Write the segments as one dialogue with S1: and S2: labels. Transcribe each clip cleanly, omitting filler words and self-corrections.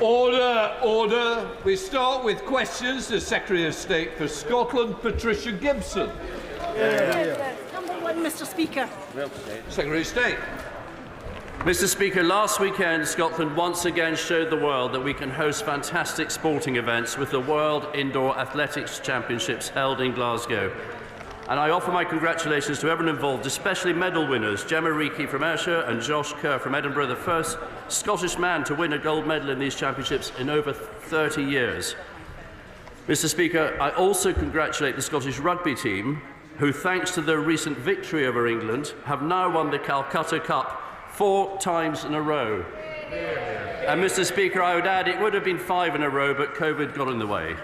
S1: Order, order. We start with questions. The Secretary of State for Scotland, Patricia Gibson.
S2: Number one, Mr. Speaker.
S1: Secretary of State.
S3: Mr. Speaker, last weekend Scotland once again showed the world that we can host fantastic sporting events with the World Indoor Athletics Championships held in Glasgow. And I offer my congratulations to everyone involved, especially medal winners Gemma Reekie from Ayrshire and Josh Kerr from Edinburgh, the first Scottish man to win a gold medal in these championships in over 30 years. Mr. Speaker, I also congratulate the Scottish rugby team, who, thanks to their recent victory over England, have now won the Calcutta Cup 4 times in a row. And Mr. Speaker, I would add it would have been 5 in a row, but COVID got in the way.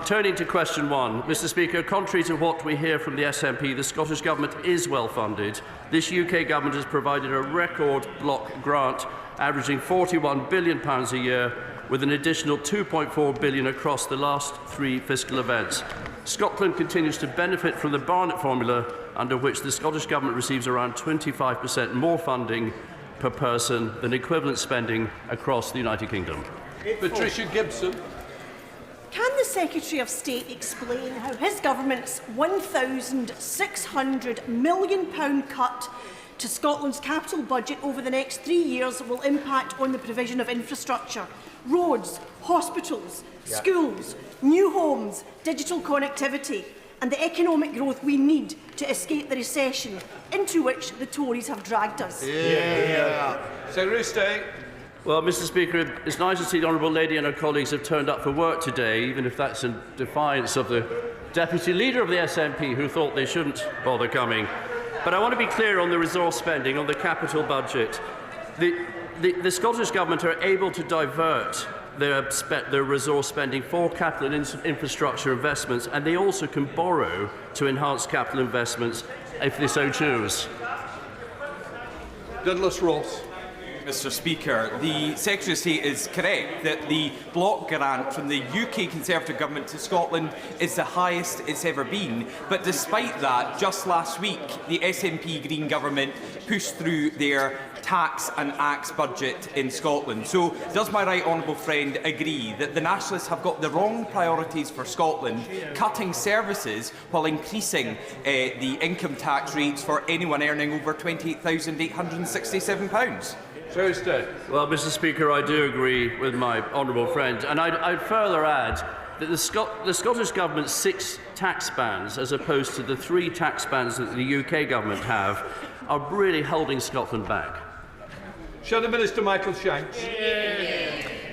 S3: Turning to question 1, Mr. Speaker, contrary to what we hear from the SNP, the Scottish Government is well funded. This UK Government has provided a record block grant averaging £41 billion a year, with an additional £2.4 billion across the last 3 fiscal events. Scotland continues to benefit from the Barnett formula, under which the Scottish Government receives around 25% more funding per person than equivalent spending across the United Kingdom.
S1: Patricia Gibson.
S2: Can the Secretary of State explain how his government's £1,600 million cut to Scotland's capital budget over the next 3 years will impact on the provision of infrastructure, roads, hospitals, schools, new homes, digital connectivity and the economic growth we need to escape the recession into which the Tories have dragged us?
S1: Secretary of State.
S3: Well, Mr. Speaker, it's nice to see the Honourable Lady and her colleagues have turned up for work today, even if that's in defiance of the Deputy Leader of the SNP, who thought they shouldn't bother coming. But I want to be clear on the resource spending, on the capital budget. The Scottish Government are able to divert their resource spending for capital and infrastructure investments, and they also can borrow to enhance capital investments if they so choose.
S1: Douglas Ross.
S4: Mr. Speaker, the Secretary of State is correct that the block grant from the UK Conservative Government to Scotland is the highest it's ever been. But despite that, just last week, the SNP Green Government pushed through their tax and acts budget in Scotland. So does my right honourable friend agree that the Nationalists have got the wrong priorities for Scotland, cutting services while increasing the income tax rates for anyone earning over £28,867?
S3: Well, Mr. Speaker, I do agree with my honourable friend, and I'd further add that the Scottish Government's 6 tax bans, as opposed to the 3 tax bans that the UK Government have, are really holding Scotland back.
S1: Shadow Minister Michael Shanks.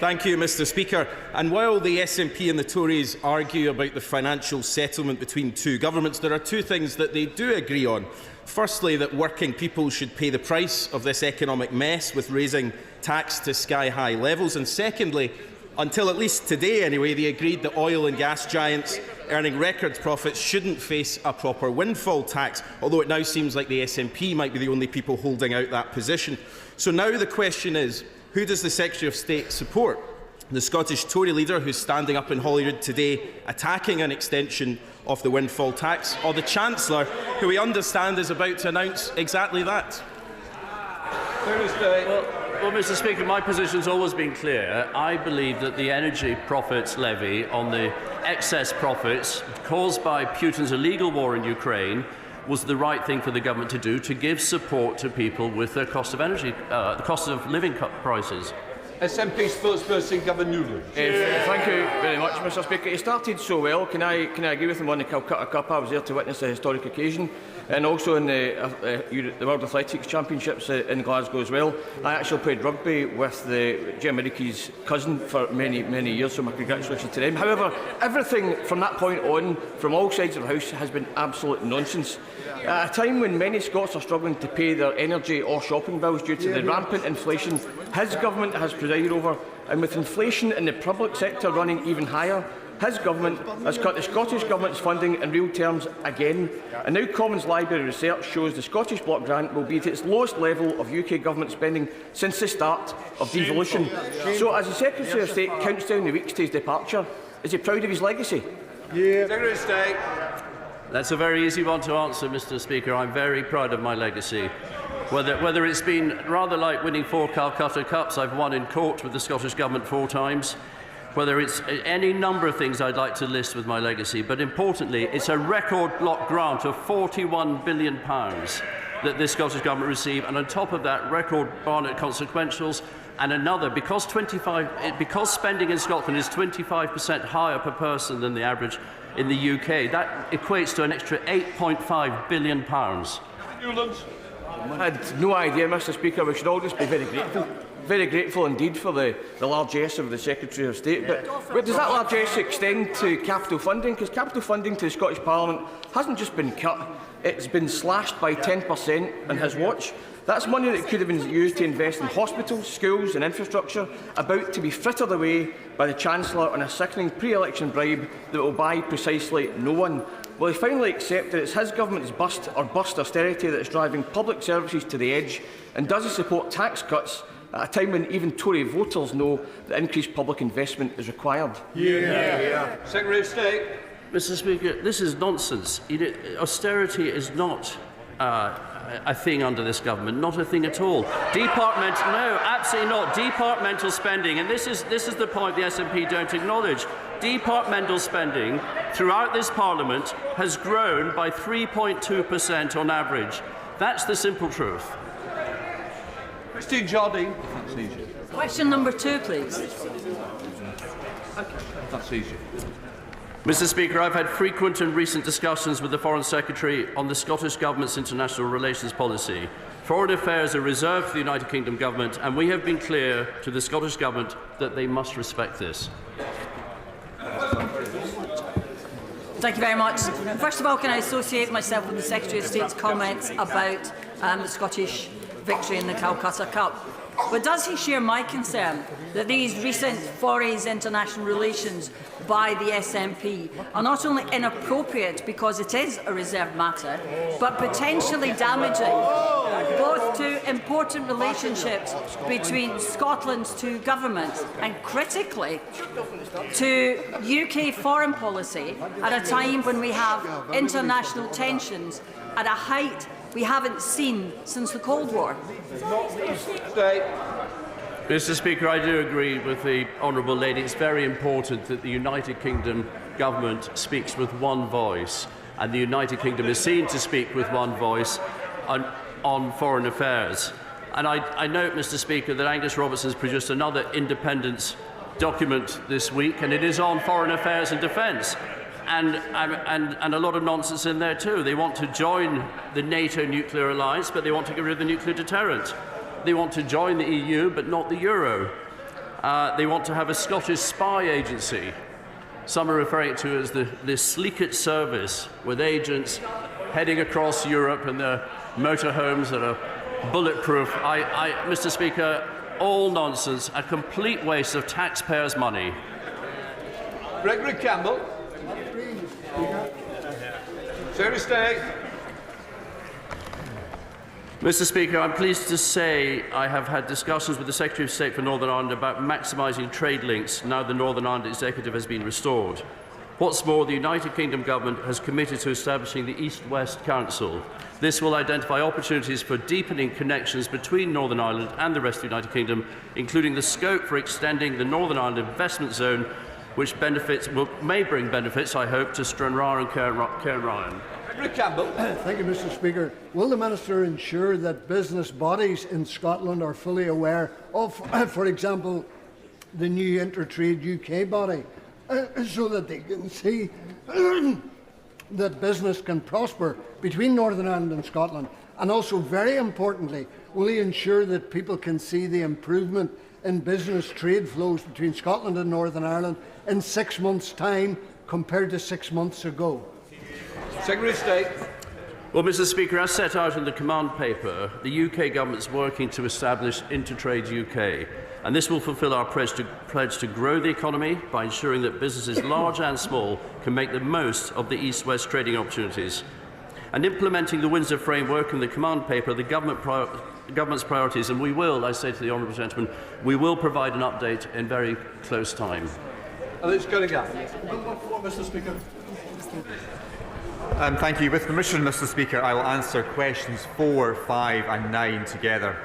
S5: Thank you, Mr. Speaker. And while the SNP and the Tories argue about the financial settlement between 2 governments, there are 2 things that they do agree on. Firstly, that working people should pay the price of this economic mess with raising tax to sky-high levels. And secondly, until at least today anyway, they agreed that oil and gas giants earning record profits shouldn't face a proper windfall tax, although it now seems like the SNP might be the only people holding out that position. So now the question is, who does the Secretary of State support? The Scottish Tory leader who's standing up in Holyrood today attacking an extension of the windfall tax, or the Chancellor, who we understand is about to announce exactly that?
S3: Well, Mr. Speaker, my position's always been clear. I believe that the energy profits levy on the excess profits caused by Putin's illegal war in Ukraine was the right thing for the government to do, to give support to people with their cost of energy, the cost of living prices.
S1: SNP spokesperson Gavin Newland.
S6: Thank you very much, Mr. Speaker. He started so well. Can I agree with him on the Calcutta Cup? I was there to witness a historic occasion, and also in the World Athletics Championships in Glasgow as well. I actually played rugby with Gemma Reekie's cousin for many, many years, so my congratulations to them. However, everything from that point on, from all sides of the House, has been absolute nonsense. At a time when many Scots are struggling to pay their energy or shopping bills due to the rampant inflation his government has presided over, and with inflation in the public sector running even higher, his government has cut the Scottish Government's funding in real terms again, and now Commons Library research shows the Scottish Block Grant will be at its lowest level of UK Government spending since the start of devolution. So, as the Secretary of State counts down the weeks to his departure, is he proud of his legacy?
S1: Secretary of State.
S3: That's a very easy one to answer, Mr. Speaker. I'm very proud of my legacy. Whether it's been rather like winning 4 Calcutta Cups, I've won in court with the Scottish Government 4 times, whether it's any number of things I'd like to list with my legacy, but importantly, it's a record block grant of £41 billion that this Scottish Government received, and on top of that, record Barnett consequentials, and another, because spending in Scotland is 25% higher per person than the average in the UK, that equates to an extra £8.5 billion.
S1: Newlands.
S6: I had no idea, Mr Speaker. We should all just be very grateful. Very grateful indeed for the largesse of the Secretary of State. But does that largesse extend to capital funding? Because capital funding to the Scottish Parliament hasn't just been cut, it's been slashed by 10% in his watch. That's money that could have been used to invest in hospitals, schools and infrastructure, about to be frittered away by the Chancellor on a sickening pre-election bribe that will buy precisely no one. Will he finally accept that it's his government's bust austerity that is driving public services to the edge? And does he support tax cuts at a time when even Tory voters know that increased public investment is required?
S1: Secretary of State.
S3: Mr Speaker, this is nonsense. Austerity is not a thing under this government, not a thing at all. No, absolutely not. Departmental spending, and this is the point the SNP don't acknowledge. Departmental spending throughout this Parliament has grown by 3.2% on average. That's the simple truth.
S1: Christine Jardine. That's easy.
S7: Question number 2, please.
S1: That's easy.
S3: Mr Speaker, I've had frequent and recent discussions with the Foreign Secretary on the Scottish Government's international relations policy. Foreign affairs are reserved for the United Kingdom Government, and we have been clear to the Scottish Government that they must respect this.
S7: Thank you very much. First of all, can I associate myself with the Secretary of State's comments about the Scottish victory in the Calcutta Cup? But does he share my concern that these recent forays into international relations by the SNP are not only inappropriate because it is a reserved matter, but potentially damaging both to important relationships between Scotland's 2 governments and, critically, to UK foreign policy at a time when we have international tensions at a height we haven't seen since the Cold War?
S3: Mr Speaker, I do agree with the Honourable Lady. It's very important that the United Kingdom Government speaks with one voice, and the United Kingdom is seen to speak with one voice on foreign affairs. And I note, Mr Speaker, that Angus Robertson has produced another independence document this week, and it is on foreign affairs and defence. And a lot of nonsense in there too. They want to join the NATO nuclear alliance, but they want to get rid of the nuclear deterrent. They want to join the EU, but not the euro. They want to have a Scottish spy agency. Some are referring to it as the Sleekit Service, with agents heading across Europe in their motorhomes that are bulletproof. Mr Speaker, all nonsense, a complete waste of taxpayers' money.
S1: Gregory Campbell. Secretary of State.
S3: Mr Speaker, I'm pleased to say I have had discussions with the Secretary of State for Northern Ireland about maximising trade links now the Northern Ireland Executive has been restored. What's more, the United Kingdom Government has committed to establishing the East-West Council. This will identify opportunities for deepening connections between Northern Ireland and the rest of the United Kingdom, including the scope for extending the Northern Ireland Investment Zone, which may bring benefits, I hope, to Stranraer and Cairnryan.
S1: Campbell.
S8: Thank you, Mr Speaker. Will the Minister ensure that business bodies in Scotland are fully aware of, for example, the new Intertrade UK body, so that they can see that business can prosper between Northern Ireland and Scotland? And also, very importantly, will he ensure that people can see the improvement in business trade flows between Scotland and Northern Ireland in 6 months' time compared to 6 months ago?
S1: Secretary of State.
S3: Well, Mr Speaker, as set out in the command paper, the UK Government is working to establish Intertrade UK, and this will fulfil our pledge to grow the economy by ensuring that businesses large and small can make the most of the East-West trading opportunities. And implementing the Windsor framework and the command paper, the government's priorities, and we will, I say to the honourable gentleman, we will provide an update in very close time.
S1: And it's going to go.
S9: Mr Speaker. Thank you. With permission, Mr Speaker, I will answer questions 4, 5 and 9 together.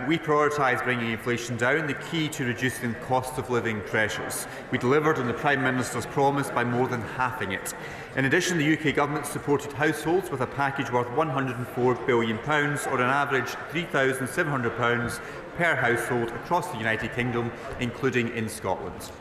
S9: We prioritise bringing inflation down, the key to reducing cost of living pressures. We delivered on the Prime Minister's promise by more than halving it. In addition, the UK Government supported households with a package worth £104 billion, or an average £3,700 per household across the United Kingdom, including in Scotland.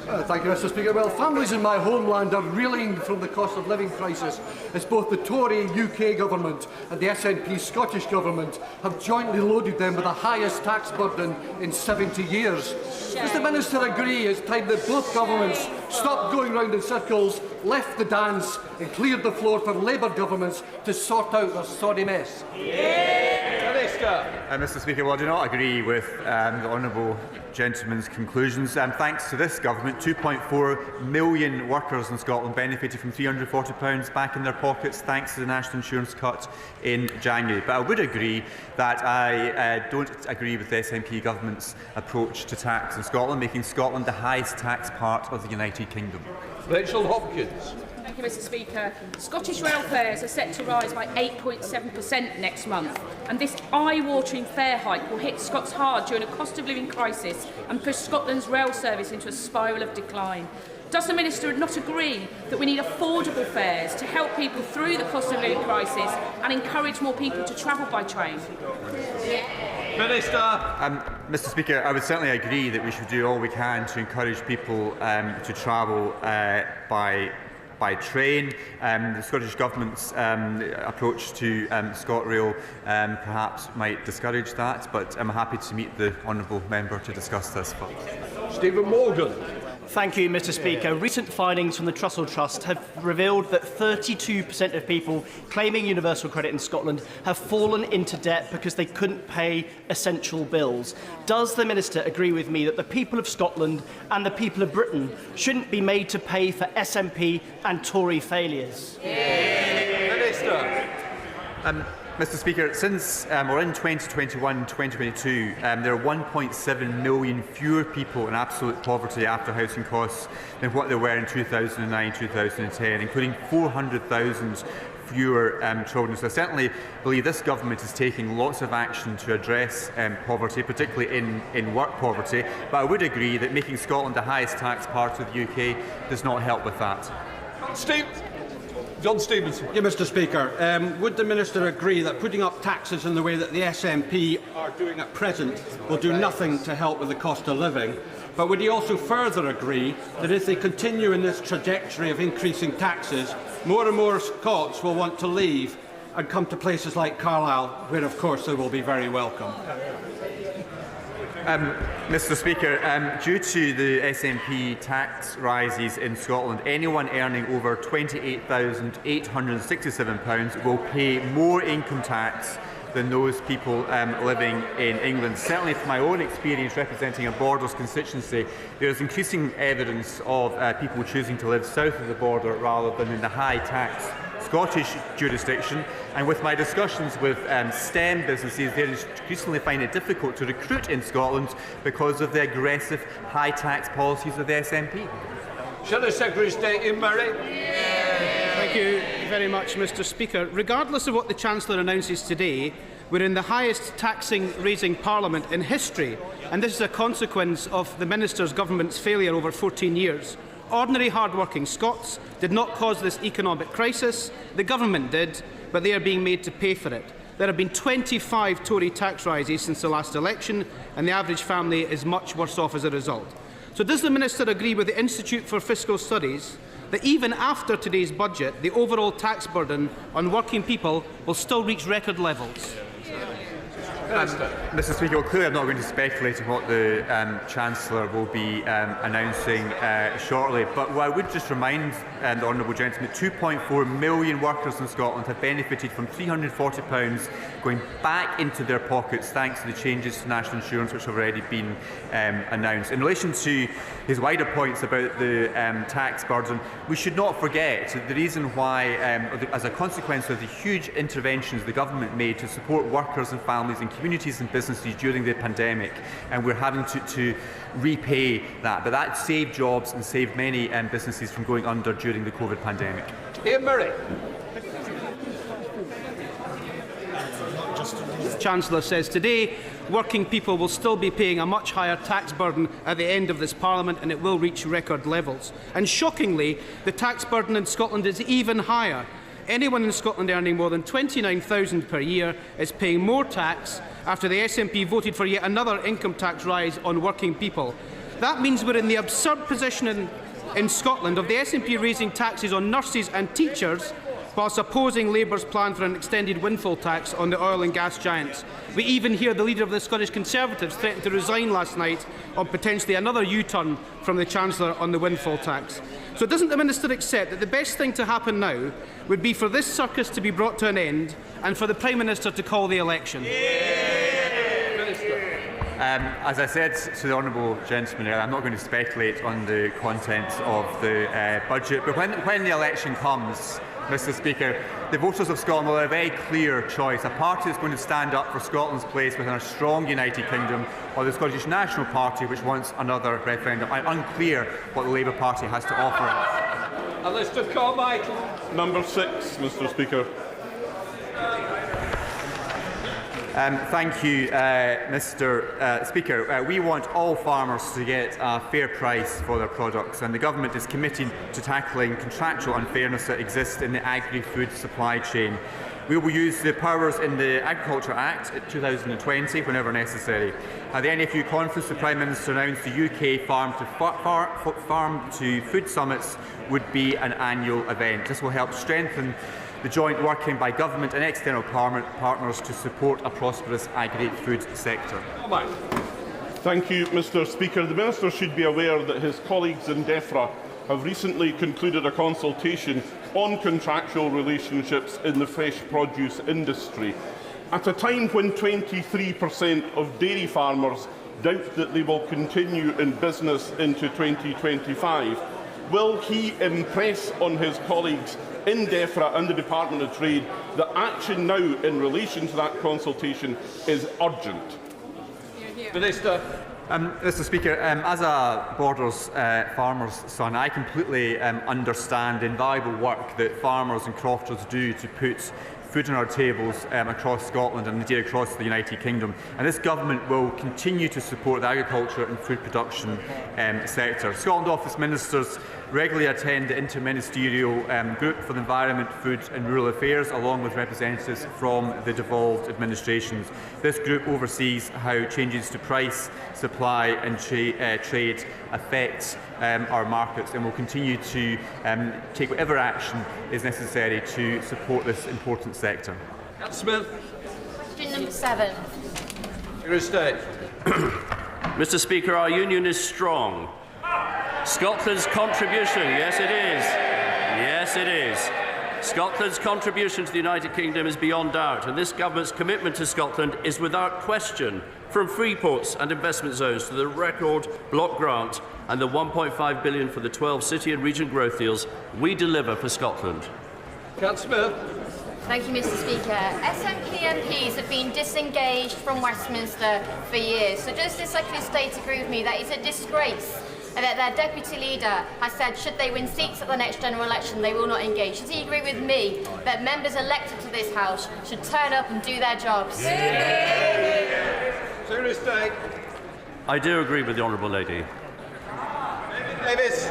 S10: Thank you, Mr Speaker. Well, families in my homeland are reeling from the cost of living crisis as both the Tory UK Government and the SNP Scottish Government have jointly loaded them with the highest tax burden in 70 years. Does the Minister agree it's time that both governments stopped going round in circles, left the dance and cleared the floor for Labour governments to sort out their sorry mess?
S9: Mr Speaker, well, I do not agree with the honourable gentleman's conclusions. Thanks to this government, 2.4 million workers in Scotland benefited from £340 back in their pockets thanks to the national insurance cut in January. But I would agree that I don't agree with the SNP government's approach to tax in Scotland, making Scotland the highest tax part of the United Kingdom.
S1: Rachel Hopkins.
S11: Thank you, Mr Speaker. Scottish rail fares are set to rise by 8.7% next month, and this eye-watering fare hike will hit Scots hard during a cost of living crisis and push Scotland's rail service into a spiral of decline. Does the Minister not agree that we need affordable fares to help people through the cost of living crisis and encourage more people to travel by train?
S1: Minister.
S9: Mr Speaker, I would certainly agree that we should do all we can to encourage people to travel by train. The Scottish Government's approach to ScotRail perhaps might discourage that, but I'm happy to meet the honourable member to discuss this.
S1: Stephen Morgan.
S12: Thank you, Mr Speaker. Recent findings from the Trussell Trust have revealed that 32% of people claiming universal credit in Scotland have fallen into debt because they couldn't pay essential bills. Does the Minister agree with me that the people of Scotland and the people of Britain shouldn't be made to pay for SNP and Tory failures?
S1: Minister.
S9: Mr Speaker, since we're in 2021-2022, there are 1.7 million fewer people in absolute poverty after housing costs than what there were in 2009-2010, including 400,000 fewer children. So I certainly believe this government is taking lots of action to address poverty, particularly in work poverty, but I would agree that making Scotland the highest tax part of the UK does not help with that.
S1: John Stevenson.
S13: Yeah, Mr Speaker, would the Minister agree that putting up taxes in the way that the SNP are doing at present will do nothing to help with the cost of living? But would he also further agree that if they continue in this trajectory of increasing taxes, more and more Scots will want to leave and come to places like Carlisle, where of course they will be very welcome?
S9: Mr Speaker, due to the SNP tax rises in Scotland, anyone earning over £28,867 will pay more income tax than those people living in England. Certainly from my own experience representing a Borders constituency, there is increasing evidence of people choosing to live south of the border rather than in the high tax Scottish jurisdiction, and with my discussions with STEM businesses, they increasingly find it difficult to recruit in Scotland because of the aggressive high tax policies of the SNP.
S1: Shadow Secretary of State Ian Murray.
S14: Thank you very much, Mr Speaker. Regardless of what the Chancellor announces today, we're in the highest taxing-raising Parliament in history, and this is a consequence of the Minister's government's failure over 14 years. Ordinary hard-working Scots did not cause this economic crisis. The government did, but they are being made to pay for it. There have been 25 Tory tax rises since the last election, and the average family is much worse off as a result. So does the Minister agree with the Institute for Fiscal Studies that even after today's budget, the overall tax burden on working people will still reach record levels?
S9: Mr Speaker, well, clearly I'm not going to speculate on what the Chancellor will be announcing shortly, but I would just remind the honourable gentleman that 2.4 million workers in Scotland have benefited from £340 going back into their pockets thanks to the changes to national insurance which have already been announced. In relation to his wider points about the tax burden, we should not forget the reason why, as a consequence of the huge interventions the government made to support workers and families and communities and businesses during the pandemic, and we're having to repay that. But that saved jobs and saved many businesses from going under during the COVID pandemic.
S1: Ian Murray.
S14: Chancellor says today, working people will still be paying a much higher tax burden at the end of this Parliament, and it will reach record levels. And shockingly, the tax burden in Scotland is even higher. Anyone in Scotland earning more than £29,000 per year is paying more tax after the SNP voted for yet another income tax rise on working people. That means we're in the absurd position in Scotland of the SNP raising taxes on nurses and teachers whilst opposing Labour's plan for an extended windfall tax on the oil and gas giants. We even hear the leader of the Scottish Conservatives threaten to resign last night on potentially another U-turn from the Chancellor on the windfall tax. So doesn't the Minister accept that the best thing to happen now would be for this circus to be brought to an end and for the Prime Minister to call the election?
S9: As I said to the honourable gentleman earlier, I'm not going to speculate on the content of the budget, but when the election comes, Mr Speaker, the voters of Scotland will have a very clear choice. A party that's going to stand up for Scotland's place within a strong United Kingdom, or the Scottish National Party, which wants another referendum. I'm unclear what the Labour Party has to offer.
S1: Alistair Carmichael.
S15: Number 6, Mr Speaker.
S9: Thank you, Mr Speaker. We want all farmers to get a fair price for their products, and the Government is committed to tackling contractual unfairness that exists in the agri-food supply chain. We will use the powers in the Agriculture Act 2020 whenever necessary. At the NFU conference, the Prime Minister announced the UK Farm to Food Summits would be an annual event. This will help strengthen the joint working by government and external partners to support a prosperous agri-food sector.
S15: Thank you, Mr Speaker. The Minister should be aware that his colleagues in DEFRA have recently concluded a consultation on contractual relationships in the fresh produce industry. At a time when 23% of dairy farmers doubt that they will continue in business into 2025, will he impress on his colleagues in DEFRA and the Department of Trade that action now in relation to that consultation is urgent?
S1: Minister.
S9: Mr Speaker, as a Borders farmer's son, I completely understand the invaluable work that farmers and crofters do to put food on our tables across Scotland and indeed across the United Kingdom. And this Government will continue to support the agriculture and food production sector. Scotland Office Ministers regularly attend the Interministerial Group for the Environment, Food and Rural Affairs, along with representatives from the devolved administrations. This group oversees how changes to price, supply and trade affect our markets, and will continue to take whatever action is necessary to support this important sector.
S1: Smith.
S16: Question number 7.
S3: Mr Speaker, our union is strong. Scotland's contribution, yes it is. Scotland's contribution to the United Kingdom is beyond doubt, and this Government's commitment to Scotland is without question. From free ports and investment zones to the record block grant and the £1.5 billion for the 12 city and region growth deals, we deliver for Scotland.
S1: Councillor Smith.
S16: Thank you, Mr Speaker. SNP MPs have been disengaged from Westminster for years, so does the Secretary of State agree with me that it's a disgrace that their deputy leader has said should they win seats at the next general election they will not engage? Does he agree with me that members elected to this House should turn up and do their jobs?
S3: I do agree with the Honourable Lady.
S1: Davis.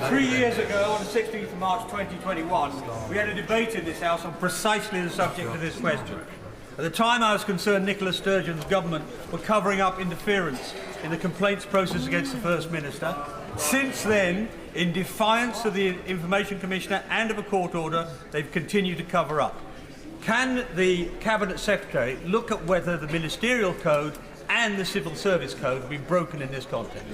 S17: 3 years ago, on the 16th of March 2021, we had a debate in this House on precisely the subject of this question. At the time, I was concerned Nicola Sturgeon's government were covering up interference in the complaints process against the First Minister. Since then, in defiance of the Information Commissioner and of a court order, they've continued to cover up. Can the Cabinet Secretary look at whether the Ministerial Code and the Civil Service Code have been broken in this context?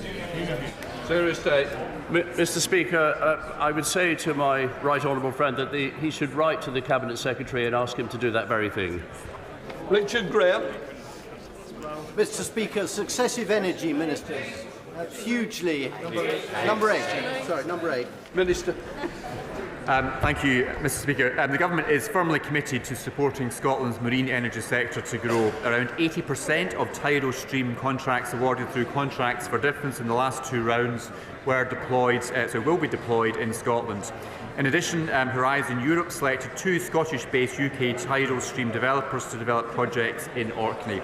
S3: Mr Speaker, I would say to my right honourable friend that he should write to the Cabinet Secretary and ask him to do that very thing.
S1: Richard Graham.
S18: Mr Speaker, successive energy ministers have hugely... Number 8.
S1: Minister.
S9: Thank you, Mr Speaker. The Government is firmly committed to supporting Scotland's marine energy sector to grow. Around 80% of tidal stream contracts awarded through contracts for difference in the last 2 rounds were deployed, will be deployed in Scotland. In addition, Horizon Europe selected 2 Scottish-based UK tidal stream developers to develop projects in Orkney.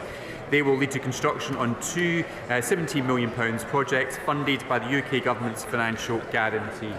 S9: They will lead to construction on 2 £17 million projects funded by the UK Government's financial guarantee.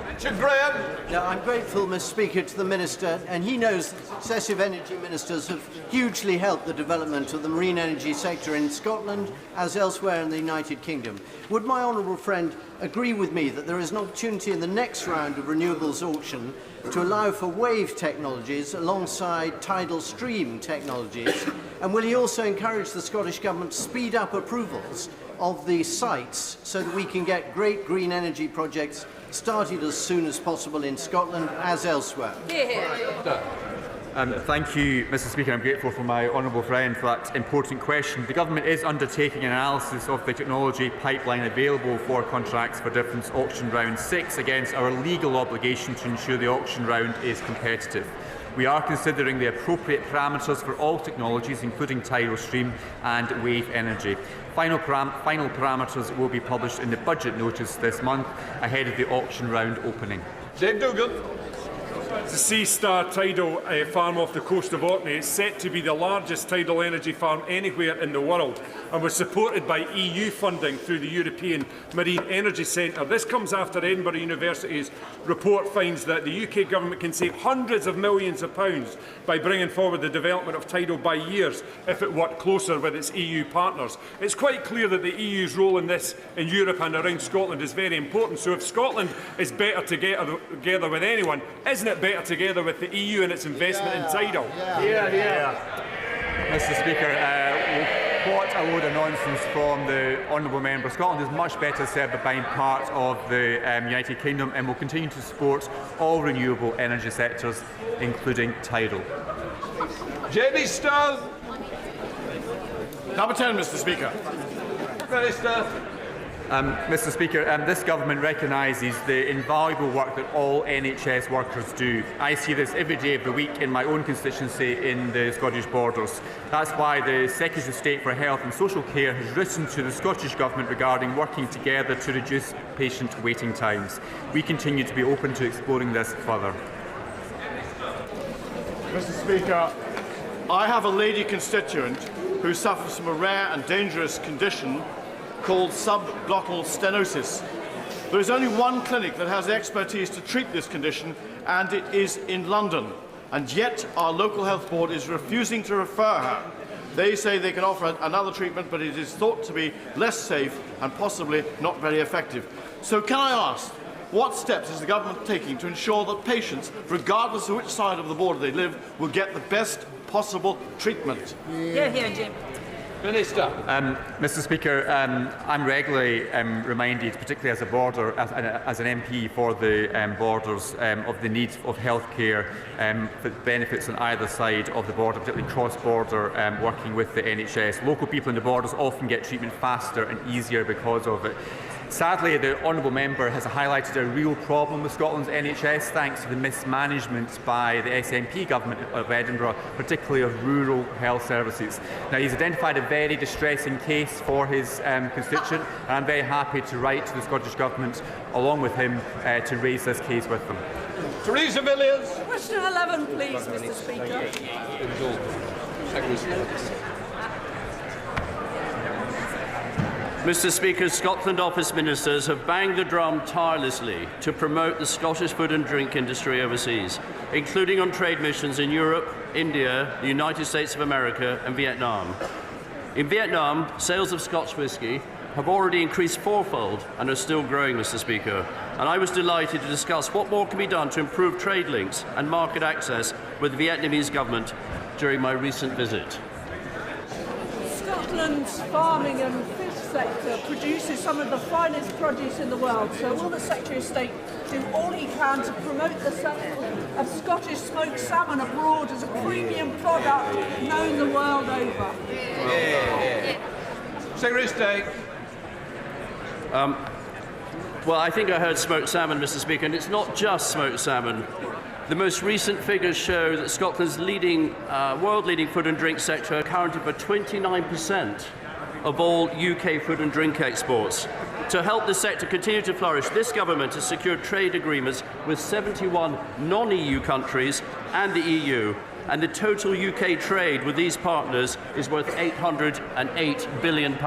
S1: Richard Graham.
S18: Now, I'm grateful, Mr. Speaker, to the Minister, and he knows successive energy ministers have hugely helped the development of the marine energy sector in Scotland as elsewhere in the United Kingdom. Would my honourable friend agree with me that there is an opportunity in the next round of renewables auction to allow for wave technologies alongside tidal stream technologies? And will he also encourage the Scottish Government to speed up approvals of the sites so that we can get great green energy projects started as soon as possible in Scotland as elsewhere?
S9: Thank you, Mr. Speaker. I'm grateful for my honourable friend for that important question. The Government is undertaking an analysis of the technology pipeline available for contracts for difference auction round 6 against our legal obligation to ensure the auction round is competitive. We are considering the appropriate parameters for all technologies, including tidal stream and wave energy. Final parameters will be published in the budget notice this month ahead of the auction round opening.
S1: Jane Duggan.
S19: The Sea Star tidal farm off the coast of Orkney is set to be the largest tidal energy farm anywhere in the world and was supported by EU funding through the European Marine Energy Centre. This comes after Edinburgh University's report finds that the UK Government can save hundreds of millions of pounds by bringing forward the development of tidal by years if it worked closer with its EU partners. It's quite clear that the EU's role in this in Europe and around Scotland is very important. So if Scotland is better together with anyone, isn't it better together with the EU and its investment in tidal?
S9: Mr. Speaker, what a load of nonsense from the honourable member. Scotland is much better served by being part of the United Kingdom and will continue to support all renewable energy sectors, including tidal.
S1: Jamie Stone.
S20: Number 10, Mr. Speaker.
S1: Minister.
S9: Mr. Speaker, this Government recognises the invaluable work that all NHS workers do. I see this every day of the week in my own constituency in the Scottish Borders. That's why the Secretary of State for Health and Social Care has written to the Scottish Government regarding working together to reduce patient waiting times. We continue to be open to exploring this further.
S20: Mr. Speaker, I have a lady constituent who suffers from a rare and dangerous condition called subglottal stenosis. There is only one clinic that has expertise to treat this condition, and it is in London. And yet our local health board is refusing to refer her. They say they can offer another treatment, but it is thought to be less safe and possibly not very effective. So can I ask, what steps is the Government taking to ensure that patients, regardless of which side of the border they live, will get the best possible treatment?
S7: Jim.
S1: Minister.
S9: Mr. Speaker, I'm regularly reminded, particularly as a border, as an MP for the borders, of the need of healthcare for benefits on either side of the border, particularly cross-border working with the NHS. Local people in the borders often get treatment faster and easier because of it. Sadly, the honourable member has highlighted a real problem with Scotland's NHS thanks to the mismanagement by the SNP government of Edinburgh, particularly of rural health services. Now, he's identified a very distressing case for his constituent, and I'm very happy to write to the Scottish Government along with him to raise this case with them.
S1: Theresa Villiers.
S7: Question 11, please, Mr. Speaker.
S3: Mr. Speaker, Scotland Office Ministers have banged the drum tirelessly to promote the Scottish food and drink industry overseas, including on trade missions in Europe, India, the United States of America and Vietnam. In Vietnam, sales of Scotch whisky have already increased fourfold and are still growing, Mr. Speaker. And I was delighted to discuss what more can be done to improve trade links and market access with the Vietnamese government during my recent visit.
S2: Scotland's farming and fish sector produces some of the finest produce in the world, so will the Secretary of State do all he can to promote the sale of Scottish smoked salmon abroad as a premium product known the world over?
S1: Secretary of State.
S3: Well, I think I heard smoked salmon, Mr. Speaker, and it's not just smoked salmon. The most recent figures show that Scotland's world-leading food and drink sector accounted for 29% of all UK food and drink exports. To help the sector continue to flourish, this government has secured trade agreements with 71 non-EU countries and the EU, and the total UK trade with these partners is worth £808 billion.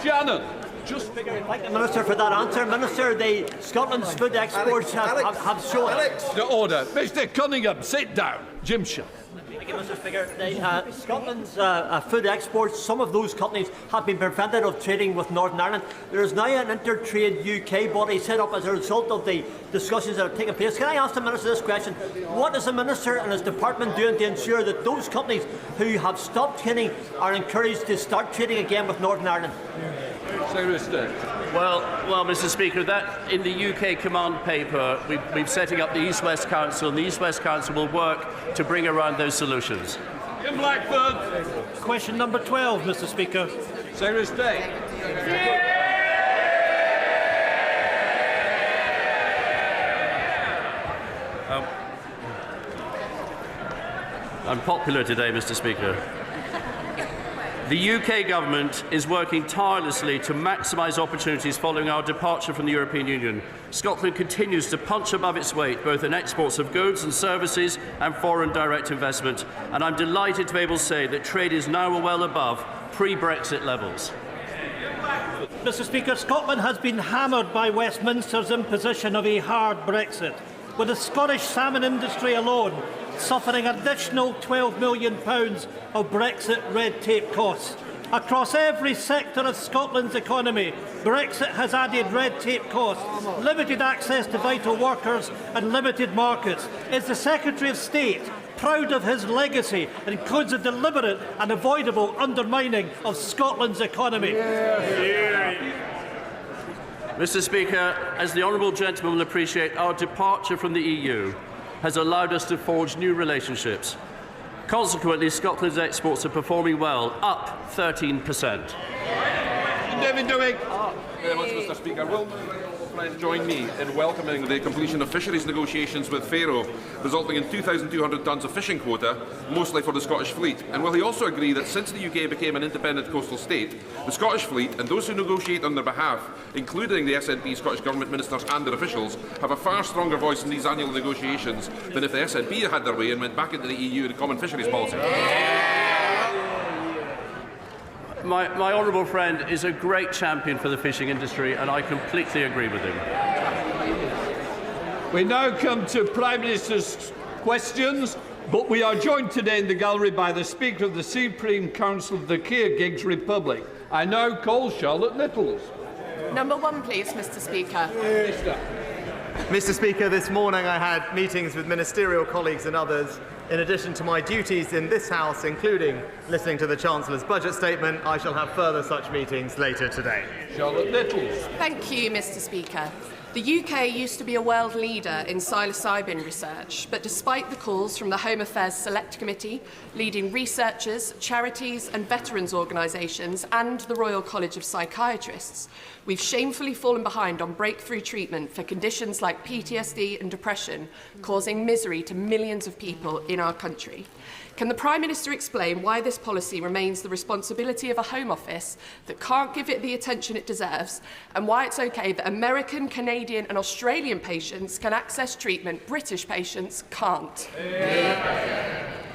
S1: Shannon.
S21: Thank the Minister for that answer. Minister, Scotland's food exports have shown...
S1: The order. Mr Cunningham, sit down. Jim Shell.
S21: Thank you, Mr Speaker. Scotland's food exports, some of those companies have been prevented of trading with Northern Ireland. There is now an Intertrade UK body set up as a result of the discussions that have taken place. Can I ask the Minister this question? What is the Minister and his department doing to ensure that those companies who have stopped trading are encouraged to start trading again with Northern Ireland?
S3: Well, Mr Speaker, that in the UK command paper, we're setting up the East-West Council, and the East-West Council will work to bring around those solutions.
S1: Jim Blackford.
S21: Question number 12, Mr Speaker.
S1: Secretary of State.
S3: I'm popular today, Mr Speaker. The UK government is working tirelessly to maximise opportunities following our departure from the European Union. Scotland continues to punch above its weight, both in exports of goods and services and foreign direct investment, and I'm delighted to be able to say that trade is now well above pre-Brexit levels.
S21: Mr Speaker, Scotland has been hammered by Westminster's imposition of a hard Brexit, with the Scottish salmon industry alone suffering additional £12 million of Brexit red tape costs. Across every sector of Scotland's economy, Brexit has added red tape costs, limited access to vital workers and limited markets. Is the Secretary of State proud of his legacy and includes a deliberate and avoidable undermining of Scotland's economy?
S3: Mr Speaker, as the honourable gentleman will appreciate, our departure from the EU has allowed us to forge new relationships. Consequently, Scotland's exports are performing well, up 13%.
S1: David Doig.
S22: Very much, Mr Speaker. Will my friend join me in welcoming the completion of fisheries negotiations with Faroe, resulting in 2,200 tonnes of fishing quota, mostly for the Scottish fleet? And will he also agree that since the UK became an independent coastal state, the Scottish fleet and those who negotiate on their behalf, including the SNP, Scottish Government ministers and their officials, have a far stronger voice in these annual negotiations than if the SNP had their way and went back into the EU and the common fisheries policy?
S3: My honourable friend is a great champion for the fishing industry, and I completely agree with him.
S1: We now come to Prime Minister's questions, but we are joined today in the gallery by the Speaker of the Supreme Council of the Kyrgyz Republic. I now call Charlotte Littles.
S23: Number 1, please, Mr Speaker.
S24: Mr Speaker, this morning I had meetings with ministerial colleagues and others. In addition to my duties in this House, including listening to the Chancellor's budget statement, I shall have further such meetings later today.
S1: Charlotte Littles.
S23: Thank you, Mr Speaker. The UK used to be a world leader in psilocybin research, but despite the calls from the Home Affairs Select Committee, leading researchers, charities and veterans organisations and the Royal College of Psychiatrists, we've shamefully fallen behind on breakthrough treatment for conditions like PTSD and depression, causing misery to millions of people in our country. Can the Prime Minister explain why this policy remains the responsibility of a Home Office that can't give it the attention it deserves, and why it's okay that American, Canadian and Australian patients can access treatment British patients can't?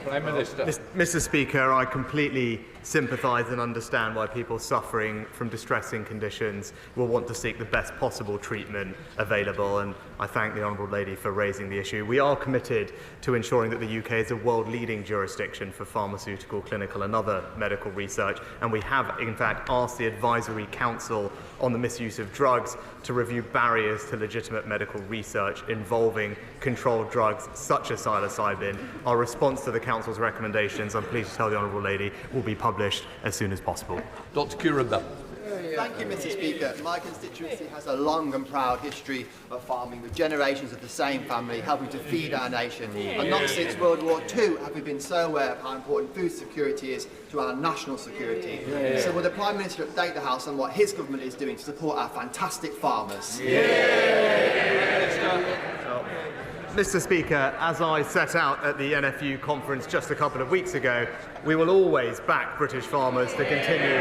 S1: Prime Minister.
S24: Mr Speaker, I completely sympathise and understand why people suffering from distressing conditions will want to seek the best possible treatment available, and I thank the Honourable Lady for raising the issue. We are committed to ensuring that the UK is a world-leading jurisdiction for pharmaceutical, clinical and other medical research, and we have in fact asked the Advisory Council on the Misuse of Drugs to review barriers to legitimate medical research involving controlled drugs such as psilocybin. Our response to the Council's recommendations, I'm pleased to tell the Honourable Lady, will be published as soon as possible.
S1: Dr. Curran.
S25: Thank you, Mr Speaker. My constituency has a long and proud history of farming, with generations of the same family helping to feed our nation. And not since World War II have we been so aware of how important food security is to our national security. So will the Prime Minister update the House on what his government is doing to support our fantastic farmers?
S24: Mr Speaker, as I set out at the NFU conference just a couple of weeks ago, we will always back British farmers to continue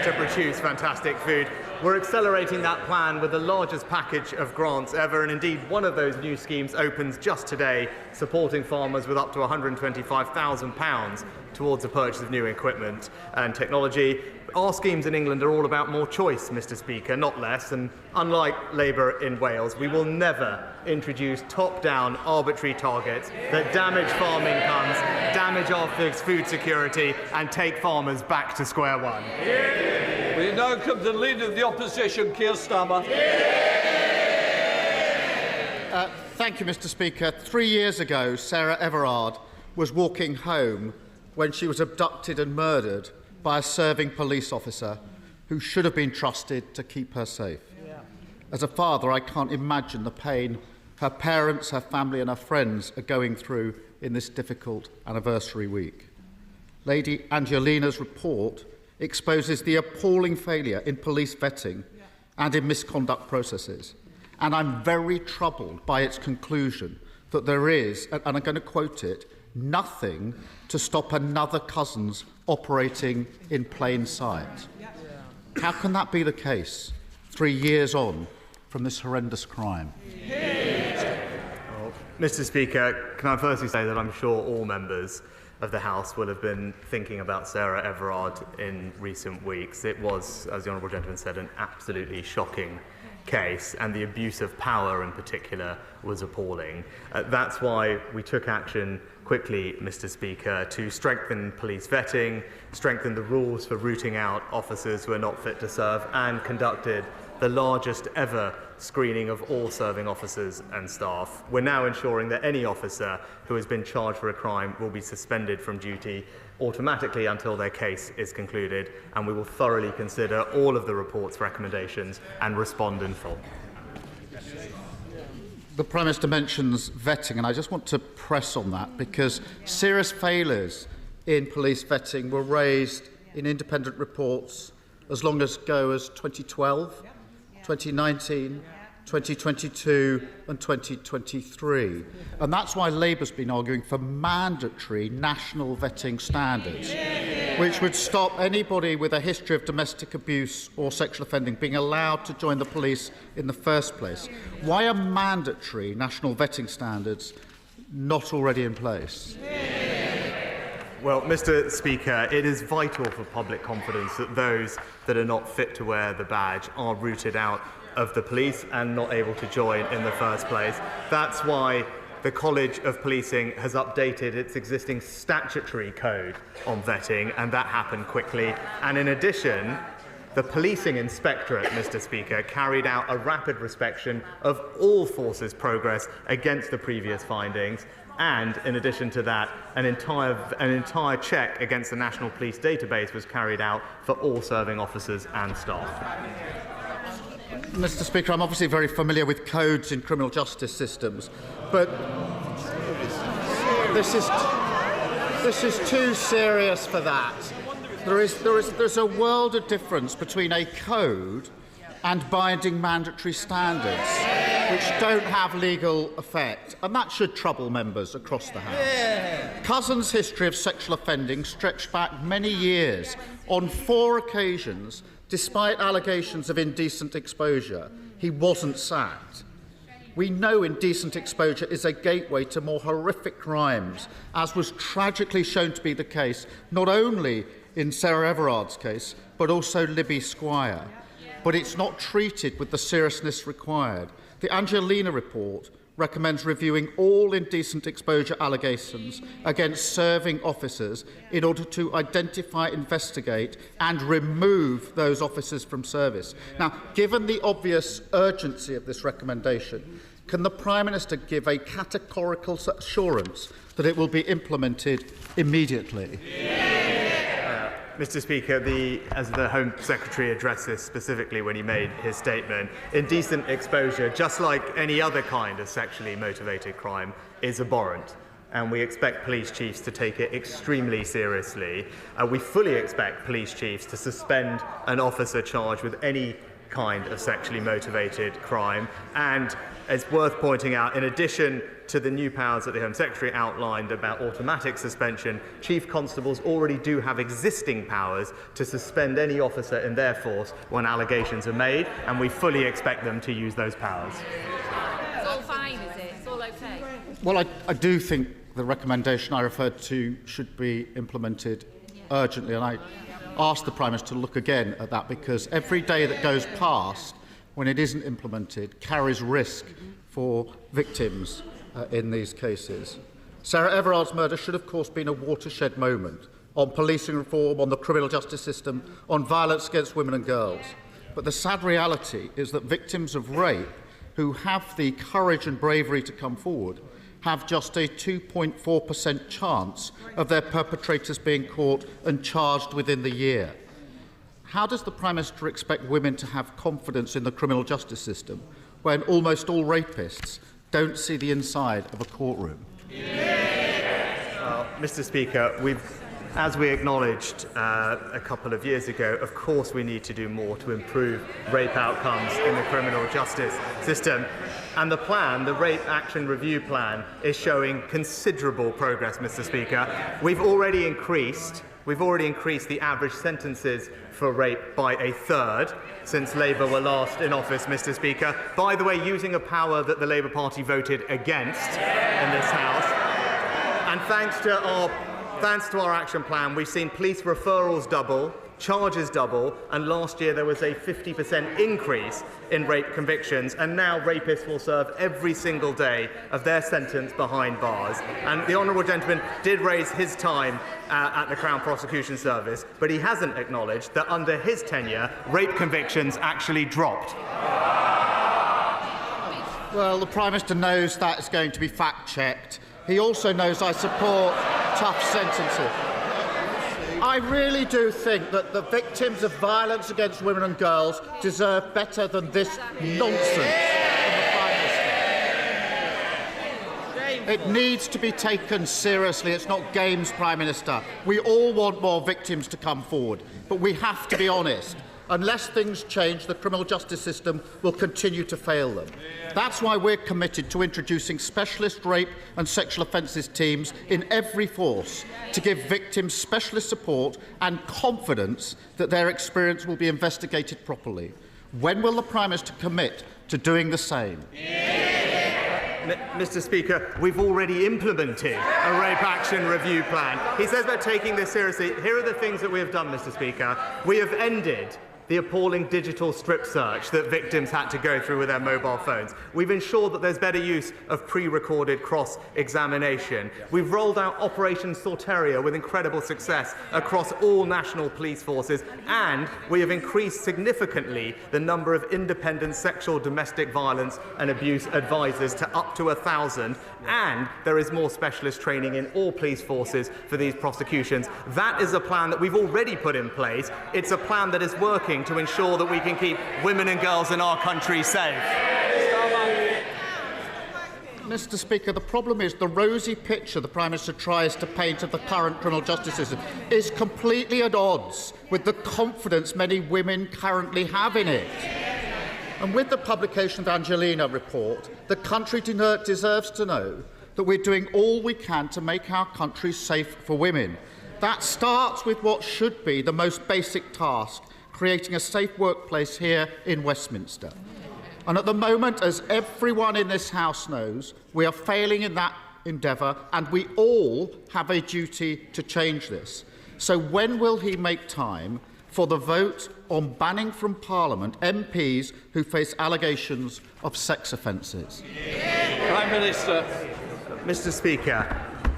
S24: to to produce fantastic food. We're accelerating that plan with the largest package of grants ever, and indeed one of those new schemes opens just today, supporting farmers with up to £125,000 towards the purchase of new equipment and technology. Our schemes in England are all about more choice, Mr. Speaker, not less, and unlike Labour in Wales, we will never introduce top-down arbitrary targets that damage farm incomes, damage our food security and take farmers back to square one.
S1: We now come to the Leader of the Opposition, Keir Starmer.
S4: Thank you, Mr. Speaker. 3 years ago, Sarah Everard was walking home when she was abducted and murdered by a serving police officer who should have been trusted to keep her safe. As a father, I can't imagine the pain her parents, her family and her friends are going through in this difficult anniversary week. Lady Angelina's report exposes the appalling failure in police vetting and in misconduct processes. And I'm very troubled by its conclusion that there is, and I'm going to quote it, nothing to stop another Cousins operating in plain sight. How can that be the case 3 years on from this horrendous crime?
S24: Well, Mr. Speaker, can I firstly say that I'm sure all members of the House will have been thinking about Sarah Everard in recent weeks. It was, as the Honourable Gentleman said, an absolutely shocking case, and the abuse of power in particular was appalling. That's why we took action quickly, Mr. Speaker, to strengthen police vetting, strengthen the rules for rooting out officers who are not fit to serve, and conducted the largest ever screening of all serving officers and staff. We're now ensuring that any officer who has been charged for a crime will be suspended from duty automatically until their case is concluded, and we will thoroughly consider all of the report's recommendations and respond in full.
S4: The Prime Minister mentions vetting, and I just want to press on that because serious failures in police vetting were raised in independent reports as long ago as 2012, 2019, 2022 and 2023. And that's why Labour's been arguing for mandatory national vetting standards, which would stop anybody with a history of domestic abuse or sexual offending being allowed to join the police in the first place. Why are mandatory national vetting standards not already in place?
S24: Well, Mr. Speaker, it is vital for public confidence that those that are not fit to wear the badge are rooted out of the police and not able to join in the first place. That's why the College of Policing has updated its existing statutory code on vetting, and that happened quickly. And in addition, the Policing Inspectorate, Mr. Speaker, carried out a rapid inspection of all forces' progress against the previous findings. And in addition to that, an entire check against the National Police Database was carried out for all serving officers and staff.
S4: Mr. Speaker, I'm obviously very familiar with codes in criminal justice systems, but this is too serious for that. There's a world of difference between a code and binding mandatory standards, which don't have legal effect, and that should trouble members across the House. Cousins' history of sexual offending stretched back many years. On 4 occasions, despite allegations of indecent exposure, he wasn't sacked. We know indecent exposure is a gateway to more horrific crimes, as was tragically shown to be the case not only in Sarah Everard's case, but also Libby Squire. But it's not treated with the seriousness required. The Angelina report recommends reviewing all indecent exposure allegations against serving officers in order to identify, investigate and remove those officers from service. Now, given the obvious urgency of this recommendation, can the Prime Minister give a categorical assurance that it will be implemented immediately?
S24: Mr. Speaker, as the Home Secretary addressed this specifically when he made his statement, indecent exposure, just like any other kind of sexually motivated crime, is abhorrent. And we expect police chiefs to take it extremely seriously. We fully expect police chiefs to suspend an officer charged with any kind of sexually motivated crime. And it's worth pointing out, in addition to the new powers that the Home Secretary outlined about automatic suspension, Chief Constables already do have existing powers to suspend any officer in their force when allegations are made, and we fully expect them to use those powers.
S5: It's all fine, is it? It's all okay?
S4: Well, I do think the recommendation I referred to should be implemented urgently, and I ask the Prime Minister to look again at that, because every day that goes past when it isn't implemented carries risk for victims in these cases. Sarah Everard's murder should, of course, been a watershed moment on policing reform, on the criminal justice system, on violence against women and girls. But the sad reality is that victims of rape who have the courage and bravery to come forward have just a 2.4% chance of their perpetrators being caught and charged within the year. How does the Prime Minister expect women to have confidence in the criminal justice system when almost all rapists don't see the inside of a courtroom?
S24: Mr. Speaker, as we acknowledged a couple of years ago, of course we need to do more to improve rape outcomes in the criminal justice system. And the plan, the Rape Action Review Plan, is showing considerable progress, Mr. Speaker. We've already increased the average sentences for rape by a third since Labour were last in office, Mr. Speaker. By the way, using a power that the Labour Party voted against in this House. And thanks to our action plan, we've seen police referrals double, charges double, and last year there was a 50% increase in rape convictions, and now rapists will serve every single day of their sentence behind bars. And the honourable gentleman did raise his time at the Crown Prosecution Service, but he hasn't acknowledged that under his tenure, rape convictions actually dropped.
S4: Well, the Prime Minister knows that is going to be fact-checked. He also knows I support tough sentences. I really do think that the victims of violence against women and girls deserve better than this nonsense from the Prime Minister. It needs to be taken seriously. It's not games, Prime Minister. We all want more victims to come forward, but we have to be honest. Unless things change, the criminal justice system will continue to fail them. That's why we're committed to introducing specialist rape and sexual offences teams in every force to give victims specialist support and confidence that their experience will be investigated properly. When will the Prime Minister commit to doing the same?
S24: Mr. Speaker, we've already implemented a Rape Action Review Plan. He says about taking this seriously. Here are the things that we have done, Mr. Speaker. We have ended the appalling digital strip search that victims had to go through with their mobile phones. We've ensured that there's better use of pre-recorded cross-examination. We've rolled out Operation Sorteria with incredible success across all national police forces, and we have increased significantly the number of independent sexual domestic violence and abuse advisors to up to 1,000, and there is more specialist training in all police forces for these prosecutions. That is a plan that we've already put in place. It's a plan that is working to ensure that we can keep women and girls in our country safe.
S4: Mr. Speaker, the problem is the rosy picture the Prime Minister tries to paint of the current criminal justice system is completely at odds with the confidence many women currently have in it. And with the publication of the Angelina report, the country deserves to know that we're doing all we can to make our country safe for women. That starts with what should be the most basic task, creating a safe workplace here in Westminster. And at the moment, as everyone in this House knows, we are failing in that endeavour, and we all have a duty to change this. So when will he make time for the vote on banning from Parliament MPs who face allegations of sex offences?
S1: Prime Minister.
S24: Mr. Speaker,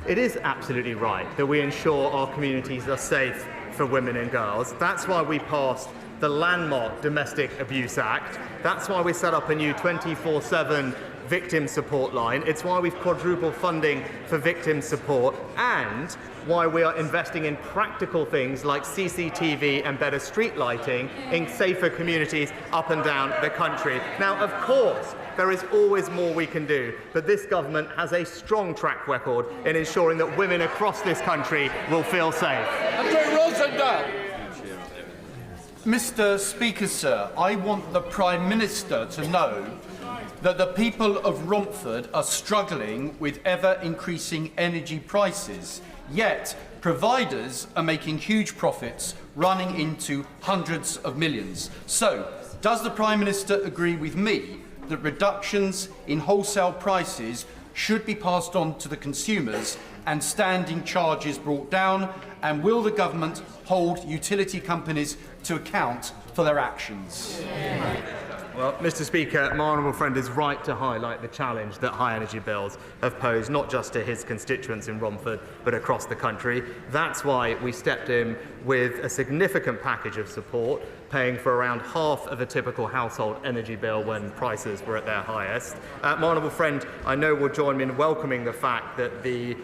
S24: it is absolutely right that we ensure our communities are safe for women and girls. That's why we passed the landmark Domestic Abuse Act. That's why we set up a new 24/7 victim support line. It's why we've quadrupled funding for victim support, and why we are investing in practical things like CCTV and better street lighting in safer communities up and down the country. Now, of course, there is always more we can do, but this government has a strong track record in ensuring that women across this country will feel safe.
S1: Andrew Rosendahl.
S6: Mr. Speaker, sir, I want the Prime Minister to know that the people of Romford are struggling with ever-increasing energy prices, yet providers are making huge profits, running into hundreds of millions. So, does the Prime Minister agree with me that reductions in wholesale prices should be passed on to the consumers and standing charges brought down? And will the government hold utility companies to account for their actions?
S24: Well, Mr. Speaker, my honourable friend is right to highlight the challenge that high energy bills have posed, not just to his constituents in Romford, but across the country. That's why we stepped in with a significant package of support, paying for around half of a typical household energy bill when prices were at their highest. My honourable friend, I know, will join me in welcoming the fact that the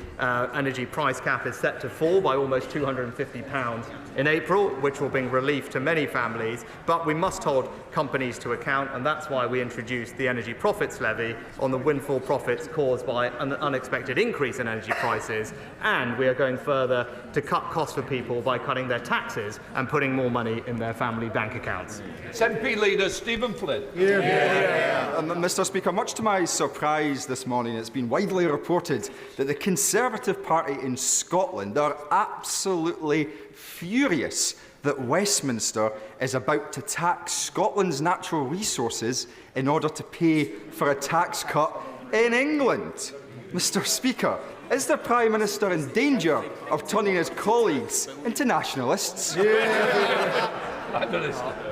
S24: energy price cap is set to fall by almost £250 in April, which will bring relief to many families, but we must hold companies to account, and that's why we introduced the energy profits levy on the windfall profits caused by an unexpected increase in energy prices, and we are going further to cut costs for people by cutting their taxes and putting more money in their family bank accounts.
S1: SNP Leader Stephen Flynn.
S8: Mr. Speaker, much to my surprise this morning, it's been widely reported that the Conservative Party in Scotland are absolutely furious that Westminster is about to tax Scotland's natural resources in order to pay for a tax cut in England. Mr. Speaker, is the Prime Minister in danger of turning his colleagues into nationalists?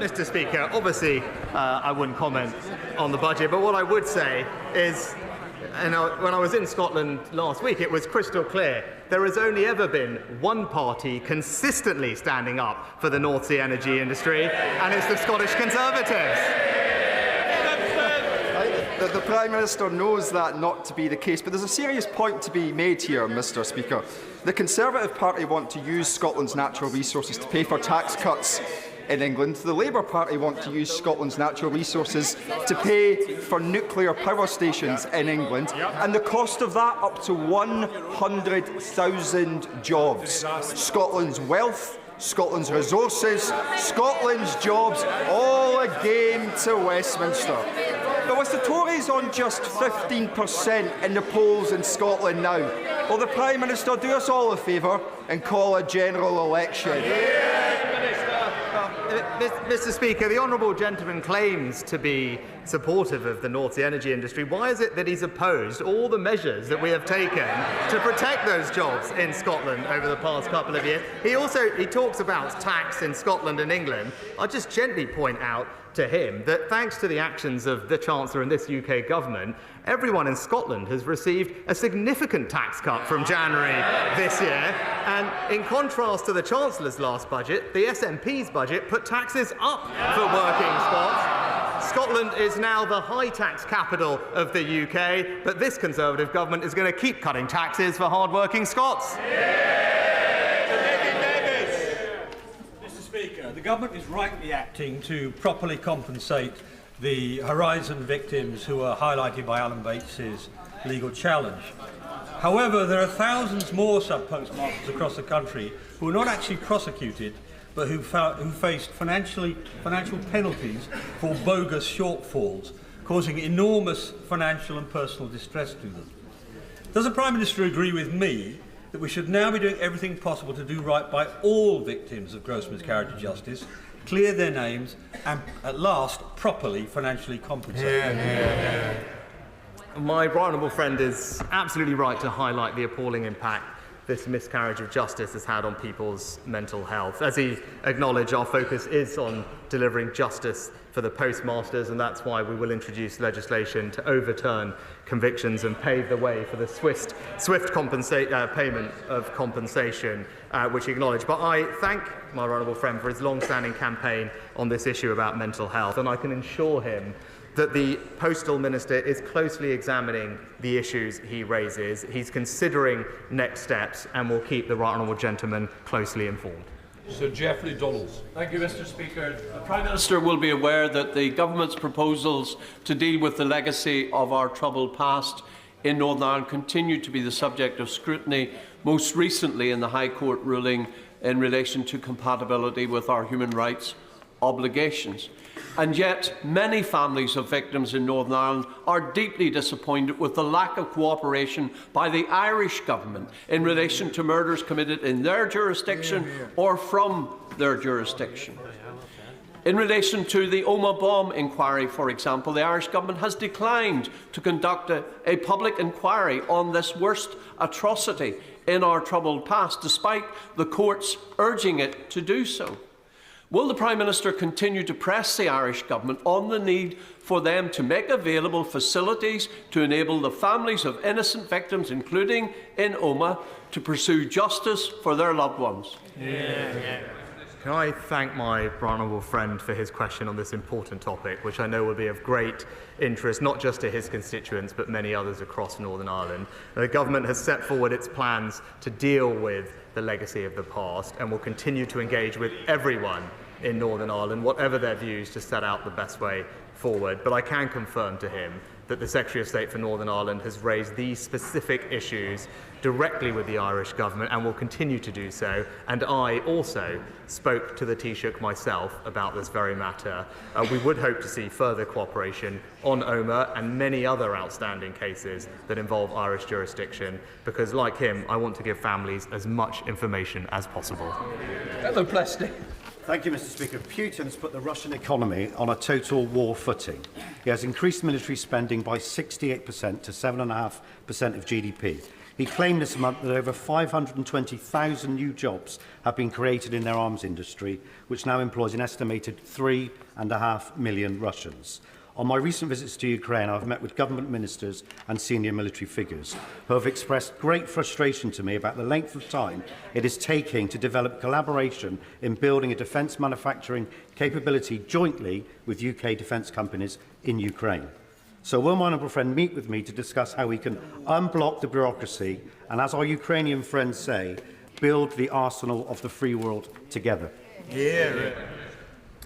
S24: Mr. Speaker, obviously I wouldn't comment on the budget, but what I would say is, when I was in Scotland last week, it was crystal clear. There has only ever been one party consistently standing up for the North Sea energy industry, and it's the Scottish Conservatives.
S8: The Prime Minister knows that not to be the case, but there's a serious point to be made here, Mr. Speaker. The Conservative Party want to use Scotland's natural resources to pay for tax cuts in England. The Labour Party want to use Scotland's natural resources to pay for nuclear power stations in England, and the cost of that up to 100,000 jobs. Scotland's wealth, Scotland's resources, Scotland's jobs, all a game to Westminster. But with the Tories on just 15% in the polls in Scotland now, will the Prime Minister do us all a favour and call a general election?
S24: Mr. Speaker, the honourable gentleman claims to be supportive of the North Sea energy industry. Why is it that he's opposed all the measures that we have taken to protect those jobs in Scotland over the past couple of years? He talks about tax in Scotland and England. I'll just gently point out to him that thanks to the actions of the Chancellor and this UK government, everyone in Scotland has received a significant tax cut from January this year. And in contrast to the Chancellor's last budget, the SNP's budget put taxes up for working Scots. Scotland is now the high tax capital of the UK, but this Conservative government is going to keep cutting taxes for hard-working Scots.
S17: Speaker, the government is rightly acting to properly compensate the Horizon victims who are highlighted by Alan Bates's legal challenge. However, there are thousands more sub-postmasters across the country who are not actually prosecuted, but who faced financial penalties for bogus shortfalls, causing enormous financial and personal distress to them. Does the Prime Minister agree with me that we should now be doing everything possible to do right by all victims of gross miscarriage of justice, clear their names, and at last properly financially compensate them?
S24: My right honourable friend is absolutely right to highlight the appalling impact this miscarriage of justice has had on people's mental health. As he acknowledged, our focus is on delivering justice for the postmasters, and that's why we will introduce legislation to overturn convictions and pave the way for the swift payment of compensation, which he acknowledged. But I thank my right honourable friend for his long-standing campaign on this issue about mental health, and I can assure him that the Postal Minister is closely examining the issues he raises. He's considering next steps and will keep the right honourable gentleman closely informed.
S1: Sir Geoffrey Donalds.
S10: Thank you, Mr. Speaker. The Prime Minister will be aware that the government's proposals to deal with the legacy of our troubled past in Northern Ireland continue to be the subject of scrutiny, most recently in the High Court ruling in relation to compatibility with our human rights obligations. And yet, many families of victims in Northern Ireland are deeply disappointed with the lack of cooperation by the Irish government in relation to murders committed in their jurisdiction or from their jurisdiction. In relation to the Omagh bomb inquiry, for example, the Irish government has declined to conduct a public inquiry on this worst atrocity in our troubled past, despite the courts urging it to do so. Will the Prime Minister continue to press the Irish government on the need for them to make available facilities to enable the families of innocent victims, including in Omagh, to pursue justice for their loved ones?
S24: Can I thank my honourable friend for his question on this important topic, which I know will be of great interest not just to his constituents but many others across Northern Ireland. The government has set forward its plans to deal with the legacy of the past and will continue to engage with everyone in Northern Ireland, whatever their views, to set out the best way forward. But I can confirm to him that the Secretary of State for Northern Ireland has raised these specific issues directly with the Irish government and will continue to do so. And I also spoke to the Taoiseach myself about this very matter. We would hope to see further cooperation on Omagh and many other outstanding cases that involve Irish jurisdiction, because, like him, I want to give families as much information as possible.
S1: Hello, Plesty.
S11: Thank you, Mr. Speaker. Putin's put the Russian economy on a total war footing. He has increased military spending by 68% to 7.5% of GDP. He claimed this month that over 520,000 new jobs have been created in their arms industry, which now employs an estimated 3.5 million Russians. On my recent visits to Ukraine, I've met with government ministers and senior military figures who have expressed great frustration to me about the length of time it is taking to develop collaboration in building a defence manufacturing capability jointly with UK defence companies in Ukraine. So will my honourable friend meet with me to discuss how we can unblock the bureaucracy and, as our Ukrainian friends say, build the arsenal of the free world together?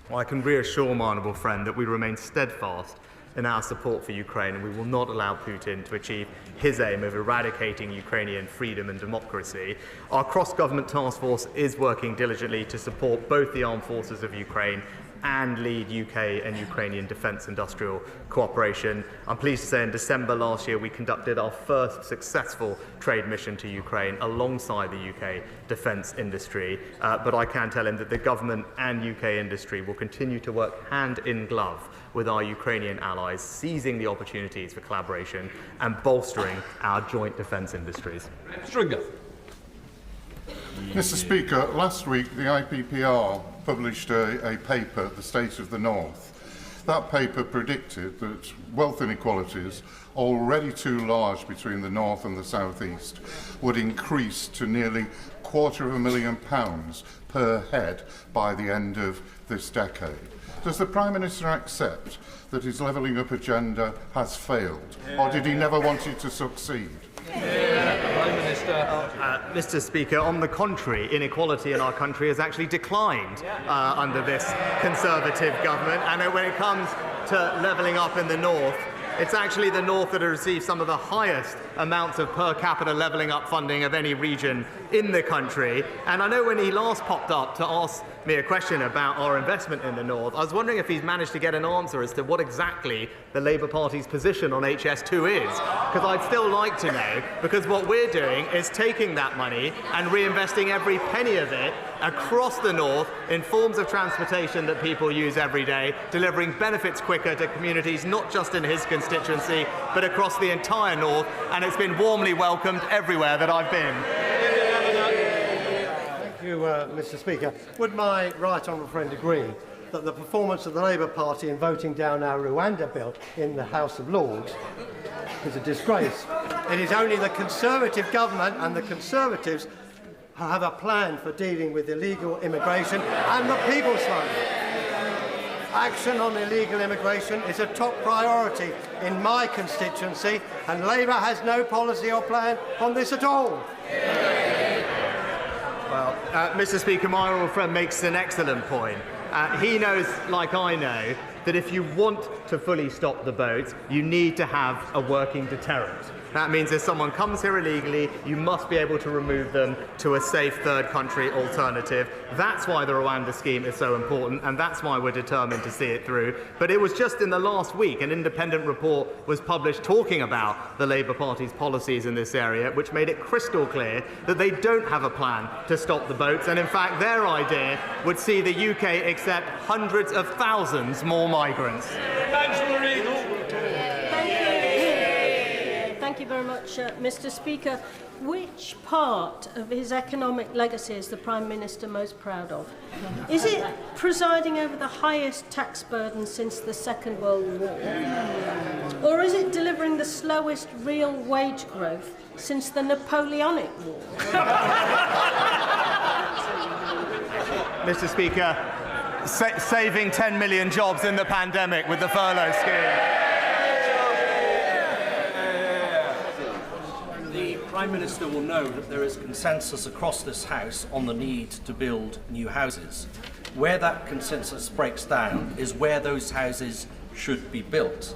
S24: Well, I can reassure my honourable friend that we remain steadfast in our support for Ukraine, and we will not allow Putin to achieve his aim of eradicating Ukrainian freedom and democracy. Our cross-government task force is working diligently to support both the armed forces of Ukraine and lead UK and Ukrainian defence industrial cooperation. I'm pleased to say in December last year we conducted our first successful trade mission to Ukraine alongside the UK defence industry, but I can tell him that the government and UK industry will continue to work hand in glove with our Ukrainian allies, seizing the opportunities for collaboration and bolstering our joint defence industries.
S1: Stringer.
S12: Mr. Speaker, last week the IPPR published a paper, The State of the North. That paper predicted that wealth inequalities, already too large between the North and the South East, would increase to nearly £250,000 per head by the end of this decade. Does the Prime Minister accept that his levelling up agenda has failed, or did he never want it to succeed?
S1: Prime Minister.
S24: Mr. Speaker, on the contrary, inequality in our country has actually declined under this Conservative government. And when it comes to levelling up in the North, it's actually the North that has received some of the highest amounts of per capita levelling up funding of any region in the country. And I know when he last popped up to ask me a question about our investment in the North, I was wondering if he's managed to get an answer as to what exactly the Labour Party's position on HS2 is. Because I'd still like to know, because what we're doing is taking that money and reinvesting every penny of it across the North in forms of transportation that people use every day, delivering benefits quicker to communities not just in his constituency but across the entire North, and it's been warmly welcomed everywhere that I've been.
S13: Thank you, Mr. Speaker. Would my right honourable friend agree that the performance of the Labour Party in voting down our Rwanda bill in the House of Lords is a disgrace? It is only the Conservative government and the Conservatives who have a plan for dealing with illegal immigration and the people smuggling. Action on illegal immigration is a top priority in my constituency, and Labour has no policy or plan on this at all.
S24: Well, Mr. Speaker, my honourable friend makes an excellent point. He knows, like I know, that if you want to fully stop the boats, you need to have a working deterrent. That means if someone comes here illegally, you must be able to remove them to a safe third country alternative. That's why the Rwanda scheme is so important, and that's why we're determined to see it through. But it was just in the last week an independent report was published talking about the Labour Party's policies in this area, which made it crystal clear that they don't have a plan to stop the boats, and in fact their idea would see the UK accept hundreds of thousands more migrants.
S14: Thank you very much, Mr. Speaker. Which part of his economic legacy is the Prime Minister most proud of? Is it presiding over the highest tax burden since the Second World War? Or is it delivering the slowest real wage growth since the Napoleonic War?
S24: Mr. Speaker, saving 10 million jobs in the pandemic with the furlough scheme.
S21: The Prime Minister will know that there is consensus across this House on the need to build new houses. Where that consensus breaks down is where those houses should be built.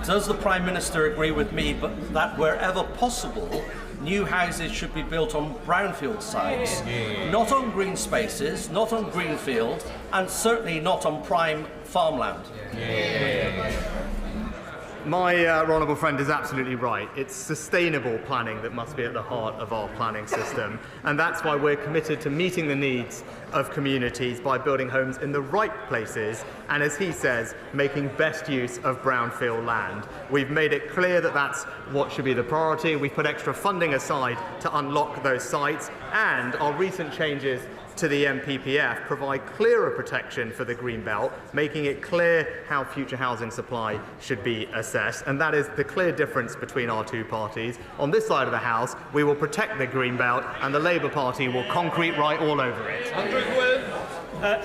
S21: Does the Prime Minister agree with me that wherever possible, new houses should be built on brownfield sites, not on green spaces, not on greenfield, and certainly not on prime farmland?
S24: My honourable friend is absolutely right. It's sustainable planning that must be at the heart of our planning system, and that's why we're committed to meeting the needs of communities by building homes in the right places and, as he says, making best use of brownfield land. We've made it clear that that's what should be the priority. We've put extra funding aside to unlock those sites, and our recent changes to the MPPF provide clearer protection for the Greenbelt, making it clear how future housing supply should be assessed, and that is the clear difference between our two parties. On this side of the House, we will protect the Greenbelt, and the Labour Party will concrete right all over it.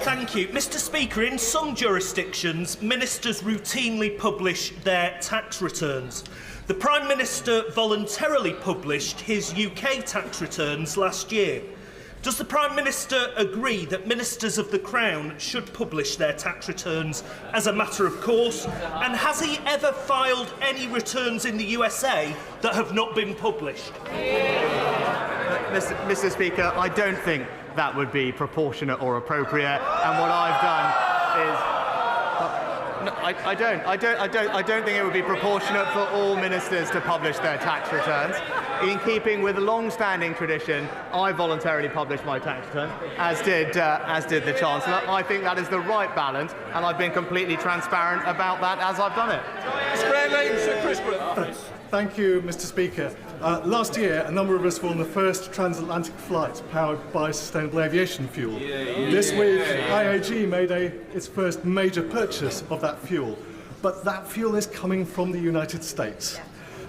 S21: Thank you. Mr. Speaker, in some jurisdictions, ministers routinely publish their tax returns. The Prime Minister voluntarily published his UK tax returns last year. Does the Prime Minister agree that ministers of the Crown should publish their tax returns as a matter of course? And has he ever filed any returns in the USA that have not been published?
S24: Mr. Speaker, I don't think that would be proportionate or appropriate, and what I've done is... No, I don't think it would be proportionate for all ministers to publish their tax returns. In keeping with a long-standing tradition, I voluntarily published my tax return, as did the Chancellor. I think that is the right balance, and I've been completely transparent about that as I've done it.
S15: Thank you, Mr. Speaker. Last year, a number of us were on the first transatlantic flight powered by sustainable aviation fuel. This week, IAG made its first major purchase of that fuel. But that fuel is coming from the United States.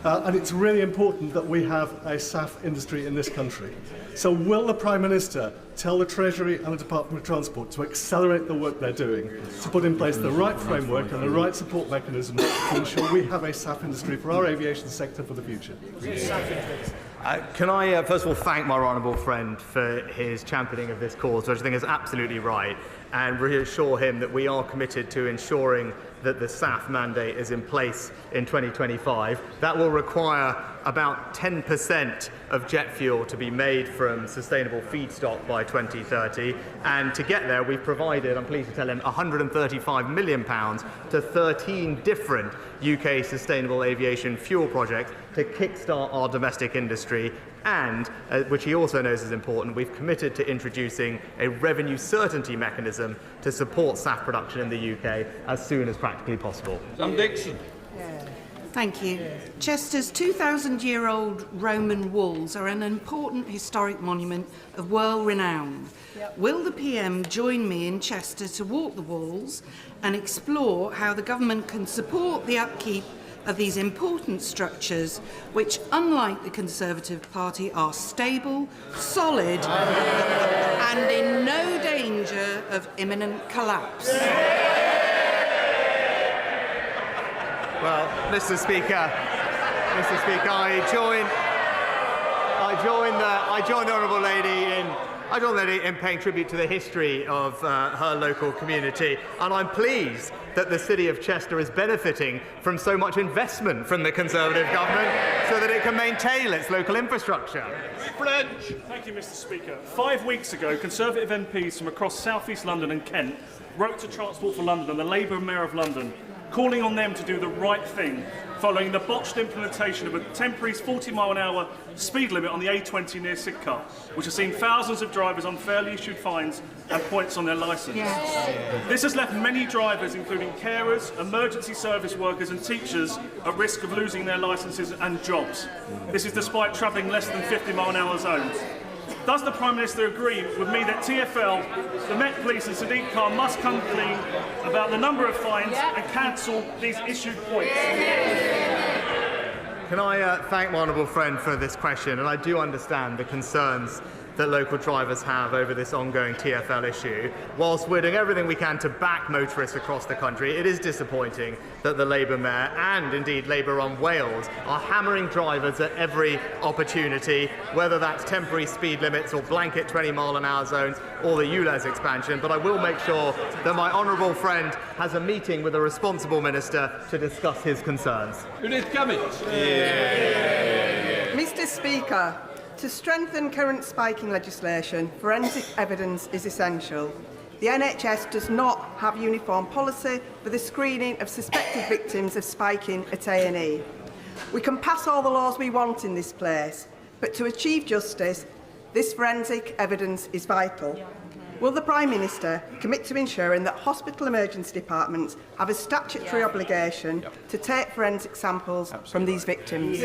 S15: And it's really important that we have a SAF industry in this country. So will the Prime Minister tell the Treasury and the Department of Transport to accelerate the work they're doing, to put in place the right framework and the right support mechanisms to ensure we have a SAF industry for our aviation sector for the future?
S24: Can I first of all thank my honourable friend for his championing of this cause, which I think is absolutely right, and reassure him that we are committed to ensuring that the SAF mandate is in place in 2025. That will require about 10% of jet fuel to be made from sustainable feedstock by 2030. And to get there, we've provided, I'm pleased to tell him, £135 million to 13 different UK sustainable aviation fuel projects to kickstart our domestic industry. And, which he also knows is important, we've committed to introducing a revenue certainty mechanism to support SAF production in the UK as soon as practically possible.
S1: Sam Dixon.
S16: Thank you. Chester's 2,000-year-old Roman walls are an important historic monument of world renown. Will the PM join me in Chester to walk the walls and explore how the government can support the upkeep of these important structures, which, unlike the Conservative Party, are stable, solid, and in no danger of imminent collapse?
S24: Well, Mr. Speaker, I join the honourable lady I join the lady in paying tribute to the history of her local community, and I'm pleased that the City of Chester is benefiting from so much investment from the Conservative government so that it can maintain its local infrastructure.
S7: French. Thank you, Mr. Speaker. 5 weeks ago, Conservative MPs from across South East London and Kent wrote to Transport for London and the Labour Mayor of London, calling on them to do the right thing following the botched implementation of a temporary 40-mile-an-hour speed limit on the A20 near Sidcup, which has seen thousands of drivers unfairly issued fines and points on their licence. Yes. This has left many drivers, including carers, emergency service workers and teachers, at risk of losing their licences and jobs. This is despite travelling less than 50-mile-an-hour zones. Does the Prime Minister agree with me that TfL, the Met Police and Sadiq Khan must come clean about the number of fines and cancel these issued points?
S24: Can I thank my honourable friend for this question, and I do understand the concerns that local drivers have over this ongoing TfL issue. Whilst we're doing everything we can to back motorists across the country, it is disappointing that the Labour Mayor and indeed Labour-run Wales are hammering drivers at every opportunity, whether that's temporary speed limits or blanket 20-mile-an-hour zones or the ULEZ expansion. But I will make sure that my honourable friend has a meeting with a responsible minister to discuss his concerns.
S9: Mr. Speaker, to strengthen current spiking legislation, forensic evidence is essential. The NHS does not have uniform policy for the screening of suspected victims of spiking at A&E. We can pass all the laws we want in this place, but to achieve justice, this forensic evidence is vital. Will the Prime Minister commit to ensuring that hospital emergency departments have a statutory obligation to take forensic samples from these victims?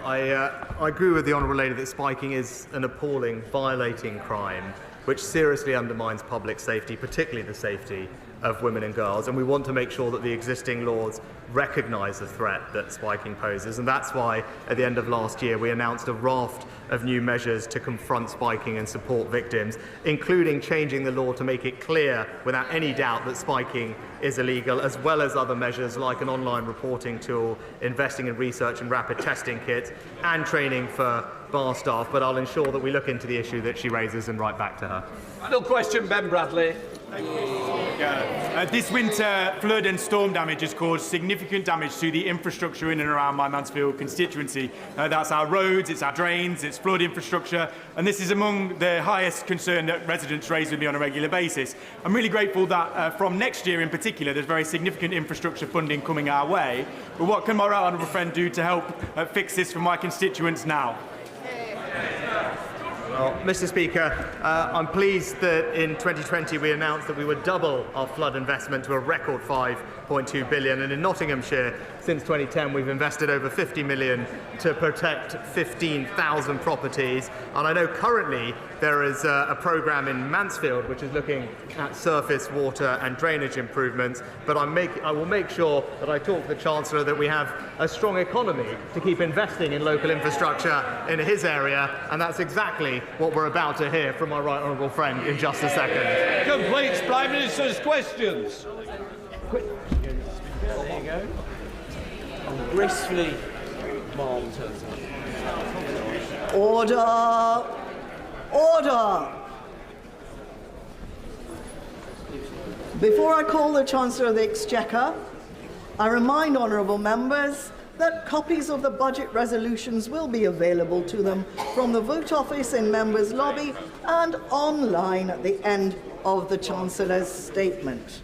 S24: I agree with the honourable lady that spiking is an appalling, violating crime which seriously undermines public safety, particularly the safety of women and girls, and we want to make sure that the existing laws recognise the threat that spiking poses, and that's why at the end of last year we announced a raft of new measures to confront spiking and support victims, including changing the law to make it clear without any doubt that spiking is illegal, as well as other measures like an online reporting tool, investing in research and rapid testing kits, and training for bar staff. But I'll ensure that we look into the issue that she raises and write back to her.
S1: Final question, Ben Bradley.
S18: This winter, flood and storm damage has caused significant damage to the infrastructure in and around my Mansfield constituency. That's our roads, it's our drains, it's flood infrastructure, and this is among the highest concern that residents raise with me on a regular basis. I'm really grateful that from next year in particular, there's very significant infrastructure funding coming our way. But what can my right honourable friend do to help fix this for my constituents now?
S24: Well, Mr. Speaker, I'm pleased that in 2020 we announced that we would double our flood investment to a record £5.2 billion, and in Nottinghamshire since 2010 we've invested over £50 million to protect 15,000 properties, and I know currently there is a programme in Mansfield which is looking at surface water and drainage improvements, but I will make sure that I talk to the Chancellor that we have a strong economy to keep investing in local infrastructure in his area, and that's exactly what we're about to hear from my right honourable friend in just a second.
S1: Completes Prime Minister's questions.
S19: There you go. Gracefully, Mom turns up.
S20: Order! Order! Before I call the Chancellor of the Exchequer, I remind honourable members that copies of the budget resolutions will be available to them from the Vote Office in Members' Lobby and online at the end of the Chancellor's statement.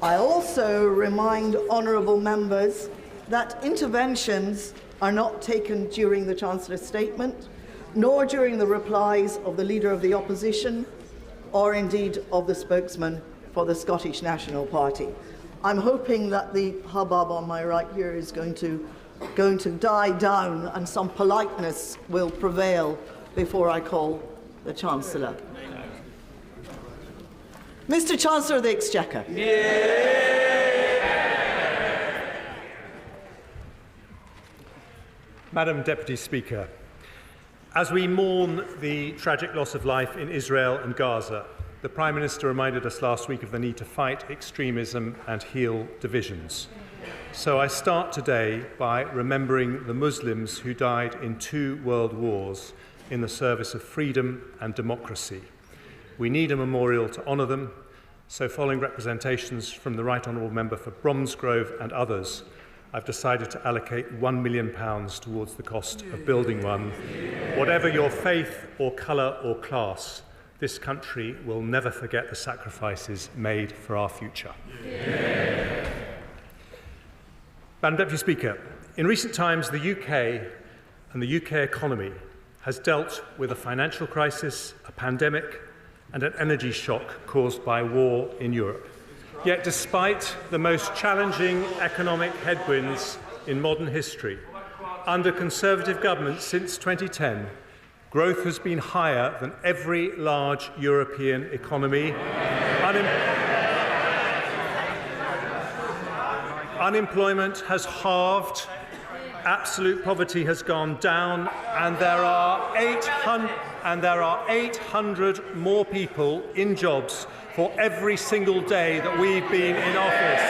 S20: I also remind honourable members that interventions are not taken during the Chancellor's statement, nor during the replies of the Leader of the Opposition, or indeed of the spokesman for the Scottish National Party. I'm hoping that the hubbub on my right here is going to die down and some politeness will prevail before I call the Chancellor. Mr. Chancellor of the Exchequer.
S26: Madam Deputy Speaker, as we mourn the tragic loss of life in Israel and Gaza, the Prime Minister reminded us last week of the need to fight extremism and heal divisions. So I start today by remembering the Muslims who died in 2 world wars, in the service of freedom and democracy. We need a memorial to honour them, so following representations from the Right Honourable Member for Bromsgrove and others, I've decided to allocate £1 million towards the cost of building one. Whatever your faith or colour or class, this country will never forget the sacrifices made for our future. Yeah. Madam Deputy Speaker, in recent times the UK and the UK economy has dealt with a financial crisis, a pandemic and an energy shock caused by war in Europe. Yet despite the most challenging economic headwinds in modern history, under Conservative governments since 2010, growth has been higher than every large European economy. Unemployment has halved, absolute poverty has gone down, and there are 800 more people in jobs for every single day that we've been in office.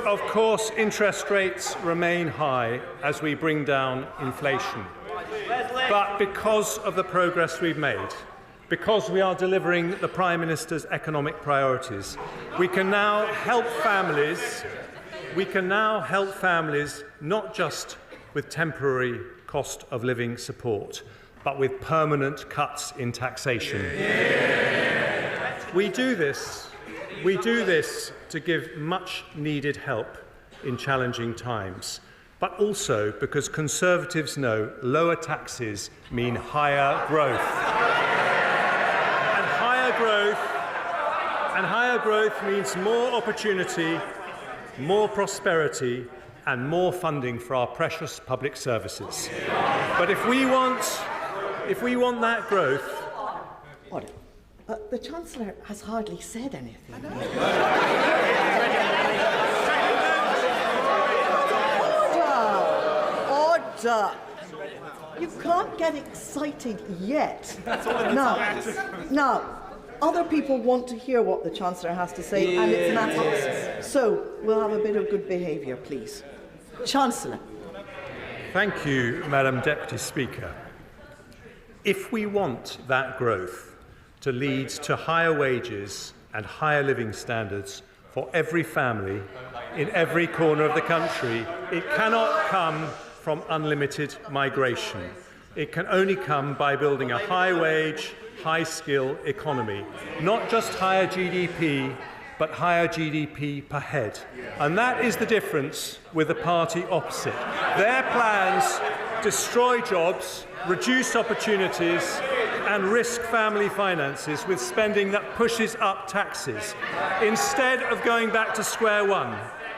S26: Of course, interest rates remain high as we bring down inflation. But because of the progress we've made, because we are delivering the Prime Minister's economic priorities, we can now help families not just with temporary cost of living support, but with permanent cuts in taxation. Yeah. We do this to give much needed help in challenging times, but also because Conservatives know lower taxes mean higher growth. And higher growth means more opportunity, more prosperity, and more funding for our precious public services. But if we want that growth...
S20: Order. The Chancellor has hardly said anything. Order! You can't get excited yet. Now, other people want to hear what the Chancellor has to say, and it's matters. So, we'll have a bit of good behaviour, please. Chancellor.
S26: Thank you, Madam Deputy Speaker. If we want that growth to lead to higher wages and higher living standards for every family in every corner of the country, it cannot come from unlimited migration. It can only come by building a high-wage, high-skill economy, not just higher GDP, but higher GDP per head. And that is the difference with the party opposite. Their plans destroy jobs, reduce opportunities, and risk family finances with spending that pushes up taxes. Instead of going back to square one,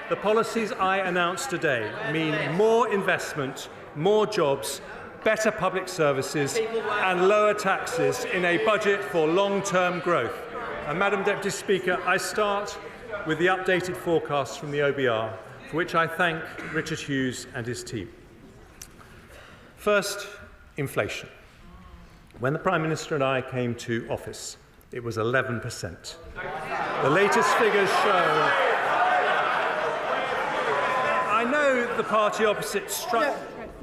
S26: the policies I announced today mean more investment, more jobs, better public services, and lower taxes in a budget for long-term growth. And Madam Deputy Speaker, I start with the updated forecast from the OBR, for which I thank Richard Hughes and his team. First, inflation. When the Prime Minister and I came to office, it was 11%. The latest figures show... I know the party opposite struck...
S20: No,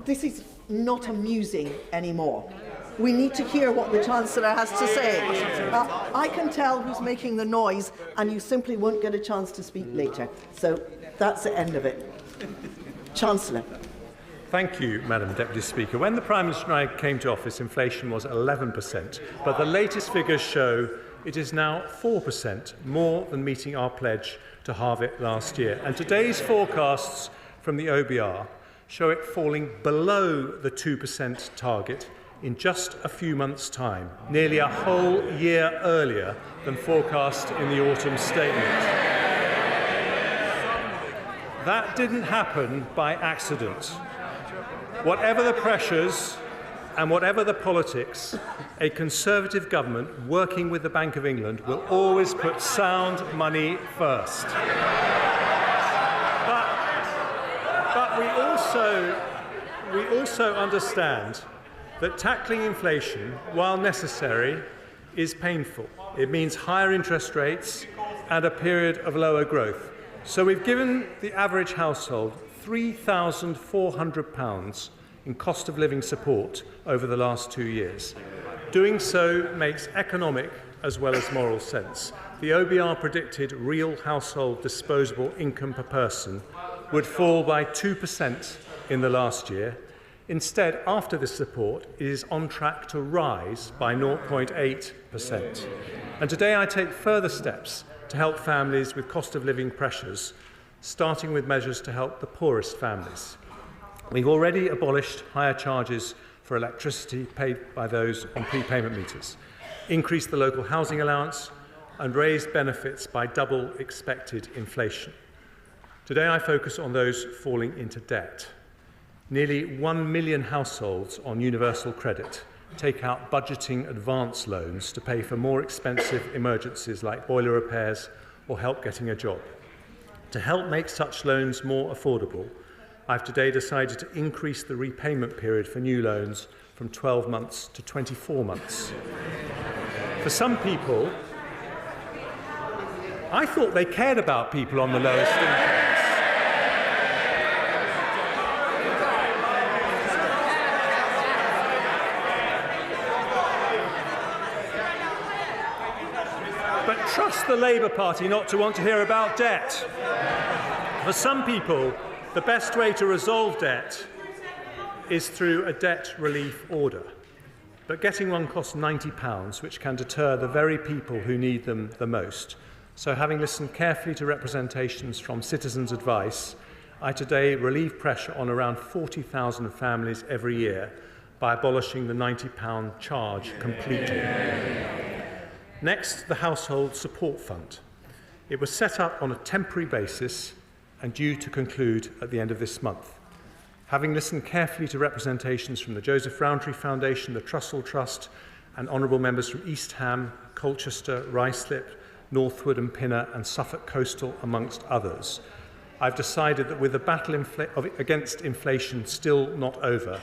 S20: this is not amusing anymore. We need to hear what the Chancellor has to say. I can tell who's making the noise, and you simply won't get a chance to speak later. So that's the end of it. Chancellor.
S26: Thank you, Madam Deputy Speaker. When the Prime Minister and I came to office, inflation was 11%, but the latest figures show it is now 4%, more than meeting our pledge to halve it last year. And today's forecasts from the OBR show it falling below the 2% target in just a few months' time, nearly a whole year earlier than forecast in the autumn statement. That didn't happen by accident. Whatever the pressures and whatever the politics, a Conservative government working with the Bank of England will always put sound money first. But we also understand that tackling inflation, while necessary, is painful. It means higher interest rates and a period of lower growth. So we've given the average household £3,400 in cost of living support over the last 2 years. Doing so makes economic as well as moral sense. The OBR predicted real household disposable income per person would fall by 2% in the last year. Instead, after this support, it is on track to rise by 0.8%. And today I take further steps to help families with cost of living pressures, starting with measures to help the poorest families. We've already abolished higher charges for electricity paid by those on prepayment meters, increased the local housing allowance, and raised benefits by double expected inflation. Today I focus on those falling into debt. Nearly 1 million households on universal credit take out budgeting advance loans to pay for more expensive emergencies like boiler repairs or help getting a job. To help make such loans more affordable, I've today decided to increase the repayment period for new loans from 12 months to 24 months. For some people, I thought they cared about people on the lowest incomes. But trust the Labour Party not to want to hear about debt. For some people, the best way to resolve debt is through a debt relief order. But getting one costs £90, which can deter the very people who need them the most. So having listened carefully to representations from citizens' advice, I today relieve pressure on around 40,000 families every year by abolishing the £90 charge completely. Next, the Household Support Fund. It was set up on a temporary basis and due to conclude at the end of this month. Having listened carefully to representations from the Joseph Rowntree Foundation, the Trussell Trust, and honourable members from East Ham, Colchester, Ruislip, Northwood and Pinner, and Suffolk Coastal, amongst others, I've decided that with the battle against inflation still not over,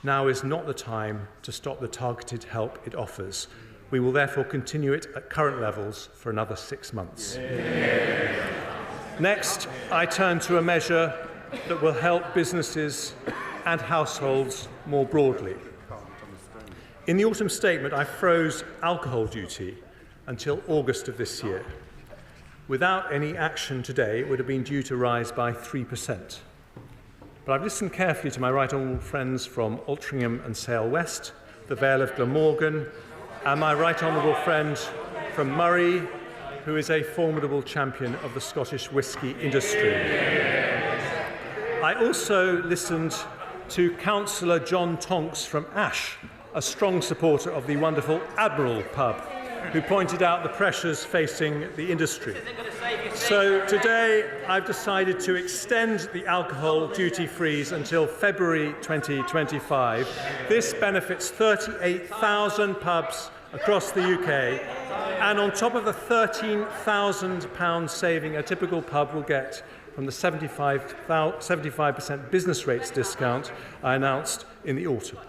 S26: now is not the time to stop the targeted help it offers. We will therefore continue it at current levels for another 6 months. Next, I turn to a measure that will help businesses and households more broadly. In the autumn statement, I froze alcohol duty until August of this year. Without any action today, it would have been due to rise by 3%. But I've listened carefully to my right honourable friends from Altrincham and Sale West, the Vale of Glamorgan, and my right honourable friend from Murray, who is a formidable champion of the Scottish whisky industry. I also listened to Councillor John Tonks from Ash, a strong supporter of the wonderful Admiral pub, who pointed out the pressures facing the industry. So today I've decided to extend the alcohol duty freeze until February 2025. This benefits 38,000 pubs across the UK, and on top of the £13,000 saving a typical pub will get from the 75% business rates discount I announced in the autumn.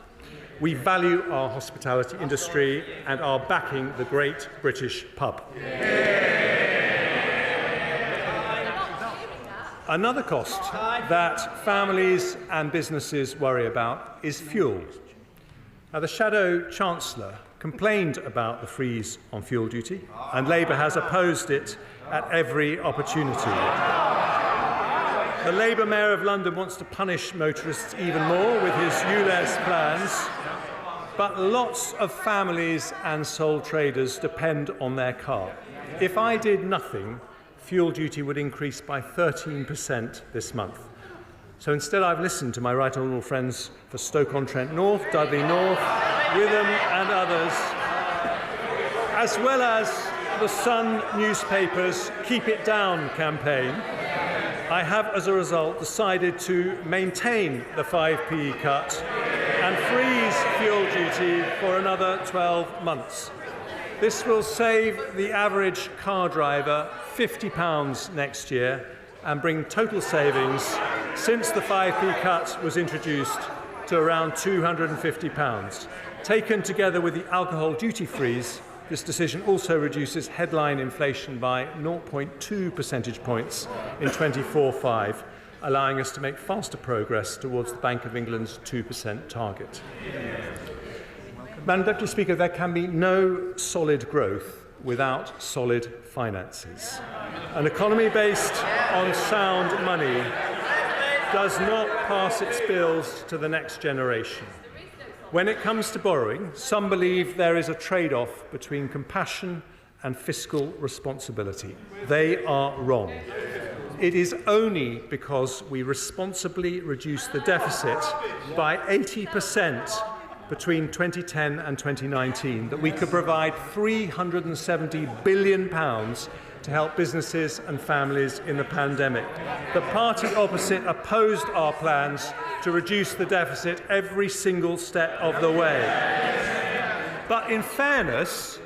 S26: We value our hospitality industry and are backing the great British pub. Another cost that families and businesses worry about is fuel. Now, the Shadow Chancellor complained about the freeze on fuel duty, and Labour has opposed it at every opportunity. The Labour Mayor of London wants to punish motorists even more with his ULEZ plans, but lots of families and sole traders depend on their car. If I did nothing, fuel duty would increase by 13% this month. So instead, I've listened to my right honourable friends for Stoke-on-Trent North, Dudley North, Witham and others, as well as the Sun newspaper's Keep It Down campaign. I have, as a result, decided to maintain the 5p cut and freeze fuel duty for another 12 months. This will save the average car driver £50 next year and bring total savings since the 5p cut was introduced to around £250. Taken together with the alcohol duty freeze, This decision also reduces headline inflation by 0.2 percentage points in 24/5, allowing us to make faster progress towards the Bank of England's 2% target. Madam Deputy Speaker, there can be no solid growth without solid finances. An economy based on sound money does not pass its bills to the next generation. When it comes to borrowing, some believe there is a trade-off between compassion and fiscal responsibility. They are wrong. It is only because we responsibly reduce the deficit by 80% between 2010 and 2019 that we could provide £370 billion to help businesses and families in the pandemic. The party opposite opposed our plans to reduce the deficit every single step of the way. But in fairness,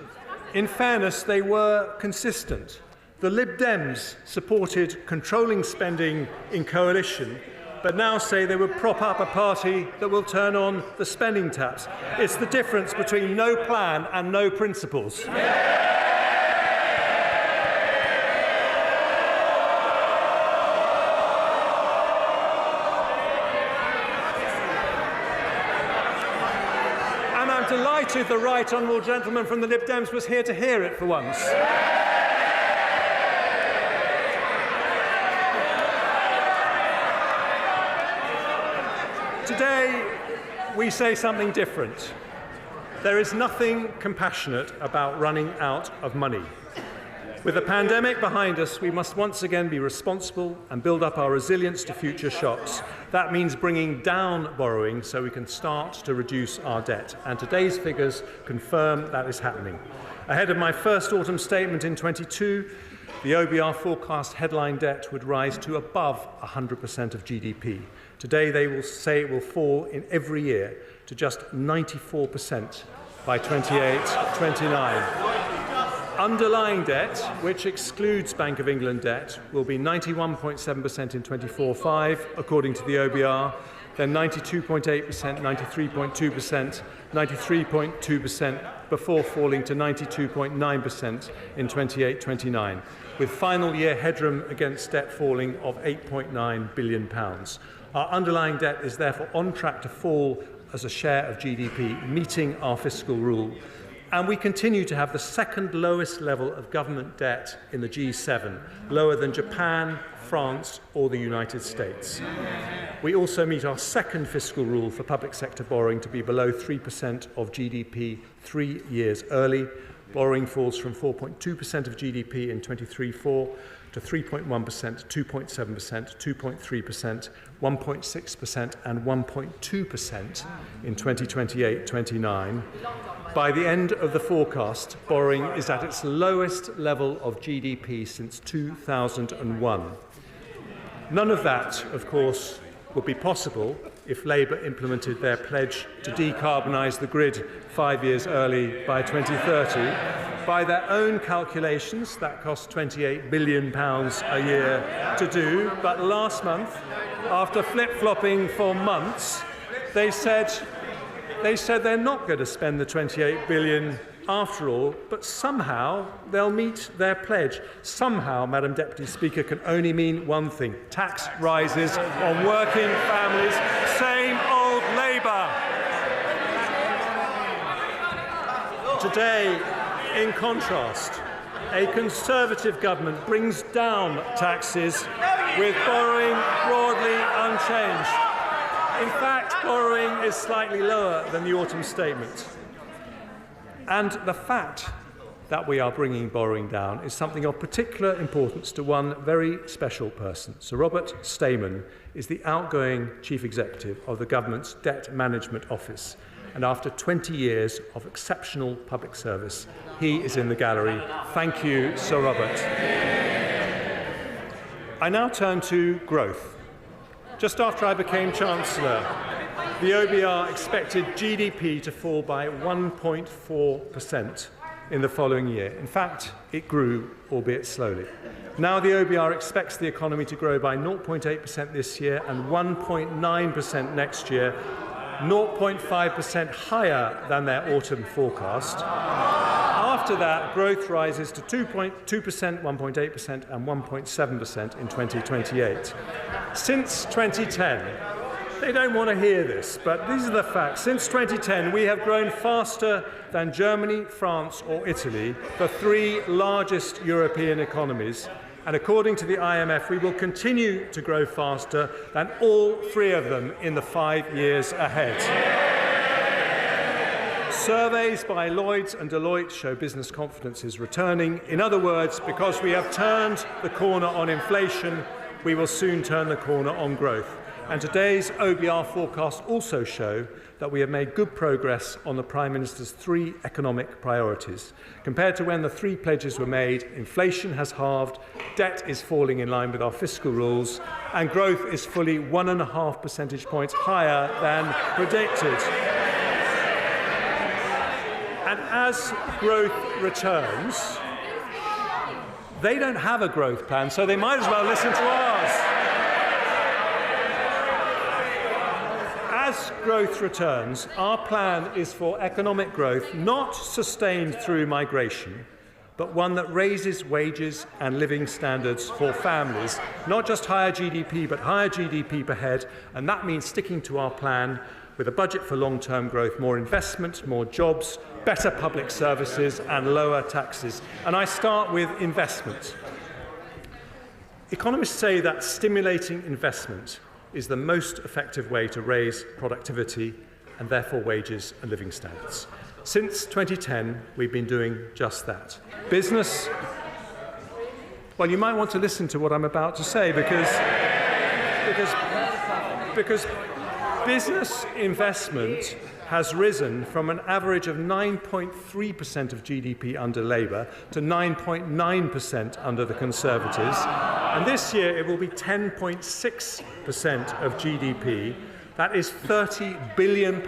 S26: they were consistent. The Lib Dems supported controlling spending in coalition, but now say they would prop up a party that will turn on the spending taps. It's the difference between no plan and no principles. And I'm delighted the right honourable gentleman from the Lib Dems was here to hear it for once. Today, we say something different. There is nothing compassionate about running out of money. With the pandemic behind us, we must once again be responsible and build up our resilience to future shocks. That means bringing down borrowing so we can start to reduce our debt. And today's figures confirm that is happening. Ahead of my first autumn statement in 22, the OBR forecast headline debt would rise to above 100% of GDP. Today, they will say it will fall in every year to just 94% by 28-29. Underlying debt, which excludes Bank of England debt, will be 91.7% in 24/5, according to the OBR, then 92.8%, 93.2%, 93.2%, before falling to 92.9% in 28-29, with final year headroom against debt falling of £8.9 billion. Our underlying debt is therefore on track to fall as a share of GDP, meeting our fiscal rule. And we continue to have the second lowest level of government debt in the G7, lower than Japan, France or the United States. We also meet our second fiscal rule for public sector borrowing to be below 3% of GDP 3 years early. Borrowing falls from 4.2% of GDP in 23/4 to 3.1%, 2.7%, 2.3%, 1.6% and 1.2% in 2028-29. By the end of the forecast, borrowing is at its lowest level of GDP since 2001. None of that, of course, would be possible if Labour implemented their pledge to decarbonise the grid 5 years early by 2030. By their own calculations, that costs £28 billion a year to do. But last month, after flip-flopping for months, they said they're not going to spend the £28 billion after all, but somehow they'll meet their pledge. Somehow, Madam Deputy Speaker, can only mean one thing: tax rises on working families. Same old Labour. Today, in contrast, a Conservative government brings down taxes with borrowing broadly unchanged. In fact, borrowing is slightly lower than the autumn statement. And the fact that we are bringing borrowing down is something of particular importance to one very special person. Sir Robert Stamen is the outgoing Chief Executive of the Government's Debt Management Office. And after 20 years of exceptional public service, he is in the gallery. Thank you, Sir Robert. I now turn to growth. Just after I became Chancellor, the OBR expected GDP to fall by 1.4% in the following year. In fact, it grew, albeit slowly. Now the OBR expects the economy to grow by 0.8% this year and 1.9% next year, 0.5% higher than their autumn forecast. Our after that, growth rises to 2.2%, 1.8% and 1.7% in 2028. Since 2010, they don't want to hear this, but these are the facts. Since 2010, we have grown faster than Germany, France or Italy, the three largest European economies. And according to the IMF, we will continue to grow faster than all three of them in the 5 years ahead. Surveys by Lloyds and Deloitte show business confidence is returning. In other words, because we have turned the corner on inflation, we will soon turn the corner on growth. And today's OBR forecasts also show that we have made good progress on the Prime Minister's three economic priorities. Compared to when the three pledges were made, inflation has halved, debt is falling in line with our fiscal rules, and growth is fully 1.5 percentage points higher than predicted. And as growth returns, they don't have a growth plan, so they might as well listen to ours. As growth returns, our plan is for economic growth not sustained through migration, but one that raises wages and living standards for families. Not just higher GDP, but higher GDP per head, and that means sticking to our plan with a budget for long-term growth, more investment, more jobs, better public services and lower taxes. And I start with investment. Economists say that stimulating investment is the most effective way to raise productivity and therefore wages and living standards. Since 2010, we've been doing just that. Business, well, you might want to listen to what I'm about to say because business investment has risen from an average of 9.3% of GDP under Labour to 9.9% under the Conservatives. And this year it will be 10.6% of GDP. That is £30 billion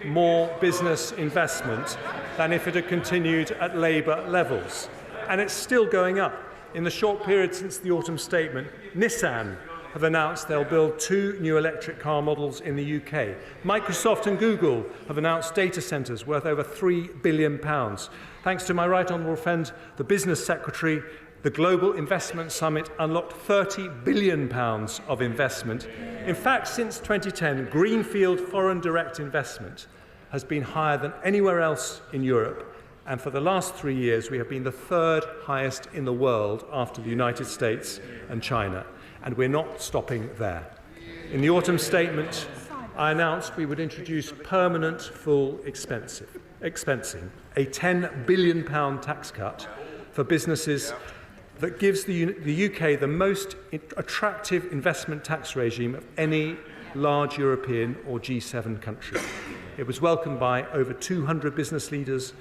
S26: more business investment than if it had continued at Labour levels. And it's still going up. In the short period since the autumn statement, Nissan have announced they'll build 2 new electric car models in the UK. Microsoft and Google have announced data centres worth over £3 billion. Thanks to my right honourable friend, the Business Secretary, the Global Investment Summit unlocked £30 billion of investment. In fact, since 2010, greenfield foreign direct investment has been higher than anywhere else in Europe. And for the last 3 years, we have been the third highest in the world after the United States and China. And we're not stopping there. In the autumn statement, I announced we would introduce permanent full expensing, a £10 billion tax cut for businesses that gives the UK the most attractive investment tax regime of any large European or G7 country. It was welcomed by over 200 business leaders,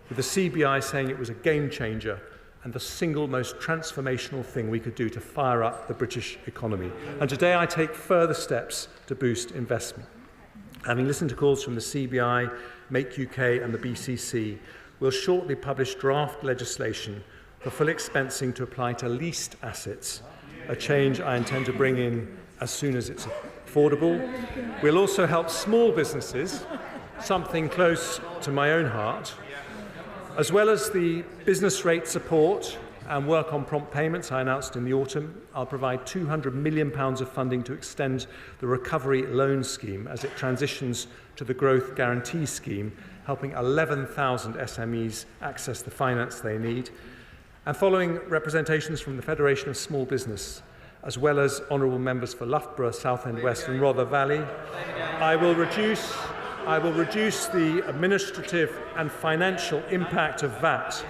S26: with the CBI saying it was a game changer and the single most transformational thing we could do to fire up the British economy. And today I take further steps to boost investment. Having listened to calls from the CBI, Make UK and the BCC, we'll shortly publish draft legislation for full expensing to apply to leased assets, a change I intend to bring in as soon as it's affordable. We'll also help small businesses, something close to my own heart, as well as the business rate support and work on prompt payments I announced in the autumn. I'll provide £200 million of funding to extend the recovery loan scheme as it transitions to the growth guarantee scheme, helping 11,000 SMEs access the finance they need. And following representations from the Federation of Small Business, as well as honourable members for Loughborough, Southend West and Rother Valley, I will reduce the administrative and financial impact of VAT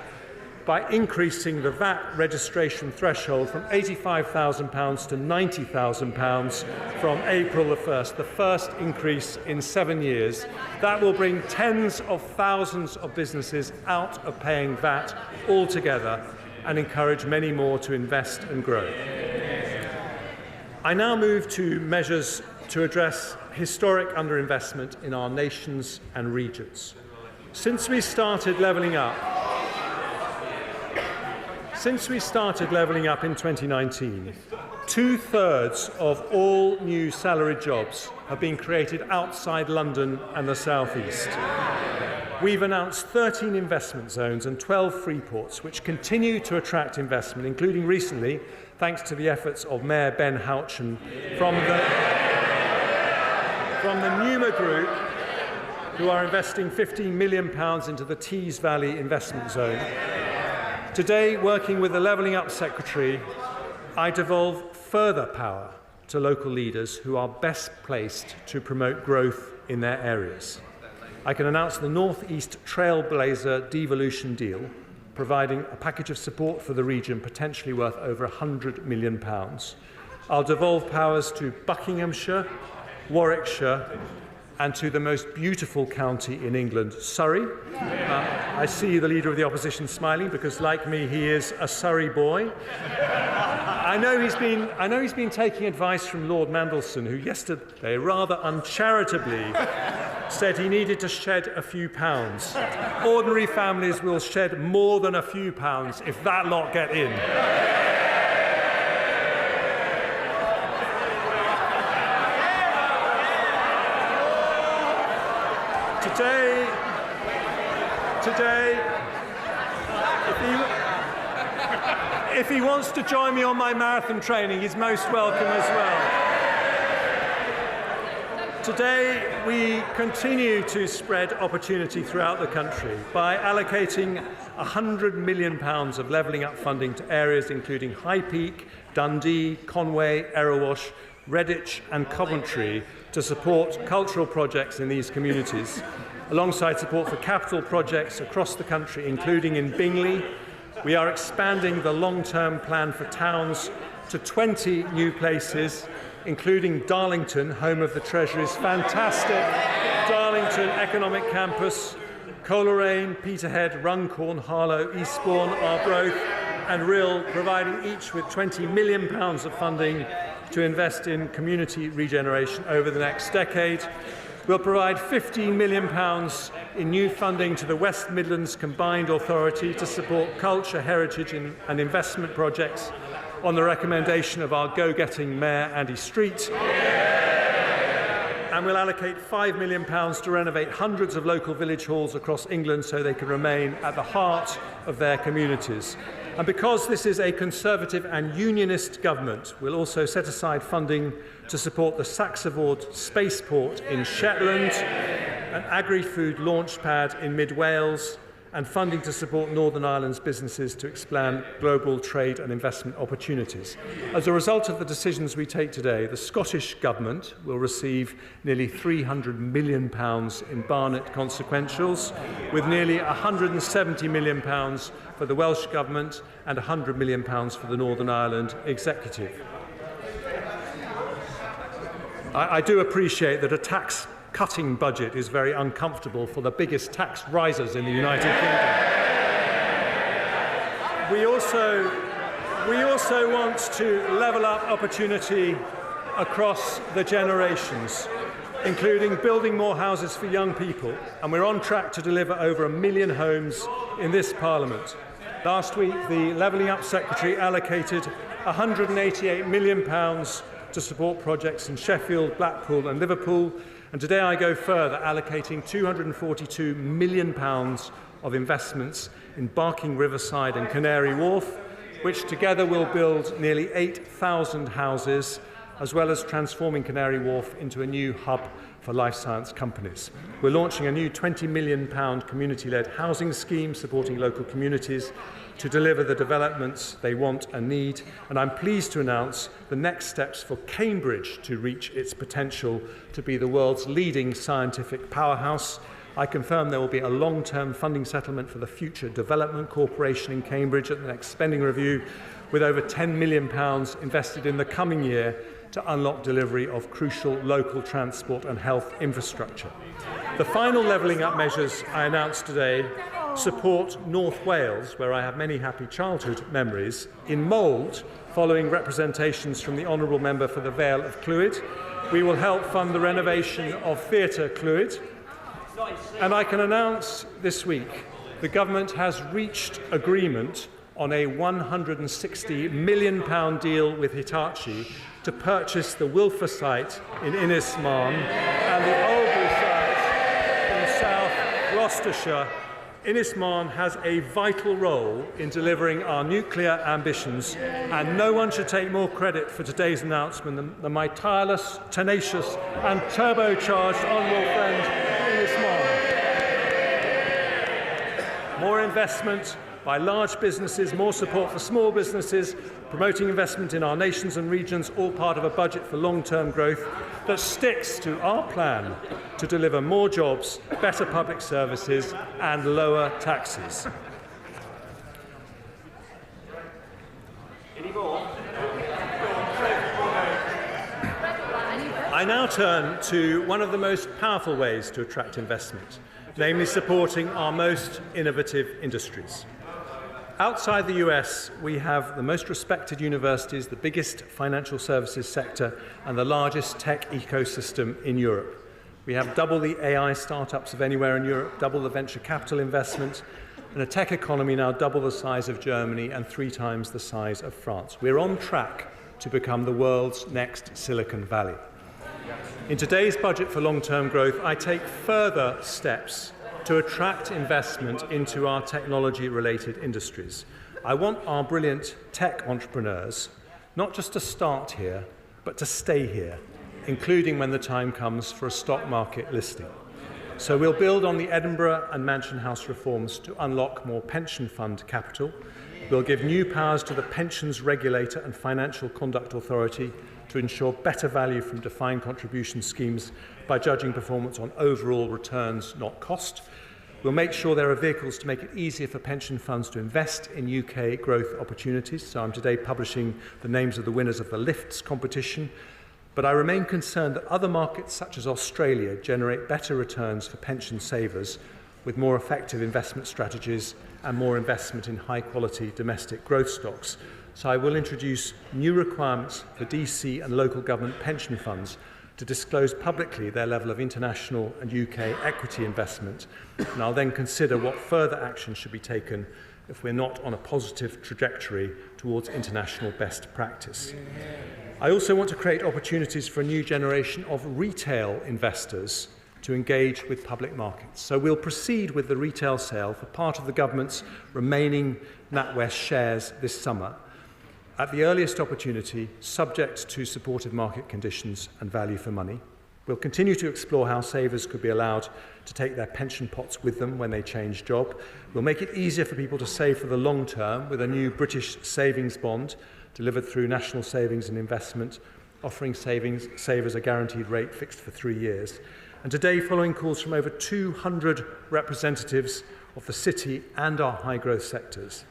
S26: by increasing the VAT registration threshold from £85,000 to £90,000 from April the 1st, the first increase in 7 years. That will bring tens of thousands of businesses out of paying VAT altogether and encourage many more to invest and grow. I now move to measures to address historic underinvestment in our nations and regions. Since we started levelling up in 2019, 2/3 of all new salaried jobs have been created outside London and the South East. We've announced 13 investment zones and 12 free ports, which continue to attract investment, including recently, thanks to the efforts of Mayor Ben Houchen from the Numa Group, who are investing £15 million into the Tees Valley Investment Zone. Today, working with the Levelling Up Secretary, I devolve further power to local leaders who are best placed to promote growth in their areas. I can announce the North East Trailblazer devolution deal, providing a package of support for the region potentially worth over £100 million. I'll devolve powers to Buckinghamshire, Warwickshire, and to the most beautiful county in England, Surrey. I see the Leader of the Opposition smiling because, like me, he is a Surrey boy. I know he's been taking advice from Lord Mandelson, who yesterday rather uncharitably said he needed to shed a few pounds. Ordinary families will shed more than a few pounds if that lot get in. Today, if he wants to join me on my marathon training, he's most welcome as well. Today, we continue to spread opportunity throughout the country by allocating £100 million of levelling up funding to areas including High Peak, Dundee, Conway, Erewash, Redditch and Coventry to support cultural projects in these communities, alongside support for capital projects across the country, including in Bingley. We are expanding the long-term plan for towns to 20 new places, including Darlington, home of the Treasury's fantastic Darlington Economic Campus, Coleraine, Peterhead, Runcorn, Harlow, Eastbourne, Arbroath and Rhyl, providing each with £20 million of funding to invest in community regeneration over the next decade. We'll provide £15 million in new funding to the West Midlands Combined Authority to support culture, heritage and investment projects on the recommendation of our go-getting Mayor Andy Street. And we'll allocate £5 million to renovate hundreds of local village halls across England so they can remain at the heart of their communities. And because this is a Conservative and Unionist government, we'll also set aside funding to support the Saxavord Spaceport in Shetland, an agri-food launchpad in mid-Wales, and funding to support Northern Ireland's businesses to expand global trade and investment opportunities. As a result of the decisions we take today, the Scottish Government will receive nearly £300 million in Barnett consequentials, with nearly £170 million for the Welsh Government and £100 million for the Northern Ireland Executive. I do appreciate that a tax-cutting budget is very uncomfortable for the biggest tax risers in the United Kingdom. We also want to level up opportunity across the generations, including building more houses for young people, and we're on track to deliver over 1 million homes in this Parliament. Last week, the Levelling Up Secretary allocated £188 million to support projects in Sheffield, Blackpool and Liverpool, and today I go further, allocating £242 million of investments in Barking Riverside and Canary Wharf, which together will build nearly 8,000 houses, as well as transforming Canary Wharf into a new hub for life science companies. We're launching a new £20 million community-led housing scheme supporting local communities to deliver the developments they want and need, and I'm pleased to announce the next steps for Cambridge to reach its potential to be the world's leading scientific powerhouse. I confirm there will be a long-term funding settlement for the Future Development Corporation in Cambridge at the next spending review, with over £10 million invested in the coming year to unlock delivery of crucial local transport and health infrastructure. The final levelling up measures I announced today support North Wales, where I have many happy childhood memories, in mould, following representations from the Honourable Member for the Vale of Clwyd. We will help fund the renovation of Theatre Clwyd. And I can announce this week the Government has reached agreement on a £160 million deal with Hitachi to purchase the Wilfer site in Ynys Môn and the Oldbury site in South Gloucestershire, Innismon has a vital role in delivering our nuclear ambitions, and no one should take more credit for today's announcement than my tireless, tenacious and turbocharged honourable friend Innismon. More investment by large businesses, more support for small businesses, promoting investment in our nations and regions, all part of a budget for long-term growth that sticks to our plan to deliver more jobs, better public services and lower taxes. I now turn to one of the most powerful ways to attract investment, namely supporting our most innovative industries. Outside the US, we have the most respected universities, the biggest financial services sector, and the largest tech ecosystem in Europe. We have double the AI startups of anywhere in Europe, double the venture capital investment, and a tech economy now double the size of Germany and 3 times the size of France. We're on track to become the world's next Silicon Valley. In today's budget for long-term growth, I take further steps to attract investment into our technology-related industries. I want our brilliant tech entrepreneurs not just to start here, but to stay here, including when the time comes for a stock market listing. So we'll build on the Edinburgh and Mansion House reforms to unlock more pension fund capital. We'll give new powers to the Pensions Regulator and Financial Conduct Authority to ensure better value from defined contribution schemes by judging performance on overall returns, not cost. We'll make sure there are vehicles to make it easier for pension funds to invest in UK growth opportunities. So I'm today publishing the names of the winners of the LIFTS competition. But I remain concerned that other markets, such as Australia, generate better returns for pension savers with more effective investment strategies and more investment in high-quality domestic growth stocks. So I will introduce new requirements for DC and local government pension funds to disclose publicly their level of international and UK equity investment, and I'll then consider what further action should be taken if we're not on a positive trajectory towards international best practice. I also want to create opportunities for a new generation of retail investors to engage with public markets. So we'll proceed with the retail sale for part of the government's remaining NatWest shares this summer, at the earliest opportunity, subject to supportive market conditions and value for money. We'll continue to explore how savers could be allowed to take their pension pots with them when they change job. We'll make it easier for people to save for the long term with a new British savings bond delivered through National Savings and Investment, offering savers a guaranteed rate fixed for 3 years. And today, following calls from over 200 representatives of the city and our high-growth sectors,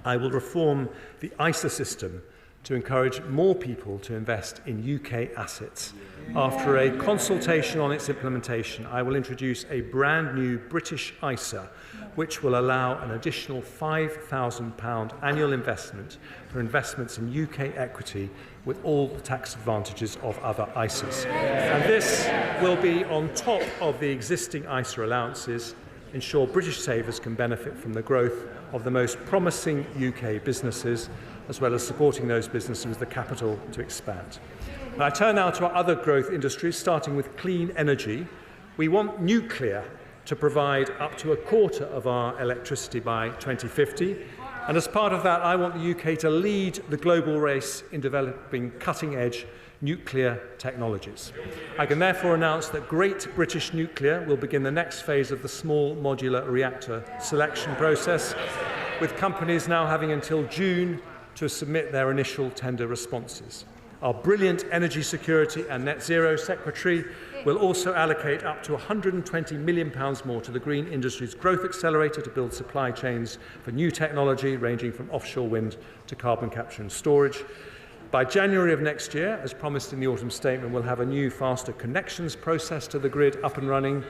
S26: I will reform the ISA system to encourage more people to invest in UK assets. After a consultation on its implementation, I will introduce a brand new British ISA, which will allow an additional £5,000 annual investment for investments in UK equity with all the tax advantages of other ISAs. And this will be on top of the existing ISA allowances, ensure British savers can benefit from the growth of the most promising UK businesses, as well as supporting those businesses with the capital to expand. And I turn now to our other growth industries, starting with clean energy. We want nuclear to provide up to a quarter of our electricity by 2050. And as part of that, I want the UK to lead the global race in developing cutting-edge nuclear technologies. I can therefore announce that Great British Nuclear will begin the next phase of the small modular reactor selection process, with companies now having until June to submit their initial tender responses. Our brilliant Energy Security and Net Zero Secretary will also allocate up to £120 million more to the Green Industries Growth Accelerator to build supply chains for new technology ranging from offshore wind to carbon capture and storage. By January of next year, as promised in the autumn statement, we'll have a new faster connections process to the grid up and running.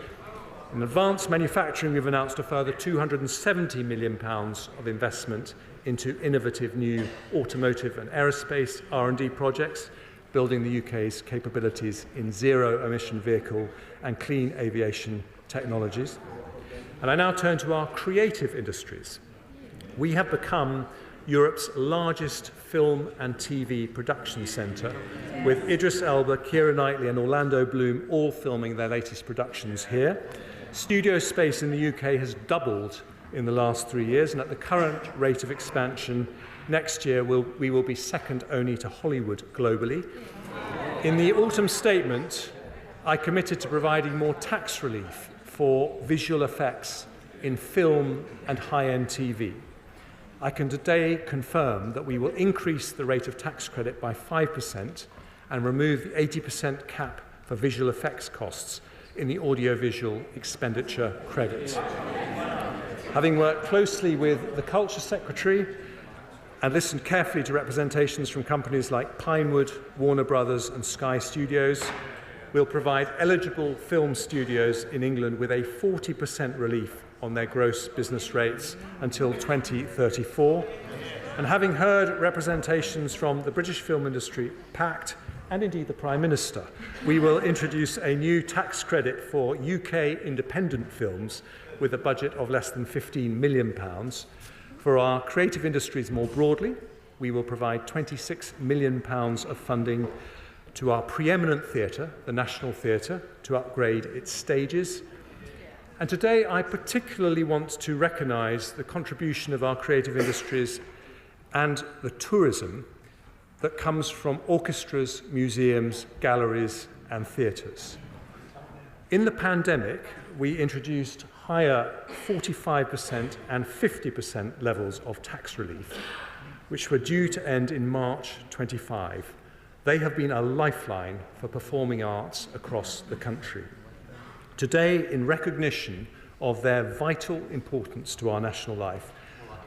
S26: In advanced manufacturing, we've announced a further £270 million of investment into innovative new automotive and aerospace R&D projects, building the UK's capabilities in zero-emission vehicle and clean aviation technologies. And I now turn to our creative industries. We have become Europe's largest film and TV production centre, with Idris Elba, Keira Knightley and Orlando Bloom all filming their latest productions here. Studio space in the UK has doubled in the last 3 years, and at the current rate of expansion, next year we will be second only to Hollywood globally. In the autumn statement, I committed to providing more tax relief for visual effects in film and high-end TV. I can today confirm that we will increase the rate of tax credit by 5% and remove the 80% cap for visual effects costs in the audiovisual expenditure credit. Having worked closely with the Culture Secretary and listened carefully to representations from companies like Pinewood, Warner Brothers and Sky Studios, we'll provide eligible film studios in England with a 40% relief on their gross business rates until 2034. And having heard representations from the British Film Industry Pact and indeed the Prime Minister, we will introduce a new tax credit for UK independent films with a budget of less than £15 million. For our creative industries more broadly, we will provide £26 million of funding to our preeminent theatre, the National Theatre, to upgrade its stages. And today I particularly want to recognise the contribution of our creative industries and the tourism that comes from orchestras, museums, galleries and theatres. In the pandemic, we introduced higher 45% and 50% levels of tax relief, which were due to end in March 25. They have been a lifeline for performing arts across the country. Today, in recognition of their vital importance to our national life,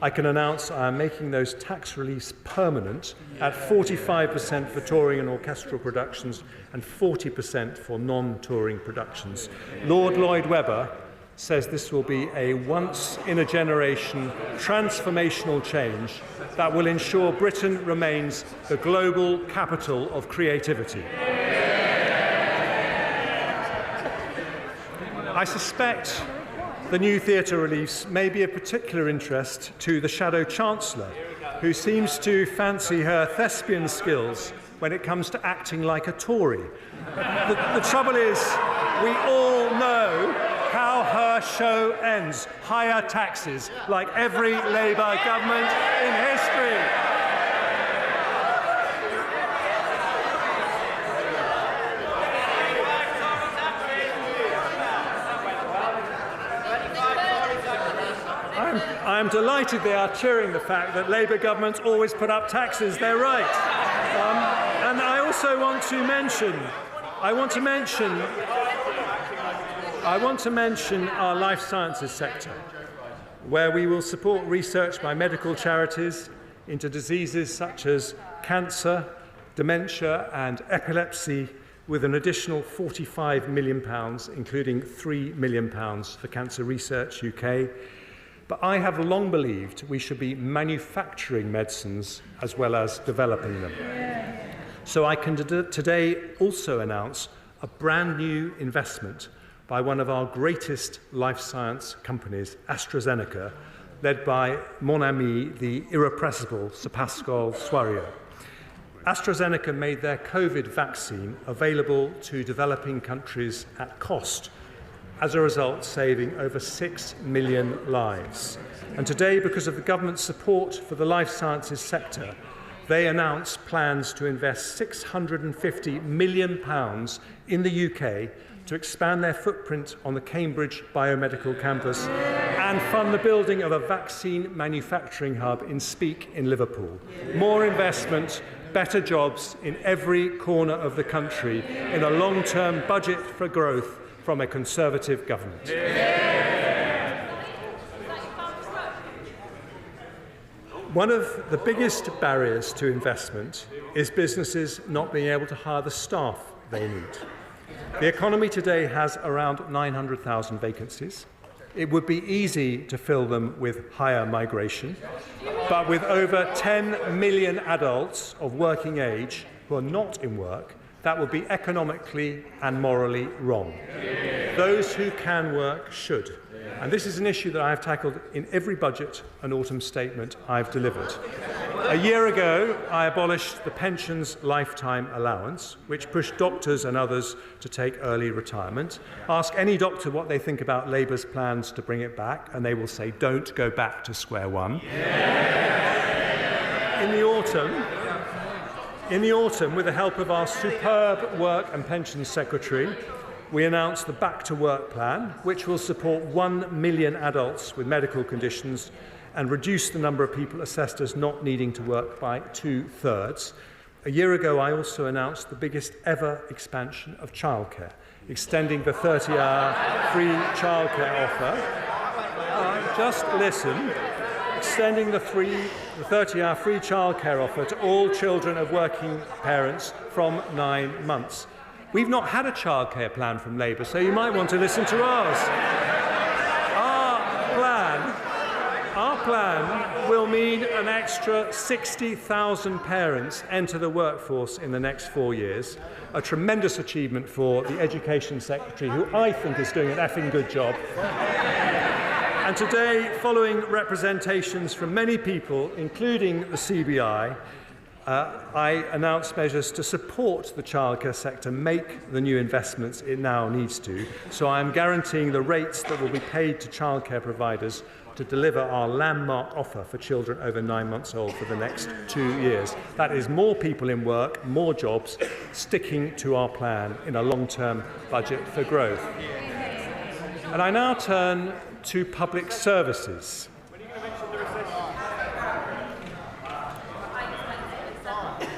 S26: I can announce I am making those tax reliefs permanent at 45% for touring and orchestral productions and 40% for non-touring productions. Lord Lloyd Webber says this will be a once-in-a-generation transformational change that will ensure Britain remains the global capital of creativity. I suspect the new theatre reliefs may be of particular interest to the Shadow Chancellor, who seems to fancy her thespian skills when it comes to acting like a Tory. The trouble is, we all know how her show ends. Higher taxes, like every Labour government in history. I'm delighted they are cheering the fact that Labour governments always put up taxes. They're right. And I also want to mention our life sciences sector, where we will support research by medical charities into diseases such as cancer, dementia and epilepsy, with an additional £45 million, including £3 million for Cancer Research UK. But I have long believed we should be manufacturing medicines as well as developing them. So I can today also announce a brand new investment by one of our greatest life science companies, AstraZeneca, led by mon ami, the irrepressible Sir Pascal Soriot. AstraZeneca made their COVID vaccine available to developing countries at cost, as a result saving over 6 million lives. And today, because of the government's support for the life sciences sector, they announced plans to invest £650 million in the UK to expand their footprint on the Cambridge Biomedical Campus and fund the building of a vaccine manufacturing hub in Speke in Liverpool. More investment, better jobs in every corner of the country in a long-term budget for growth from a Conservative government. One of the biggest barriers to investment is businesses not being able to hire the staff they need. The economy today has around 900,000 vacancies. It would be easy to fill them with higher migration, but with over 10 million adults of working age who are not in work, that would be economically and morally wrong. Those who can work should. And this is an issue that I have tackled in every budget and autumn statement I've delivered. A year ago, I abolished the pensions lifetime allowance, which pushed doctors and others to take early retirement. Ask any doctor what they think about Labour's plans to bring it back, and they will say, don't go back to square one. In the autumn, with the help of our superb Work and Pensions Secretary, we announced the Back to Work plan, which will support 1 million adults with medical conditions and reduce the number of people assessed as not needing to work by 2/3. A year ago, I also announced the biggest ever expansion of childcare, extending the 30-hour free childcare offer. Just listen. Extending the 30-hour free childcare offer to all children of working parents from 9 months. We've not had a childcare plan from Labour, so you might want to listen to ours. Our plan will mean an extra 60,000 parents enter the workforce in the next 4 years, a tremendous achievement for the Education Secretary, who I think is doing an effing good job. And today, following representations from many people, including the CBI, I announced measures to support the childcare sector make the new investments it now needs to. So I am guaranteeing the rates that will be paid to childcare providers to deliver our landmark offer for children over 9 months old for the next 2 years. That is more people in work, more jobs, sticking to our plan in a long-term budget for growth. And I now turn to public services.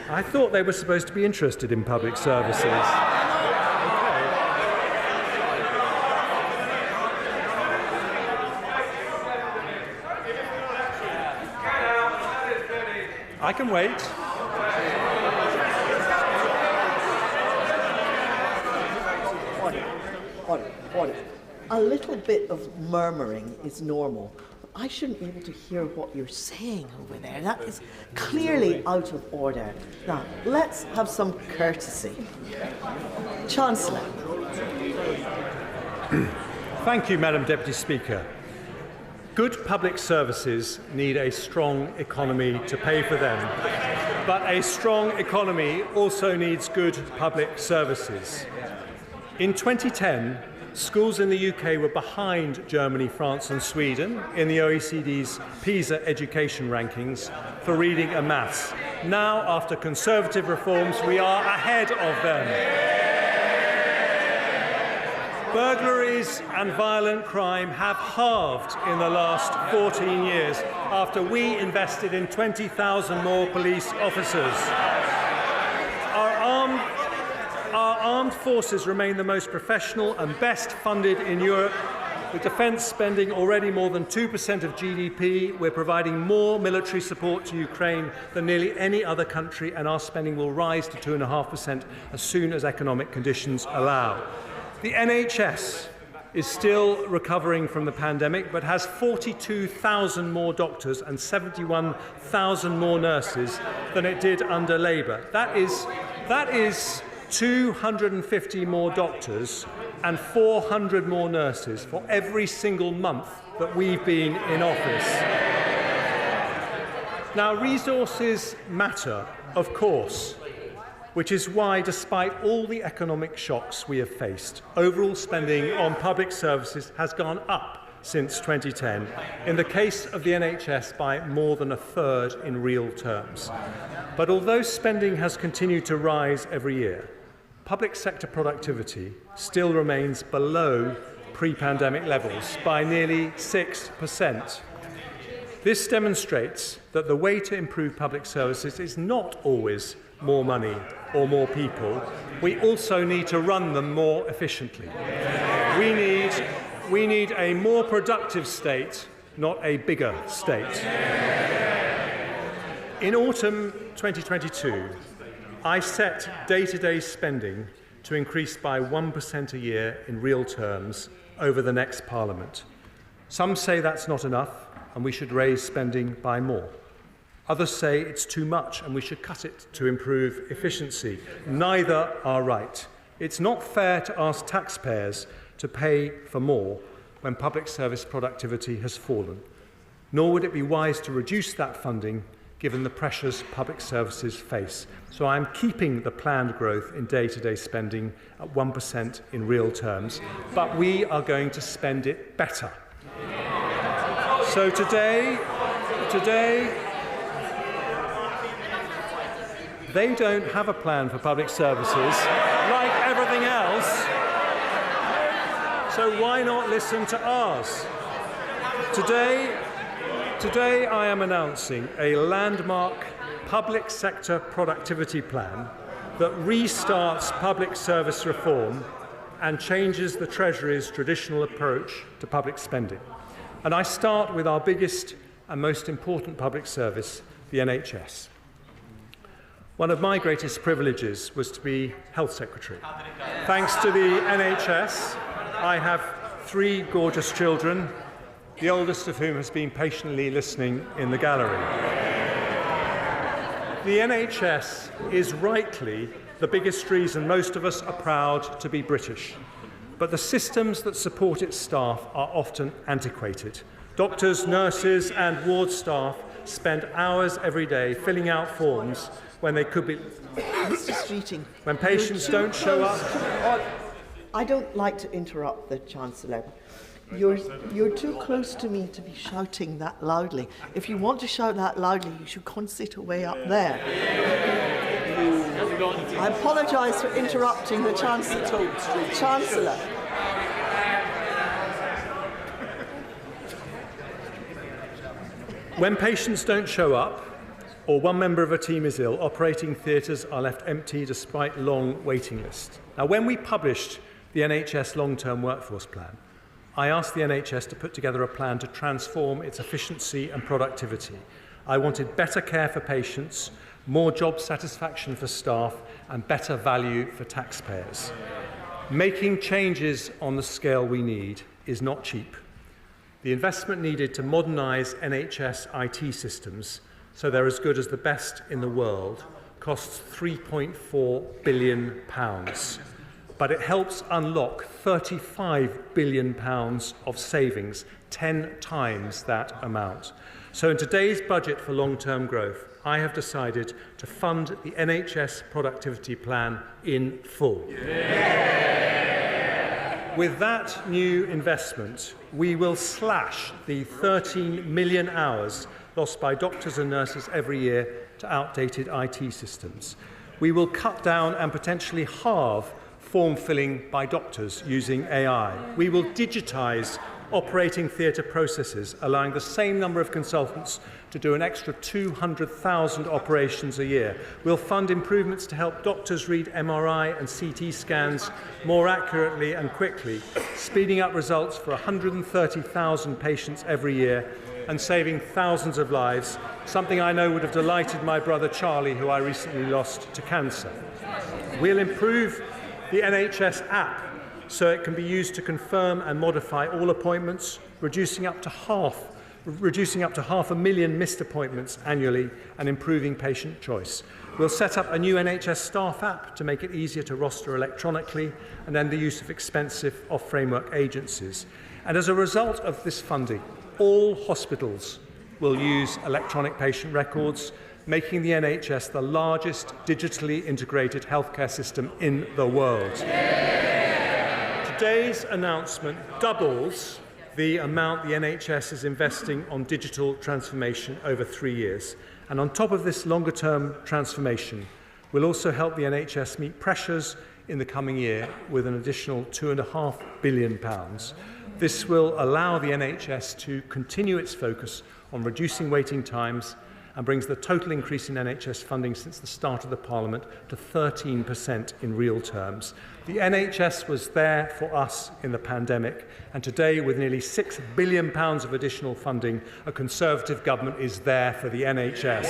S26: I thought they were supposed to be interested in public services. I can wait.
S20: Order. A little bit of murmuring is normal. I shouldn't be able to hear what you're saying over there. That is clearly out of order. Now, let's have some courtesy. Chancellor.
S26: Thank you, Madam Deputy Speaker. Good public services need a strong economy to pay for them. But a strong economy also needs good public services. In 2010, schools in the UK were behind Germany, France and Sweden in the OECD's PISA education rankings for reading and maths. Now, after Conservative reforms, we are ahead of them. Burglaries and violent crime have halved in the last 14 years after we invested in 20,000 more police officers. Our armed forces remain the most professional and best funded in Europe. With defence spending already more than 2% of GDP, we're providing more military support to Ukraine than nearly any other country, and our spending will rise to 2.5% as soon as economic conditions allow. The NHS is still recovering from the pandemic, but has 42,000 more doctors and 71,000 more nurses than it did under Labour. That is 250 more doctors and 400 more nurses for every single month that we've been in office. Now, resources matter, of course, which is why, despite all the economic shocks we have faced, overall spending on public services has gone up since 2010, in the case of the NHS by more than 1/3 in real terms. But although spending has continued to rise every year, public sector productivity still remains below pre-pandemic levels by nearly 6%. This demonstrates that the way to improve public services is not always more money or more people. We also need to run them more efficiently. We need a more productive state, not a bigger state. In autumn 2022, I set day-to-day spending to increase by 1% a year in real terms over the next Parliament. Some say that's not enough and we should raise spending by more. Others say it's too much and we should cut it to improve efficiency. Neither are right. It's not fair to ask taxpayers to pay for more when public service productivity has fallen. Nor would it be wise to reduce that funding given the pressures public services face. So I'm keeping the planned growth in day-to-day spending at 1% in real terms, but we are going to spend it better. So today, they don't have a plan for public services like everything else, so why not listen to ours? Today I am announcing a landmark public sector productivity plan that restarts public service reform and changes the Treasury's traditional approach to public spending. And I start with our biggest and most important public service, the NHS. One of my greatest privileges was to be Health Secretary. Thanks to the NHS, I have 3 gorgeous children, the oldest of whom has been patiently listening in the gallery. The NHS is rightly the biggest reason most of us are proud to be British, but the systems that support its staff are often antiquated. Doctors, nurses and ward staff spend hours every day filling out forms when they could be...
S20: Mr. Streeting,
S26: when patients don't show up...
S20: I don't like to interrupt the Chancellor. You're too close to me to be shouting that loudly. If you want to shout that loudly, you should concentrate away up there. I apologise for interrupting the Chancellor.
S26: When patients don't show up, or one member of a team is ill, operating theatres are left empty despite long waiting lists. Now, when we published the NHS long-term workforce plan, I asked the NHS to put together a plan to transform its efficiency and productivity. I wanted better care for patients, more job satisfaction for staff, and better value for taxpayers. Making changes on the scale we need is not cheap. The investment needed to modernise NHS IT systems so they're as good as the best in the world costs £3.4 billion. But it helps unlock £35 billion of savings, 10 times that amount. So in today's budget for long-term growth, I have decided to fund the NHS productivity plan in full. Yeah. With that new investment, we will slash the 13 million hours lost by doctors and nurses every year to outdated IT systems. We will cut down and potentially halve form filling by doctors using AI. We will digitise operating theatre processes, allowing the same number of consultants to do an extra 200,000 operations a year. We'll fund improvements to help doctors read MRI and CT scans more accurately and quickly, speeding up results for 130,000 patients every year and saving thousands of lives, something I know would have delighted my brother Charlie, who I recently lost to cancer. We'll improve the NHS app so it can be used to confirm and modify all appointments, reducing up to half 500,000 missed appointments annually and improving patient choice. We'll set up a new NHS staff app to make it easier to roster electronically and end the use of expensive off-framework agencies. And as a result of this funding, all hospitals will use electronic patient records, making the NHS the largest digitally integrated healthcare system in the world. Today's announcement doubles the amount the NHS is investing on digital transformation over 3 years. And on top of this longer-term transformation, we'll also help the NHS meet pressures in the coming year with an additional £2.5 billion. This will allow the NHS to continue its focus on reducing waiting times and brings the total increase in NHS funding since the start of the Parliament to 13% in real terms. The NHS was there for us in the pandemic, and today, with nearly £6 billion of additional funding, a Conservative government is there for the NHS.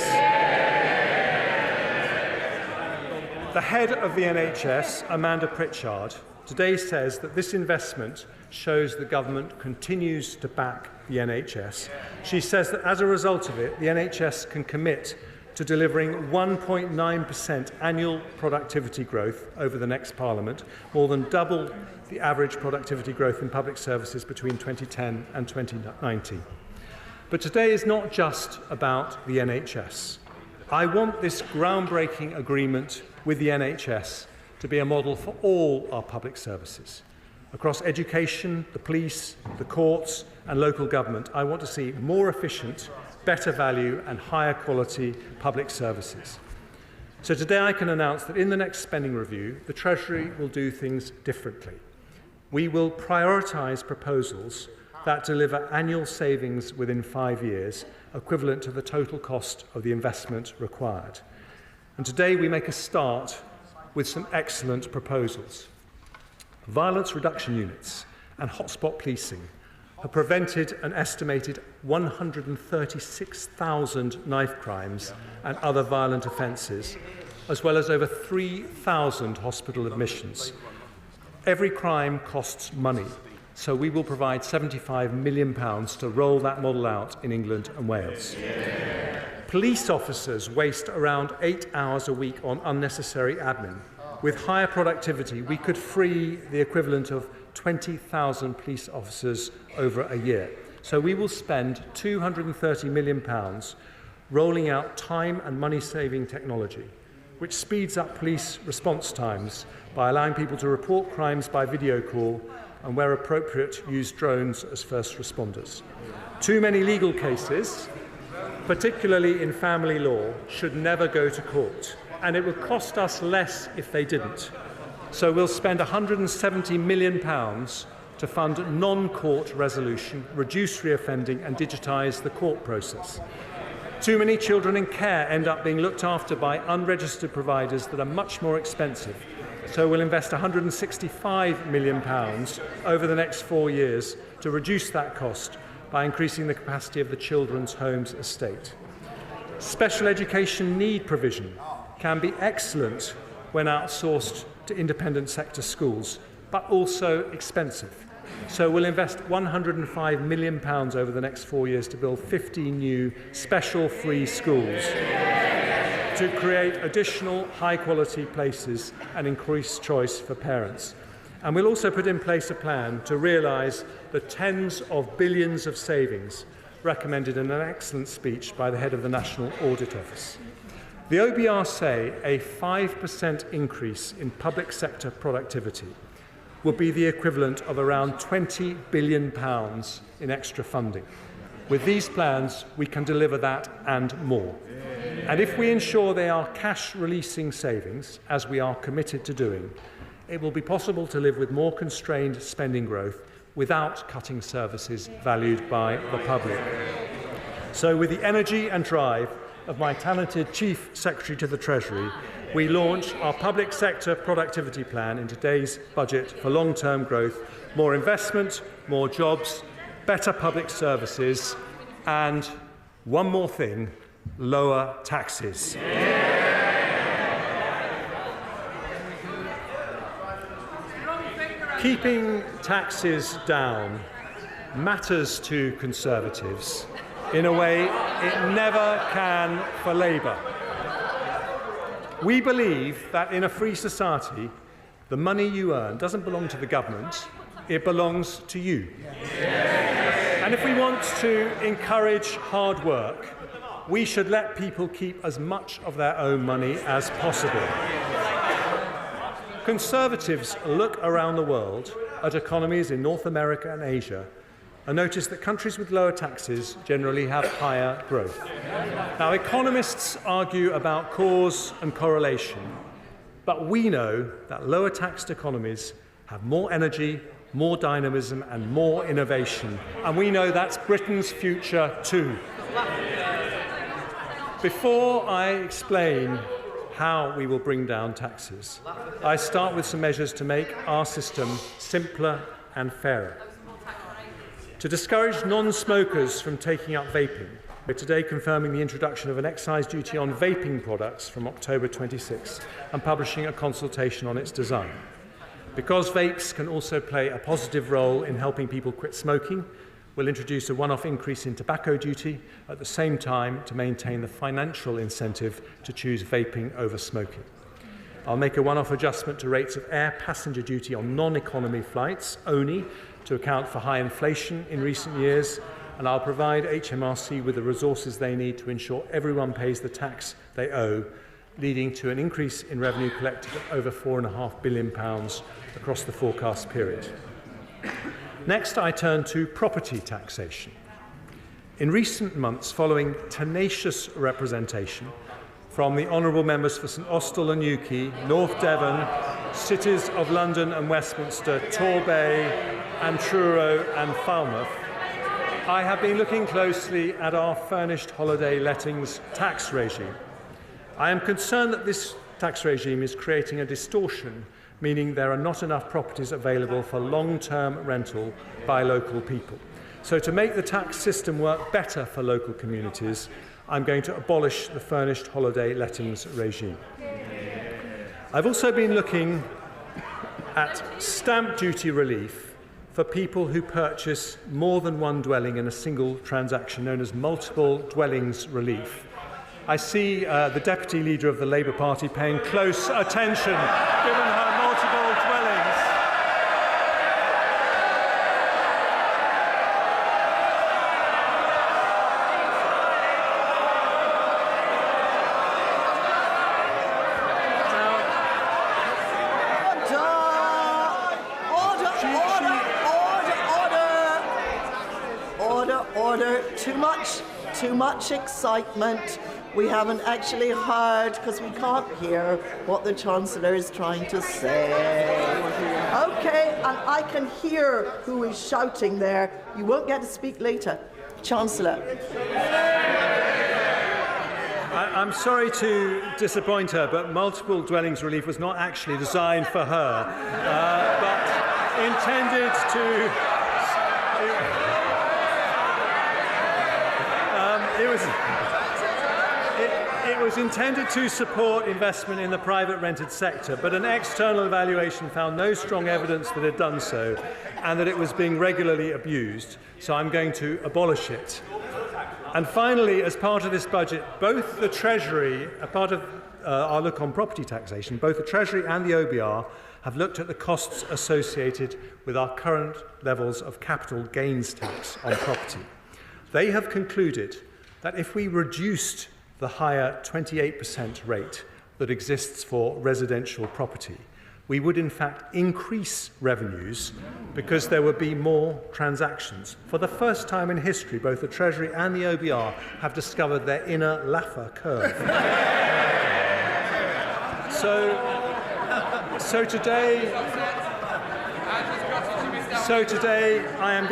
S26: The head of the NHS, Amanda Pritchard, today says that this investment shows the government continues to back the NHS. She says that as a result of it, the NHS can commit to delivering 1.9% annual productivity growth over the next Parliament, more than double the average productivity growth in public services between 2010 and 2019. But today is not just about the NHS. I want this groundbreaking agreement with the NHS to be a model for all our public services. Across education, the police, the courts and local government, I want to see more efficient, better value and higher quality public services. So today I can announce that in the next spending review, the Treasury will do things differently. We will prioritise proposals that deliver annual savings within 5 years, equivalent to the total cost of the investment required. And today we make a start with some excellent proposals. Violence reduction units and hotspot policing have prevented an estimated 136,000 knife crimes and other violent offences, as well as over 3,000 hospital admissions. Every crime costs money, so we will provide £75 million to roll that model out in England and Wales. Police officers waste around 8 hours a week on unnecessary admin. With higher productivity, we could free the equivalent of 20,000 police officers over a year. So we will spend £230 million rolling out time and money-saving technology, which speeds up police response times by allowing people to report crimes by video call and, where appropriate, use drones as first responders. Too many legal cases, particularly in family law, should never go to court, and it would cost us less if they didn't. So we'll spend £170 million to fund non-court resolution, reduce reoffending and digitise the court process. Too many children in care end up being looked after by unregistered providers that are much more expensive. So we'll invest £165 million over the next 4 years to reduce that cost by increasing the capacity of the Children's Homes estate. Special education need provision can be excellent when outsourced to independent sector schools, but also expensive. So we'll invest £105 million over the next 4 years to build 50 new special free schools to create additional high-quality places and increase choice for parents. And we'll also put in place a plan to realise the tens of billions of savings recommended in an excellent speech by the head of the National Audit Office. The OBR say a 5% increase in public sector productivity will be the equivalent of around £20 billion in extra funding. With these plans, we can deliver that and more. And if we ensure they are cash-releasing savings, as we are committed to doing, it will be possible to live with more constrained spending growth without cutting services valued by the public. So with the energy and drive of my talented Chief Secretary to the Treasury, we launch our public sector productivity plan in today's budget for long-term growth, more investment, more jobs, better public services, and one more thing, lower taxes. Keeping taxes down matters to Conservatives in a way it never can for Labour. We believe that in a free society, the money you earn doesn't belong to the government, it belongs to you. And if we want to encourage hard work, we should let people keep as much of their own money as possible. Conservatives look around the world at economies in North America and Asia and notice that countries with lower taxes generally have higher growth. Now, economists argue about cause and correlation, but we know that lower taxed economies have more energy, more dynamism and more innovation, and we know that's Britain's future too. Before I explain how we will bring down taxes, I start with some measures to make our system simpler and fairer. To discourage non-smokers from taking up vaping, we're today confirming the introduction of an excise duty on vaping products from October 26 and publishing a consultation on its design. Because vapes can also play a positive role in helping people quit smoking, we'll introduce a one-off increase in tobacco duty at the same time to maintain the financial incentive to choose vaping over smoking. I'll make a one-off adjustment to rates of air passenger duty on non-economy flights only to account for high inflation in recent years, and I'll provide HMRC with the resources they need to ensure everyone pays the tax they owe, leading to an increase in revenue collected of over £4.5 billion across the forecast period. Next, I turn to property taxation. In recent months, following tenacious representation from the honourable members for St Austell and Newquay, North Devon, cities of London and Westminster, Torbay and Truro and Falmouth, I have been looking closely at our furnished holiday lettings tax regime. I am concerned that this tax regime is creating a distortion, meaning there are not enough properties available for long-term rental by local people. So to make the tax system work better for local communities, I'm going to abolish the furnished holiday lettings regime. I've also been looking at stamp duty relief for people who purchase more than one dwelling in a single transaction, known as multiple dwellings relief. I see the Deputy Leader of the Labour Party paying close attention, given her multiple dwellings.
S20: Order. Too much excitement. We haven't actually heard, because we can't hear what the Chancellor is trying to say. OK, and I can hear who is shouting there. You won't get to speak later. Chancellor.
S26: I'm sorry to disappoint her, but multiple dwellings relief was not actually designed for her, but intended to... It was intended to support investment in the private rented sector, but an external evaluation found no strong evidence that it had done so and that it was being regularly abused, so I'm going to abolish it. And finally, as part of this budget, both the Treasury, a part of our look on property taxation, both the Treasury and the OBR have looked at the costs associated with our current levels of capital gains tax on property. They have concluded that if we reduced the higher 28% rate that exists for residential property, we would in fact increase revenues because there would be more transactions. For the first time in history, both the Treasury and the OBR have discovered their inner Laffer curve. So today I'm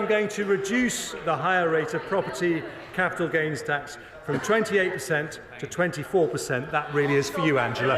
S26: going to reduce the higher rate of property capital gains tax from 28% to 24%. That really is for you, Angela.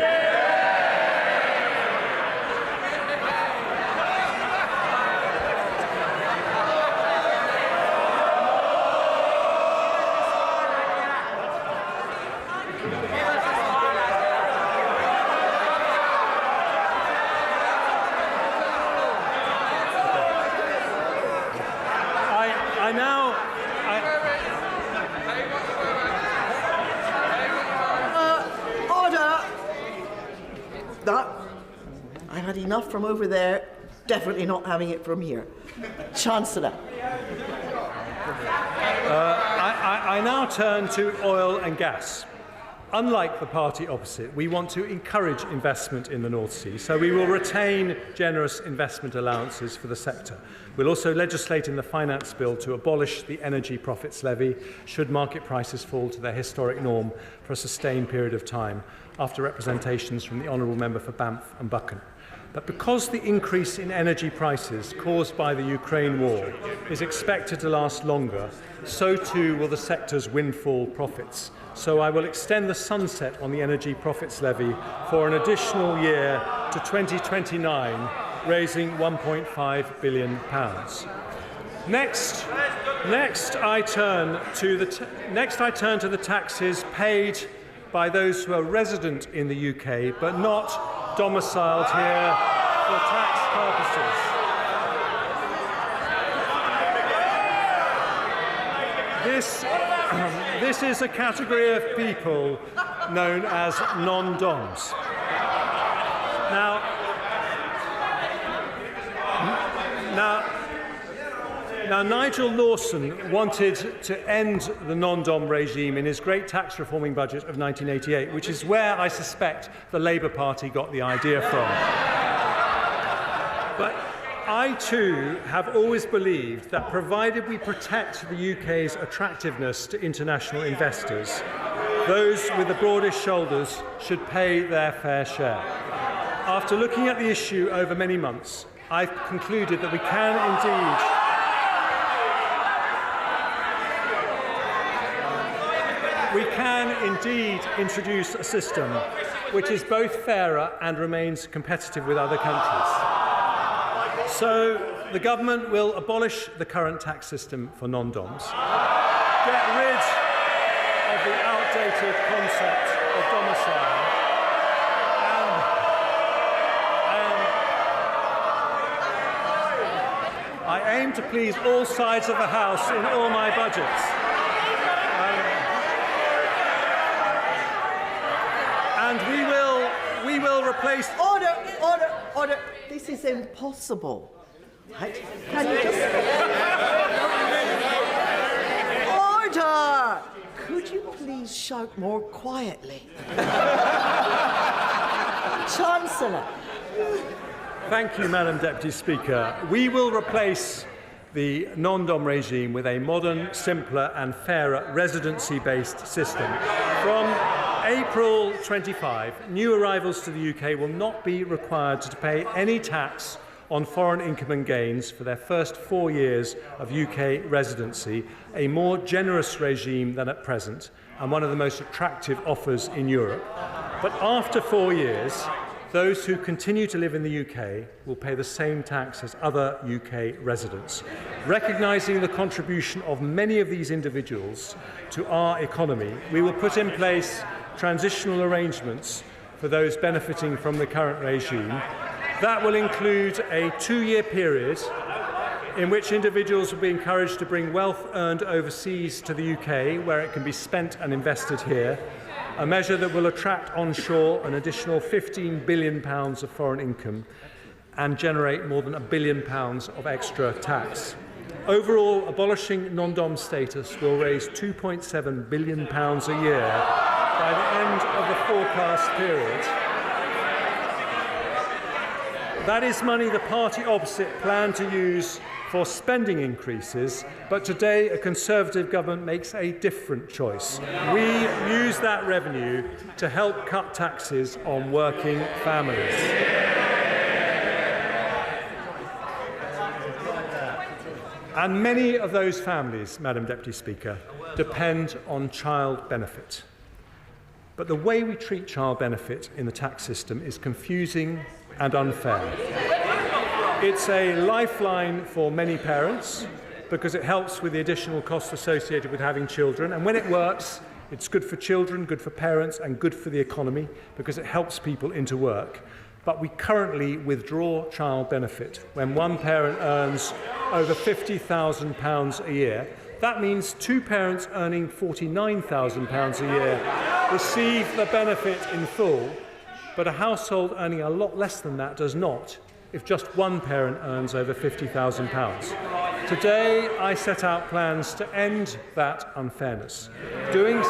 S20: Enough from over there, definitely not having it from here. Chancellor.
S26: I now turn to oil and gas. Unlike the party opposite, we want to encourage investment in the North Sea, so we will retain generous investment allowances for the sector. We'll also legislate in the Finance Bill to abolish the energy profits levy should market prices fall to their historic norm for a sustained period of time, after representations from the Honourable Member for Banff and Buchan. But because the increase in energy prices caused by the Ukraine war is expected to last longer, so too will the sector's windfall profits. So I will extend the sunset on the energy profits levy for an additional year to 2029, raising £1.5 billion. Next, I turn to the taxes paid by those who are resident in the UK but not domiciled here for tax purposes. This is a category of people known as non-doms. Now, Nigel Lawson wanted to end the non-dom regime in his great tax reforming budget of 1988, which is where I suspect the Labour Party got the idea from. But I, too, have always believed that provided we protect the UK's attractiveness to international investors, those with the broadest shoulders should pay their fair share. After looking at the issue over many months, I've concluded that we can indeed introduce a system which is both fairer and remains competitive with other countries. So the government will abolish the current tax system for non-doms, get rid of the outdated concept of domicile, I aim to please all sides of the House in all my budgets. And we will replace...
S20: Order. This is impossible. Right? Can you just... Order! Could you please shout more quietly? Chancellor.
S26: Thank you, Madam Deputy Speaker. We will replace the non-dom regime with a modern, simpler and fairer residency-based system. From April 25, new arrivals to the UK will not be required to pay any tax on foreign income and gains for their first 4 years of UK residency, a more generous regime than at present and one of the most attractive offers in Europe. But after 4 years, those who continue to live in the UK will pay the same tax as other UK residents. Recognising the contribution of many of these individuals to our economy, we will put in place transitional arrangements for those benefiting from the current regime. That will include a 2-year period in which individuals will be encouraged to bring wealth earned overseas to the UK, where it can be spent and invested here, a measure that will attract onshore an additional £15 billion of foreign income and generate more than £1 billion of extra tax. Overall, abolishing non-dom status will raise £2.7 billion a year by the end of the forecast period. That is money the party opposite planned to use for spending increases, but today a Conservative government makes a different choice. We use that revenue to help cut taxes on working families. And many of those families, Madam Deputy Speaker, depend on child benefit. But the way we treat child benefit in the tax system is confusing and unfair. It's a lifeline for many parents because it helps with the additional costs associated with having children. And when it works, it's good for children, good for parents, and good for the economy because it helps people into work. But we currently withdraw child benefit when one parent earns over £50,000 a year. That means two parents earning £49,000 a year receive the benefit in full, but a household earning a lot less than that does not, if just one parent earns over £50,000. Today, I set out plans to end that unfairness. Doing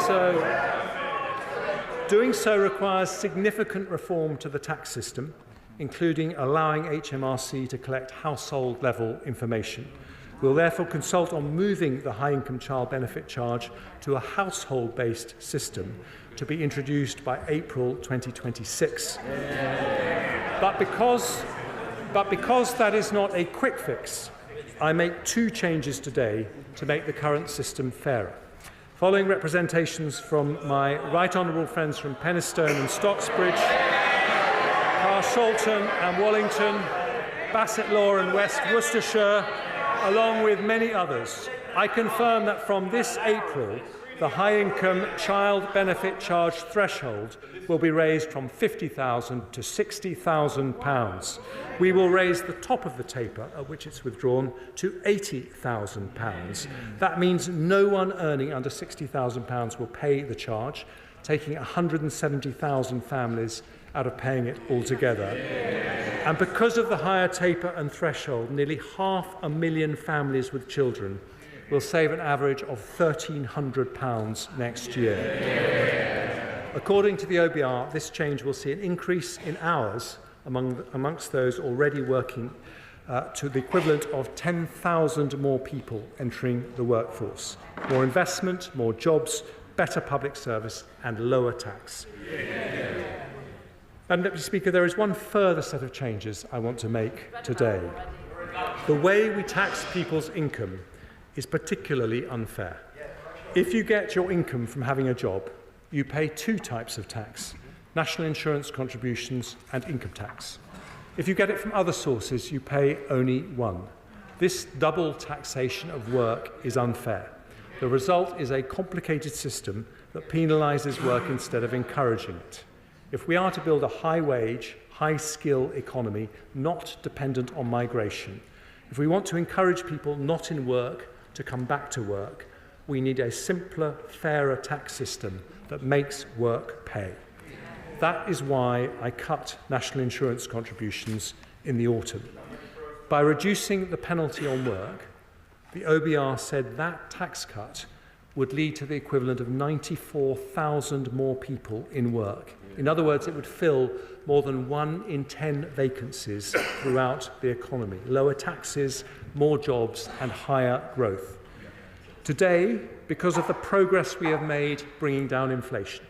S26: so requires significant reform to the tax system, including allowing HMRC to collect household-level information. We'll therefore consult on moving the high-income child benefit charge to a household-based system to be introduced by April 2026. But because that is not a quick fix, I make two changes today to make the current system fairer. Following representations from my right honourable friends from Penistone and Stocksbridge, Carshalton and Wallington, Bassetlaw and West Worcestershire, along with many others, I confirm that from this April, the high-income child benefit charge threshold will be raised from £50,000 to £60,000. We will raise the top of the taper, at which it's withdrawn, to £80,000. That means no one earning under £60,000 will pay the charge, taking 170,000 families out of paying it altogether. And because of the higher taper and threshold, nearly 500,000 families with children will save an average of £1,300 next year. According to the OBR, this change will see an increase in hours amongst those already working to the equivalent of 10,000 more people entering the workforce. More investment, more jobs, better public service and lower tax. Madam Deputy Speaker, there is one further set of changes I want to make today. The way we tax people's income is particularly unfair. If you get your income from having a job, you pay two types of tax: national insurance contributions and income tax. If you get it from other sources, you pay only one. This double taxation of work is unfair. The result is a complicated system that penalises work instead of encouraging it. If we are to build a high-wage, high-skill economy not dependent on migration, if we want to encourage people not in work to come back to work, we need a simpler, fairer tax system that makes work pay. That is why I cut national insurance contributions in the autumn. By reducing the penalty on work, the OBR said that tax cut would lead to the equivalent of 94,000 more people in work. In other words, it would fill more than 1 in 10 vacancies throughout the economy. Lower taxes, more jobs and higher growth. Today, because of the progress we have made bringing down inflation,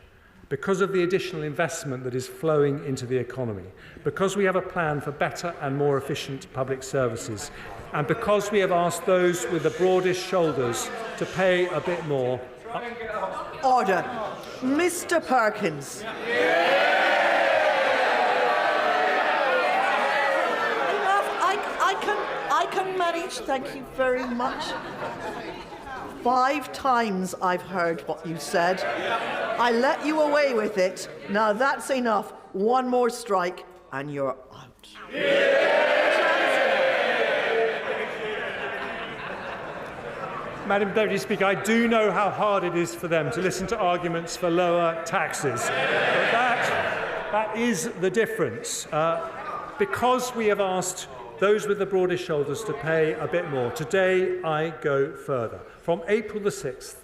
S26: because of the additional investment that is flowing into the economy, because we have a plan for better and more efficient public services, and because we have asked those with the broadest shoulders to pay a bit more.
S20: Order. Mr. Perkins. I can manage, thank you very much. 5 times I've heard what you said. I let you away with it. Now that's enough. One more strike and you're out.
S26: Madam Deputy Speaker, I do know how hard it is for them to listen to arguments for lower taxes. But that is the difference. Because we have asked those with the broadest shoulders to pay a bit more, today I go further. From April the 6th,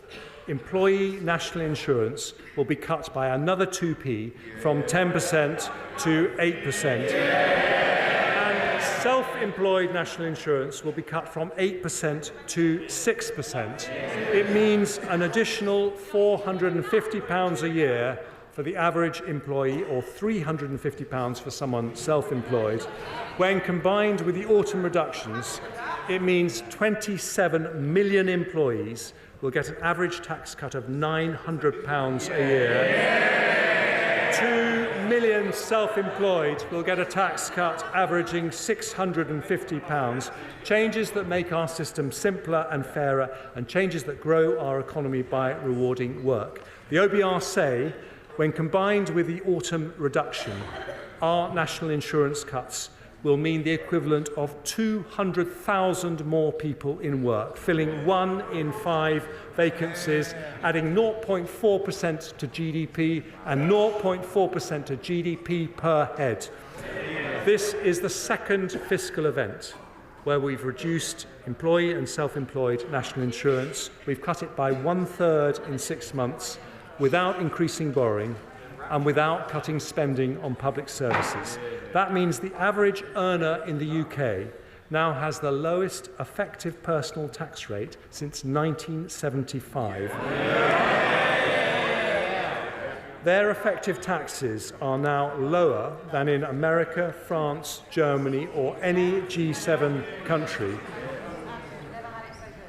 S26: employee national insurance will be cut by another 2p from 10% to 8%. And self-employed national insurance will be cut from 8% to 6%. It means an additional £450 a year for the average employee, or £350 for someone self-employed. When combined with the autumn reductions, it means 27 million employees will get an average tax cut of £900 a year. 2 million self-employed will get a tax cut averaging £650. Changes that make our system simpler and fairer, and changes that grow our economy by rewarding work. The OBR say, when combined with the autumn reduction, our national insurance cuts will mean the equivalent of 200,000 more people in work, filling 1 in 5 vacancies, adding 0.4% to GDP and 0.4% to GDP per head. This is the second fiscal event where we've reduced employee and self-employed national insurance. We've cut it by 1/3 in 6 months, without increasing borrowing and without cutting spending on public services. That means the average earner in the UK now has the lowest effective personal tax rate since 1975. Their effective taxes are now lower than in America, France, Germany or any G7 country,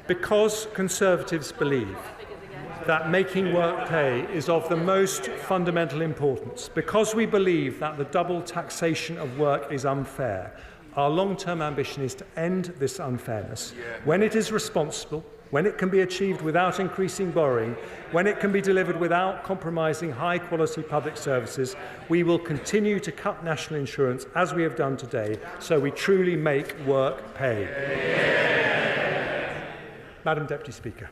S26: because Conservatives believe that making work pay is of the most fundamental importance. Because we believe that the double taxation of work is unfair, our long-term ambition is to end this unfairness when it is responsible, when it can be achieved without increasing borrowing, when it can be delivered without compromising high-quality public services. We will continue to cut national insurance as we have done today, so we truly make work pay. Madam Deputy Speaker,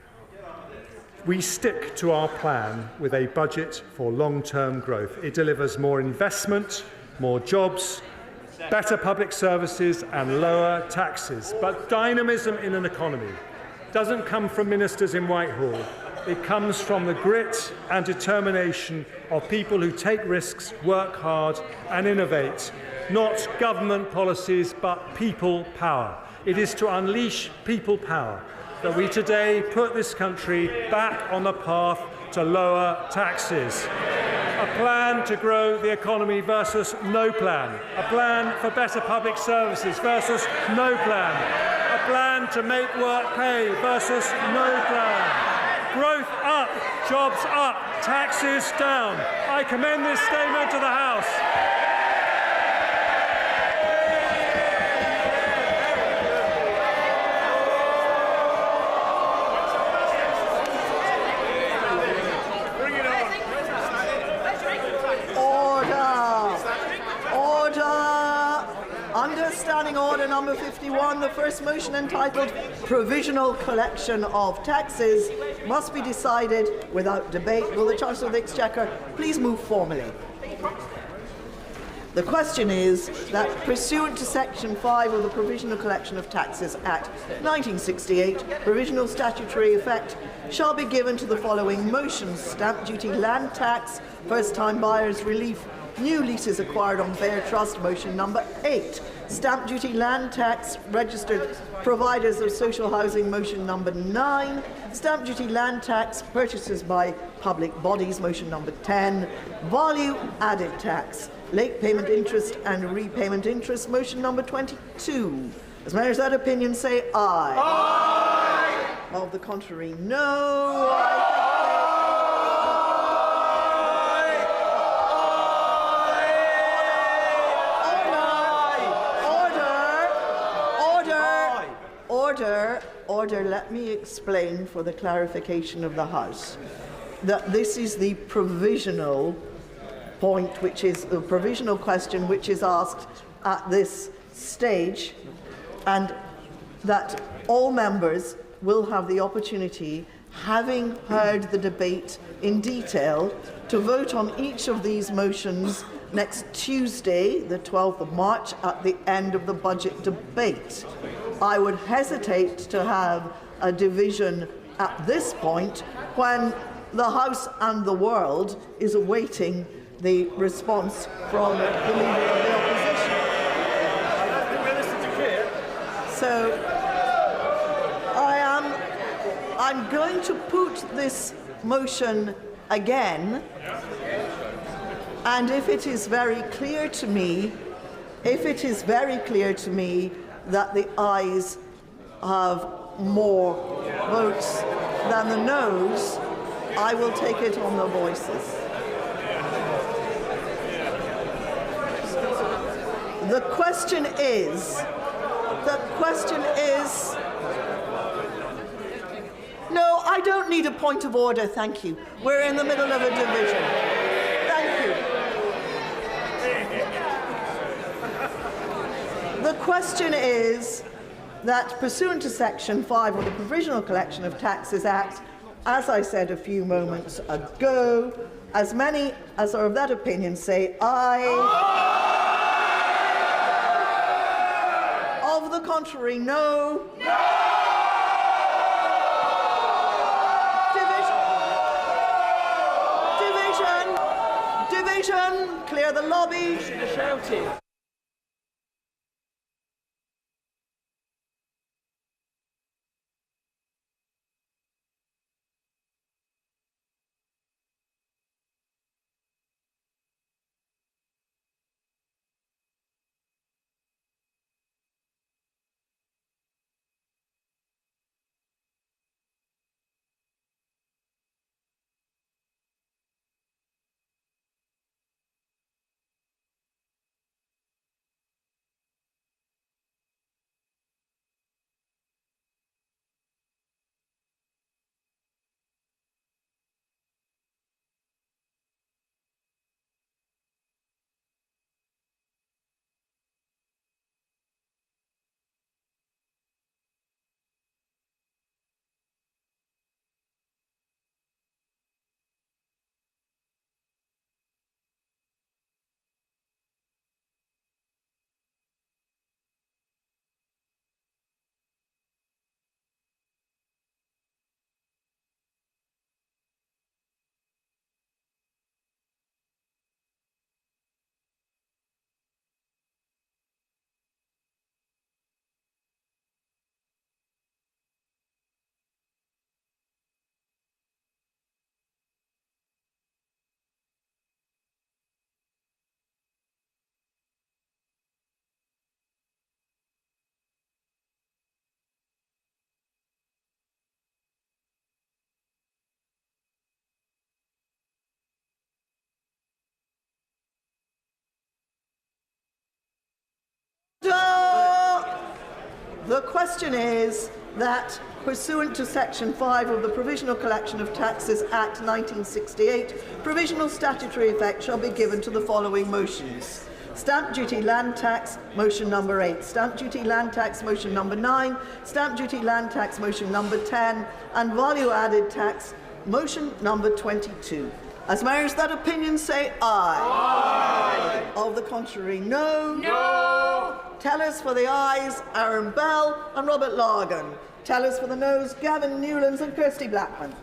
S26: We stick to our plan with a budget for long-term growth. It delivers more investment, more jobs, better public services and lower taxes. But dynamism in an economy doesn't come from ministers in Whitehall. It comes from the grit and determination of people who take risks, work hard and innovate. Not government policies, but people power. It is to unleash people power that we today put this country back on the path to lower taxes. A plan to grow the economy versus no plan. A plan for better public services versus no plan. A plan to make work pay versus no plan. Growth up, jobs up, taxes down. I commend this statement to the House.
S20: Standing order number 51, the first motion entitled Provisional Collection of Taxes must be decided without debate. Will the Chancellor of the Exchequer please move formally? The question is that pursuant to Section 5 of the Provisional Collection of Taxes Act 1968, provisional statutory effect shall be given to the following motions: stamp duty, land tax, first-time buyers relief, new leases acquired on bare trust, motion number 8. Stamp duty, land tax, registered providers of social housing, motion number 9. Stamp duty, land tax, purchases by public bodies, motion number 10. Value added tax, late payment interest and repayment interest, motion number 22. As matters that opinion say aye. Aye. Of the contrary, no. Order, let me explain for the clarification of the House that this is the provisional point, which is the provisional question which is asked at this stage, and that all members will have the opportunity, having heard the debate in detail, to vote on each of these motions next Tuesday, the 12th of March, at the end of the budget debate. I would hesitate to have a division at this point when the House and the world is awaiting the response from the Leader of the Opposition. So I'm going to put this motion again, and if it is very clear to me that the ayes have more votes than the noes, I will take it on the voices. The question is, no, I don't need a point of order, thank you. We're in the middle of a division. Thank you. The question is that pursuant to Section 5 of the Provisional Collection of Taxes Act, as I said a few moments ago, as many as are of that opinion say aye. Of the contrary, no. Division. Clear the lobby. Shouting. The question is that, pursuant to Section 5 of the Provisional Collection of Taxes Act 1968, provisional statutory effect shall be given to the following motions. Stamp duty land tax, motion number 8. Stamp duty land tax, motion number 9. Stamp duty land tax, motion number 10. And value added tax, motion number 22. As mayors that opinion, say aye. Aye. Of the contrary, no. No. Tellers for the ayes, Aaron Bell and Robert Largan. Tellers for the noes, Gavin Newlands and Kirsty Blackman.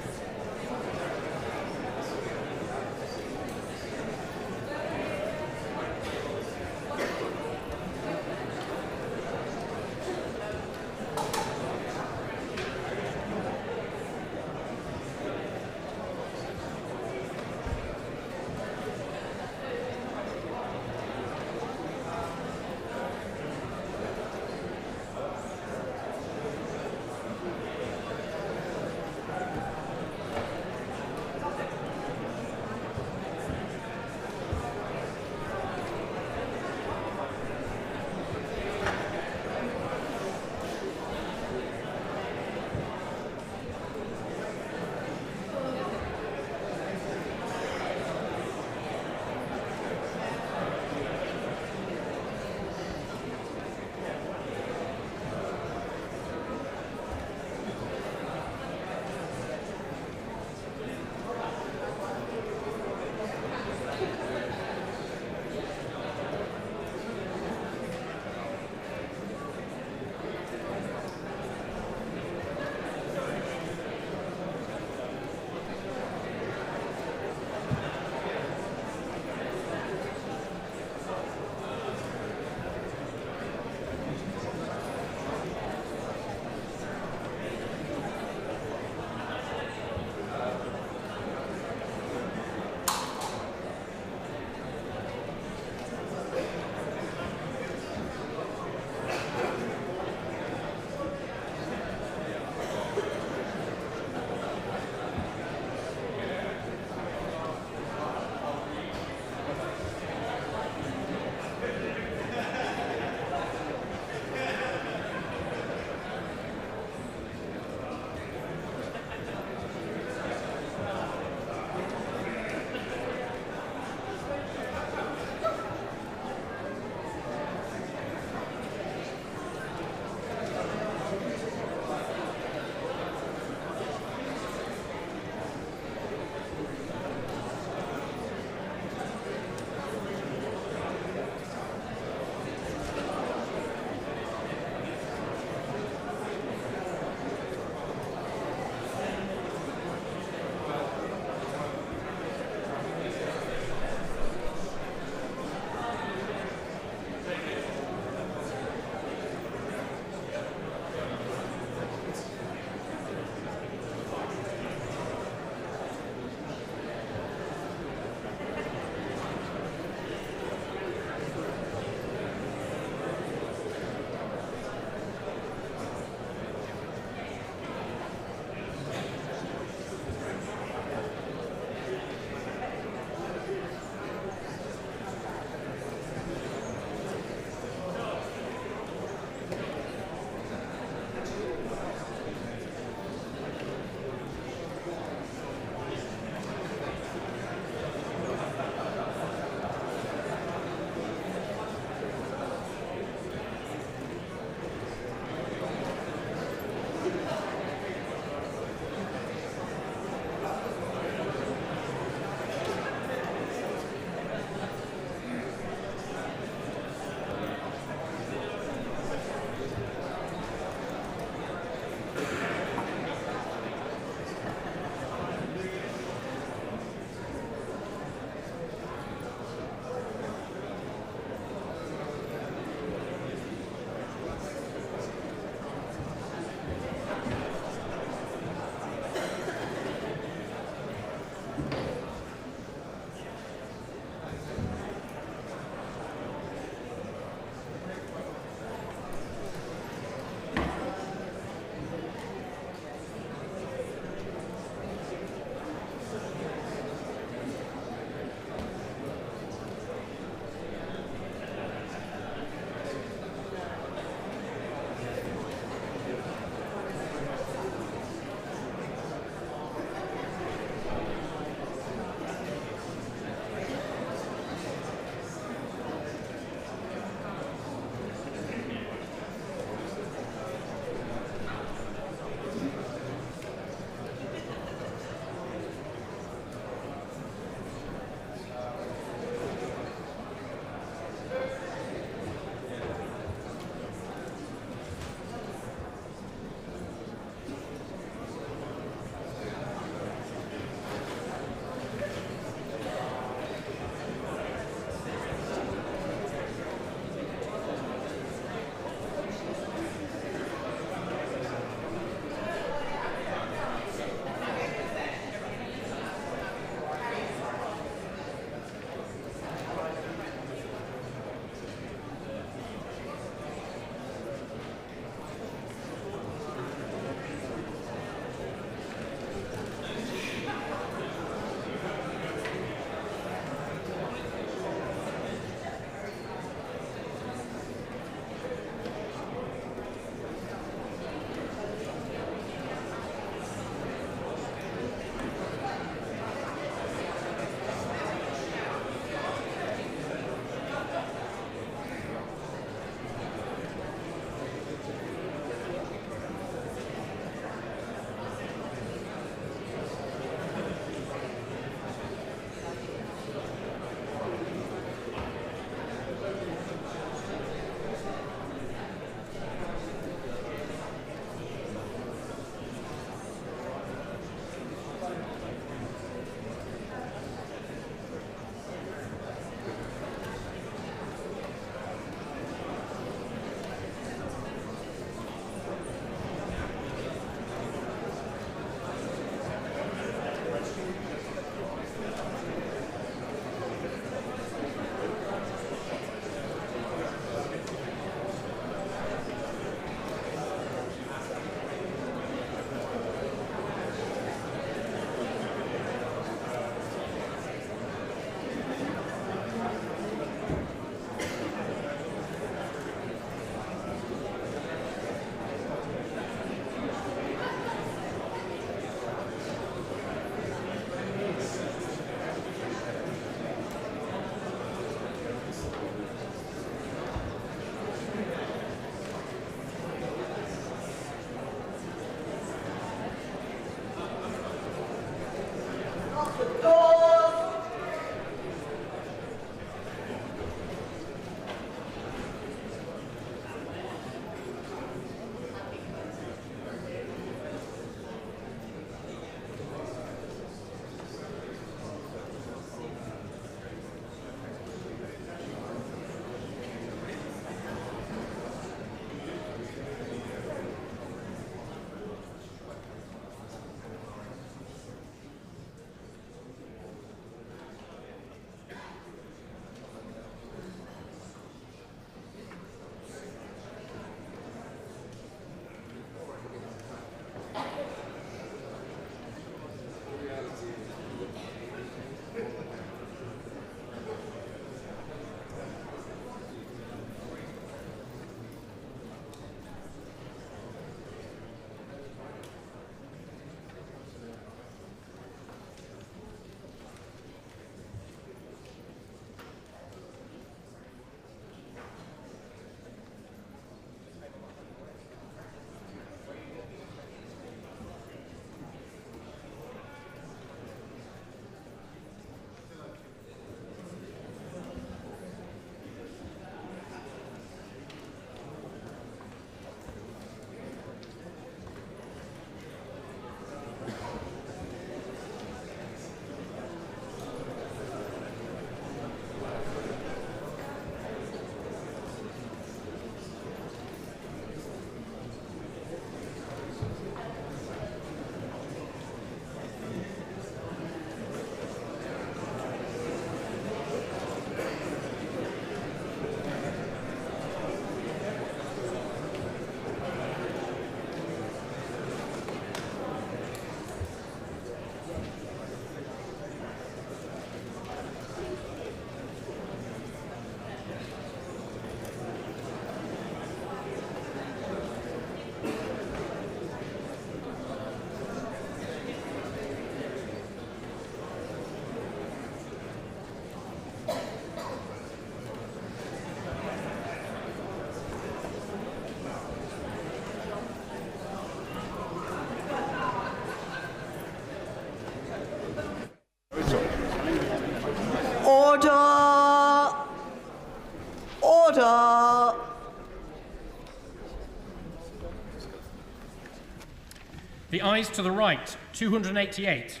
S2: The ayes to the right, 288.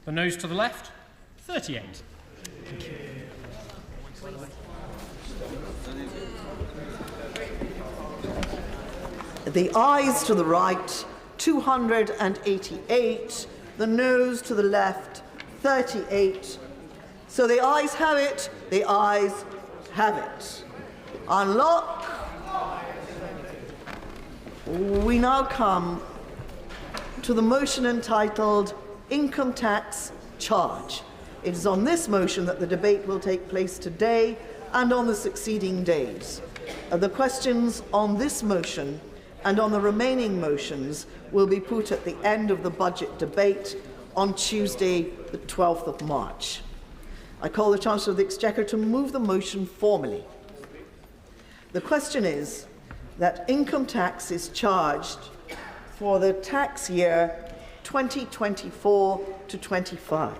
S2: The noes to the left, 38.
S20: The ayes to the right, 288. The noes to the left, 38. So the ayes have it. The ayes have it. Unlock. We now come to the motion entitled Income Tax Charge. It is on this motion that the debate will take place today and on the succeeding days. The questions on this motion and on the remaining motions will be put at the end of the budget debate on Tuesday, the 12th of March. I call the Chancellor of the Exchequer to move the motion formally. The question is that income tax is charged for the tax year 2024 to 25,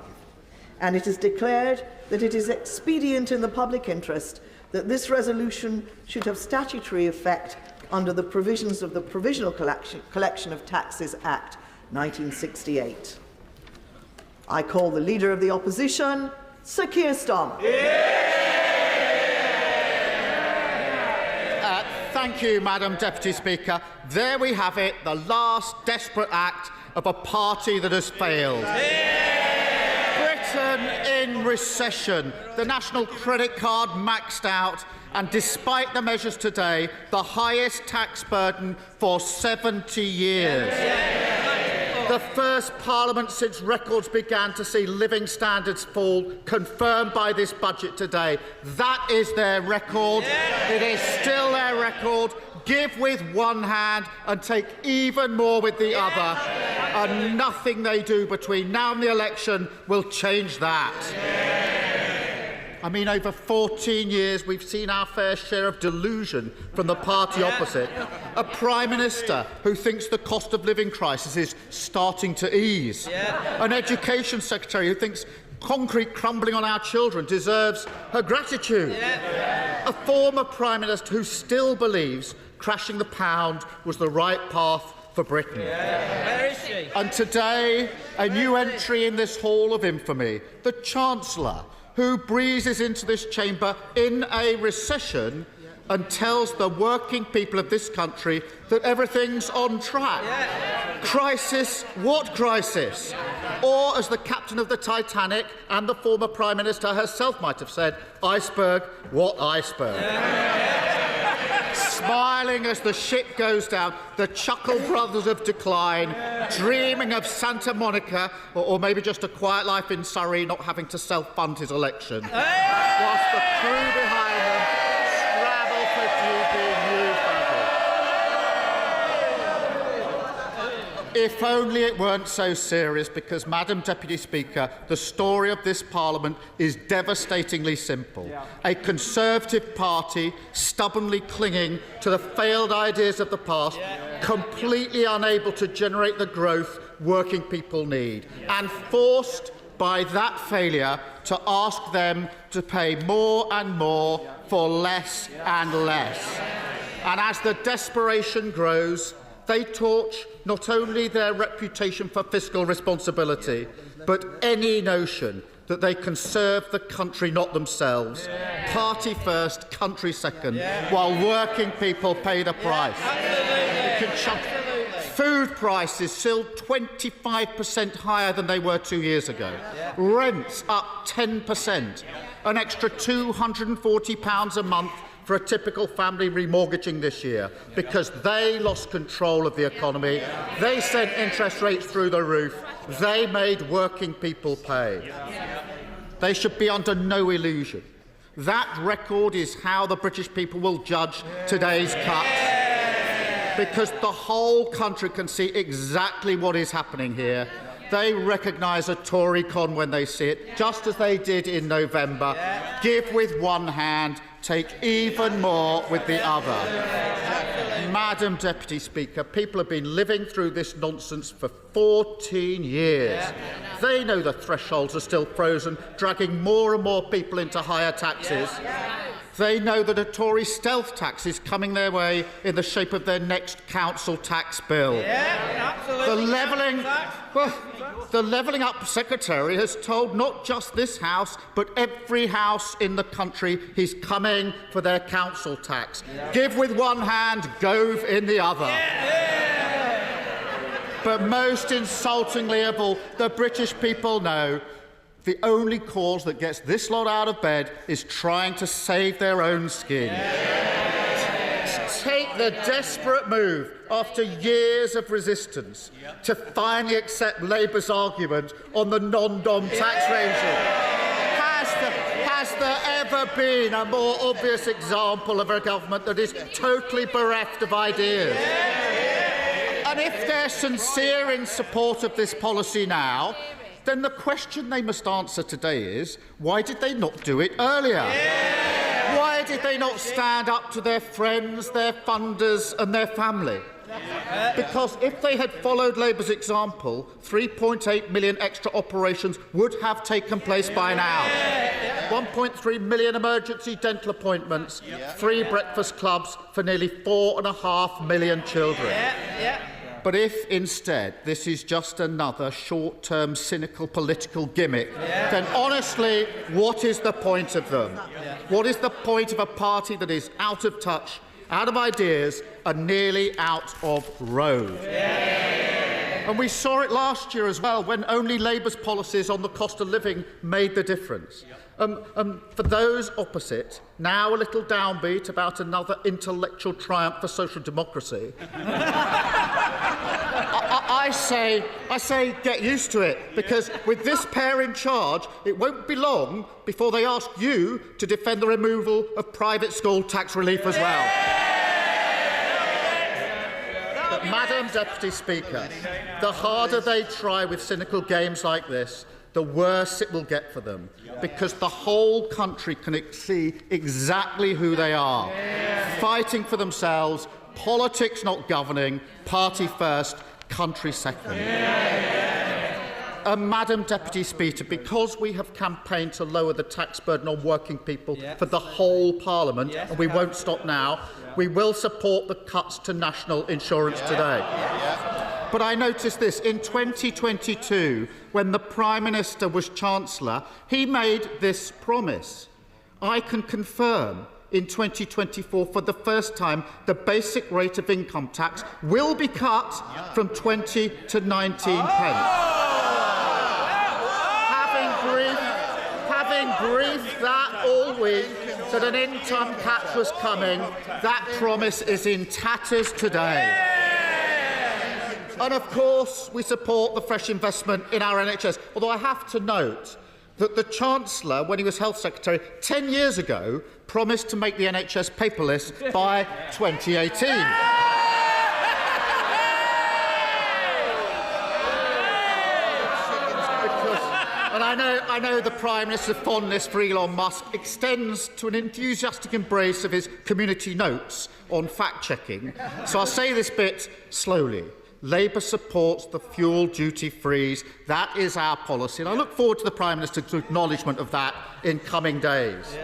S20: and it is declared that it is expedient in the public interest that this resolution should have statutory effect under the provisions of the Provisional Collection of Taxes Act 1968. I call the Leader of the Opposition, Sir Keir Starmer.
S4: Thank you, Madam Deputy Speaker. There we have it, the last desperate act of a party that has failed. Britain in recession, the national credit card maxed out, and despite the measures today, the highest tax burden for 70 years. The first Parliament since records began to see living standards fall, confirmed by this budget today. That is their record. It is still their record. Give with one hand and take even more with the other. And nothing they do between now and the election will change that. I mean, over 14 years, we've seen our fair share of delusion from the party opposite. A Prime Minister who thinks the cost of living crisis is starting to ease. An Education Secretary who thinks concrete crumbling on our children deserves her gratitude. A former Prime Minister who still believes crashing the pound was the right path for Britain.
S19: Where is she?
S4: And today, a new entry in this hall of infamy, the Chancellor, who breezes into this chamber in a recession and tells the working people of this country that everything's on track. Crisis? What crisis? Or, as the captain of the Titanic and the former Prime Minister herself might have said, iceberg? What iceberg? Smiling as the ship goes down, the Chuckle Brothers of decline, dreaming of Santa Monica, or maybe just a quiet life in Surrey, not having to self-fund his election, whilst the crew behind them scrabble for DB news battles. If only it weren't so serious, because, Madam Deputy Speaker, the story of this Parliament is devastatingly simple. A Conservative party stubbornly clinging to the failed ideas of the past, completely unable to generate the growth working people need, and forced by that failure to ask them to pay more and more for less and less. And as the desperation grows, they torch not only their reputation for fiscal responsibility, but any notion that they can serve the country, not themselves. Party first, country second, while working people pay the price. Food prices still 25% higher than they were 2 years ago. Rents up 10%. An extra £240 a month for a typical family remortgaging this year because they lost control of the economy. They sent interest rates through the roof. They made working people pay. They should be under no illusion. That record is how the British people will judge today's cuts, because the whole country can see exactly what is happening here. They recognise a Tory con when they see it, just as they did in November. Give with one hand, take even more with the other. Madam Deputy Speaker, people have been living through this nonsense for 14 years. They know the thresholds are still frozen, dragging more and more people into higher taxes. They know that a Tory stealth tax is coming their way in the shape of their next council tax bill.
S17: Yeah, absolutely.
S4: The Levelling Up Secretary has told not just this House, but every house in the country he's coming for their council tax. Yeah. Give with one hand, gove in the other. But most insultingly of all, the British people know the only cause that gets this lot out of bed is trying to save their own skin. Take the desperate move after years of resistance to finally accept Labour's argument on the non-dom tax regime. Has there ever been a more obvious example of a government that is totally bereft of ideas? And if they're sincere in support of this policy now, then the question they must answer today is, why did they not do it earlier? Why did they not stand up to their friends, their funders and their family? Because if they had followed Labour's example, 3.8 million extra operations would have taken place by now. 1.3 million emergency dental appointments, 3 breakfast clubs for nearly 4.5 million children. But if instead this is just another short-term cynical political gimmick, then honestly, what is the point of them? What is the point of a party that is out of touch, out of ideas and nearly out of road? And we saw it last year as well, when only Labour's policies on the cost of living made the difference. For those opposite, now a little downbeat about another intellectual triumph for social democracy, I say get used to it, because with this pair in charge, it won't be long before they ask you to defend the removal of private school tax relief as well. But, Madam Deputy Speaker, the harder they try with cynical games like this, the worse it will get for them, because the whole country can see exactly who they are, fighting for themselves, politics not governing, party first, country second. Madam Deputy Speaker, because we have campaigned to lower the tax burden on working people for the whole Parliament, and we won't stop now, we will support the cuts to national insurance today. But I noticed this, in 2022, when the Prime Minister was Chancellor, he made this promise. I can confirm in 2024, for the first time, the basic rate of income tax will be cut from 20 to 19 pence. Having briefed that all week that an income tax was coming, that promise is in tatters today. And of course, we support the fresh investment in our NHS, although I have to note that the Chancellor, when he was Health Secretary 10 years ago, promised to make the NHS paperless by 2018. And I know the Prime Minister's fondness for Elon Musk extends to an enthusiastic embrace of his community notes on fact-checking. So I'll say this bit slowly. Labour supports the fuel duty freeze. That is our policy. And I look forward to the Prime Minister's acknowledgement of that in coming days.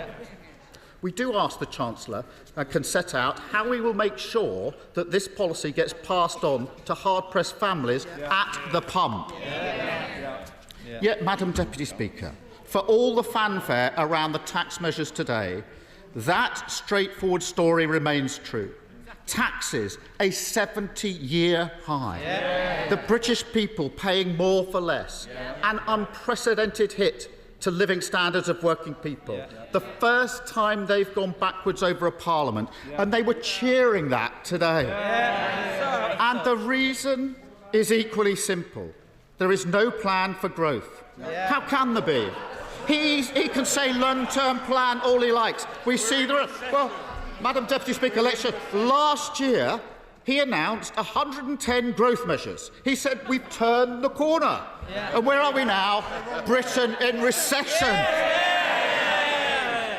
S4: We do ask the Chancellor and can set out how we will make sure that this policy gets passed on to hard-pressed families at the pump. Yet, Madam Deputy Speaker, for all the fanfare around the tax measures today, that straightforward story remains true. Taxes, a 70-year high. The British people paying more for less. An unprecedented hit to living standards of working people. The first time they've gone backwards over a parliament, and they were cheering that today. And the reason is equally simple. There is no plan for growth. How can there be? He can say long-term plan all he likes. We see there. Well, Madam Deputy Speaker, last year he announced 110 growth measures. He said we've turned the corner. And where are we now? Britain in recession.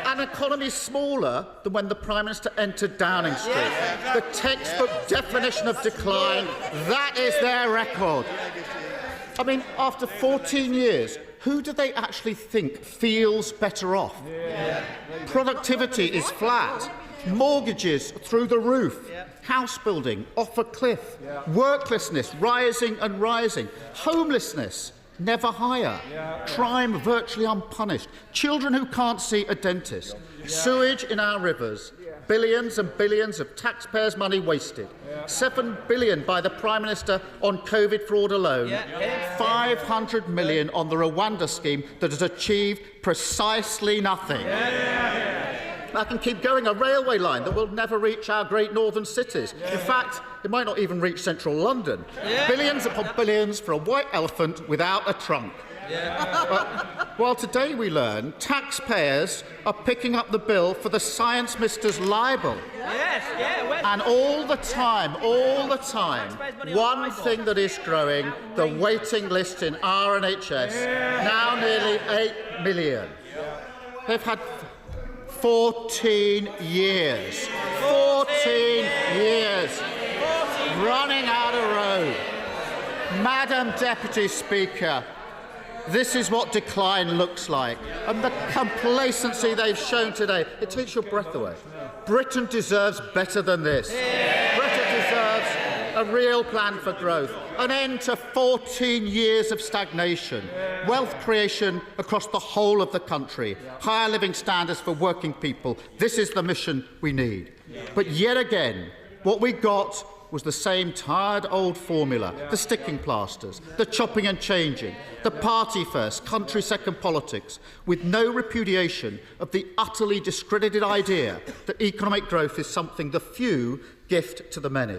S4: An economy smaller than when the Prime Minister entered Downing Street. The textbook definition of decline, that is their record. I mean, after 14 years, who do they actually think feels better off? Productivity is flat. Mortgages through the roof. House building off a cliff. Worklessness rising and rising. Homelessness never higher. Crime virtually unpunished. Children who can't see a dentist. Sewage in our rivers. Billions and billions of taxpayers' money wasted. 7 billion by the Prime Minister on COVID fraud alone. 500 million on the Rwanda scheme that has achieved precisely nothing. I can keep going. A railway line that will never reach our great northern cities. In fact, it might not even reach central London. Billions upon billions for a white elephant without a trunk. While today we learn taxpayers are picking up the bill for the Science Minister's libel. And all the time, one thing that is growing, the waiting list in our NHS, now nearly 8 million. They've had 14 years. 14 years running out of road. Madam Deputy Speaker, this is what decline looks like. And the complacency they've shown today, it takes your breath away. Britain deserves better than this. Britain deserves a real plan for growth, an end to 14 years of stagnation, wealth creation across the whole of the country, higher living standards for working people. This is the mission we need. But yet again, what we got was the same tired old formula, the sticking plasters, the chopping and changing, the party first, country second politics, with no repudiation of the utterly discredited idea that economic growth is something the few gift to the many.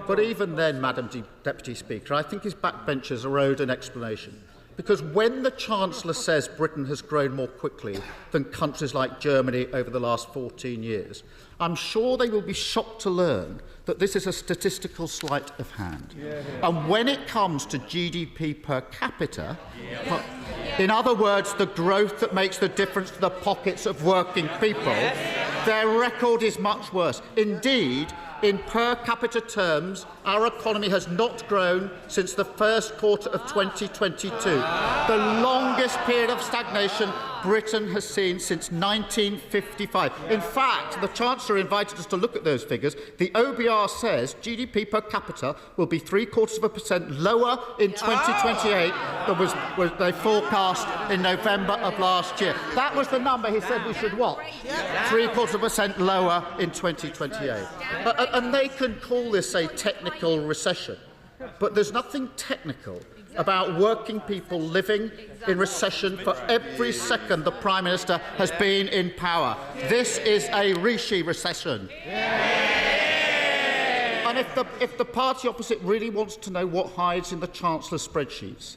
S4: But even then, Madam Deputy Speaker, I think his backbenchers are owed an explanation. Because when the Chancellor says Britain has grown more quickly than countries like Germany over the last 14 years, I'm sure they will be shocked to learn that this is a statistical sleight of hand. And when it comes to GDP per capita, in other words, the growth that makes the difference to the pockets of working people, their record is much worse. Indeed, in per capita terms, our economy has not grown since the first quarter of 2022, the longest period of stagnation Britain has seen since 1955. In fact, the Chancellor invited us to look at those figures. The OBR says GDP per capita will be 0.75% lower in 2028 than was they forecast in November of last year. That was the number he said we should watch. 0.75% lower in 2028. And they can call this a technical recession, but there's nothing technical about working people living in recession for every second the Prime Minister has been in power. This is a Rishi recession. And if the party opposite really wants to know what hides in the Chancellor's spreadsheets,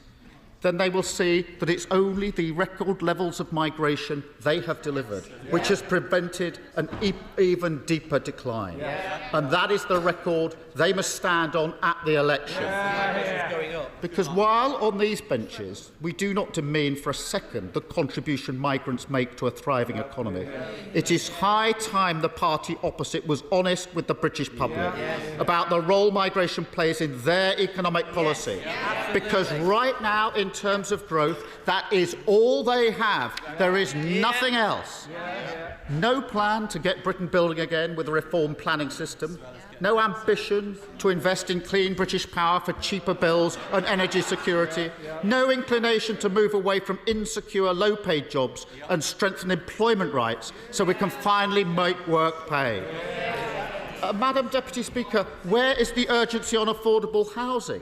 S4: then they will see that it's only the record levels of migration they have delivered which has prevented an even deeper decline. And that is the record they must stand on at the election. Because while on these benches we do not demean for a second the contribution migrants make to a thriving economy, it is high time the party opposite was honest with the British public about the role migration plays in their economic policy. Because right now, in terms of growth, that is all they have. There is nothing else. No plan to get Britain building again with a reformed planning system. No ambition to invest in clean British power for cheaper bills and energy security. No inclination to move away from insecure, low-paid jobs and strengthen employment rights so we can finally make work pay. Madam Deputy Speaker, where is the urgency on affordable housing?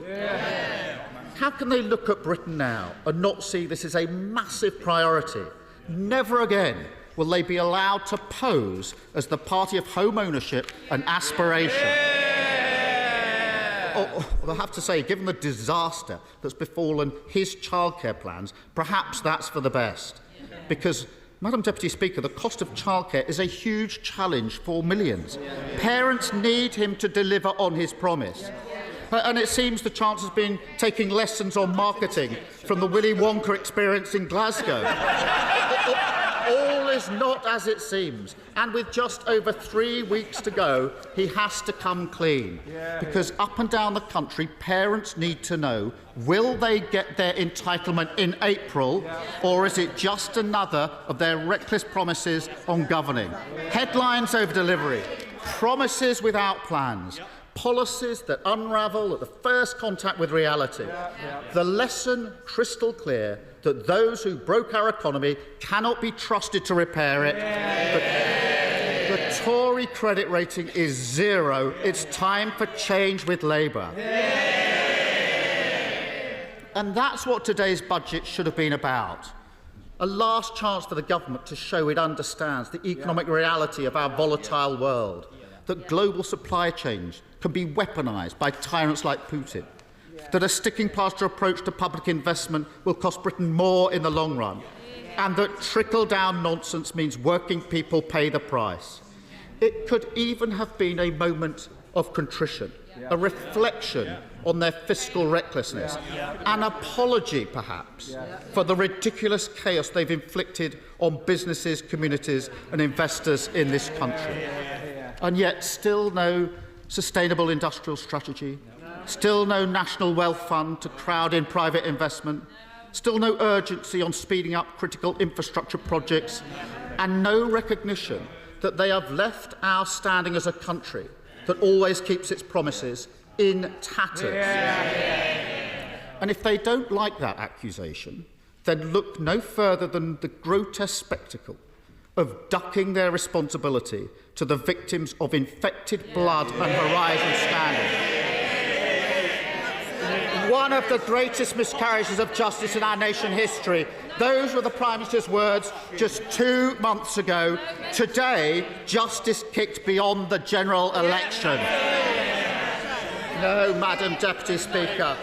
S4: How can they look at Britain now and not see this as a massive priority? Never again will they be allowed to pose as the party of home ownership and aspiration. I have to say, given the disaster that's befallen his childcare plans, perhaps that's for the best. Because, Madam Deputy Speaker, the cost of childcare is a huge challenge for millions. Parents need him to deliver on his promise. And it seems the Chancellor's been taking lessons on marketing from the Willy Wonka experience in Glasgow. All is not as it seems. And with just over 3 weeks to go, he has to come clean. Because up and down the country, parents need to know, will they get their entitlement in April, or is it just another of their reckless promises on governing? Headlines over delivery, promises without plans, policies that unravel at the first contact with reality. The lesson crystal clear that those who broke our economy cannot be trusted to repair it. The Tory credit rating is 0. It's time for change with Labour. And that's what today's budget should have been about. A last chance for the government to show it understands the economic reality of our volatile world, that global supply chains can be weaponised by tyrants like Putin, that a sticking plaster approach to public investment will cost Britain more in the long run, and that trickle-down nonsense means working people pay the price. It could even have been a moment of contrition, a reflection on their fiscal recklessness, an apology, perhaps, for the ridiculous chaos they've inflicted on businesses, communities and investors in this country. And yet still no sustainable industrial strategy, still no national wealth fund to crowd in private investment, still no urgency on speeding up critical infrastructure projects, and no recognition that they have left our standing as a country that always keeps its promises in tatters. And if they don't like that accusation, then look no further than the grotesque spectacle of ducking their responsibility to the victims of infected blood and Horizon scandal. One of the greatest miscarriages of justice in our nation's history. Those were the Prime Minister's words just 2 months ago. Today, justice kicked beyond the general election. No, Madam Deputy Speaker,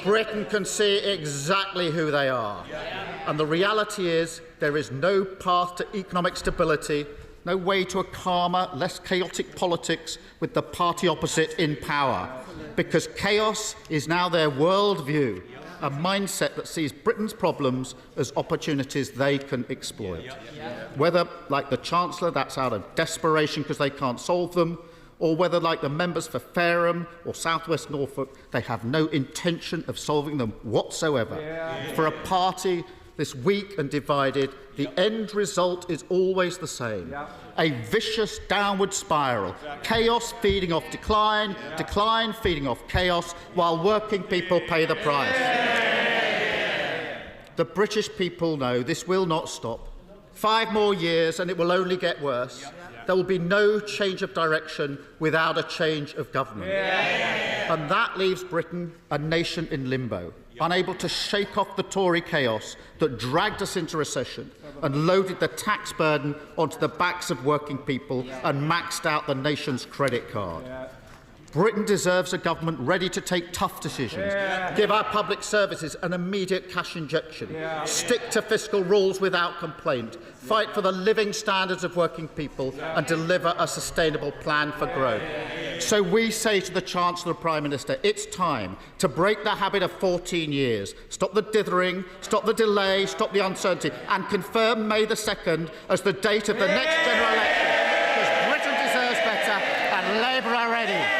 S4: Britain can see exactly who they are. And the reality is there is no path to economic stability, no way to a calmer, less chaotic politics with the party opposite in power. Because chaos is now their worldview, a mindset that sees Britain's problems as opportunities they can exploit. Whether, like the Chancellor, that's out of desperation because they can't solve them, or whether, like the members for Fareham or South West Norfolk, they have no intention of solving them whatsoever. For a party this weak and divided, the end result is always the same. A vicious downward spiral. Chaos feeding off decline, decline feeding off chaos, while working people pay the price. The British people know this will not stop. 5 more years and it will only get worse. There will be no change of direction without a change of government. And that leaves Britain a nation in limbo, unable to shake off the Tory chaos that dragged us into recession and loaded the tax burden onto the backs of working people and maxed out the nation's credit card. Britain deserves a government ready to take tough decisions, give our public services an immediate cash injection, stick to fiscal rules without complaint, fight for the living standards of working people and deliver a sustainable plan for growth. So we say to the Chancellor and Prime Minister, it's time to break the habit of 14 years, stop the dithering, stop the delay, stop the uncertainty and confirm May the 2nd as the date of the next general election, because Britain deserves better and Labour are ready.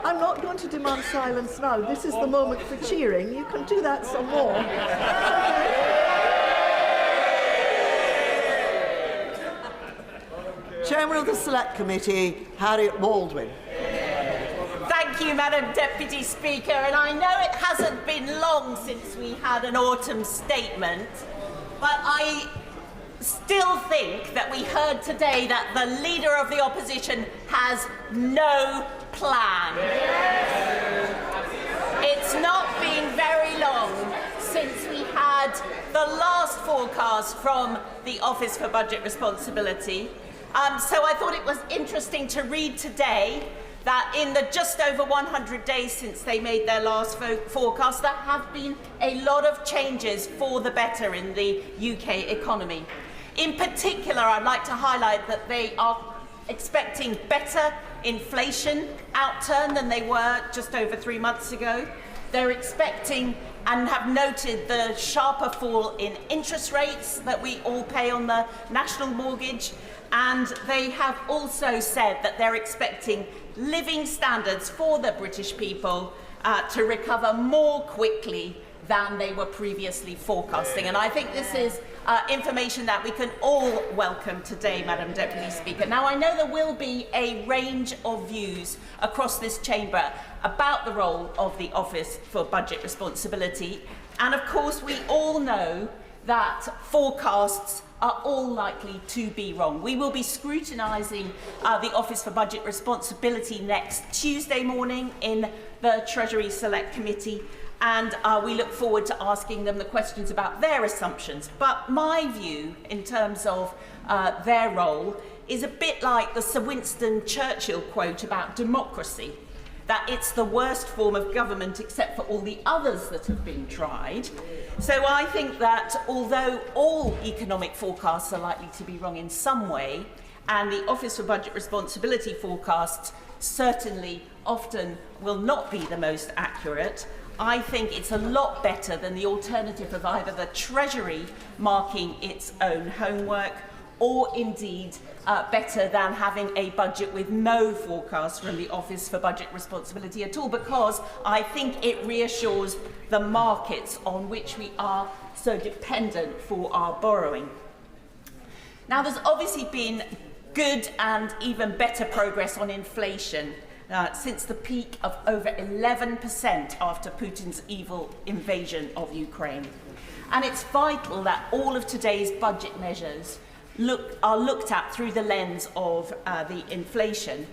S20: I'm not going to demand silence now. This is the moment for cheering. You can do that some more. Chairman of the Select Committee, Harriet Baldwin.
S3: Thank you, Madam Deputy Speaker. And I know it hasn't been long since we had an autumn statement, but I still think that we heard today that the Leader of the Opposition has no plan. It's not been very long since we had the last forecast from the Office for Budget Responsibility. So I thought it was interesting to read today that in the just over 100 days since they made their last forecast, there have been a lot of changes for the better in the UK economy. In particular, I'd like to highlight that they are expecting better inflation outturn than they were just over 3 months ago. They're expecting and have noted the sharper fall in interest rates that we all pay on the national mortgage. And they have also said that they're expecting living standards for the British people to recover more quickly than they were previously forecasting. And I think this is information that we can all welcome today, Madam Deputy Speaker. Now, I know there will be a range of views across this chamber about the role of the Office for Budget Responsibility. And of course, we all know that forecasts are all likely to be wrong. We will be scrutinising the Office for Budget Responsibility next Tuesday morning in the Treasury Select Committee, and we look forward to asking them the questions about their assumptions. But my view in terms of their role is a bit like the Sir Winston Churchill quote about democracy, that it's the worst form of government except for all the others that have been tried. So I think that although all economic forecasts are likely to be wrong in some way, and the Office for Budget Responsibility forecasts certainly often will not be the most accurate, I think it's a lot better than the alternative of either the Treasury marking its own homework or indeed better than having a budget with no forecast from the Office for Budget Responsibility at all, because I think it reassures the markets on which we are so dependent for our borrowing. Now, there's obviously been good and even better progress on inflation since the peak of over 11% after Putin's evil invasion of Ukraine. And it's vital that all of today's budget measures are looked at through the lens of the inflation,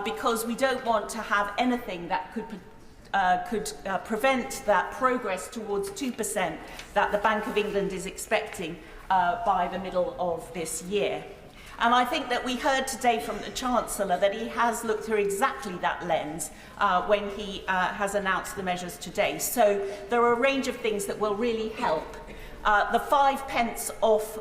S3: because we don't want to have anything that could prevent that progress towards 2% that the Bank of England is expecting by the middle of this year. And I think that we heard today from the Chancellor that he has looked through exactly that lens when he has announced the measures today. So there are a range of things that will really help. The 5 pence off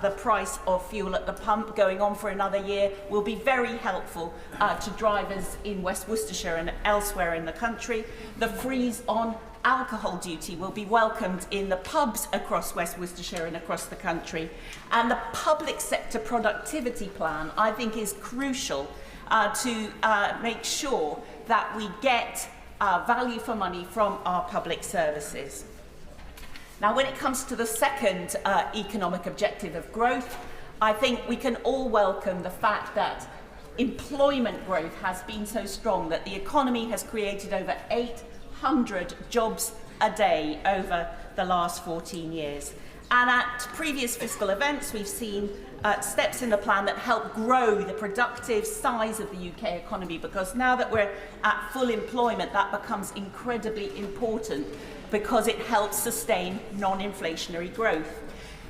S3: the price of fuel at the pump going on for another year will be very helpful to drivers in West Worcestershire and elsewhere in the country. The freeze on alcohol duty will be welcomed in the pubs across West Worcestershire and across the country. And the public sector productivity plan, I think, is crucial to make sure that we get value for money from our public services. Now, when it comes to the second economic objective of growth, I think we can all welcome the fact that employment growth has been so strong that the economy has created over 800 jobs a day over the last 14 years. And at previous fiscal events, we've seen steps in the plan that help grow the productive size of the UK economy, because now that we're at full employment, that becomes incredibly important because it helps sustain non-inflationary growth.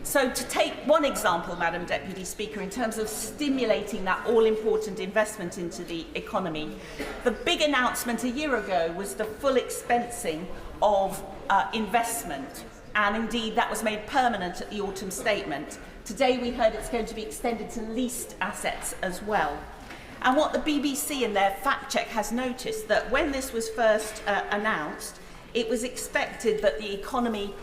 S3: So to take one example, Madam Deputy Speaker, in terms of stimulating that all-important investment into the economy, the big announcement a year ago was the full expensing of investment, and indeed that was made permanent at the autumn statement. Today we heard it's going to be extended to leased assets as well. And what the BBC in their fact check has noticed, that when this was first announced, it was expected that the economy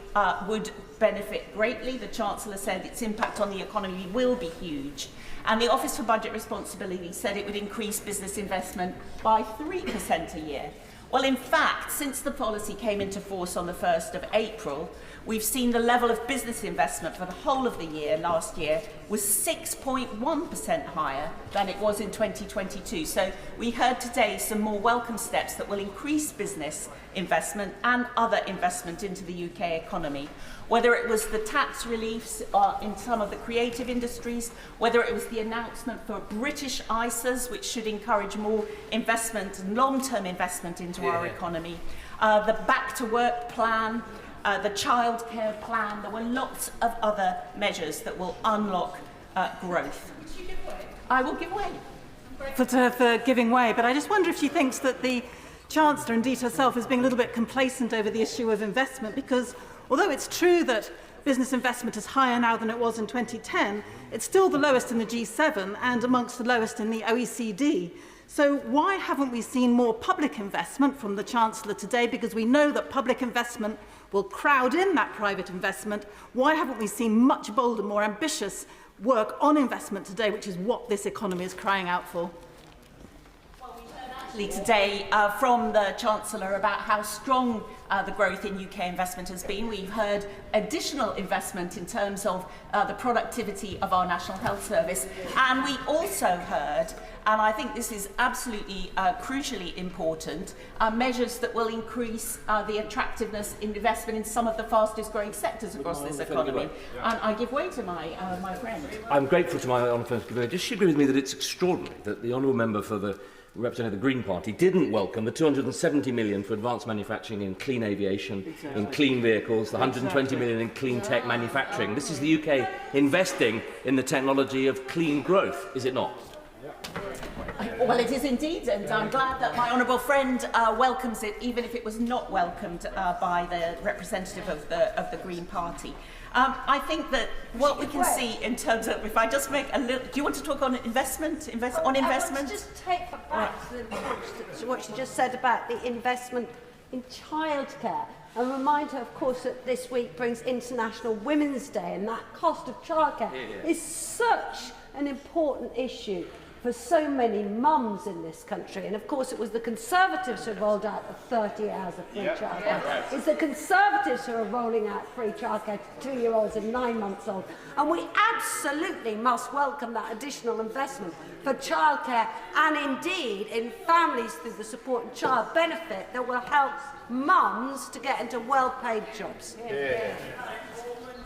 S3: would benefit greatly. The Chancellor said its impact on the economy will be huge. And the Office for Budget Responsibility said it would increase business investment by 3% a year. Well, in fact, since the policy came into force on the 1st of April, we've seen the level of business investment for the whole of the year last year was 6.1% higher than it was in 2022. So we heard today some more welcome steps that will increase business investment and other investment into the UK economy. Whether it was the tax reliefs in some of the creative industries, whether it was the announcement for British ISAs, which should encourage more investment and long-term investment into our economy, the Back to Work plan, the childcare plan. There were lots of other measures that will unlock growth. I will give way.
S5: For giving way, but I just wonder if she thinks that the Chancellor, indeed herself, is being a little bit complacent over the issue of investment, because although it's true that business investment is higher now than it was in 2010, it's still the lowest in the G7 and amongst the lowest in the OECD. So why haven't we seen more public investment from the Chancellor today? Because we know that public investment will crowd in that private investment. Why haven't we seen much bolder, more ambitious work on investment today, which is what this economy is crying out for?
S3: Today from the Chancellor about how strong the growth in UK investment has been. We've heard additional investment in terms of the productivity of our National Health Service, and we also heard, and I think this is absolutely crucially important, measures that will increase the attractiveness in investment in some of the fastest growing sectors across this economy. And I give way to my friend.
S19: I'm grateful to my honourable friend. Does she agree with me that it's extraordinary that the honourable member for the representative of the Green Party didn't welcome the 270 million for advanced manufacturing in clean aviation, in clean vehicles, the 120 million in clean tech manufacturing? This is the UK investing in the technology of clean growth, is it not?
S3: Well, it is indeed, and I'm glad that my honourable friend welcomes it, even if it was not welcomed by the representative of the Green Party. I think that what we can see in terms of, if I just make a little, do you want to talk on investment? On investment?
S6: I want to just take back to what she just said about the investment in childcare, and remind her, of course, that this week brings International Women's Day, and that cost of childcare is such an important issue for so many mums in this country. And of course it was the Conservatives who rolled out the 30 hours of free childcare. It's the Conservatives who are rolling out free childcare to 2-year-olds and 9-month-olds. And we absolutely must welcome that additional investment for childcare and indeed in families through the support and child benefit that will help mums to get into well-paid jobs.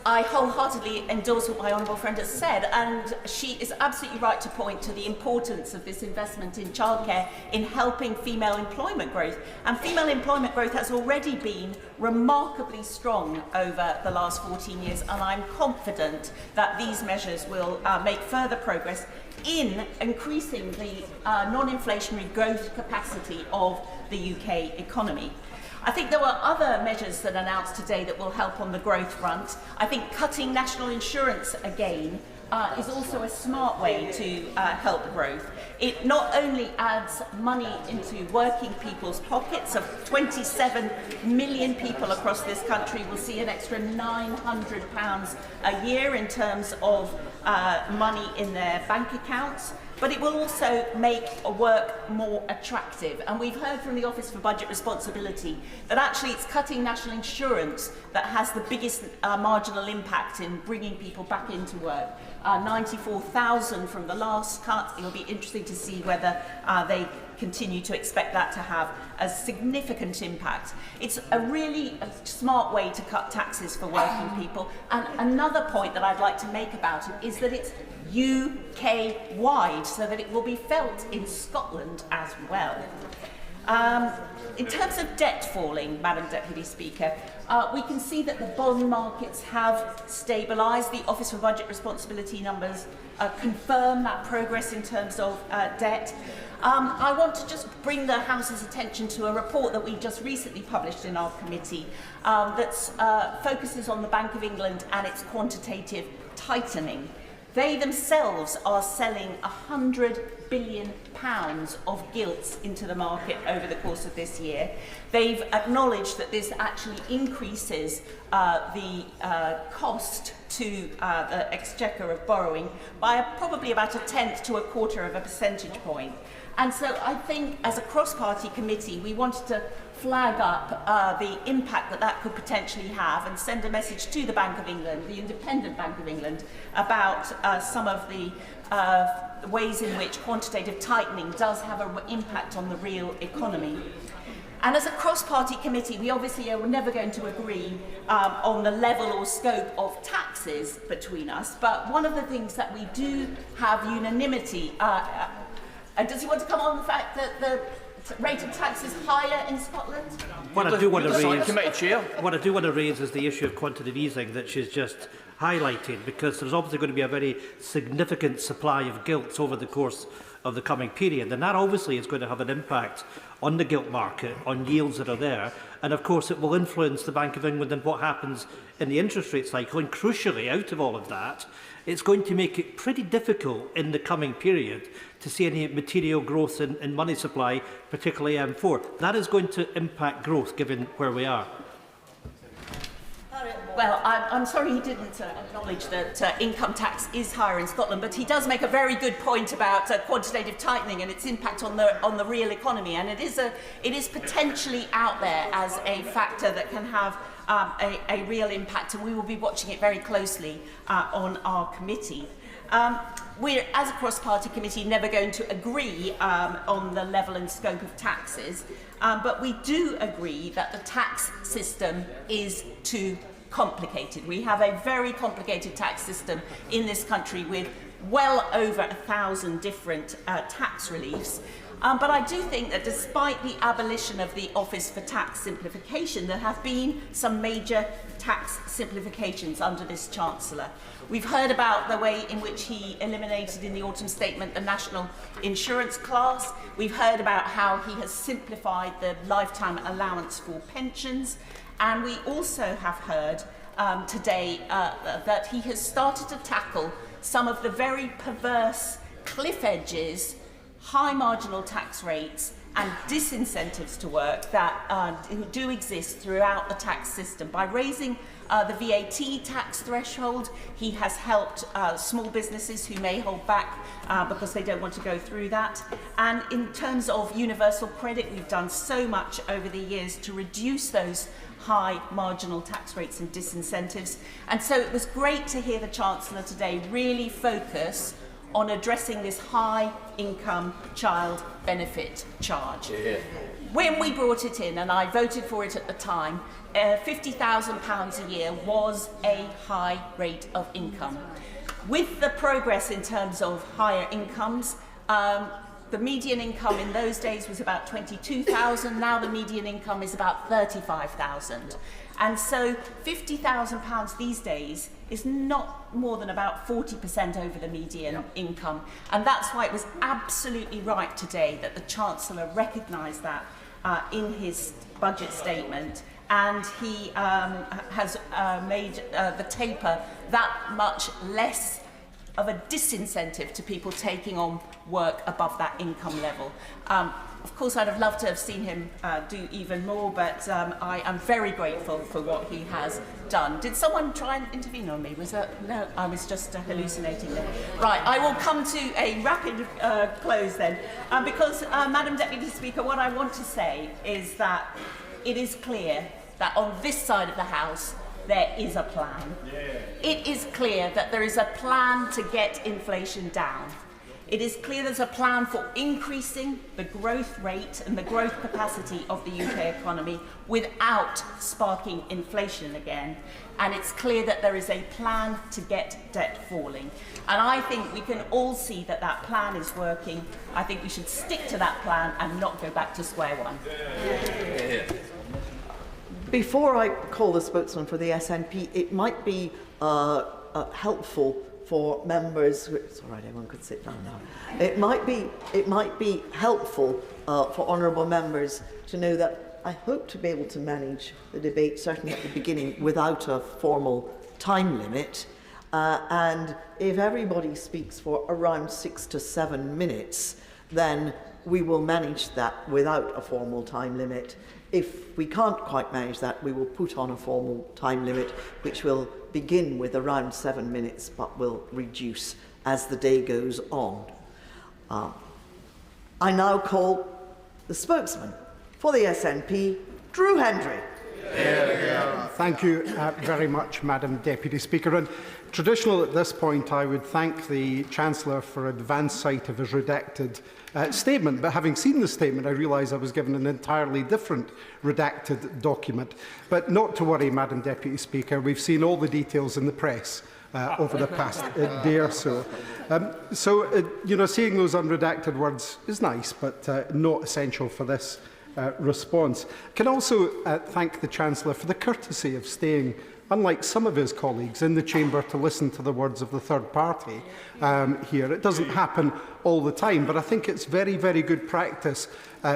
S3: I wholeheartedly endorse what my honourable friend has said, and she is absolutely right to point to the importance of this investment in childcare in helping female employment growth. And female employment growth has already been remarkably strong over the last 14 years, and I'm confident that these measures will make further progress in increasing the non-inflationary growth capacity of the UK economy. I think there were other measures that are announced today that will help on the growth front. I think cutting national insurance again is also a smart way to help growth. It not only adds money into working people's pockets, of 27 million people across this country will see an extra £900 a year in terms of money in their bank accounts, but it will also make work more attractive. And we've heard from the Office for Budget Responsibility that actually it's cutting national insurance that has the biggest marginal impact in bringing people back into work. 94,000 from the last cut. It'll be interesting to see whether they continue to expect that to have a significant impact. It's a really smart way to cut taxes for working people. And another point that I'd like to make about it is that it's UK-wide, so that it will be felt in Scotland as well. In terms of debt falling, Madam Deputy Speaker, we can see that the bond markets have stabilised. The Office for Budget Responsibility numbers confirm that progress in terms of debt. I want to just bring the House's attention to a report that we just recently published in our committee that focuses on the Bank of England and its quantitative tightening. They themselves are selling £100 billion of gilts into the market over the course of this year. They've acknowledged that this actually increases the cost to the exchequer of borrowing by probably about 1/10 to 1/4 of a percentage point. And so I think as a cross-party committee, we wanted to flag up the impact that that could potentially have and send a message to the Bank of England, the independent Bank of England, about some of the ways in which quantitative tightening does have an impact on the real economy. And as a cross-party committee, we obviously are never going to agree on the level or scope of taxes between us, but one of the things that we do have unanimity, does he want to come on the fact that the rate of tax is higher in Scotland?
S21: What I do want to raise is the issue of quantitative easing that she's just highlighted, because there's obviously going to be a very significant supply of gilts over the course of the coming period, and that obviously is going to have an impact on the gilt market, on yields that are there. And of course, it will influence the Bank of England and what happens in the interest rate cycle. And crucially, out of all of that, it's going to make it pretty difficult in the coming period to see any material growth in money supply, particularly M4. That is going to impact growth, given where we are.
S3: Well, I'm sorry he didn't acknowledge that income tax is higher in Scotland, but he does make a very good point about quantitative tightening and its impact on the real economy, and it is potentially out there as a factor that can have a real impact, and we will be watching it very closely on our committee. We're, as a cross-party committee, never going to agree on the level and scope of taxes, but we do agree that the tax system is too complicated. We have a very complicated tax system in this country with well over 1,000 different tax reliefs. But I do think that despite the abolition of the Office for Tax Simplification, there have been some major tax simplifications under this Chancellor. We've heard about the way in which he eliminated in the autumn statement the national insurance class. We've heard about how he has simplified the lifetime allowance for pensions. And we also have heard today that he has started to tackle some of the very perverse cliff edges, high marginal tax rates and disincentives to work that do exist throughout the tax system. By raising the VAT tax threshold, he has helped small businesses who may hold back because they don't want to go through that. And in terms of universal credit, we've done so much over the years to reduce those high marginal tax rates and disincentives. And so it was great to hear the Chancellor today really focus on addressing this high income child benefit charge. Yeah. When we brought it in, and I voted for it at the time, £50,000 a year was a high rate of income. With the progress in terms of higher incomes, the median income in those days was about 22,000. Now the median income is about 35,000. And so £50,000 these days is not more than about 40% over the median income. And that's why it was absolutely right today that the Chancellor recognised that in his budget statement. And he has made the taper that much less of a disincentive to people taking on work above that income level. Of course, I'd have loved to have seen him do even more, but I am very grateful for what he has done. Did someone try and intervene on me? Was that, no, I was just hallucinating there. Right, I will come to a rapid close then, because, Madam Deputy Speaker, what I want to say is that it is clear that on this side of the House, there is a plan. Yeah. It is clear that there is a plan to get inflation down. It is clear there's a plan for increasing the growth rate and the growth capacity of the UK economy without sparking inflation again. And it's clear that there is a plan to get debt falling. And I think we can all see that that plan is working. I think we should stick to that plan and not go back to square one.
S20: Yeah. Before I call the spokesman for the SNP, it might be helpful for members. It's all right, everyone could sit down now. It might be helpful for honourable members to know that I hope to be able to manage the debate, certainly at the beginning, without a formal time limit. And if everybody speaks for around 6 to 7 minutes, then we will manage that without a formal time limit. If we can't quite manage that, we will put on a formal time limit, which will begin with around 7 minutes, but will reduce as the day goes on. I now call the spokesman for the SNP, Drew Hendry.
S8: Thank you very much, Madam Deputy Speaker. And traditional at this point, I would thank the Chancellor for advance sight of his redacted statement. But having seen the statement, I realise I was given an entirely different redacted document. But not to worry, Madam Deputy Speaker. We've seen all the details in the press over the past day or so. Seeing those unredacted words is nice, but not essential for this response. I can also thank the Chancellor for the courtesy of staying, unlike some of his colleagues, in the chamber to listen to the words of the third party here. It doesn't happen all the time, but I think it's very, very good practice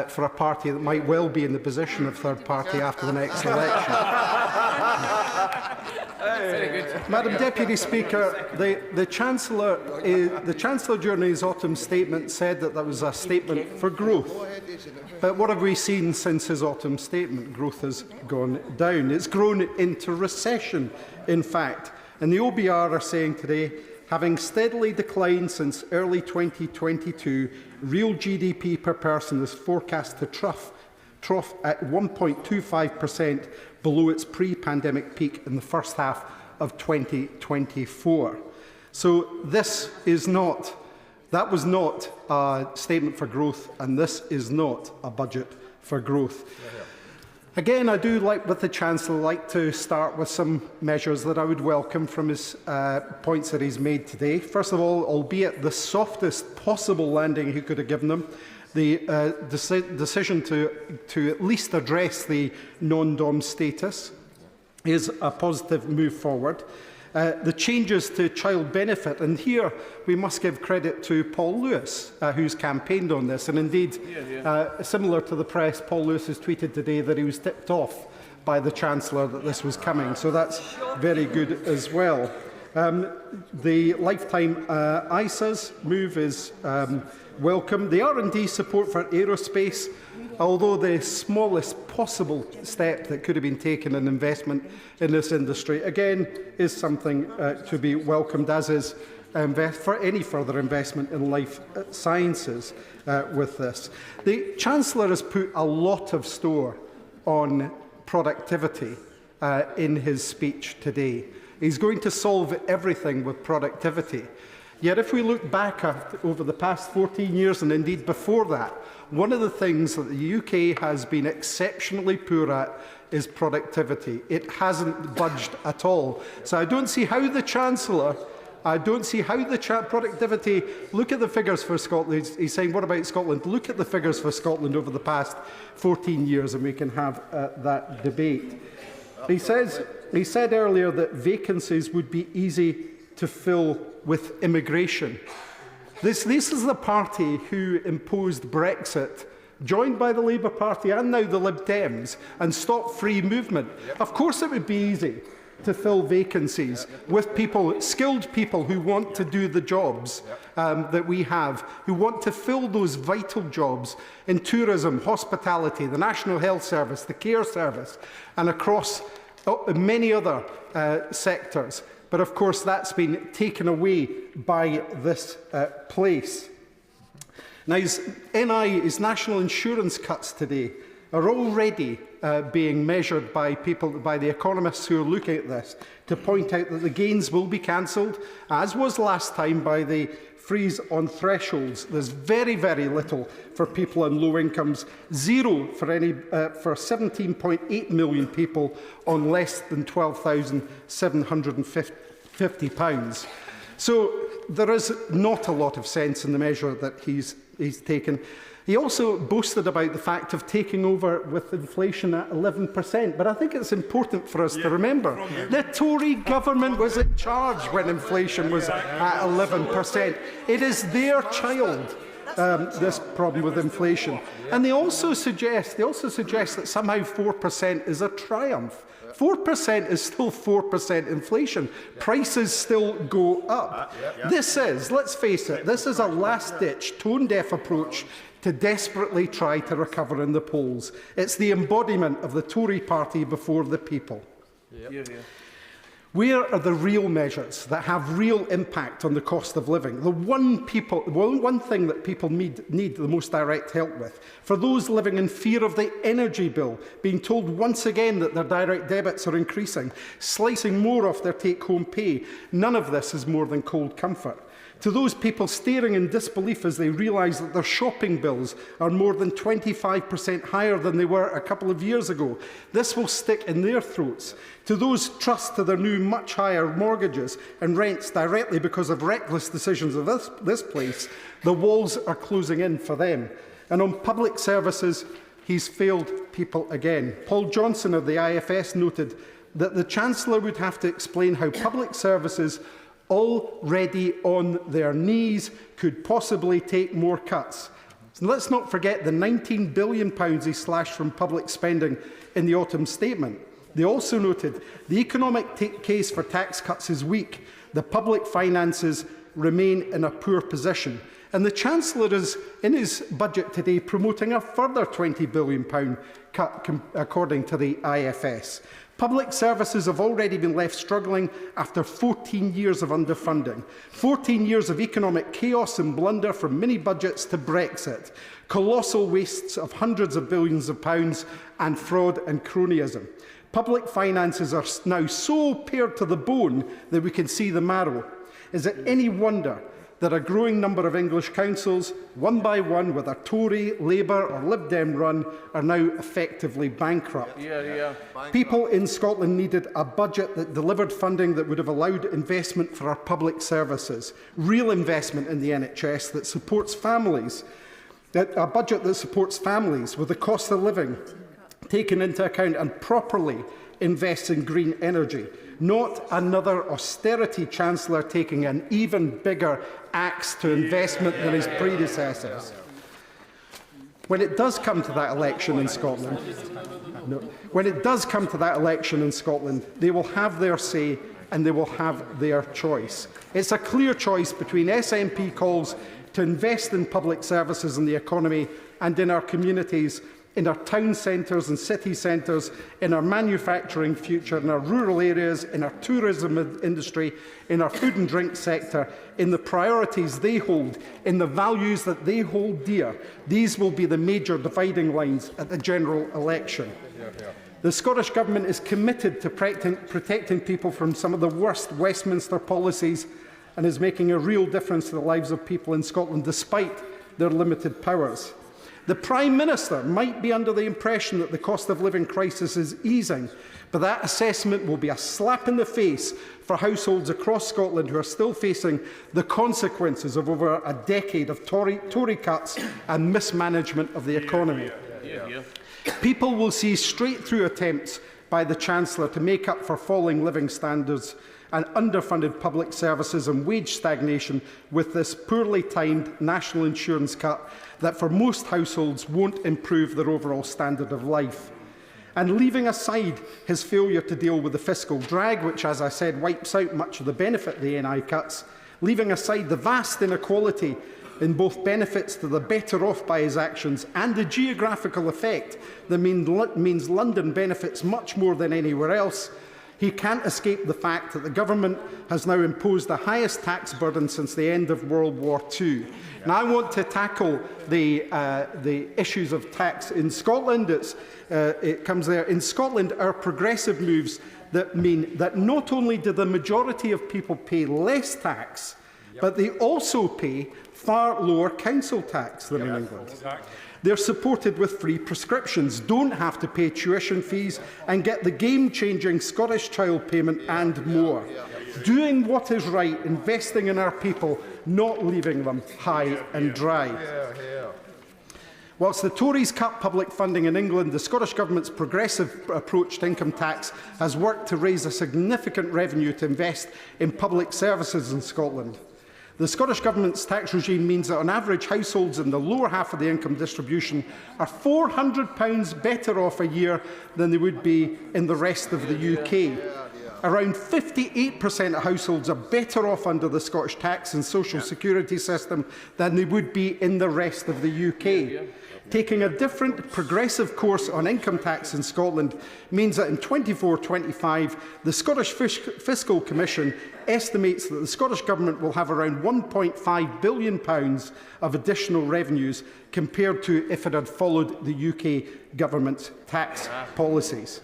S8: for a party that might well be in the position of third party after the next election. Madam Deputy Speaker, the Chancellor during his autumn statement said that was a statement for growth. But what have we seen since his autumn statement? Growth has gone down. It's grown into recession, in fact. And the OBR are saying today, having steadily declined since early 2022, real GDP per person is forecast to trough at 1.25% below its pre-pandemic peak in the first half of 2024. So that was not a statement for growth, and this is not a budget for growth. Again, I do, with the Chancellor, like to start with some measures that I would welcome from his points that he's made today. First of all, albeit the softest possible landing he could have given them, the decision to at least address the non-dom status is a positive move forward. The changes to child benefit, and here we must give credit to Paul Lewis, who's campaigned on this, and indeed, similar to the press, Paul Lewis has tweeted today that he was tipped off by the Chancellor that this was coming, so that's very good as well. The lifetime ISAs move is welcome. The R&D support for aerospace, although the smallest possible step that could have been taken in investment in this industry, again, is something to be welcomed, as is for any further investment in life sciences with this. The Chancellor has put a lot of store on productivity in his speech today. He's going to solve everything with productivity. Yet if we look back over the past 14 years, and indeed before that, one of the things that the UK has been exceptionally poor at is productivity. It hasn't budged at all. So I don't see how the Chancellor, productivity, look at the figures for Scotland. He's saying, what about Scotland? Look at the figures for Scotland over the past 14 years and we can have that debate. He said earlier that vacancies would be easy to fill with immigration. This is the party who imposed Brexit, joined by the Labour Party and now the Lib Dems, and stopped free movement. Of course it would be easy to fill vacancies with people, skilled people who want to do the jobs that we have, who want to fill those vital jobs in tourism, hospitality, the National Health Service, the Care Service, and across many other sectors. But of course that's been taken away by this place. Now, his national insurance cuts today are already being measured by the economists who are looking at this, to point out that the gains will be cancelled, as was last time, by the freeze on thresholds. There's very, very little for people on low incomes, zero for 17.8 million people on less than £12,750. So there is not a lot of sense in the measure that he's taken. He also boasted about the fact of taking over with inflation at 11%, but I think it's important for us to remember the Tory government was in charge when inflation was at 11%. It is their child, this problem with inflation. And they also suggest that somehow 4% is a triumph. 4% is still 4% inflation. Prices still go up. This is, let's face it, this is a last-ditch, tone-deaf approach to desperately try to recover in the polls. It's the embodiment of the Tory party before the people. Where are the real measures that have real impact on the cost of living? The one thing that people need the most direct help with. For those living in fear of the energy bill, being told once again that their direct debits are increasing, slicing more off their take-home pay, none of this is more than cold comfort. To those people staring in disbelief as they realise that their shopping bills are more than 25% higher than they were a couple of years ago, this will stick in their throats. To those trust to their new much higher mortgages and rents directly because of reckless decisions of this place, the walls are closing in for them. And on public services, he's failed people again. Paul Johnson of the IFS noted that the Chancellor would have to explain how public services already on their knees could possibly take more cuts. So let's not forget the £19 billion he slashed from public spending in the autumn statement. They also noted the economic case for tax cuts is weak. The public finances remain in a poor position. And the Chancellor is, in his budget today, promoting a further £20 billion cut, according to the IFS. Public services have already been left struggling after 14 years of underfunding, 14 years of economic chaos and blunder from mini-budgets to Brexit, colossal wastes of hundreds of billions of pounds and fraud and cronyism. Public finances are now so pared to the bone that we can see the marrow. Is it any wonder that a growing number of English councils, one by one, with a Tory, Labour or Lib Dem run, are now effectively bankrupt? People in Scotland needed a budget that delivered funding that would have allowed investment for our public services, real investment in the NHS that supports families, a budget that supports families with the cost of living taken into account and properly invests in green energy. Not another austerity Chancellor taking an even bigger axe to investment than his predecessors. When it does come to that election in Scotland, they will have their say and they will have their choice. It's a clear choice between SNP calls to invest in public services and the economy and in our communities, in our town centres and city centres, in our manufacturing future, in our rural areas, in our tourism industry, in our food and drink sector, in the priorities they hold, in the values that they hold dear. These will be the major dividing lines at the general election. The Scottish Government is committed to protecting people from some of the worst Westminster policies and is making a real difference to the lives of people in Scotland despite their limited powers. The Prime Minister might be under the impression that the cost of living crisis is easing, but that assessment will be a slap in the face for households across Scotland who are still facing the consequences of over a decade of Tory cuts and mismanagement of the economy. People will see straight through attempts by the Chancellor to make up for falling living standards and underfunded public services and wage stagnation with this poorly timed national insurance cut that for most households won't improve their overall standard of life. And leaving aside his failure to deal with the fiscal drag, which, as I said, wipes out much of the benefit of the NI cuts, leaving aside the vast inequality in both benefits to the better off by his actions and the geographical effect that means London benefits much more than anywhere else, he can't escape the fact that the government has now imposed the highest tax burden since the end of World War II. Now, I want to tackle the issues of tax in Scotland. It comes there. In Scotland, our progressive moves that mean that not only do the majority of people pay less tax, but they also pay far lower council tax than in England. They're supported with free prescriptions, don't have to pay tuition fees and get the game-changing Scottish Child Payment and more. Doing what is right, investing in our people, not leaving them high and dry. Whilst the Tories cut public funding in England, the Scottish Government's progressive approach to income tax has worked to raise a significant revenue to invest in public services in Scotland. The Scottish Government's tax regime means that on average households in the lower half of the income distribution are £400 better off a year than they would be in the rest of the UK. Around 58% of households are better off under the Scottish tax and social security system than they would be in the rest of the UK. Taking a different progressive course on income tax in Scotland means that in 24-25, the Scottish Fiscal Commission estimates that the Scottish Government will have around £1.5 billion of additional revenues compared to if it had followed the UK Government's tax policies.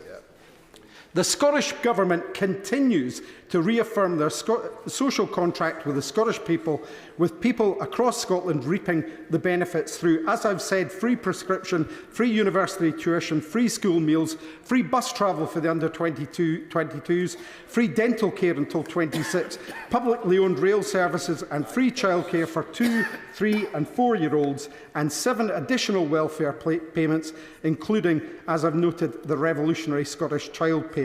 S8: The Scottish Government continues to reaffirm their social contract with the Scottish people, with people across Scotland reaping the benefits through, as I've said, free prescription, free university tuition, free school meals, free bus travel for the under 22s, free dental care until 26, publicly owned rail services and free childcare for 2, 3 and 4-year-olds, and 7 additional welfare payments, including, as I've noted, the revolutionary Scottish child payment.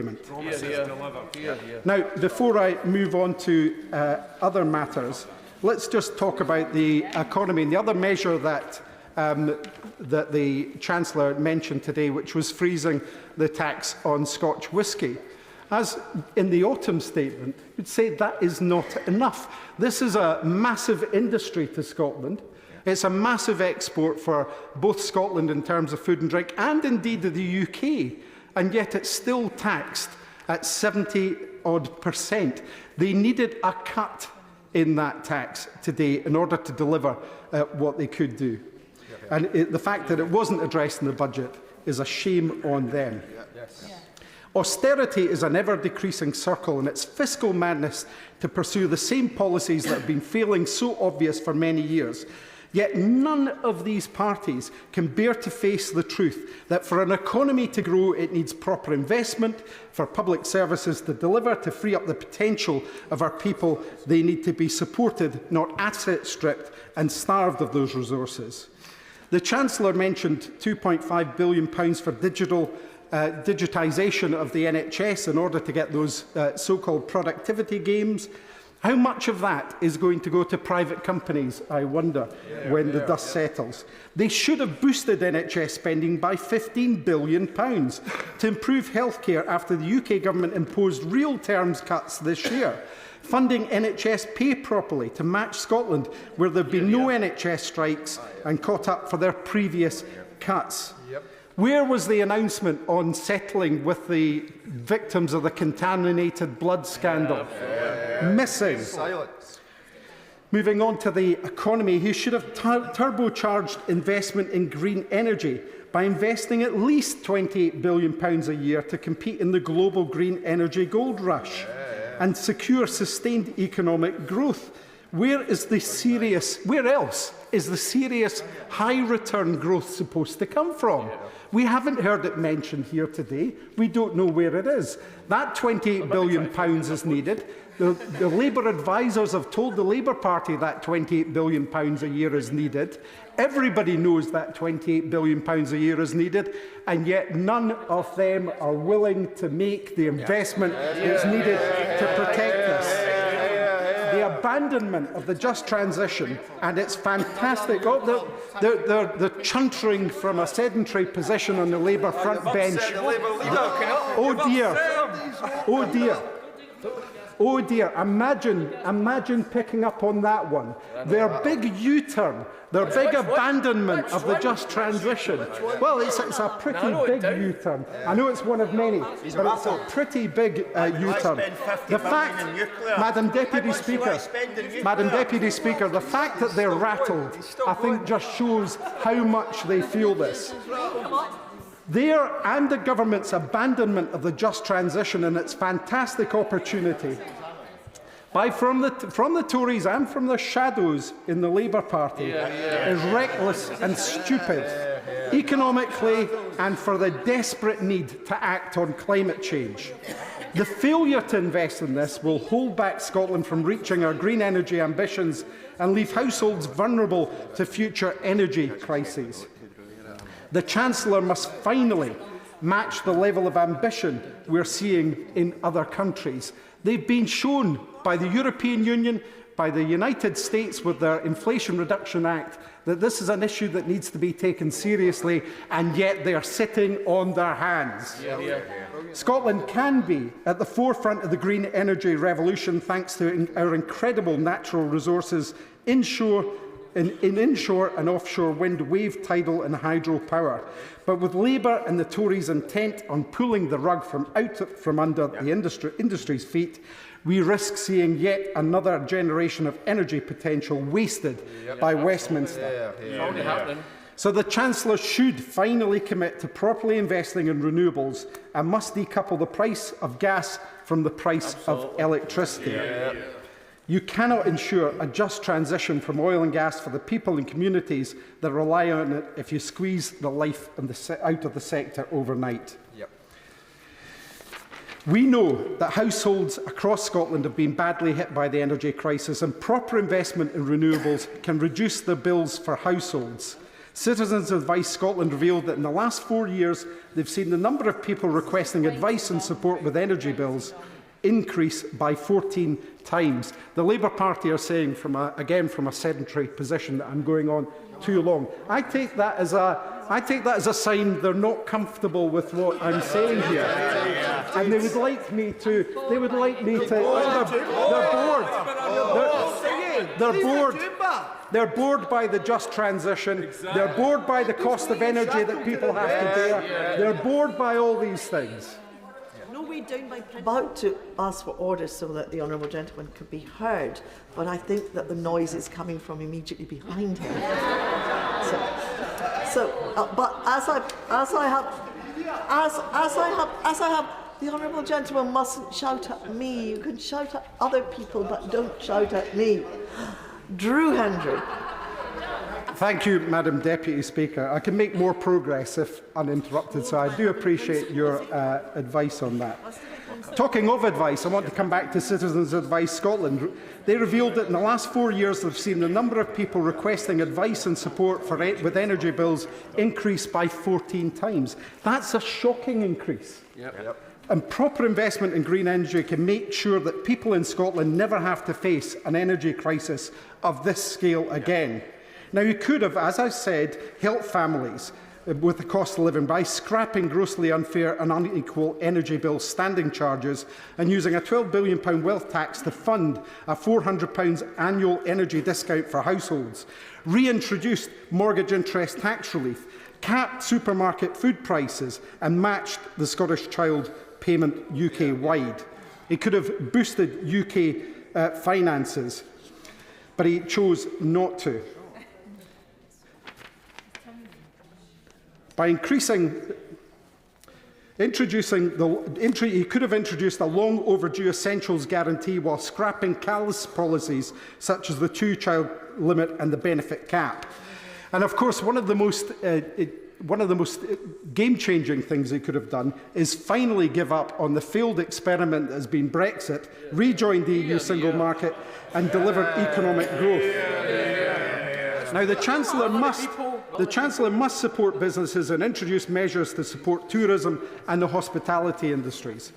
S8: Now, before I move on to other matters, let's just talk about the economy and the other measure that that the Chancellor mentioned today, which was freezing the tax on Scotch whisky. As in the autumn statement, you'd say that is not enough. This is a massive industry to Scotland. It's a massive export for both Scotland in terms of food and drink, and indeed the UK, and yet it's still taxed at 70-odd%. They needed a cut in that tax today in order to deliver what they could do. And the fact that it wasn't addressed in the budget is a shame on them. Austerity is an ever-decreasing circle, and it's fiscal madness to pursue the same policies that have been failing so obvious for many years. Yet none of these parties can bear to face the truth that for an economy to grow, it needs proper investment, for public services to deliver, to free up the potential of our people. They need to be supported, not asset stripped and starved of those resources. The Chancellor mentioned £2.5 billion for digitisation of the NHS in order to get those so-called productivity gains. How much of that is going to go to private companies, I wonder, when the dust settles? They should have boosted NHS spending by £15 billion to improve healthcare after the UK Government imposed real terms cuts this year. Funding NHS pay properly to match Scotland, where there have been no NHS strikes and caught up for their previous cuts. Where was the announcement on settling with the victims of the contaminated blood scandal? Missing. Moving on to the economy, he should have turbocharged investment in green energy by investing at least £28 billion a year to compete in the global green energy gold rush and secure sustained economic growth. Where else is the serious high-return growth supposed to come from? We haven't heard it mentioned here today. We don't know where it is. That £28 billion is needed. The Labour advisers have told the Labour Party that £28 billion a year is needed. Everybody knows that £28 billion a year is needed, and yet none of them are willing to make the investment that's needed to protect us. The abandonment of the just transition and its fantastic... they're chuntering from a sedentary position on the Labour front bench. Oh dear. Oh dear. Oh dear, imagine picking up on that one. Their big U-turn, their big abandonment of the just transition. Well, it's a pretty big U-turn. I know it's one of many, but it's a pretty big U-turn. The fact, Madam Deputy Speaker, the fact that they're rattled, I think just shows how much they feel this. Their and the government's abandonment of the just transition and its fantastic opportunity from the Tories and from the shadows in the Labour Party is reckless and stupid, economically and for the desperate need to act on climate change. The failure to invest in this will hold back Scotland from reaching our green energy ambitions and leave households vulnerable to future energy crises. The Chancellor must finally match the level of ambition we're seeing in other countries. They've been shown by the European Union, by the United States with their Inflation Reduction Act, that this is an issue that needs to be taken seriously, and yet they are sitting on their hands. Scotland can be at the forefront of the green energy revolution thanks to our incredible natural resources inshore and offshore wind, wave, tidal and hydro power. But with Labour and the Tories intent on pulling the rug from under the industry's feet, we risk seeing yet another generation of energy potential wasted by Westminster. So the Chancellor should finally commit to properly investing in renewables and must decouple the price of gas from the price of electricity. Yeah. You cannot ensure a just transition from oil and gas for the people and communities that rely on it if you squeeze the life out of the sector overnight. Yep. We know that households across Scotland have been badly hit by the energy crisis, and proper investment in renewables can reduce the bills for households. Citizens Advice Scotland revealed that in the last 4 years, they've seen the number of people requesting advice and support with energy bills increase by 14 times. The Labour Party are saying, from a sedentary position, that I'm going on too long. I take that as a sign they're not comfortable with what I'm saying here, and they would like me to. They're bored. They're bored by the just transition. Exactly. They're bored by the cost of energy that people have to bear. They're bored by all these things.
S20: About to ask for order so that the honourable gentleman could be heard, but I think that the noise is coming from immediately behind him. But as I have, the honourable gentleman mustn't shout at me. You can shout at other people, but don't shout at me. Drew Hendry.
S8: Thank you, Madam Deputy Speaker. I can make more progress if uninterrupted, so I do appreciate your advice on that. Talking of advice, I want to come back to Citizens Advice Scotland. They revealed that in the last 4 years they've seen the number of people requesting advice and support with energy bills increase by 14 times. That's a shocking increase. Yep. And proper investment in green energy can make sure that people in Scotland never have to face an energy crisis of this scale again. Now, you could have, as I said, helped families with the cost of living by scrapping grossly unfair and unequal energy bill standing charges and using a £12 billion wealth tax to fund a £400 annual energy discount for households, reintroduced mortgage interest tax relief, capped supermarket food prices and matched the Scottish Child payment UK-wide. He could have boosted UK finances, but he chose not to. By he could have introduced a long overdue essentials guarantee while scrapping callous policies such as the two-child limit and the benefit cap. And of course, one of the most game-changing things he could have done is finally give up on the failed experiment that has been Brexit, rejoin the EU single market and deliver economic growth. Now, the Chancellor must support businesses and introduce measures to support tourism and the hospitality industries.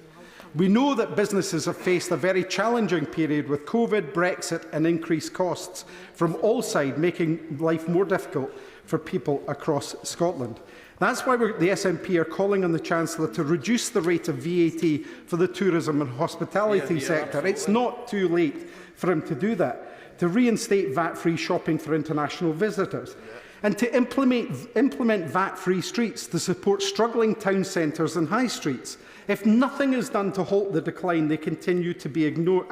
S8: We know that businesses have faced a very challenging period with COVID, Brexit and increased costs from all sides, making life more difficult for people across Scotland. That's why the SNP are calling on the Chancellor to reduce the rate of VAT for the tourism and hospitality sector. It's not too late for him to do that. To reinstate VAT-free shopping for international visitors, and to implement VAT-free streets to support struggling town centres and high streets. If nothing is done to halt the decline, they continue to be ignored,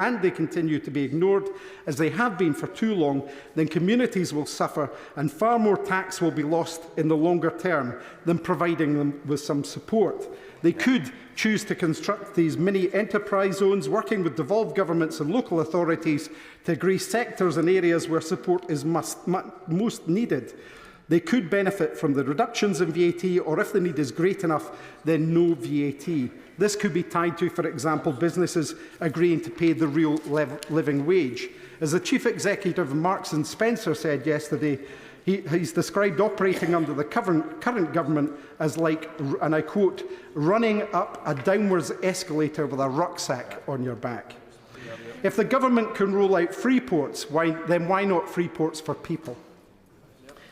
S8: as they have been for too long, then communities will suffer and far more tax will be lost in the longer term than providing them with some support. They could choose to construct these mini enterprise zones, working with devolved governments and local authorities to agree sectors and areas where support is most needed. They could benefit from the reductions in VAT, or if the need is great enough, then no VAT. This could be tied to, for example, businesses agreeing to pay the real living wage. As the Chief Executive of Marks and Spencer said yesterday, he's described operating under the current government as like, and I quote, running up a downwards escalator with a rucksack on your back. If the government can roll out free ports, then why not free ports for people?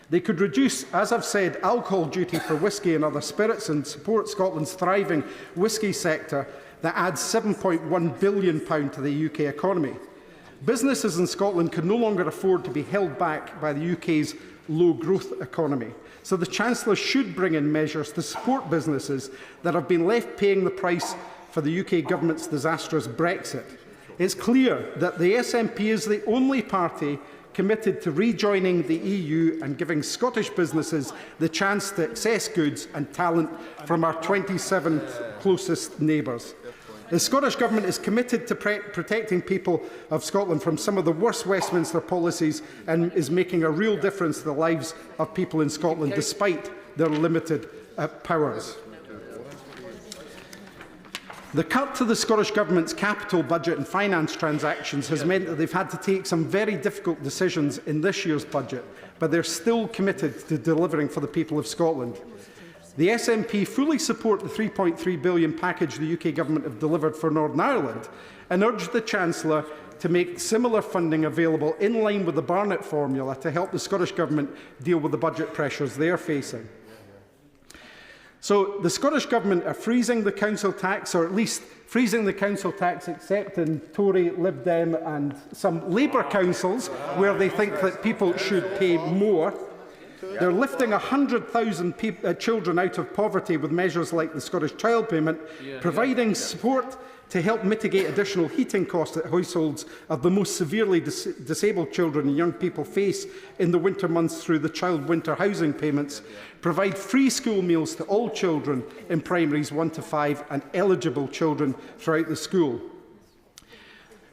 S8: They could reduce, as I've said, alcohol duty for whisky and other spirits and support Scotland's thriving whisky sector that adds £7.1 billion to the UK economy. Businesses in Scotland can no longer afford to be held back by the UK's low-growth economy. So the Chancellor should bring in measures to support businesses that have been left paying the price for the UK government's disastrous Brexit. It's clear that the SNP is the only party committed to rejoining the EU and giving Scottish businesses the chance to access goods and talent from our 27 closest neighbours. The Scottish Government is committed to protecting people of Scotland from some of the worst Westminster policies and is making a real difference to the lives of people in Scotland despite their limited powers. The cut to the Scottish Government's capital budget and finance transactions has meant that they've had to take some very difficult decisions in this year's budget, but they're still committed to delivering for the people of Scotland. The SNP fully support the £3.3 billion package the UK Government have delivered for Northern Ireland and urge the Chancellor to make similar funding available in line with the Barnett formula to help the Scottish Government deal with the budget pressures they are facing. So the Scottish Government are freezing the council tax, or at least freezing the council tax except in Tory, Lib Dem and some Labour councils where they think that people should pay more. They're lifting 100,000 children out of poverty with measures like the Scottish Child Payment, providing support to help mitigate additional heating costs that households of the most severely disabled children and young people face in the winter months through the child winter housing payments, provide free school meals to all children in primaries 1 to 5 and eligible children throughout the school,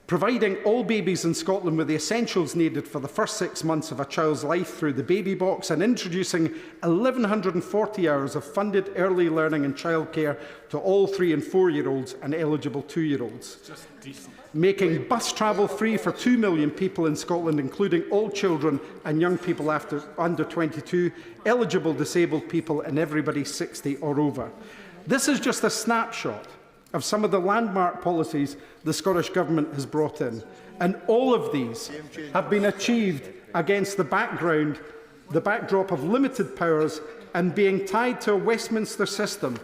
S8: providing all babies in Scotland with the essentials needed for the first 6 months of a child's life through the baby box, and introducing 1,140 hours of funded early learning and childcare to all 3- and 4-year-olds and eligible 2-year-olds. Making bus travel free for 2 million people in Scotland, including all children and young people under 22, eligible disabled people and everybody 60 or over. This is just a snapshot of some of the landmark policies the Scottish Government has brought in. And all of these have been achieved against the backdrop of limited powers and being tied to a Westminster system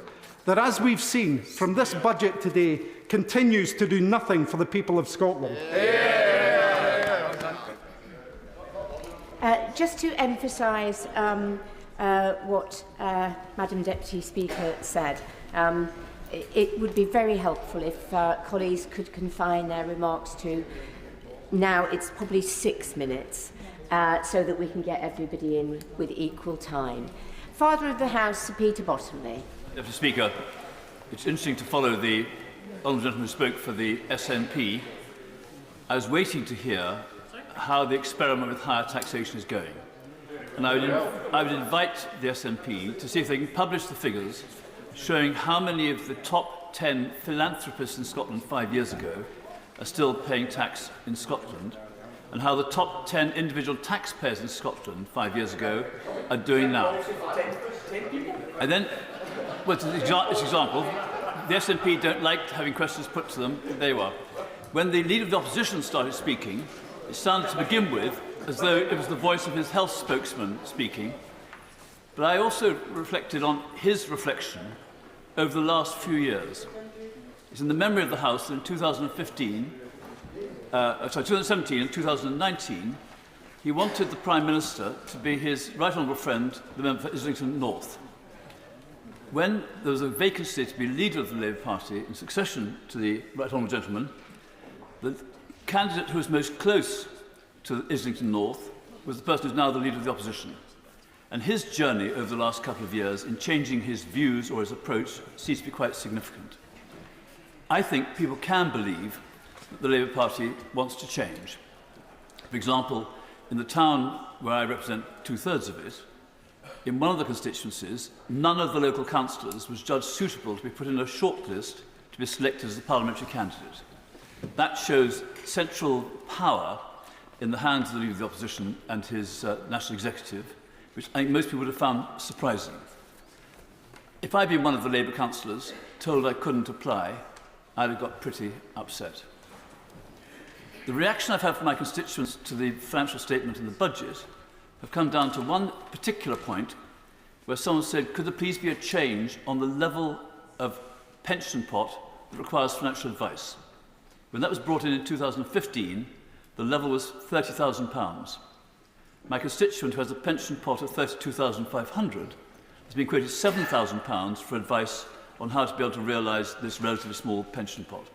S8: that, as we've seen from this budget today, continues to do nothing for the people of Scotland.
S10: Just to emphasise what Madam Deputy Speaker said, it would be very helpful if colleagues could confine their remarks to, now it's probably 6 minutes, so that we can get everybody in with equal time. Father of the House, Sir Peter Bottomley.
S11: Deputy Speaker, it's interesting to follow the honourable gentleman who spoke for the SNP. I was waiting to hear how the experiment with higher taxation is going. And I would invite the SNP to see if they can publish the figures showing how many of the top 10 philanthropists in Scotland 5 years ago are still paying tax in Scotland, and how the top 10 individual taxpayers in Scotland 5 years ago are doing now. And then, well, as an example, the SNP don't like having questions put to them. There you are. When the Leader of the Opposition started speaking, it sounded to begin with as though it was the voice of his health spokesman speaking. But I also reflected on his reflection over the last few years. It's in the memory of the House that in 2017 and 2019, he wanted the Prime Minister to be his right honourable friend, the member for Islington North. When there was a vacancy to be leader of the Labour Party in succession to the right honourable gentleman, the candidate who was most close to Islington North was the person who is now the Leader of the Opposition. And his journey over the last couple of years in changing his views or his approach seems to be quite significant. I think people can believe that the Labour Party wants to change. For example, in the town where I represent 2/3 of it, in one of the constituencies, none of the local councillors was judged suitable to be put in a shortlist to be selected as a parliamentary candidate. That shows central power in the hands of the Leader of the Opposition and his National Executive, which I think most people would have found surprising. If I'd been one of the Labour councillors told I couldn't apply, I'd have got pretty upset. The reaction I've had from my constituents to the financial statement and the budget have come down to one particular point where someone said, could there please be a change on the level of pension pot that requires financial advice? When that was brought in 2015, the level was £30,000. My constituent, who has a pension pot of £32,500, has been quoted £7,000 for advice on how to be able to realise this relatively small pension pot.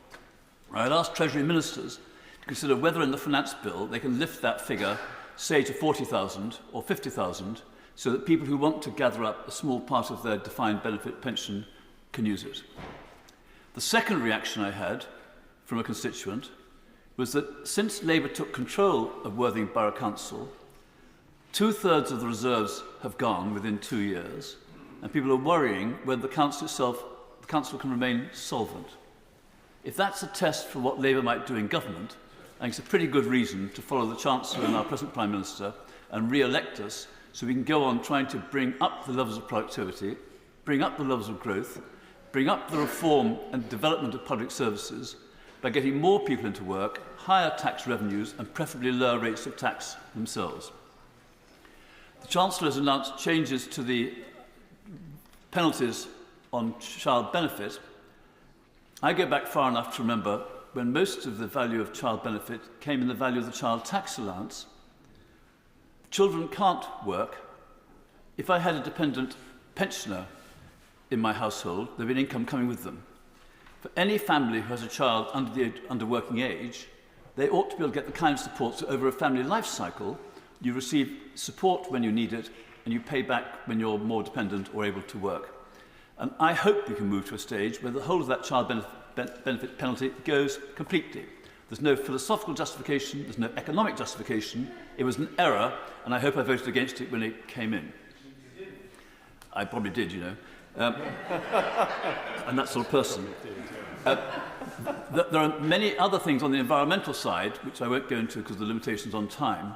S11: I had asked Treasury ministers to consider whether in the finance bill they can lift that figure say to 40,000 or 50,000, so that people who want to gather up a small part of their defined benefit pension can use it. The second reaction I had from a constituent was that since Labour took control of Worthing Borough Council, 2/3 of the reserves have gone within 2 years, and people are worrying whether the council can remain solvent. If that's a test for what Labour might do in government, I think it's a pretty good reason to follow the Chancellor and our present Prime Minister and re-elect us so we can go on trying to bring up the levels of productivity, bring up the levels of growth, bring up the reform and development of public services by getting more people into work, higher tax revenues and preferably lower rates of tax themselves. The Chancellor has announced changes to the penalties on child benefit. I go back far enough to remember when most of the value of child benefit came in the value of the child tax allowance. Children can't work. If I had a dependent pensioner in my household, there'd be an income coming with them. For any family who has a child under working age, they ought to be able to get the kind of support so over a family life cycle, you receive support when you need it and you pay back when you're more dependent or able to work. And I hope we can move to a stage where the whole of that child benefit penalty goes completely. There's no philosophical justification, there's no economic justification. It was an error, and I hope I voted against it when it came in. I probably did, you know. I'm that sort of person. There are many other things on the environmental side, which I won't go into because of the limitations on time.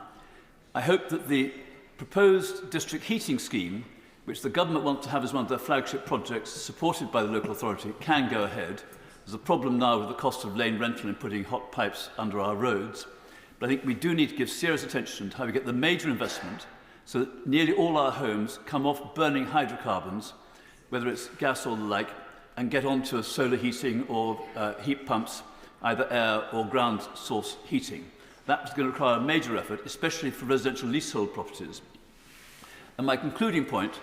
S11: I hope that the proposed district heating scheme, which the government wants to have as one of their flagship projects supported by the local authority, can go ahead. There's a problem now with the cost of lane rental and putting hot pipes under our roads. But I think we do need to give serious attention to how we get the major investment so that nearly all our homes come off burning hydrocarbons, whether it's gas or the like, and get onto solar heating or heat pumps, either air or ground source heating. That's going to require a major effort, especially for residential leasehold properties. And my concluding point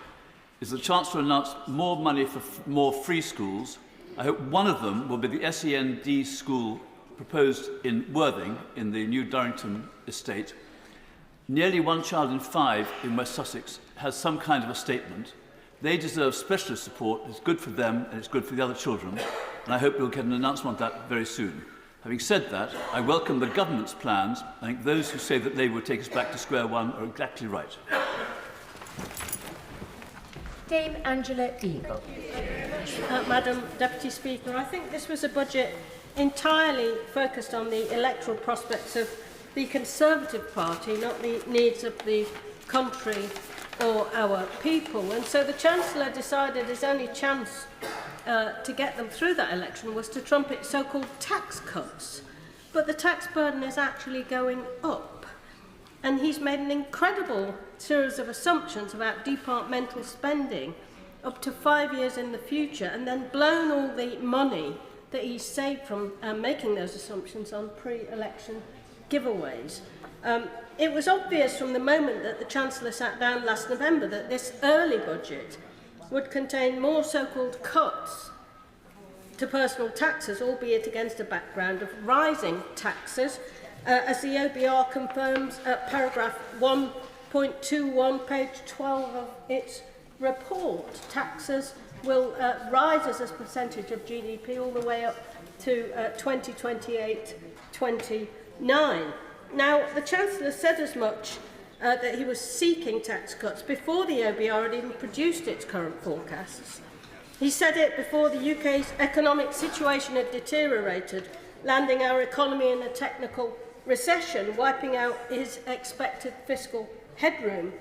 S11: is the Chancellor announced more money for more free schools. I hope one of them will be the SEND school proposed in Worthing, in the new Durrington estate. Nearly 1 child in 5 in West Sussex has some kind of a statement. They deserve specialist support. It's good for them and it's good for the other children. And I hope we'll get an announcement on that very soon. Having said that, I welcome the government's plans. I think those who say that Labour would take us back to square one are exactly right.
S10: Dame Angela Eagle.
S12: Madam Deputy Speaker, I think this was a budget entirely focused on the electoral prospects of the Conservative Party, not the needs of the country or our people. And so the Chancellor decided his only chance to get them through that election was to trumpet so-called tax cuts. But the tax burden is actually going up. And he's made an incredible series of assumptions about departmental spending up to 5 years in the future, and then blown all the money that he's saved from making those assumptions on pre-election giveaways. It was obvious from the moment that the Chancellor sat down last November that this early budget would contain more so-called cuts to personal taxes, albeit against a background of rising taxes, as the OBR confirms at paragraph 1.21, page 12 of its report. Taxes will rise as a percentage of GDP all the way up to 2028-29. Now, the Chancellor said as much that he was seeking tax cuts before the OBR had even produced its current forecasts. He said it before the UK's economic situation had deteriorated, landing our economy in a technical recession, wiping out his expected fiscal headroom.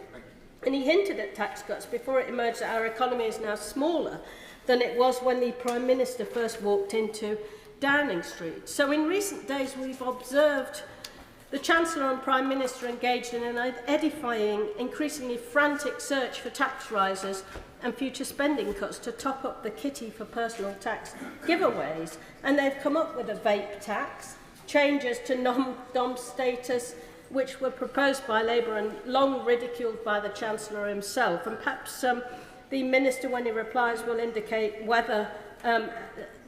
S12: And he hinted at tax cuts before it emerged that our economy is now smaller than it was when the Prime Minister first walked into Downing Street. So in recent days we've observed the Chancellor and Prime Minister engaged in an edifying, increasingly frantic search for tax rises and future spending cuts to top up the kitty for personal tax giveaways. And they've come up with a vape tax, changes to non-dom status, which were proposed by Labour and long ridiculed by the Chancellor himself. And perhaps the Minister, when he replies, will indicate whether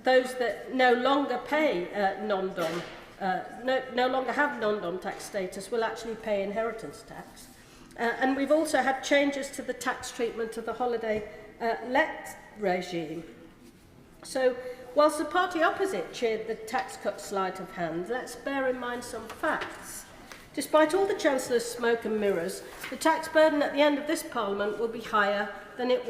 S12: those that no longer pay non-dom no longer have non-dom tax status will actually pay inheritance tax. And we've also had changes to the tax treatment of the holiday let regime. So, whilst the party opposite cheered the tax cut sleight of hand, let's bear in mind some facts. Despite all the Chancellor's smoke and mirrors, the tax burden at the end of this Parliament will be higher than it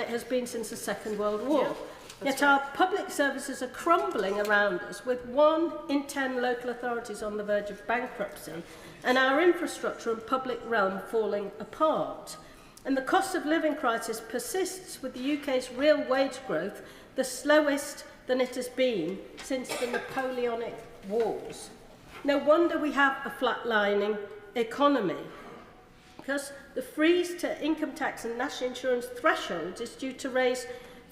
S12: has been since the Second World War. Yet our public services are crumbling around us, with 1 in 10 local authorities on the verge of bankruptcy, and our infrastructure and public realm falling apart. And the cost of living crisis persists, with the UK's real wage growth the slowest than it has been since the Napoleonic Wars. No wonder we have a flatlining economy, because the freeze to income tax and national insurance thresholds is due to raise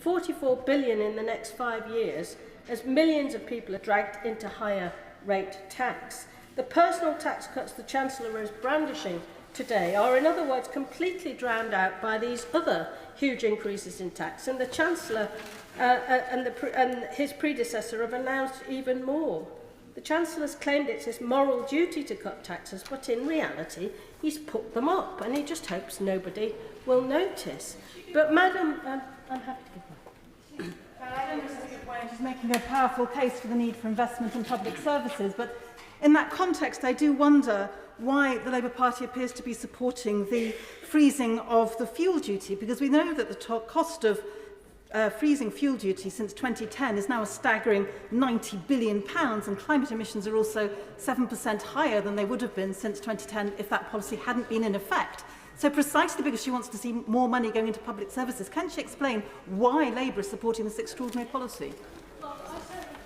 S12: $44 billion in the next 5 years, as millions of people are dragged into higher rate tax. The personal tax cuts the Chancellor is brandishing today are, in other words, completely drowned out by these other huge increases in tax, and the Chancellor and his predecessor have announced even more. The Chancellor's claimed it's his moral duty to cut taxes, but in reality, he's put them up, and he just hopes nobody will notice. But, Madam, I'm happy to give one.
S5: She's making a powerful case for the need for investment in public services, but in that context, I do wonder why the Labour Party appears to be supporting the freezing of the fuel duty, because we know that the cost of freezing fuel duty since 2010 is now a staggering £90 billion, and climate emissions are also 7% higher than they would have been since 2010 if that policy hadn't been in effect. So precisely because she wants to see more money going into public services, can she explain why Labour is supporting this extraordinary policy?
S12: Well, I certainly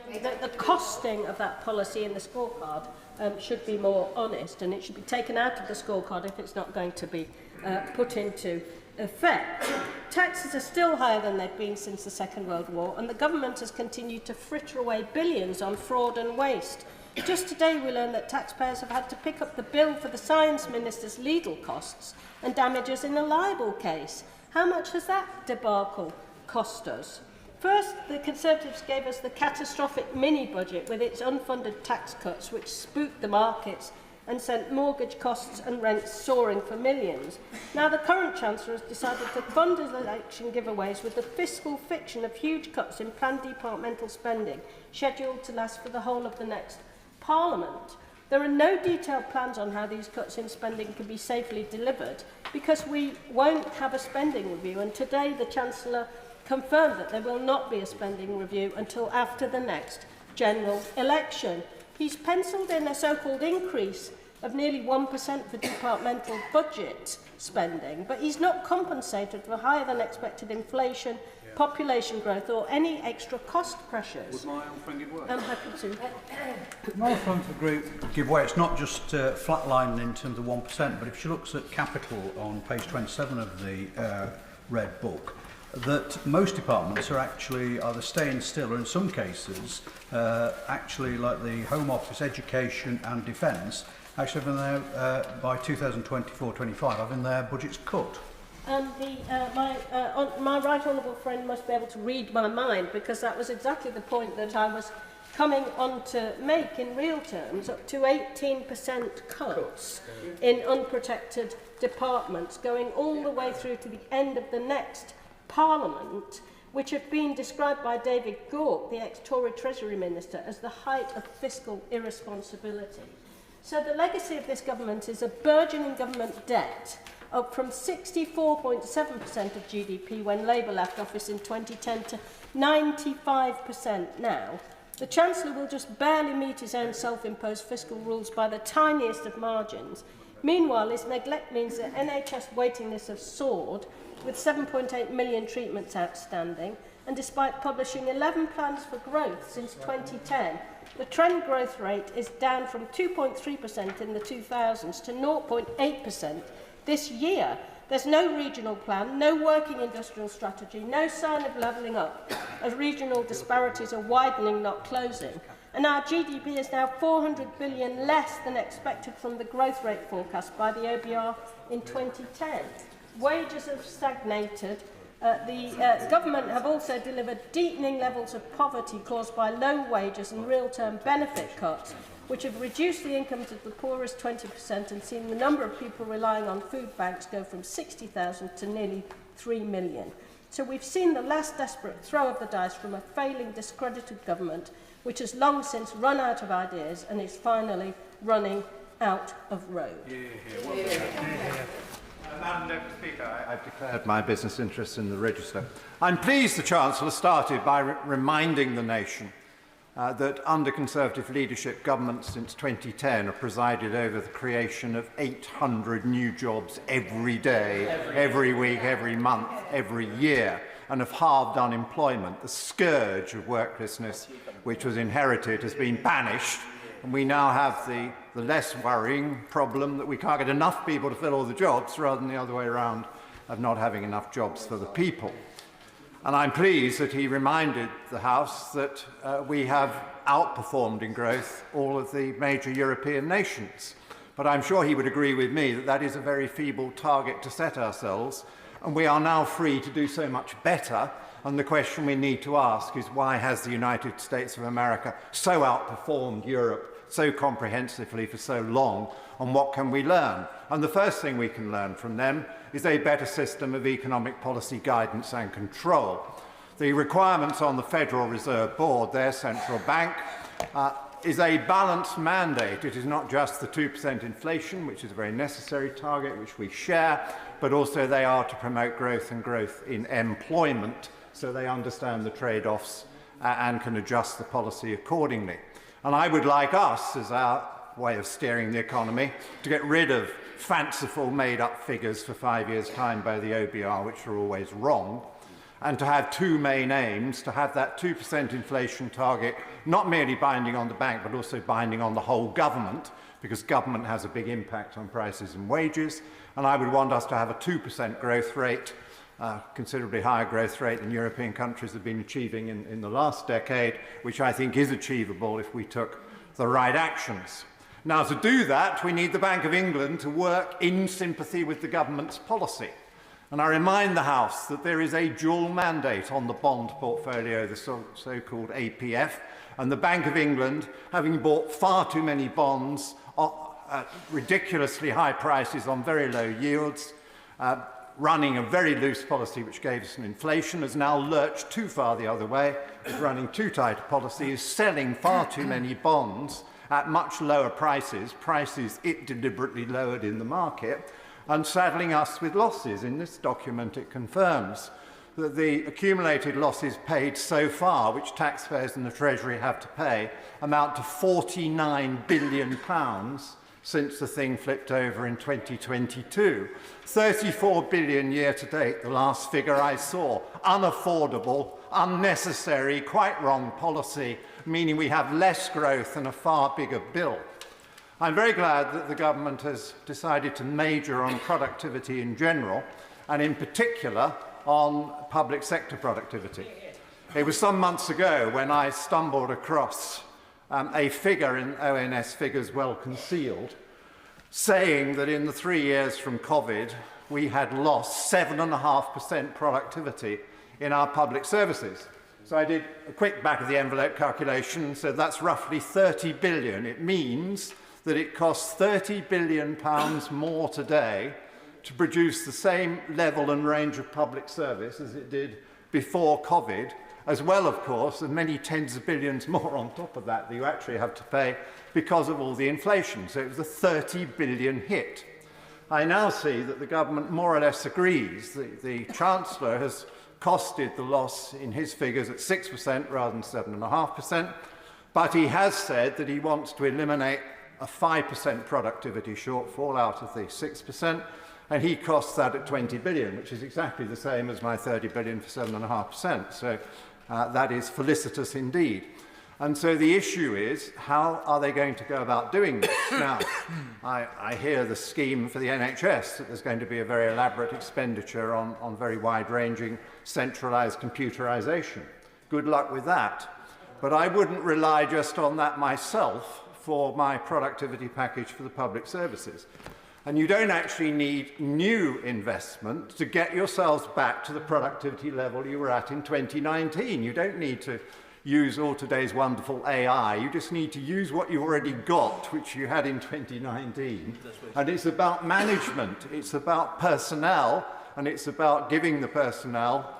S12: think that the costing of that policy in the scorecard should be more honest, and it should be taken out of the scorecard if it's not going to be put into effect. Taxes are still higher than they've been since the Second World War, and the government has continued to fritter away billions on fraud and waste. Just today we learned that taxpayers have had to pick up the bill for the Science Minister's legal costs and damages in a libel case. How much has that debacle cost us? First, the Conservatives gave us the catastrophic mini-budget with its unfunded tax cuts, which spooked the markets and sent mortgage costs and rents soaring for millions. Now the current Chancellor has decided to fund his election giveaways with the fiscal fiction of huge cuts in planned departmental spending, scheduled to last for the whole of the next Parliament. There are no detailed plans on how these cuts in spending can be safely delivered, because we won't have a spending review, and today the Chancellor confirmed that there will not be a spending review until after the next general election. He's penciled in a so-called increase of nearly 1% for departmental budget spending, but he's not compensated for higher than expected inflation, population growth or any extra cost pressures.
S13: Would my old friend give way?
S12: I'm happy to.
S13: My old friend for the group give way. It's not just flatlining in terms of 1%, but if she looks at capital on page 27 of the Red Book, that most departments are actually either staying still or in some cases actually, like the Home Office, Education and Defence, actually having their, by 2024-25, having their budgets cut.
S12: My right honourable friend must be able to read my mind, because that was exactly the point that I was coming on to make in real terms, up to 18% cuts in unprotected departments, going all the way through to the end of the next Parliament, which have been described by David Gauke, the ex-Tory Treasury Minister, as the height of fiscal irresponsibility. So the legacy of this government is a burgeoning government debt, up from 64.7% of GDP when Labour left office in 2010 to 95% now. The Chancellor will just barely meet his own self-imposed fiscal rules by the tiniest of margins. Meanwhile, his neglect means that NHS waiting lists have soared, with 7.8 million treatments outstanding, and despite publishing 11 plans for growth since 2010, the trend growth rate is down from 2.3% in the 2000s to 0.8% this year. There's no regional plan, no working industrial strategy, no sign of levelling up, as regional disparities are widening, not closing. And our GDP is now 400 billion less than expected from the growth rate forecast by the OBR in 2010. Wages have stagnated, The government have also delivered deepening levels of poverty caused by low wages and real-term benefit cuts, which have reduced the incomes of the poorest 20% and seen the number of people relying on food banks go from 60,000 to nearly 3 million. So we've seen the last desperate throw of the dice from a failing, discredited government, which has long since run out of ideas and is finally running out of road.
S14: Madam Deputy Speaker, I've declared my business interests in the register. I'm pleased the Chancellor started by reminding the nation that under Conservative leadership, governments since 2010 have presided over the creation of 800 new jobs every day, every week, every month, every year, and have halved unemployment. The scourge of worklessness, which was inherited, has been banished, and we now have the less worrying problem that we can't get enough people to fill all the jobs, rather than the other way around of not having enough jobs for the people. And I'm pleased that he reminded the House that we have outperformed in growth all of the major European nations. But I'm sure he would agree with me that that is a very feeble target to set ourselves, and we are now free to do so much better. And the question we need to ask is, why has the United States of America so outperformed Europe so comprehensively for so long, and what can we learn? And the first thing we can learn from them is a better system of economic policy guidance and control. The requirements on the Federal Reserve Board, their central bank, is a balanced mandate. It is not just the 2% inflation, which is a very necessary target, which we share, but also they are to promote growth and growth in employment, so they understand the trade-offs and can adjust the policy accordingly. And I would like us, as our way of steering the economy, to get rid of fanciful made-up figures for 5 years' time by the OBR, which are always wrong, and to have two main aims: to have that 2% inflation target not merely binding on the bank, but also binding on the whole government, because government has a big impact on prices and wages. And I would want us to have a 2% growth rate, considerably higher growth rate than European countries have been achieving in the last decade, which I think is achievable if we took the right actions. Now, to do that, we need the Bank of England to work in sympathy with the government's policy. And I remind the House that there is a dual mandate on the bond portfolio, the so-called APF, and the Bank of England, having bought far too many bonds at ridiculously high prices on very low yields, running a very loose policy which gave us an inflation, has now lurched too far the other way, is running too tight a policy, is selling far too many bonds at much lower prices, prices it deliberately lowered in the market, and saddling us with losses. In this document, it confirms that the accumulated losses paid so far, which taxpayers and the Treasury have to pay, amount to £49 billion since the thing flipped over in 2022. 34 billion year to date, the last figure I saw. Unaffordable, unnecessary, quite wrong policy, meaning we have less growth and a far bigger bill. I'm very glad that the government has decided to major on productivity in general, and in particular on public sector productivity. It was some months ago when I stumbled across a figure in ONS Figures Well Concealed, saying that in the 3 years from COVID, we had lost 7.5% productivity in our public services. So I did a quick back-of-the-envelope calculation and said that's roughly 30 billion. It means that it costs £30 billion more today to produce the same level and range of public service as it did before COVID, as well, of course, as many tens of billions more on top of that you actually have to pay because of all the inflation. So it was a 30 billion hit. I now see that the government more or less agrees. The Chancellor has costed the loss in his figures at 6% rather than 7.5%, but he has said that he wants to eliminate a 5% productivity shortfall out of the 6%, and he costs that at 20 billion, which is exactly the same as my 30 billion for 7.5%. So that is felicitous indeed. And so the issue is, how are they going to go about doing this? Now, I hear the scheme for the NHS, that there's going to be a very elaborate expenditure on very wide-ranging centralised computerisation. Good luck with that. But I wouldn't rely just on that myself for my productivity package for the public services. And you don't actually need new investment to get yourselves back to the productivity level you were at in 2019. You don't need to use all today's wonderful AI. You just need to use what you already got, which you had in 2019. And it's about management, it's about personnel, and it's about giving the personnel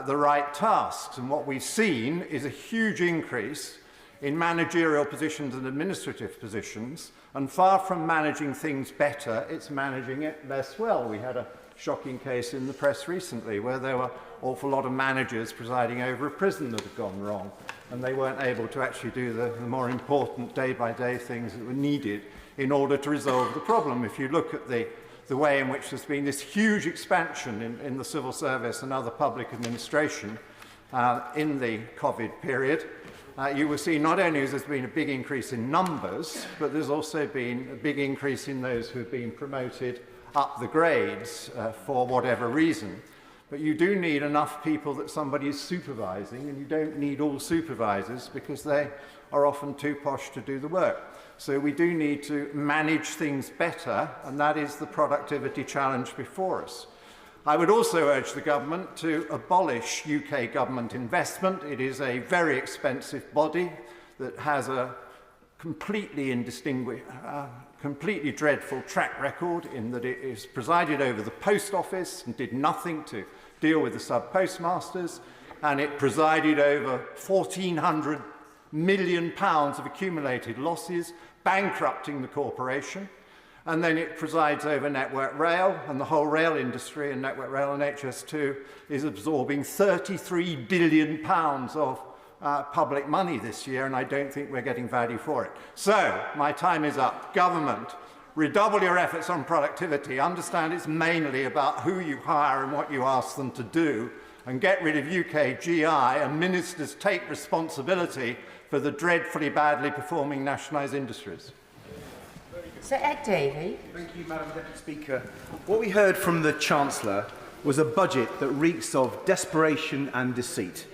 S14: the right tasks. And what we've seen is a huge increase in managerial positions and administrative positions, and far from managing things better, it's managing it less well. We had a shocking case in the press recently where there were an awful lot of managers presiding over a prison that had gone wrong, and they weren't able to actually do the more important day-by-day things that were needed in order to resolve the problem. If you look at the way in which there's been this huge expansion in the civil service and other public administration in the COVID period, you will see not only has there been a big increase in numbers, but there's also been a big increase in those who have been promoted up the grades for whatever reason. But you do need enough people that somebody is supervising, and you don't need all supervisors because they are often too posh to do the work. So we do need to manage things better, and that is the productivity challenge before us. I would also urge the government to abolish UK government investment. It is a very expensive body that has a completely dreadful track record in that it is presided over the post office and did nothing to deal with the sub-postmasters, and it presided over £1,400 million of accumulated losses, bankrupting the corporation. And then it presides over Network Rail, and the whole rail industry, and Network Rail and HS2 is absorbing £33 billion of public money this year, and I don't think we're getting value for it. So, my time is up. Government, redouble your efforts on productivity. Understand it's mainly about who you hire and what you ask them to do, and get rid of UK GI, and ministers take responsibility for the dreadfully badly performing nationalised industries.
S7: Sir Ed Davey.
S15: Thank you, Madam Deputy Speaker. What we heard from the Chancellor was a budget that reeks of desperation and deceit,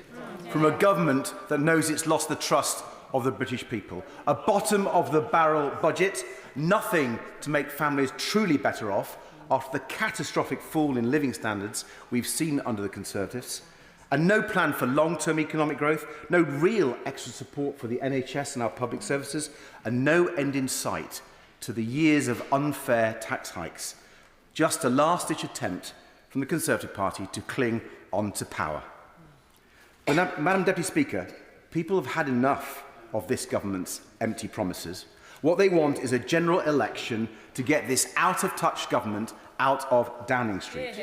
S15: from a government that knows it's lost the trust of the British people. A bottom-of-the-barrel budget, nothing to make families truly better off after the catastrophic fall in living standards we've seen under the Conservatives, and no plan for long-term economic growth, no real extra support for the NHS and our public services, and no end in sight to the years of unfair tax hikes. Just a last-ditch attempt from the Conservative Party to cling on to power. But Madam Deputy Speaker, people have had enough of this government's empty promises. What they want is a general election to get this out-of-touch government out of Downing Street.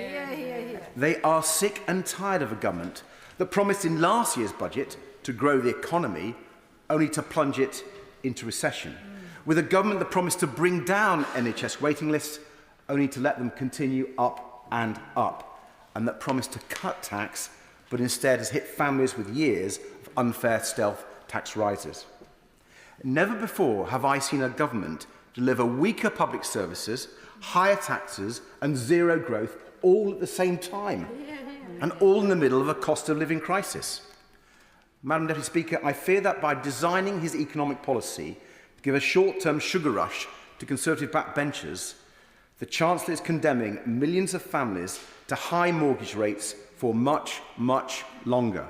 S15: They are sick and tired of a government that promised in last year's budget to grow the economy, only to plunge it into recession. With a government that promised to bring down NHS waiting lists, only to let them continue up and up, and that promised to cut tax, but instead has hit families with years of unfair stealth tax rises. Never before have I seen a government deliver weaker public services, higher taxes and zero growth all at the same time, and all in the middle of a cost of living crisis. Madam Deputy Speaker, I fear that by designing his economic policy to give a short-term sugar rush to Conservative backbenchers, the Chancellor is condemning millions of families to high mortgage rates for much, much longer.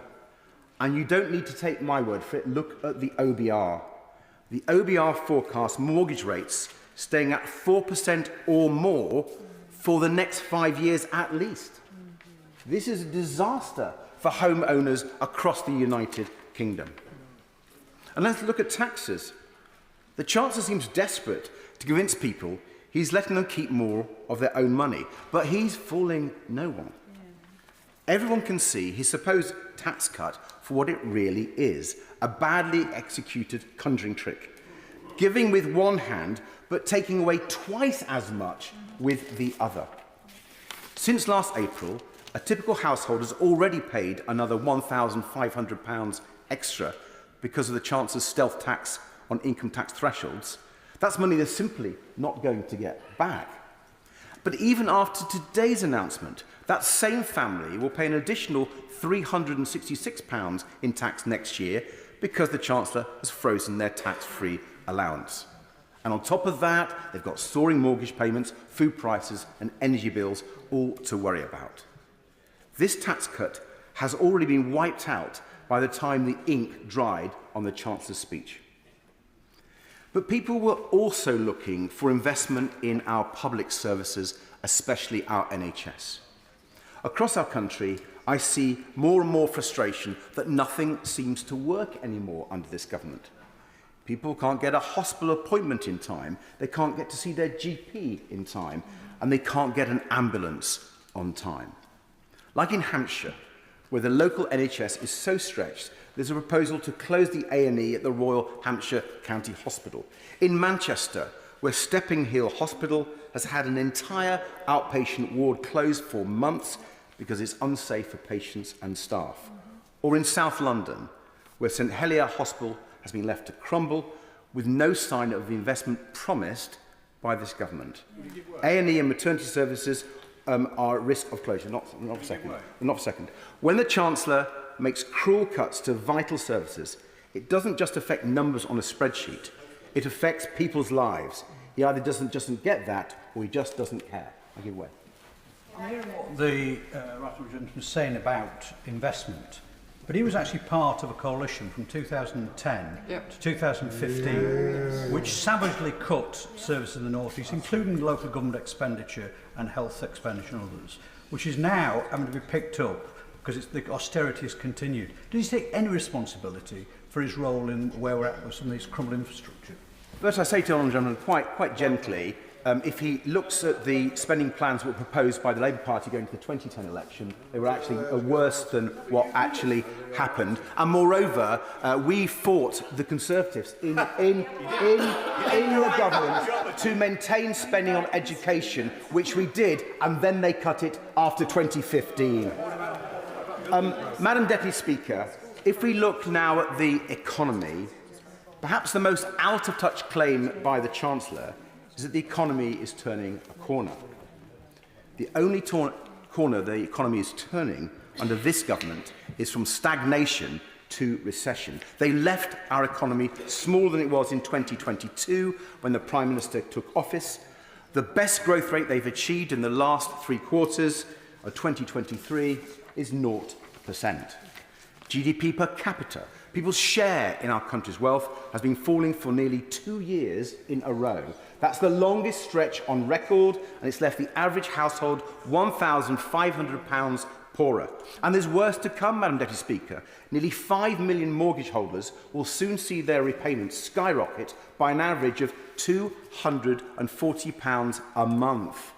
S15: And you don't need to take my word for it. Look at the OBR. The OBR forecasts mortgage rates staying at 4% or more for the next 5 years at least. This is a disaster for homeowners across the United Kingdom. And let's look at taxes. The Chancellor seems desperate to convince people he's letting them keep more of their own money, but he's fooling no one. Everyone can see his supposed tax cut for what it really is, a badly executed conjuring trick. Giving with one hand, but taking away twice as much with the other. Since last April, a typical household has already paid another £1,500 extra because of the Chancellor's stealth tax on income tax thresholds. That's money they're simply not going to get back. But even after today's announcement, that same family will pay an additional £366 in tax next year because the Chancellor has frozen their tax-free allowance. And on top of that, they've got soaring mortgage payments, food prices and energy bills all to worry about. This tax cut has already been wiped out by the time the ink dried on the Chancellor's speech. But people were also looking for investment in our public services, especially our NHS. Across our country, I see more and more frustration that nothing seems to work anymore under this government. People can't get a hospital appointment in time, they can't get to see their GP in time, and they can't get an ambulance on time. Like in Hampshire, where the local NHS is so stretched, there's a proposal to close the A&E at the Royal Hampshire County Hospital. In Manchester, where Stepping Hill Hospital has had an entire outpatient ward closed for months because it's unsafe for patients and staff. Or in South London, where St Helier Hospital has been left to crumble with no sign of the investment promised by this government. A&E and maternity services are at risk of closure. Not for a second. When the Chancellor makes cruel cuts to vital services, it doesn't just affect numbers on a spreadsheet. It affects people's lives. He either doesn't get that, or he just doesn't care. I give way.
S13: I'm hearing what the right gentleman was saying about investment, but he was actually part of a coalition from 2010 to 2015, which savagely cut services in the North East, including local government expenditure and health expenditure and others, which is now having to be picked up because the austerity has continued. Does he take any responsibility for his role in where we're at with some of these crumbling infrastructure?
S15: But I say to the honourable gentleman quite gently, if he looks at the spending plans that were proposed by the Labour Party going to the 2010 election, they were actually worse than what actually happened. And moreover, we fought the Conservatives in the government to maintain spending on education, which we did, and then they cut it after 2015. Madam Deputy Speaker, if we look now at the economy, perhaps the most out-of-touch claim by the Chancellor is that the economy is turning a corner. The only corner the economy is turning under this government is from stagnation to recession. They left our economy smaller than it was in 2022 when the Prime Minister took office. The best growth rate they've achieved in the last 3 quarters of 2023 is 0%. GDP per capita, people's share in our country's wealth, has been falling for nearly 2 years in a row. That's the longest stretch on record, and it's left the average household £1,500 poorer. And there's worse to come, Madam Deputy Speaker. Nearly 5 million mortgage holders will soon see their repayments skyrocket by an average of £240 a month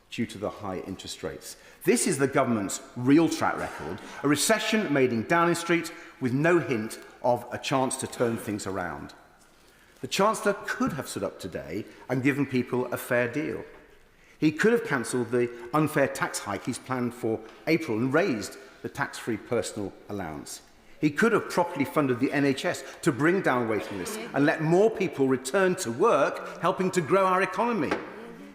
S15: due to the high interest rates. This is the government's real track record, a recession made in Downing Street with no hint of a chance to turn things around. The Chancellor could have stood up today and given people a fair deal. He could have cancelled the unfair tax hike he's planned for April and raised the tax-free personal allowance. He could have properly funded the NHS to bring down waiting lists and let more people return to work, helping to grow our economy.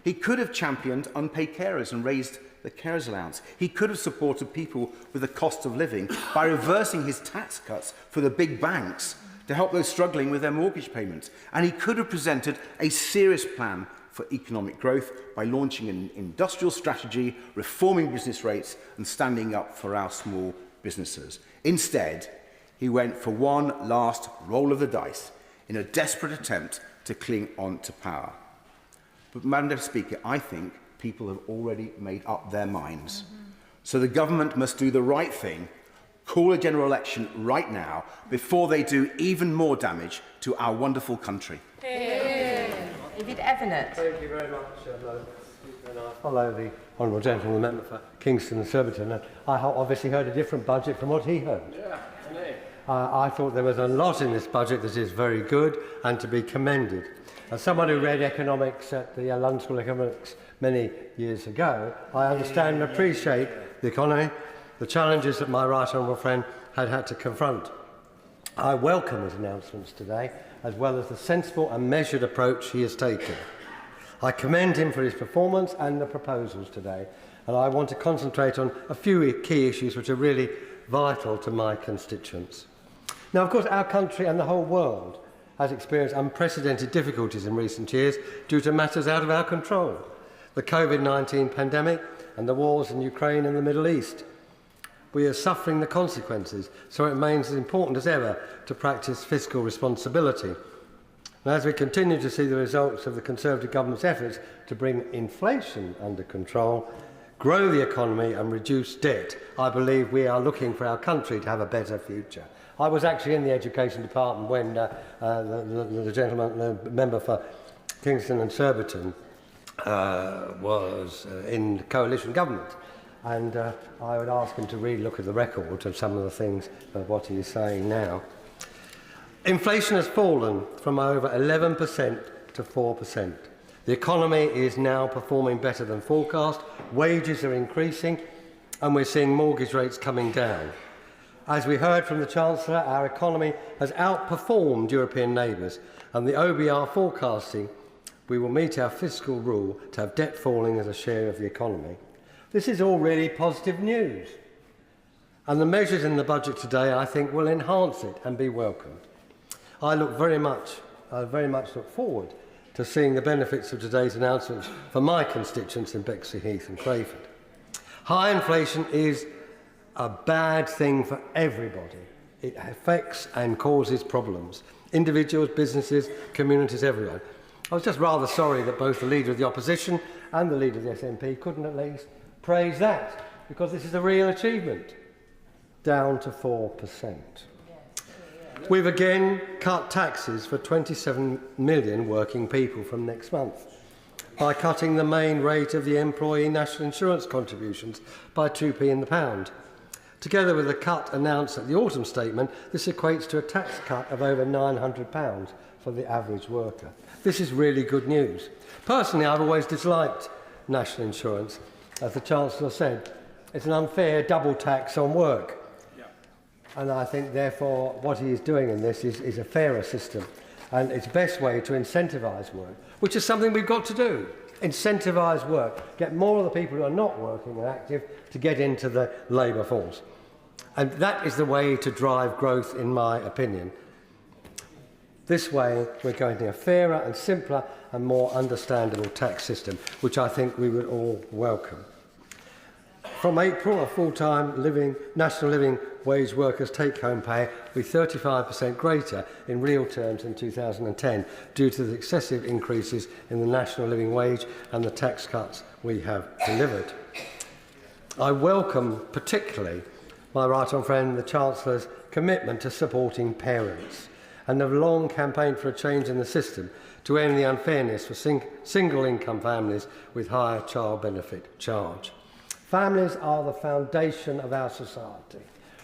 S15: He could have championed unpaid carers and raised the carers allowance. He could have supported people with the cost of living by reversing his tax cuts for the big banks to help those struggling with their mortgage payments. And he could have presented a serious plan for economic growth by launching an industrial strategy, reforming business rates and standing up for our small businesses. Instead, he went for one last roll of the dice in a desperate attempt to cling on to power. But, Madam Deputy Speaker, I think people have already made up their minds. So the government must do the right thing, call a general election right now before they do even more damage to our wonderful country.
S7: David Evanet.
S9: Thank you very much, Madam Speaker. And I follow the honourable gentleman, the member for Kingston and Surbiton, and I obviously heard a different budget from what he heard. I thought there was a lot in this budget that is very good and to be commended. As someone who read economics at the London School of Economics many years ago, I understand and appreciate the economy, the challenges that my right honourable friend had to confront. I welcome his announcements today, as well as the sensible and measured approach he has taken. I commend him for his performance and the proposals today, and I want to concentrate on a few key issues which are really vital to my constituents. Now, of course, our country and the whole world has experienced unprecedented difficulties in recent years due to matters out of our control. The COVID-19 pandemic and the wars in Ukraine and the Middle East. We are suffering the consequences, so it remains as important as ever to practice fiscal responsibility. And as we continue to see the results of the Conservative government's efforts to bring inflation under control, grow the economy and reduce debt, I believe we are looking for our country to have a better future. I was actually in the Education Department when the gentleman, the member for Kingston and Surbiton, was in coalition government. And I would ask him to really look at the record of some of the things of what he is saying now. Inflation has fallen from over 11% to 4%. The economy is now performing better than forecast, wages are increasing, and we're seeing mortgage rates coming down. As we heard from the Chancellor, our economy has outperformed European neighbours, and the OBR forecasting we will meet our fiscal rule to have debt falling as a share of the economy. This is all really positive news, and the measures in the budget today, I think, will enhance it and be welcomed. I very much look forward to seeing the benefits of today's announcements for my constituents in Bexley Heath and Crayford. High inflation is a bad thing for everybody. It affects and causes problems. Individuals, businesses, communities, everyone. I was just rather sorry that both the Leader of the Opposition and the Leader of the SNP couldn't at least praise that, because this is a real achievement. Down to 4%. We've again cut taxes for 27 million working people from next month by cutting the main rate of the employee national insurance contributions by 2p in the pound. Together with the cut announced at the autumn statement, this equates to a tax cut of over £900 for the average worker. This is really good news. Personally, I've always disliked national insurance. As the Chancellor said, it's an unfair double tax on work. And I think, therefore, what he is doing in this is a fairer system. And it's the best way to incentivise work, which is something we've got to do. Incentivise work. Get more of the people who are not working and active to get into the labour force. And that is the way to drive growth, in my opinion. This way, we're going to a fairer and simpler and more understandable tax system, which I think we would all welcome. From April, a full-time national living wage workers' take-home pay will be 35% greater in real terms in 2010 due to the excessive increases in the national living wage and the tax cuts we have delivered. I welcome particularly my right honourable friend, the Chancellor's commitment to supporting parents, and have long campaigned for a change in the system to end the unfairness for single-income families with higher child benefit charge. Families are the foundation of our society.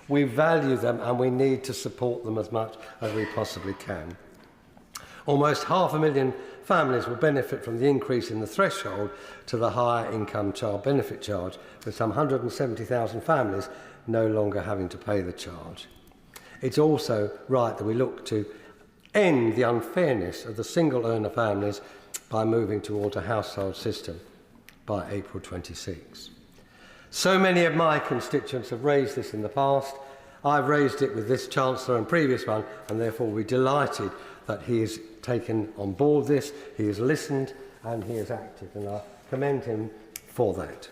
S9: We value them and we need to support them as much as we possibly can. Almost 500,000 families will benefit from the increase in the threshold to the higher income child benefit charge, with some 170,000 families no longer having to pay the charge. It's also right that we look to end the unfairness of the single earner families by moving towards a household system by April 26. So many of my constituents have raised this in the past. I've raised it with this Chancellor and previous one, and therefore we're delighted that he has taken on board this, he has listened and he has acted, and I commend him for that.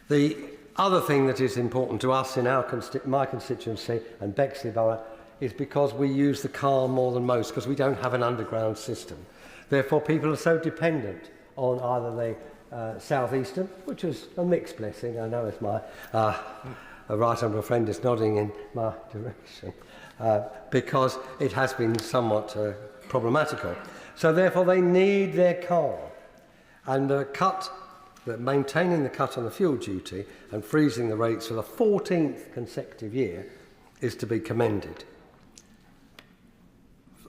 S9: The other thing that is important to us in my constituency and Bexley Borough is because we use the car more than most, because we don't have an underground system. Therefore, people are so dependent on either the South Eastern, which is a mixed blessing. I know as my right honourable friend is nodding in my direction, because it has been somewhat problematical. So therefore they need their car. And maintaining the cut on the fuel duty and freezing the rates for the 14th consecutive year is to be commended.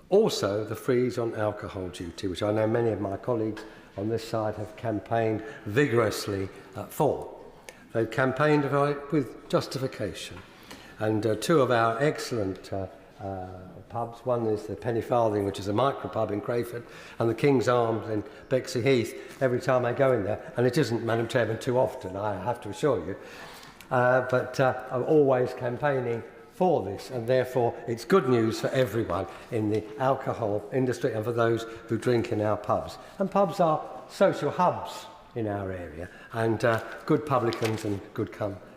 S9: Also, the freeze on alcohol duty, which I know many of my colleagues on this side have campaigned vigorously for. They've campaigned with justification. And two of our excellent pubs, one is the Penny Farthing, which is a micro pub in Crayford, and the King's Arms in Bexley Heath. Every time I go in there, and it isn't, Madam Chairman, too often, I have to assure you, but I'm always campaigning for this, and therefore it's good news for everyone in the alcohol industry and for those who drink in our pubs. And pubs are social hubs in our area, and good publicans and good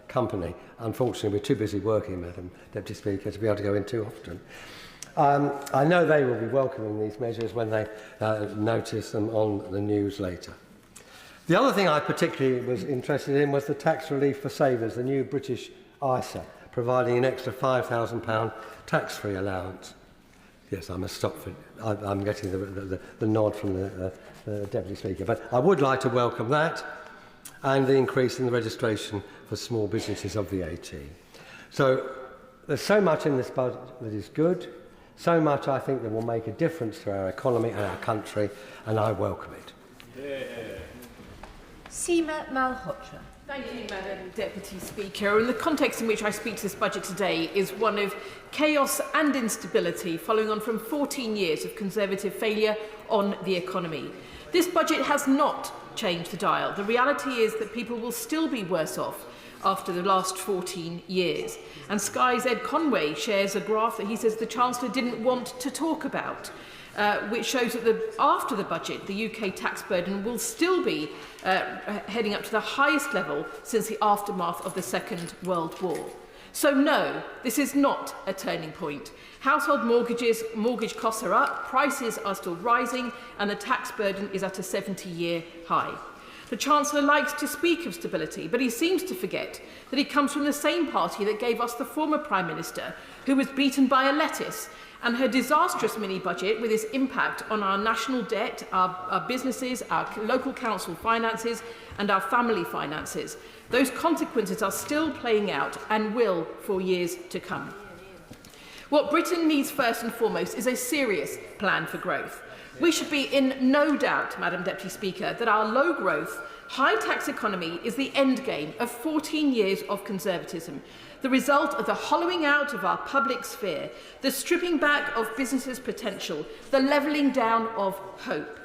S9: company. Unfortunately, we're too busy working, Madam Deputy Speaker, to be able to go in too often. I know they will be welcoming these measures when they notice them on the news later. The other thing I particularly was interested in was the tax relief for savers, the new British ISA, providing an extra £5,000 tax-free allowance. Yes, I must stop. I'm getting the nod from the Deputy Speaker. But I would like to welcome that and the increase in the registration for small businesses of VAT. So there's so much in this budget that is good, so much I think that will make a difference to our economy and our country, and I welcome it.
S7: Yeah. Seema Malhotra.
S16: Thank you, Madam Deputy Speaker. And the context in which I speak to this budget today is one of chaos and instability following on from 14 years of Conservative failure on the economy. This budget has not changed the dial. The reality is that people will still be worse off after the last 14 years. And Sky's Ed Conway shares a graph that he says the Chancellor didn't want to talk about, which shows that after the budget, the UK tax burden will still be heading up to the highest level since the aftermath of the Second World War. So no, this is not a turning point. Household mortgage costs are up, prices are still rising, and the tax burden is at a 70-year high. The Chancellor likes to speak of stability, but he seems to forget that he comes from the same party that gave us the former Prime Minister, who was beaten by a lettuce, and her disastrous mini-budget with its impact on our national debt, our businesses, our local council finances and our family finances. Those consequences are still playing out and will for years to come. What Britain needs first and foremost is a serious plan for growth. We should be in no doubt, Madam Deputy Speaker, that our low-growth, high-tax economy is the endgame of 14 years of conservatism, the result of the hollowing out of our public sphere, the stripping back of businesses' potential, the levelling down of hope.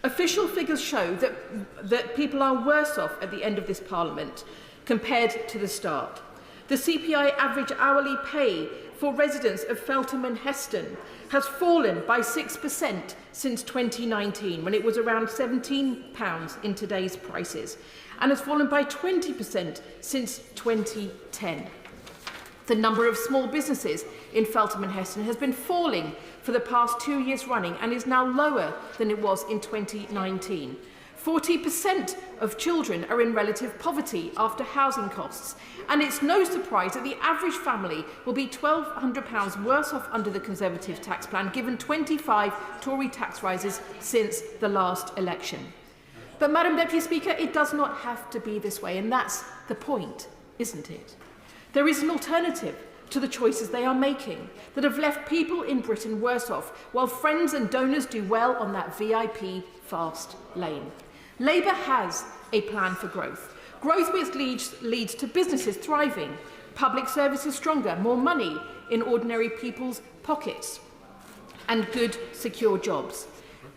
S16: Official figures show that people are worse off at the end of this Parliament compared to the start. The CPI average hourly pay for residents of Feltham and Heston has fallen by 6% since 2019, when it was around £17 in today's prices, and has fallen by 20% since 2010. The number of small businesses in Feltham and Heston has been falling for the past 2 years running and is now lower than it was in 2019. 40% of children are in relative poverty after housing costs, and it's no surprise that the average family will be £1,200 worse off under the Conservative tax plan, given 25 Tory tax rises since the last election. But, Madam Deputy Speaker, it does not have to be this way, and that's the point, isn't it? There is an alternative to the choices they are making that have left people in Britain worse off, while friends and donors do well on that VIP fast lane. Labour has a plan for growth. Growth which leads to businesses thriving, public services stronger, more money in ordinary people's pockets, and good, secure jobs,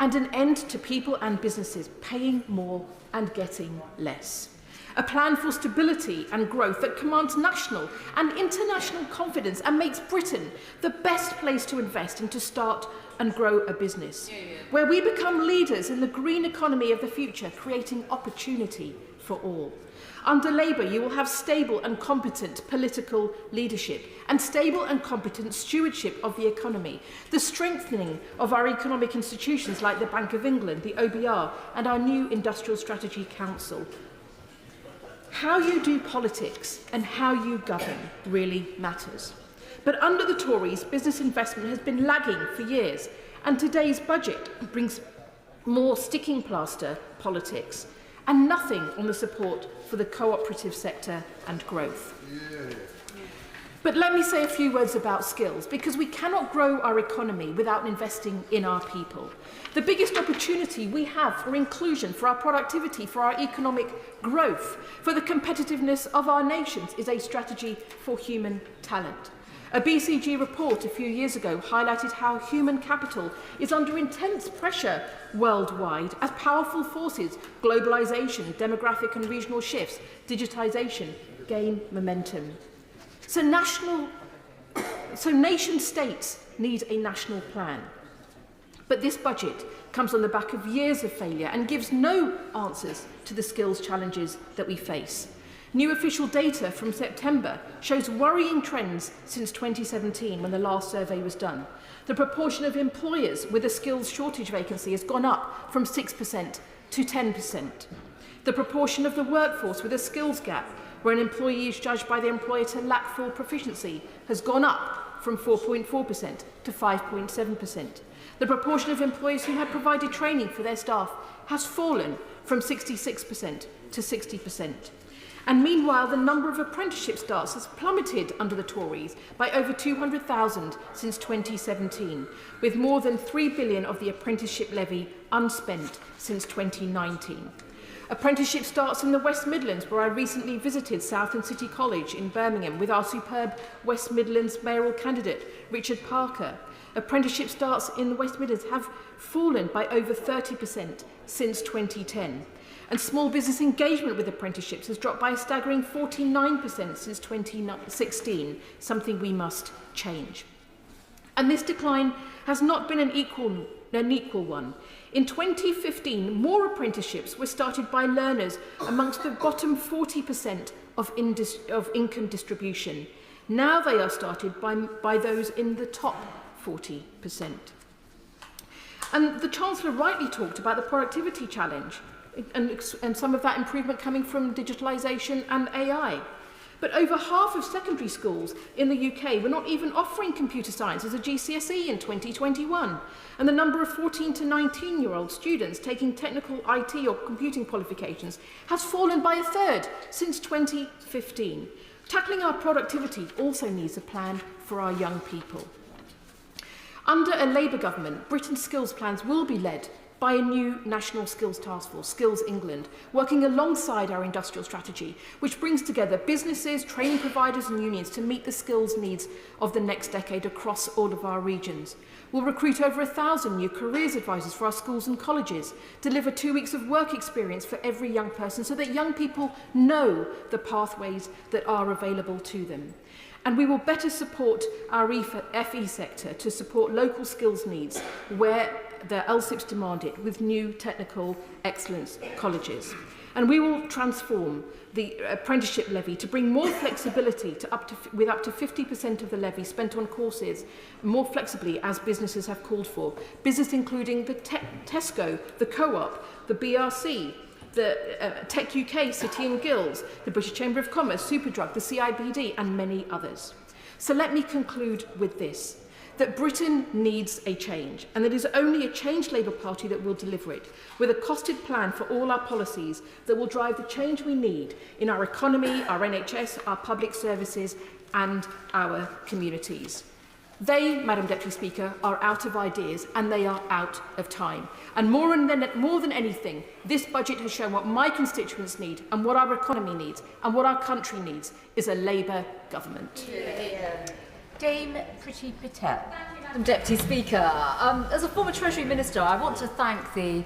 S16: and an end to people and businesses paying more and getting less. A plan for stability and growth that commands national and international confidence and makes Britain the best place to invest and to start and grow a business, where we become leaders in the green economy of the future, creating opportunity for all. Under Labour, you will have stable and competent political leadership and stable and competent stewardship of the economy, the strengthening of our economic institutions like the Bank of England, the OBR, and our new Industrial Strategy Council. How you do politics and how you govern really matters. But under the Tories, business investment has been lagging for years, and today's budget brings more sticking plaster politics and nothing on the support for the cooperative sector and growth. But let me say a few words about skills, because we cannot grow our economy without investing in our people. The biggest opportunity we have for inclusion, for our productivity, for our economic growth, for the competitiveness of our nations is a strategy for human talent. A BCG report a few years ago highlighted how human capital is under intense pressure worldwide as powerful forces, globalisation, demographic and regional shifts, digitisation, gain momentum. So national So nation states need a national plan. But this budget comes on the back of years of failure and gives no answers to the skills challenges that we face. New official data from September shows worrying trends since 2017, when the last survey was done. The proportion of employers with a skills shortage vacancy has gone up from 6% to 10%. The proportion of the workforce with a skills gap, where an employee is judged by the employer to lack full proficiency, has gone up from 4.4% to 5.7%. The proportion of employers who had provided training for their staff has fallen from 66% to 60%. And meanwhile, the number of apprenticeship starts has plummeted under the Tories by over 200,000 since 2017, with more than £3 billion of the apprenticeship levy unspent since 2019. Apprenticeship starts in the West Midlands, where I recently visited Southend City College in Birmingham with our superb West Midlands mayoral candidate, Richard Parker. Apprenticeship starts in the West Midlands have fallen by over 30% since 2010. And small business engagement with apprenticeships has dropped by a staggering 49% since 2016, something we must change. And this decline has not been an equal one. In 2015, more apprenticeships were started by learners amongst the bottom 40% of income distribution. Now they are started by those in the top 40%. And the Chancellor rightly talked about the productivity challenge, and some of that improvement coming from digitalisation and AI. But over half of secondary schools in the UK were not even offering computer science as a GCSE in 2021. And the number of 14 to 19-year-old students taking technical IT or computing qualifications has fallen by a third since 2015. Tackling our productivity also needs a plan for our young people. Under a Labour government, Britain's skills plans will be led by a new National Skills Task Force, Skills England, working alongside our industrial strategy, which brings together businesses, training providers and unions to meet the skills needs of the next decade across all of our regions. We'll recruit over 1,000 new careers advisors for our schools and colleges, deliver 2 weeks of work experience for every young person so that young people know the pathways that are available to them. And we will better support our FE sector to support local skills needs where the LSIPs demand it, with new technical excellence colleges. And we will transform the apprenticeship levy to bring more flexibility with up to 50% of the levy spent on courses more flexibly as businesses have called for. Business including the Tesco, the Co-op, the BRC, the Tech UK, City and Guilds, the British Chamber of Commerce, Superdrug, the CIBD and many others. So let me conclude with this, that Britain needs a change, and it is only a changed Labour Party that will deliver it, with a costed plan for all our policies that will drive the change we need in our economy, our NHS, our public services and our communities. They, Madam Deputy Speaker, are out of ideas and they are out of time. And more than anything, this budget has shown what my constituents need and what our economy needs and what our country needs is a Labour government.
S7: Dame Priti Patel. Madam Deputy Speaker, as a former Treasury Minister, I want to thank the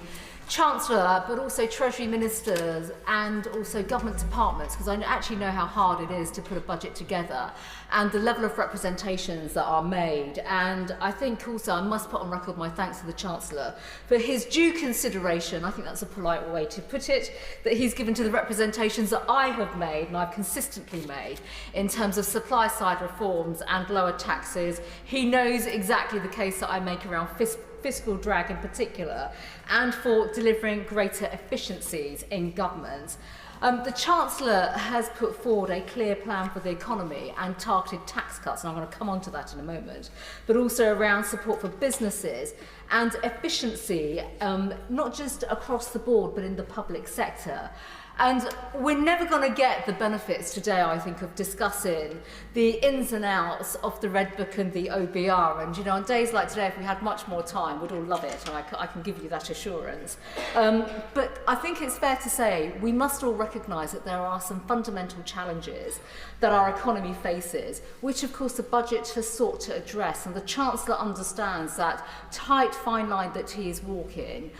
S7: Chancellor, but also Treasury Ministers and also government departments, because I actually know how hard it is to put a budget together and the level of representations that are made. And I think also I must put on record my thanks to the Chancellor for his due consideration, I think that's a polite way to put it, that he's given to the representations that I have made and I've consistently made in terms of supply side reforms and lower taxes. He knows exactly the case that I make around fiscal drag in particular, and for delivering greater efficiencies in government. The Chancellor has put forward a clear plan for the economy and targeted tax cuts, and I'm going to come on to that in a moment, but also around support for businesses and efficiency, not just across the board, but in the public sector. And we're never going to get the benefits today, I think, of discussing the ins and outs of the Red Book and the OBR. And, you know, on days like today, if we had much more time, we'd all love it. And I can give you that assurance. But I think it's fair to say we must all recognise that there are some fundamental challenges that our economy faces, which, of course, the budget has sought to address. And the Chancellor understands that tight, fine line that he is walking.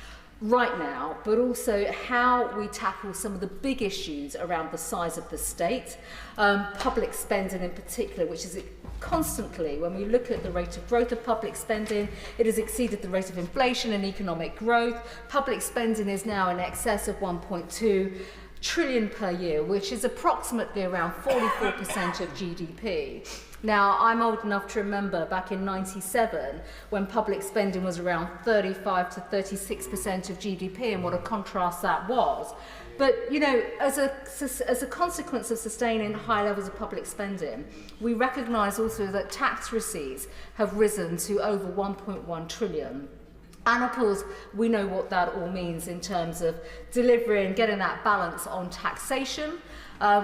S7: right now, but also how we tackle some of the big issues around the size of the state, public spending in particular, which is constantly, when we look at the rate of growth of public spending, it has exceeded the rate of inflation and economic growth. Public spending is now in excess of 1.2 trillion per year, which is approximately around 44% of GDP. Now, I'm old enough to remember back in '97 when public spending was around 35 to 36% of GDP, and what a contrast that was. But, you know, as a consequence of sustaining high levels of public spending, we recognise also that tax receipts have risen to over 1.1 trillion. And of course, we know what that all means in terms of delivering, getting that balance on taxation,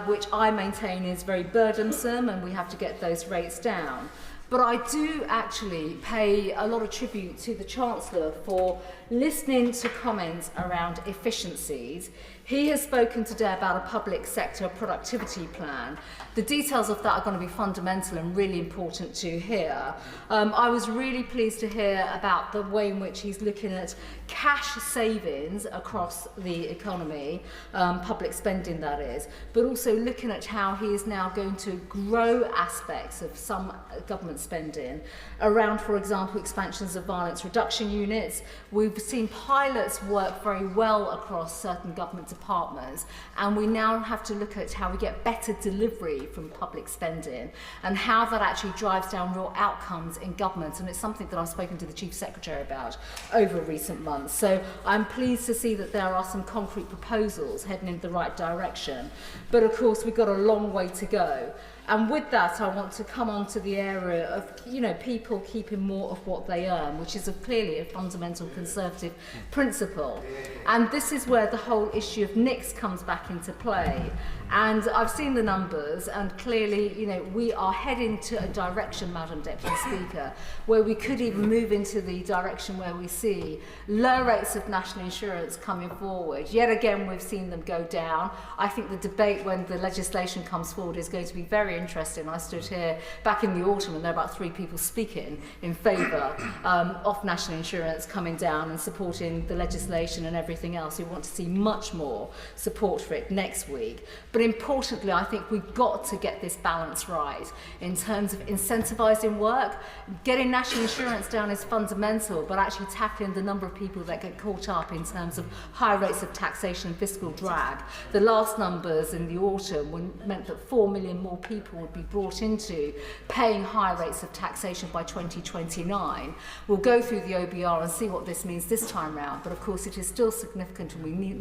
S7: which I maintain is very burdensome, and we have to get those rates down. But I do actually pay a lot of tribute to the Chancellor for listening to comments around efficiencies. He has spoken today about a public sector productivity plan. The details of that are going to be fundamental and really important to hear. I was really pleased to hear about the way in which he's looking at cash savings across the economy, public spending that is, but also looking at how he is now going to grow aspects of some government spending around, for example, expansions of violence reduction units. We've seen pilots work very well across certain government departments, and we now have to look at how we get better delivery from public spending and how that actually drives down real outcomes in government. And it's something that I've spoken to the Chief Secretary about over recent months. So I'm pleased to see that there are some concrete proposals heading in the right direction. But of course, we've got a long way to go. And with that, I want to come on to the area of, you know, people keeping more of what they earn, which is clearly a fundamental Conservative principle. And this is where the whole issue of NICs comes back into play. And I've seen the numbers, and clearly, you know, we are heading to a direction, Madam Deputy Speaker, where we could even move into the direction where we see low rates of national insurance coming forward. Yet again, we've seen them go down. I think the debate when the legislation comes forward is going to be very interesting. I stood here back in the autumn and there were about 3 people speaking in favour of national insurance coming down and supporting the legislation and everything else. We want to see much more support for it next week. But importantly, I think we've got to get this balance right in terms of incentivising work. Getting national insurance down is fundamental, but actually tackling the number of people that get caught up in terms of high rates of taxation and fiscal drag. The last numbers in the autumn meant that 4 million more people would be brought into paying high rates of taxation by 2029. We'll go through the OBR and see what this means this time round, but of course it is still significant, and we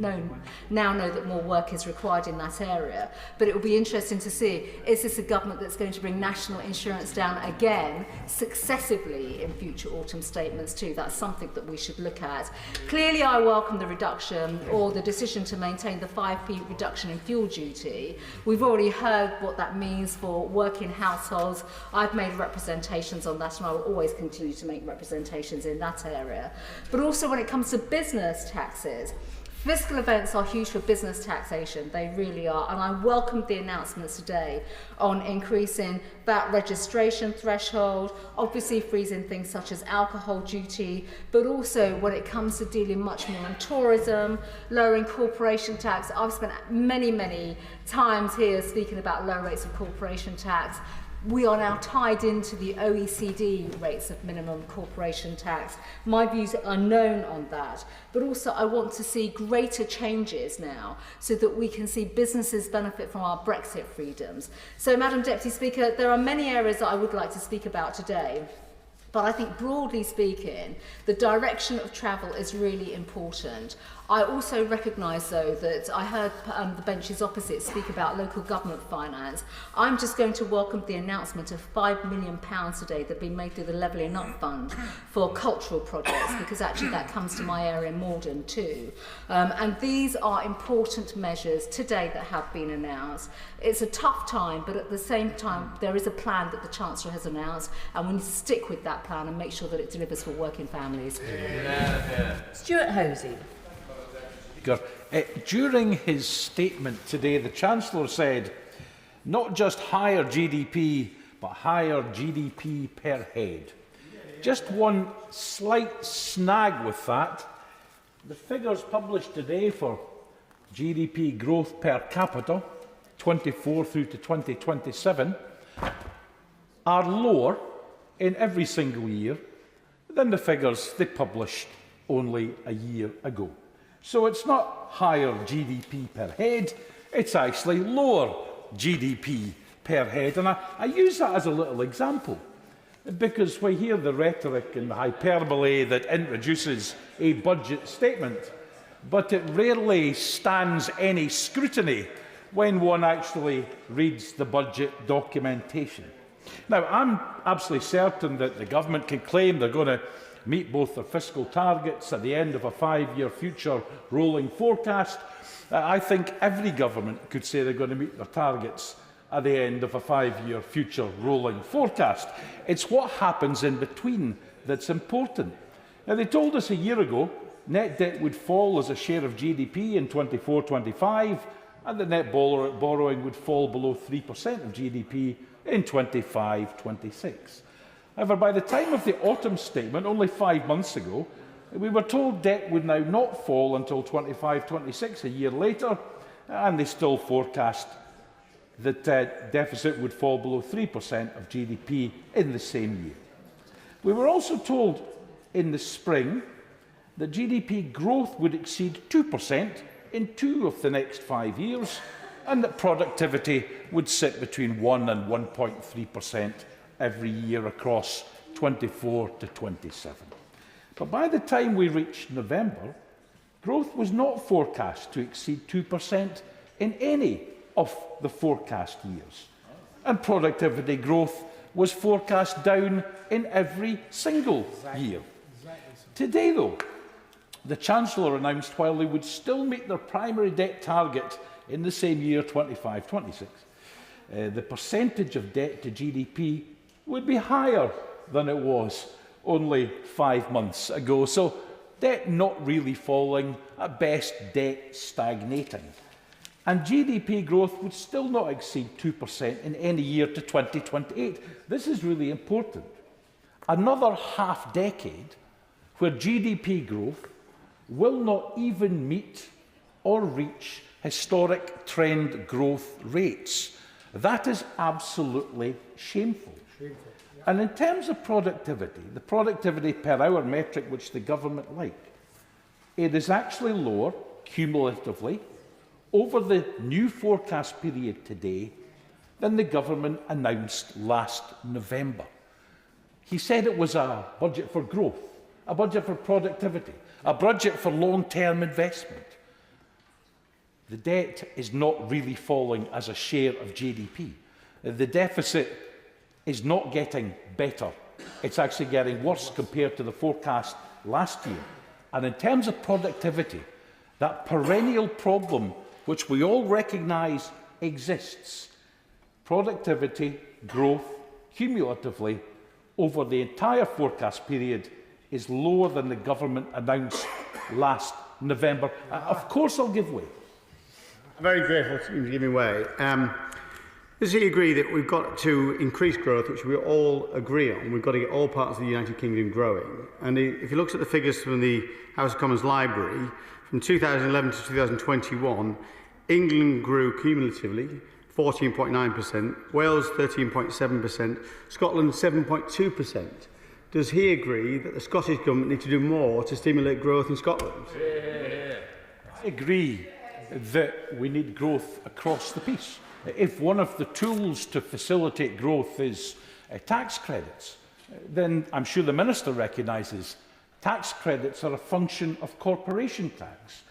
S7: now know that more work is required in that area. But it will be interesting to see, is this a government that's going to bring national insurance down again successively in future autumn statements too? That's something that we should look at. Clearly I welcome the reduction, or the decision to maintain the 5p reduction in fuel duty. We've already heard what that means for working households. I've made representations on that, and I will always continue to make representations in that area. But also when it comes to business taxes, fiscal events are huge for business taxation, they really are, and I welcomed the announcements today on increasing that registration threshold, obviously freezing things such as alcohol duty, but also when it comes to dealing much more on tourism, lowering corporation tax. I've spent many times here speaking about low rates of corporation tax. We are now tied into the OECD rates of minimum corporation tax. My views are known on that, but also I want to see greater changes now so that we can see businesses benefit from our Brexit freedoms. So, Madam Deputy Speaker, there are many areas that I would like to speak about today. But I think broadly speaking, the direction of travel is really important. I also recognise, though, that I heard the benches opposite speak about local government finance. I'm just going to welcome the announcement of £5 million today that have been made through the Levelling Up Fund for cultural projects, because actually that comes to my area in Morden too. And these are important measures today that have been announced. It's a tough time, but at the same time, there is a plan that the Chancellor has announced, and we need to stick with that plan and make sure that it delivers for working families.
S1: Stuart Hosey. During his statement today, the Chancellor said not just higher GDP, but higher GDP per head. Just one slight snag with that. The figures published today for GDP growth per capita, 24 through to 2027, are lower in every single year than the figures they published only a year ago. So it's not higher GDP per head, it's actually lower GDP per head. And I use that as a little example, because we hear the rhetoric and the hyperbole that introduces a budget statement, but it rarely stands any scrutiny when one actually reads the budget documentation. Now, I'm absolutely certain that the government can claim they're going to meet both their fiscal targets at the end of a 5-year future rolling forecast. I think every government could say they're going to meet their targets at the end of a 5-year future rolling forecast. It's what happens in between that's important. Now, they told us a year ago net debt would fall as a share of GDP in 24-25, and the net borrowing would fall below 3% of GDP in 25-26. However, by the time of the autumn statement, only 5 months ago, we were told debt would now not fall until 25-26, a year later, and they still forecast that deficit would fall below 3% of GDP in the same year. We were also told in the spring that GDP growth would exceed 2% in 2 of the next 5 years, and that productivity would sit between 1 and 1.3% every year across 24 to 27. But by the time we reached November, growth was not forecast to exceed 2% in any of the forecast years, and productivity growth was forecast down in every single year. Today, though, the Chancellor announced while they would still meet their primary debt target in the same year, 25-26, the percentage of debt to GDP would be higher than it was only 5 months ago. So debt not really falling, at best debt stagnating. And GDP growth would still not exceed 2% in any year to 2028. This is really important. Another half-decade where GDP growth will not even meet or reach historic trend growth rates. That is absolutely shameful. And in terms of productivity, the productivity per hour metric which the government like, it is actually lower cumulatively over the new forecast period today than the government announced last November. He said it was a budget for growth, a budget for productivity, a budget for long-term investment. The debt is not really falling as a share of GDP. The deficit is not getting better. It's actually getting worse compared to the forecast last year. And in terms of productivity, that perennial problem which we all recognise exists, productivity growth cumulatively over the entire forecast period is lower than the government announced last November. Of course I'll give way.
S8: I'm very grateful to you giving way. Does he agree that we've got to increase growth, which we all agree on? We've got to get all parts of the United Kingdom growing. And if he looks at the figures from the House of Commons Library, from 2011 to 2021, England grew cumulatively 14.9%, Wales 13.7%, Scotland 7.2%. Does he agree that the Scottish Government need to do more to stimulate growth in Scotland?
S1: I agree that we need growth across the piece. If one of the tools to facilitate growth is tax credits, then I'm sure the Minister recognises tax credits are a function of corporation tax.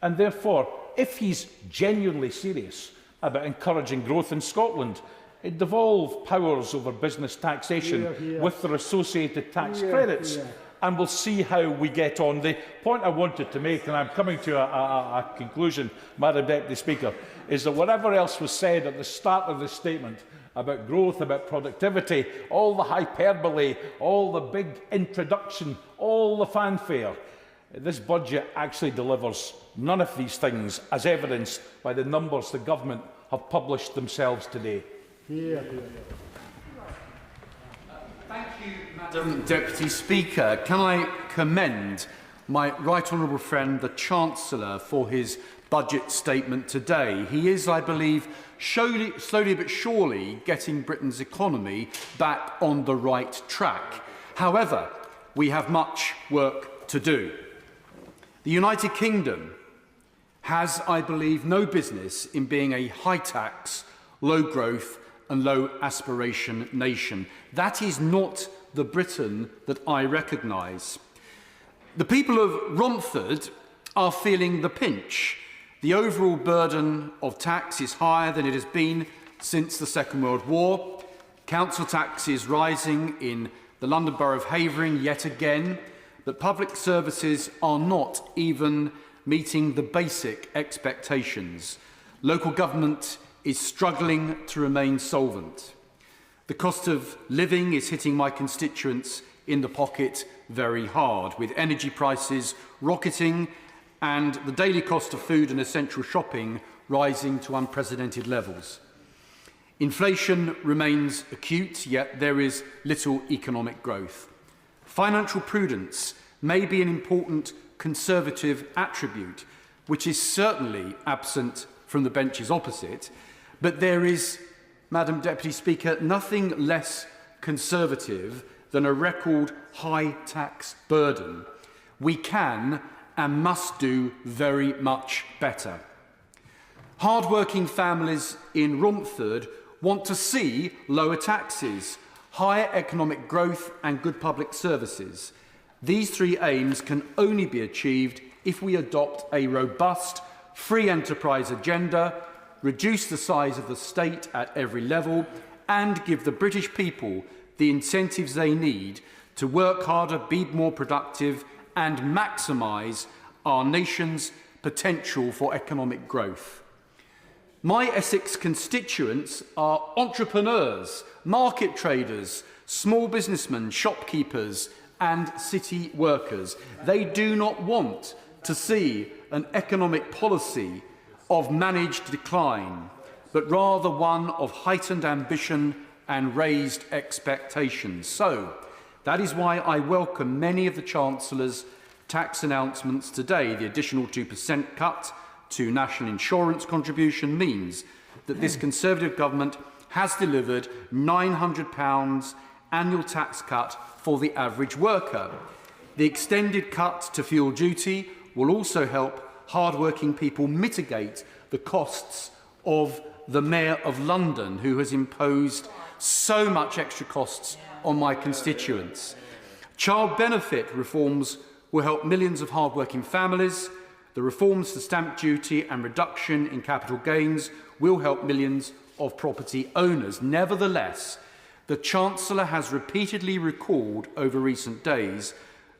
S1: And therefore, if he's genuinely serious about encouraging growth in Scotland, it devolve powers over business taxation with their associated tax credits. And we'll see how we get on. The point I wanted to make, and I'm coming to a conclusion, Madam Deputy Speaker, is that whatever else was said at the start of this statement about growth, about productivity, all the hyperbole, all the big introduction, all the fanfare, this budget actually delivers none of these things, as evidenced by the numbers the government have published themselves today.
S18: Thank you, Madam Deputy Speaker. Can I commend
S13: my right honourable friend, the Chancellor, for his budget statement today. He is, I believe, slowly but surely getting Britain's economy back on the right track. However, we have much work to do. The United Kingdom has, I believe, no business in being a high-tax, low-growth and low-aspiration nation. That is not the Britain that I recognise. The people of Romford are feeling the pinch. The overall burden of tax is higher than it has been since the Second World War. Council tax is rising in the London Borough of Havering yet again, but public services are not even meeting the basic expectations. Local government is struggling to remain solvent. The cost of living is hitting my constituents in the pocket very hard, with energy prices rocketing and the daily cost of food and essential shopping rising to unprecedented levels. Inflation remains acute, yet there is little economic growth. Financial prudence may be an important Conservative attribute, which is certainly absent from the benches opposite, but there is, Madam Deputy Speaker, nothing less Conservative than a record high tax burden. We can and must do very much better. Hard-working families in Romford want to see lower taxes, higher economic growth and good public services. These three aims can only be achieved if we adopt a robust, free enterprise agenda, reduce the size of the state at every level, and give the British people the incentives they need to work harder, be more productive, and maximise our nation's potential for economic growth. My Essex constituents are entrepreneurs, market traders, small businessmen, shopkeepers, and city workers. They do not want to see an economic policy of managed decline, but rather one of heightened ambition and raised expectations. So, that is why I welcome many of the Chancellor's tax announcements today. The additional 2% cut to national insurance contribution means that this Conservative government has delivered £900 annual tax cut for the average worker. The extended cut to fuel duty will also help hard-working people mitigate the costs of the Mayor of London, who has imposed so much extra costs on my constituents. Child benefit reforms will help millions of hard-working families. The reforms to stamp duty and reduction in capital gains will help millions of property owners. Nevertheless, the Chancellor has repeatedly recalled over recent days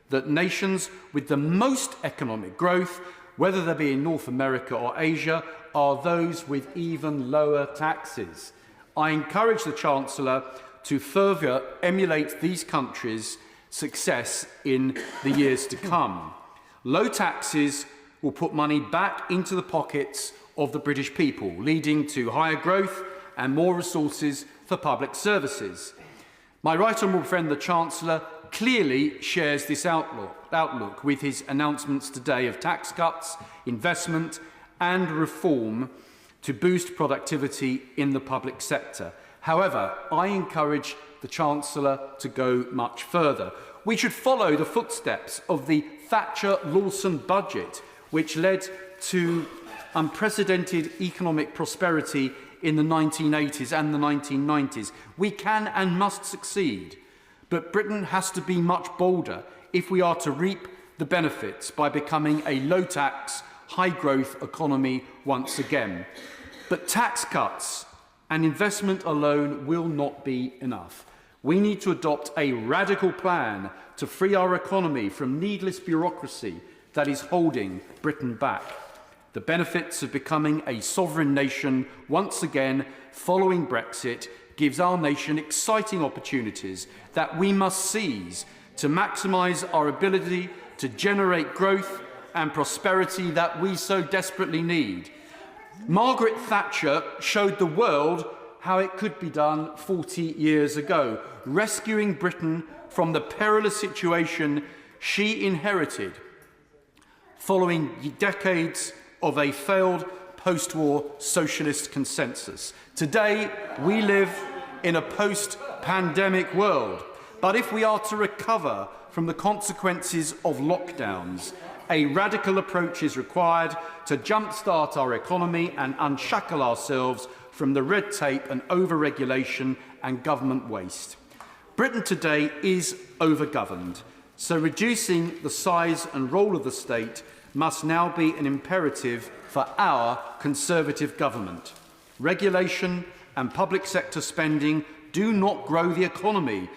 S13: that nations with the most economic growth, whether they be in North America or Asia, are those with even lower taxes. I encourage the Chancellor to further emulate these countries' success in the years to come. Low taxes will put money back into the pockets of the British people, leading to higher growth and more resources for public services. My right honourable friend, the Chancellor, clearly shares this outlook with his announcements today of tax cuts, investment and reform to boost productivity in the public sector. However, I encourage the Chancellor to go much further. We should follow the footsteps of the Thatcher-Lawson budget, which led to unprecedented economic prosperity in the 1980s and the 1990s. We can and must succeed, but Britain has to be much bolder if we are to reap the benefits by becoming a low-tax, high-growth economy once again. But tax cuts and investment alone will not be enough. We need to adopt a radical plan to free our economy from needless bureaucracy that is holding Britain back. The benefits of becoming a sovereign nation once again following Brexit gives our nation exciting opportunities that we must seize to maximise our ability to generate growth and prosperity that we so desperately need. Margaret Thatcher showed the world how it could be done 40 years ago, rescuing Britain from the perilous situation she inherited
S18: following decades of a failed post-war socialist consensus. Today, we live in a post-pandemic world. But if we are to recover from the consequences of lockdowns, a radical approach is required to jumpstart our economy and unshackle ourselves from the red tape and over-regulation and government waste. Britain today is overgoverned, so reducing the size and role of the state must now be an imperative for our Conservative government. Regulation and public sector spending do not grow the economy,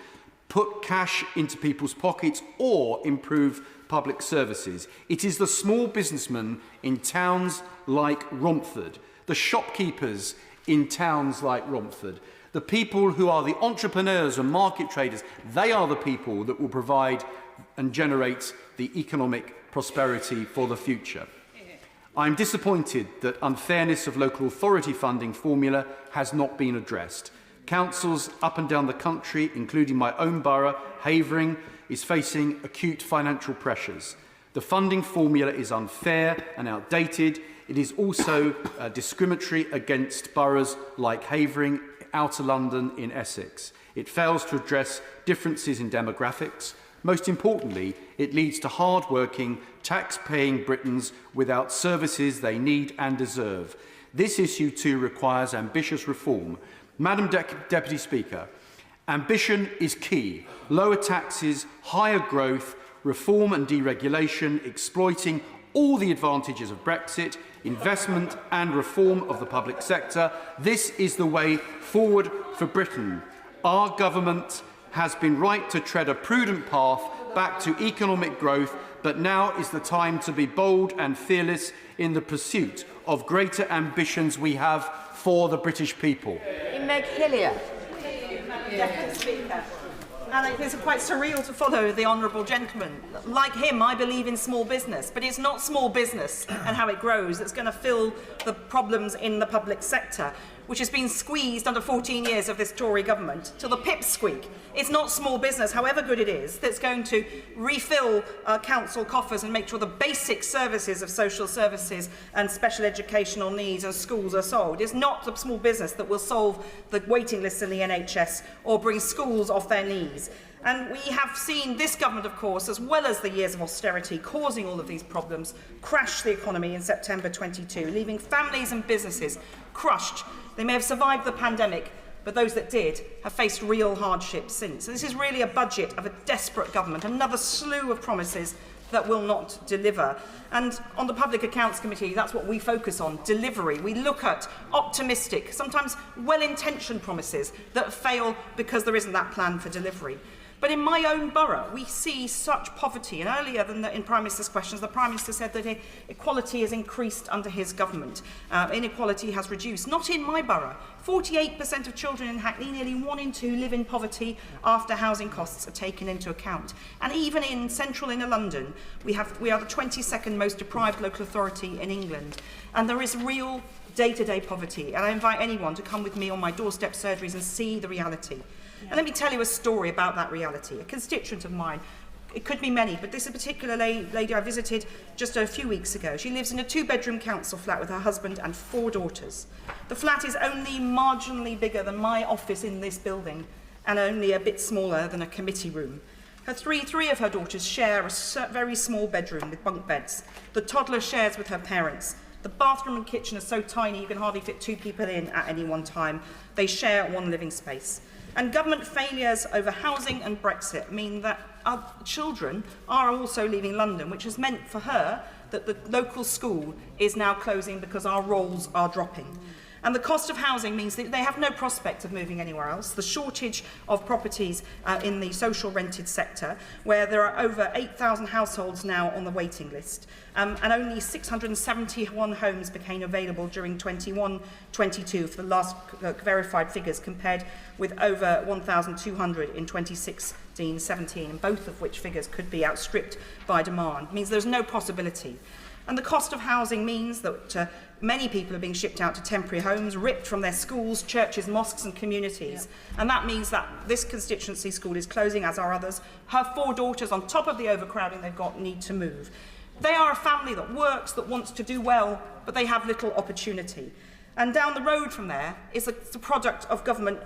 S18: put cash into people's pockets or improve public services. It is the small businessmen in towns like Romford, the shopkeepers in towns like Romford, the people who are the entrepreneurs and market traders. They are the people that will provide and generate the economic prosperity for the future. I am disappointed that unfairness of local authority funding formula has not been addressed. Councils up and down the country, including my own borough, Havering, is facing acute financial pressures. The funding formula is unfair and outdated. It is also discriminatory against boroughs like Havering, Outer London in Essex. It fails to address differences in demographics. Most importantly, it leads to hard-working, tax-paying Britons without services they need and deserve. This issue too requires ambitious reform. Madam Deputy Speaker, ambition is key. Lower taxes, higher growth, reform and deregulation, exploiting all the advantages of Brexit, investment and reform of the public sector. This is the way forward for Britain. Our government has been right to tread a prudent path back to economic growth, but now is the time to be bold and fearless in the pursuit of greater ambitions we have for the British people.
S6: Meg Hillier.
S22: Deputy Speaker. And it is quite surreal to follow the honourable gentleman. Like him, I believe in small business, but it's not small business and how it grows that's going to fill the problems in the public sector, which has been squeezed under 14 years of this Tory government till the pips squeak. It's not small business, however good it is, that's going to refill council coffers and make sure the basic services of social services and special educational needs and schools are solved. It's not the small business that will solve the waiting lists in the NHS or bring schools off their knees. And we have seen this government, of course, as well as the years of austerity causing all of these problems, crash the economy in September 22, leaving families and businesses crushed. They may have survived the pandemic, but those that did have faced real hardship since. So this is really a budget of a desperate government, another slew of promises that will not deliver. And on the Public Accounts Committee, that's what we focus on, delivery. We look at optimistic, sometimes well-intentioned promises that fail because there isn't that plan for delivery. But in my own borough, we see such poverty. And earlier in Prime Minister's questions, the Prime Minister said that equality has increased under his government. Inequality has reduced. Not in my borough. 48% of children in Hackney, nearly 1 in 2, live in poverty after housing costs are taken into account. And even in central inner London, we are the 22nd most deprived local authority in England. And there is real day-to-day poverty. And I invite anyone to come with me on my doorstep surgeries and see the reality. And let me tell you a story about that reality. A constituent of mine, it could be many, but this is a particular lady I visited just a few weeks ago. She lives in a 2-bedroom council flat with her husband and 4 daughters. The flat is only marginally bigger than my office in this building and only a bit smaller than a committee room. Three of her daughters share a very small bedroom with bunk beds. The toddler shares with her parents. The bathroom and kitchen are so tiny you can hardly fit 2 people in at any one time. They share one living space. And government failures over housing and Brexit mean that our children are also leaving London, which has meant for her that the local school is now closing because our rolls are dropping. And the cost of housing means that they have no prospect of moving anywhere else. The shortage of properties in the social rented sector, where there are over 8,000 households now on the waiting list, and only 671 homes became available during 21-22 for the last verified figures, compared with over 1,200 in 2016-17, and both of which figures could be outstripped by demand. It means there's no possibility. And the cost of housing means that many people are being shipped out to temporary homes, ripped from their schools, churches, mosques and communities. Yeah. And that means that this constituency school is closing, as are others. Her 4 daughters, on top of the overcrowding they've got, need to move. They are a family that works, that wants to do well, but they have little opportunity. And down the road from there is the product of government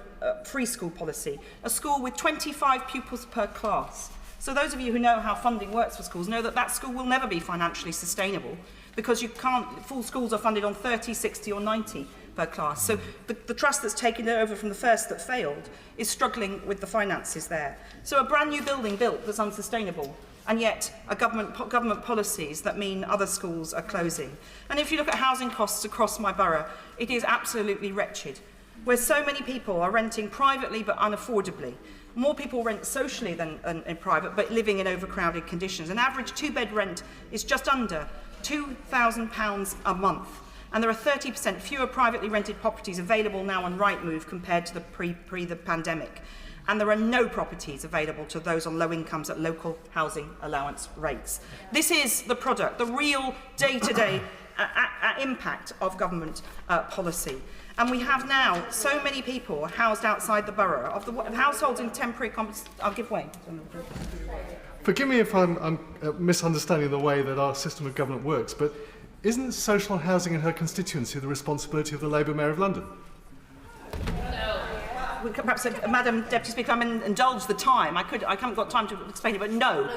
S22: free school policy, a school with 25 pupils per class. So those of you who know how funding works for schools know that that school will never be financially sustainable, because you can't, full schools are funded on 30, 60 or 90 per class. So the trust that's taken over from the first that failed is struggling with the finances there. So a brand new building built that's unsustainable, and yet government policies that mean other schools are closing. And if you look at housing costs across my borough, it is absolutely wretched, where so many people are renting privately but unaffordably. More people rent socially than in private, but living in overcrowded conditions. An average two-bed rent is just under £2,000 a month. And there are 30% fewer privately rented properties available now on Rightmove compared to the pre the pandemic. And there are no properties available to those on low incomes at local housing allowance rates. This is the product, the real day-to-day impact of government policy. And we have now so many people housed outside the borough. Of the households in temporary accommodations, I'll give way.
S2: Forgive me if I'm misunderstanding the way that our system of government works, but isn't social housing in her constituency the responsibility of the Labour Mayor of London?
S22: Perhaps, Madam Deputy Speaker, I'm indulge the time. I haven't got time to explain it, but no,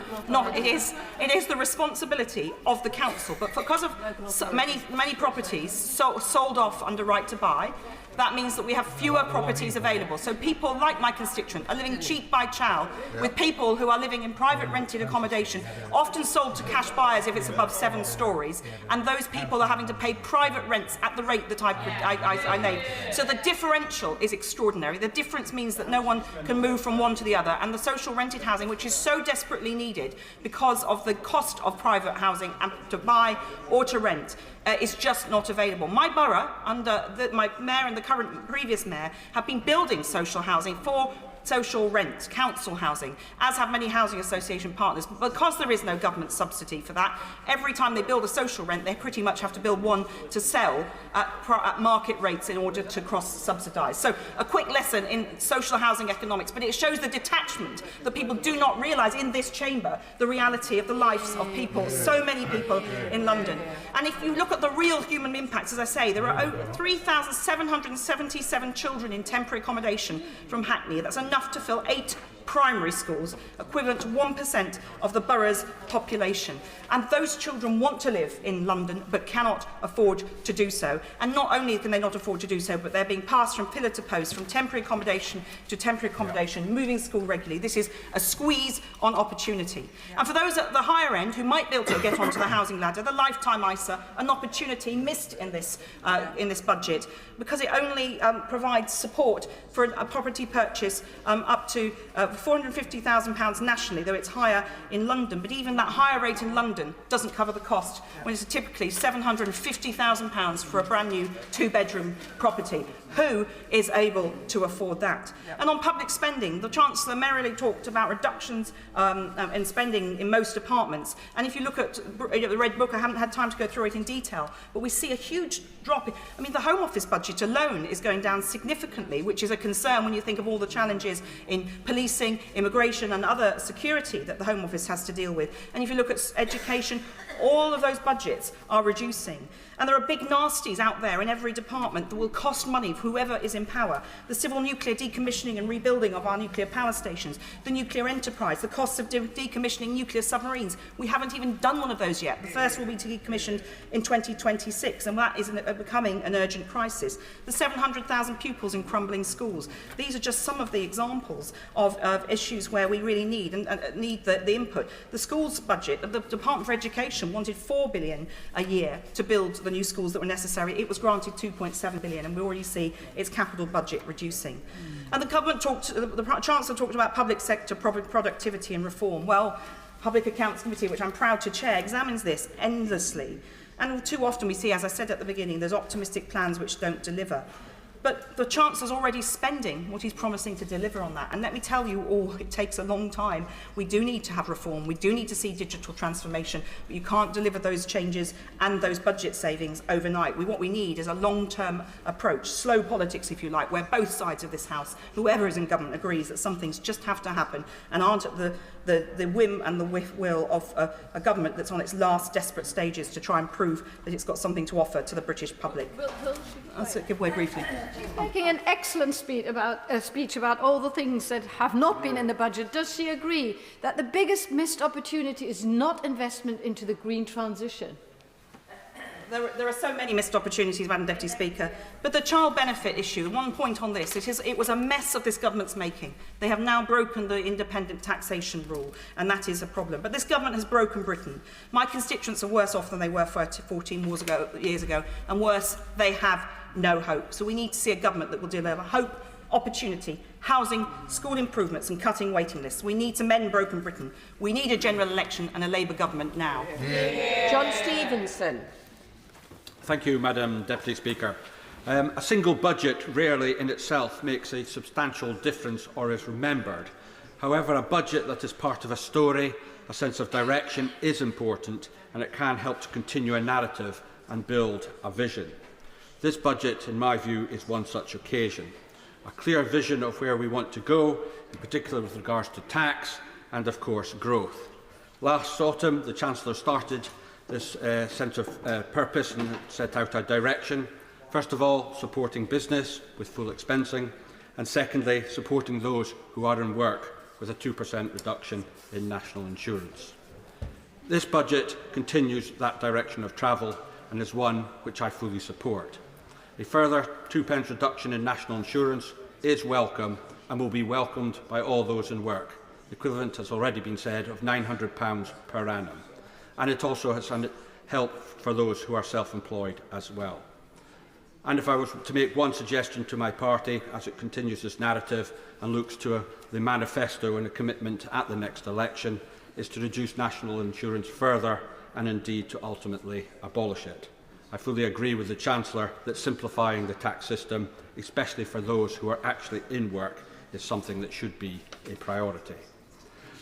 S22: it is the responsibility of the council. But because of many properties sold off under right to buy, that means that we have fewer properties available. So people like my constituent are living cheek by jowl with people who are living in private rented accommodation, often sold to cash buyers if it's above 7 stories, and those people are having to pay private rents at the rate that I named. So the differential is extraordinary. The difference means that no one can move from one to the other, and the social rented housing, which is so desperately needed because of the cost of private housing and to buy or to rent, is just not available. My borough, under my mayor and the previous mayor, have been building social housing for social rent, council housing, as have many housing association partners. But because there is no government subsidy for that, every time they build a social rent, they pretty much have to build one to sell at market rates in order to cross-subsidise. So a quick lesson in social housing economics, but it shows the detachment that people do not realise in this chamber, the reality of the lives of people, so many people in London. And if you look at the real human impacts, as I say, there are 3,777 children in temporary accommodation from Hackney. That's enough to fill 8 primary schools, equivalent to 1% of the borough's population. And those children want to live in London but cannot afford to do so. And not only can they not afford to do so, but they're being passed from pillar to post, from temporary accommodation to temporary accommodation, moving school regularly. This is a squeeze on opportunity. And for those at the higher end who might be able to get onto the housing ladder, the lifetime ISA, an opportunity missed in this budget, because it only provides support for a property purchase up to £450,000 nationally, though it's higher in London. But even that higher rate in London doesn't cover the cost, when it's typically £750,000 for a brand new 2-bedroom property. Who is able to afford that? And on public spending, the Chancellor merrily talked about reductions in spending in most departments. And if you look at the Red Book, I haven't had time to go through it in detail, but we see a huge drop. I mean, the Home Office budget alone is going down significantly, which is a concern when you think of all the challenges in policing, immigration and other security that the Home Office has to deal with. And if you look at education, all of those budgets are reducing. And there are big nasties out there in every department that will cost money for whoever is in power. The civil nuclear decommissioning and rebuilding of our nuclear power stations, the nuclear enterprise, the costs of decommissioning nuclear submarines. We haven't even done one of those yet. The first will be decommissioned in 2026, and that is becoming an urgent crisis. The 700,000 pupils in crumbling schools. These are just some of the examples of issues where we really need the input. The schools budget, the Department for Education wanted £4 billion a year to build the new schools that were necessary. It was granted £2.7 billion, and we already see its capital budget reducing. And the Chancellor talked about public sector productivity and reform. Well, Public Accounts Committee, which I'm proud to chair, examines this endlessly. And too often we see, as I said at the beginning, there's optimistic plans which don't deliver. But the Chancellor's already spending what he's promising to deliver on that. And let me tell you all, it takes a long time. We do need to have reform. We do need to see digital transformation. But you can't deliver those changes and those budget savings overnight. What we need is a long-term approach, slow politics, if you like, where both sides of this House, whoever is in government, agrees that some things just have to happen and aren't at the the whim and the will of a government that's on its last desperate stages to try and prove that it's got something to offer to the British public. I'll give way briefly.
S4: She's making an excellent speech about all the things that have not been in the budget. Does she agree that the biggest missed opportunity is not investment into the green transition?
S22: There are so many missed opportunities, Madam Deputy Speaker. But the child benefit issue, one point on this, it was a mess of this government's making. They have now broken the independent taxation rule, and that is a problem. But this government has broken Britain. My constituents are worse off than they were 14 years ago, and worse, they have no hope. So we need to see a government that will deliver hope, opportunity, housing, school improvements and cutting waiting lists. We need to mend broken Britain. We need a general election and a Labour government now.
S6: John Stevenson.
S13: Thank you, Madam Deputy Speaker. A single budget rarely in itself makes a substantial difference or is remembered. However, a budget that is part of a story, a sense of direction, is important, and it can help to continue a narrative and build a vision. This budget, in my view, is one such occasion. A clear vision of where we want to go, in particular with regards to tax and, of course, growth. Last autumn, the Chancellor started this sense of purpose and set out a direction. First of all, supporting business with full expensing, and secondly, supporting those who are in work with a 2% reduction in national insurance. This budget continues that direction of travel and is one which I fully support. A further 2p reduction in national insurance is welcome and will be welcomed by all those in work. The equivalent has already been said of £900 per annum. And it also has help for those who are self-employed as well. And if I was to make one suggestion to my party as it continues this narrative and looks to the manifesto and a commitment at the next election, is to reduce national insurance further and indeed to ultimately abolish it. I fully agree with the Chancellor that simplifying the tax system, especially for those who are actually in work, is something that should be a priority.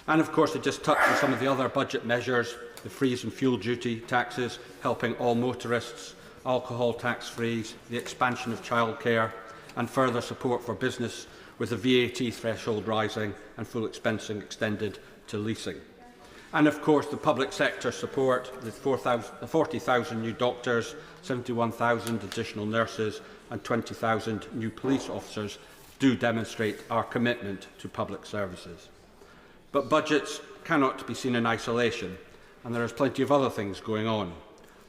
S13: And of course, I just touched on some of the other budget measures, the freeze and fuel duty taxes, helping all motorists, alcohol tax freeze, the expansion of childcare, and further support for business with the VAT threshold rising and full expensing extended to leasing. And of course, the public sector support, the 40,000 new doctors, 71,000 additional nurses, and 20,000 new police officers do demonstrate our commitment to public services. But budgets cannot be seen in isolation, and there is plenty of other things going on.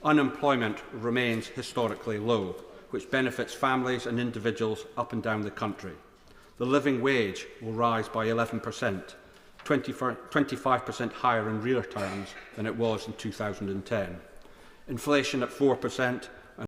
S13: Unemployment remains historically low, which benefits families and individuals up and down the country. The living wage will rise by 11%, 25% higher in real terms than it was in 2010. Inflation at 4%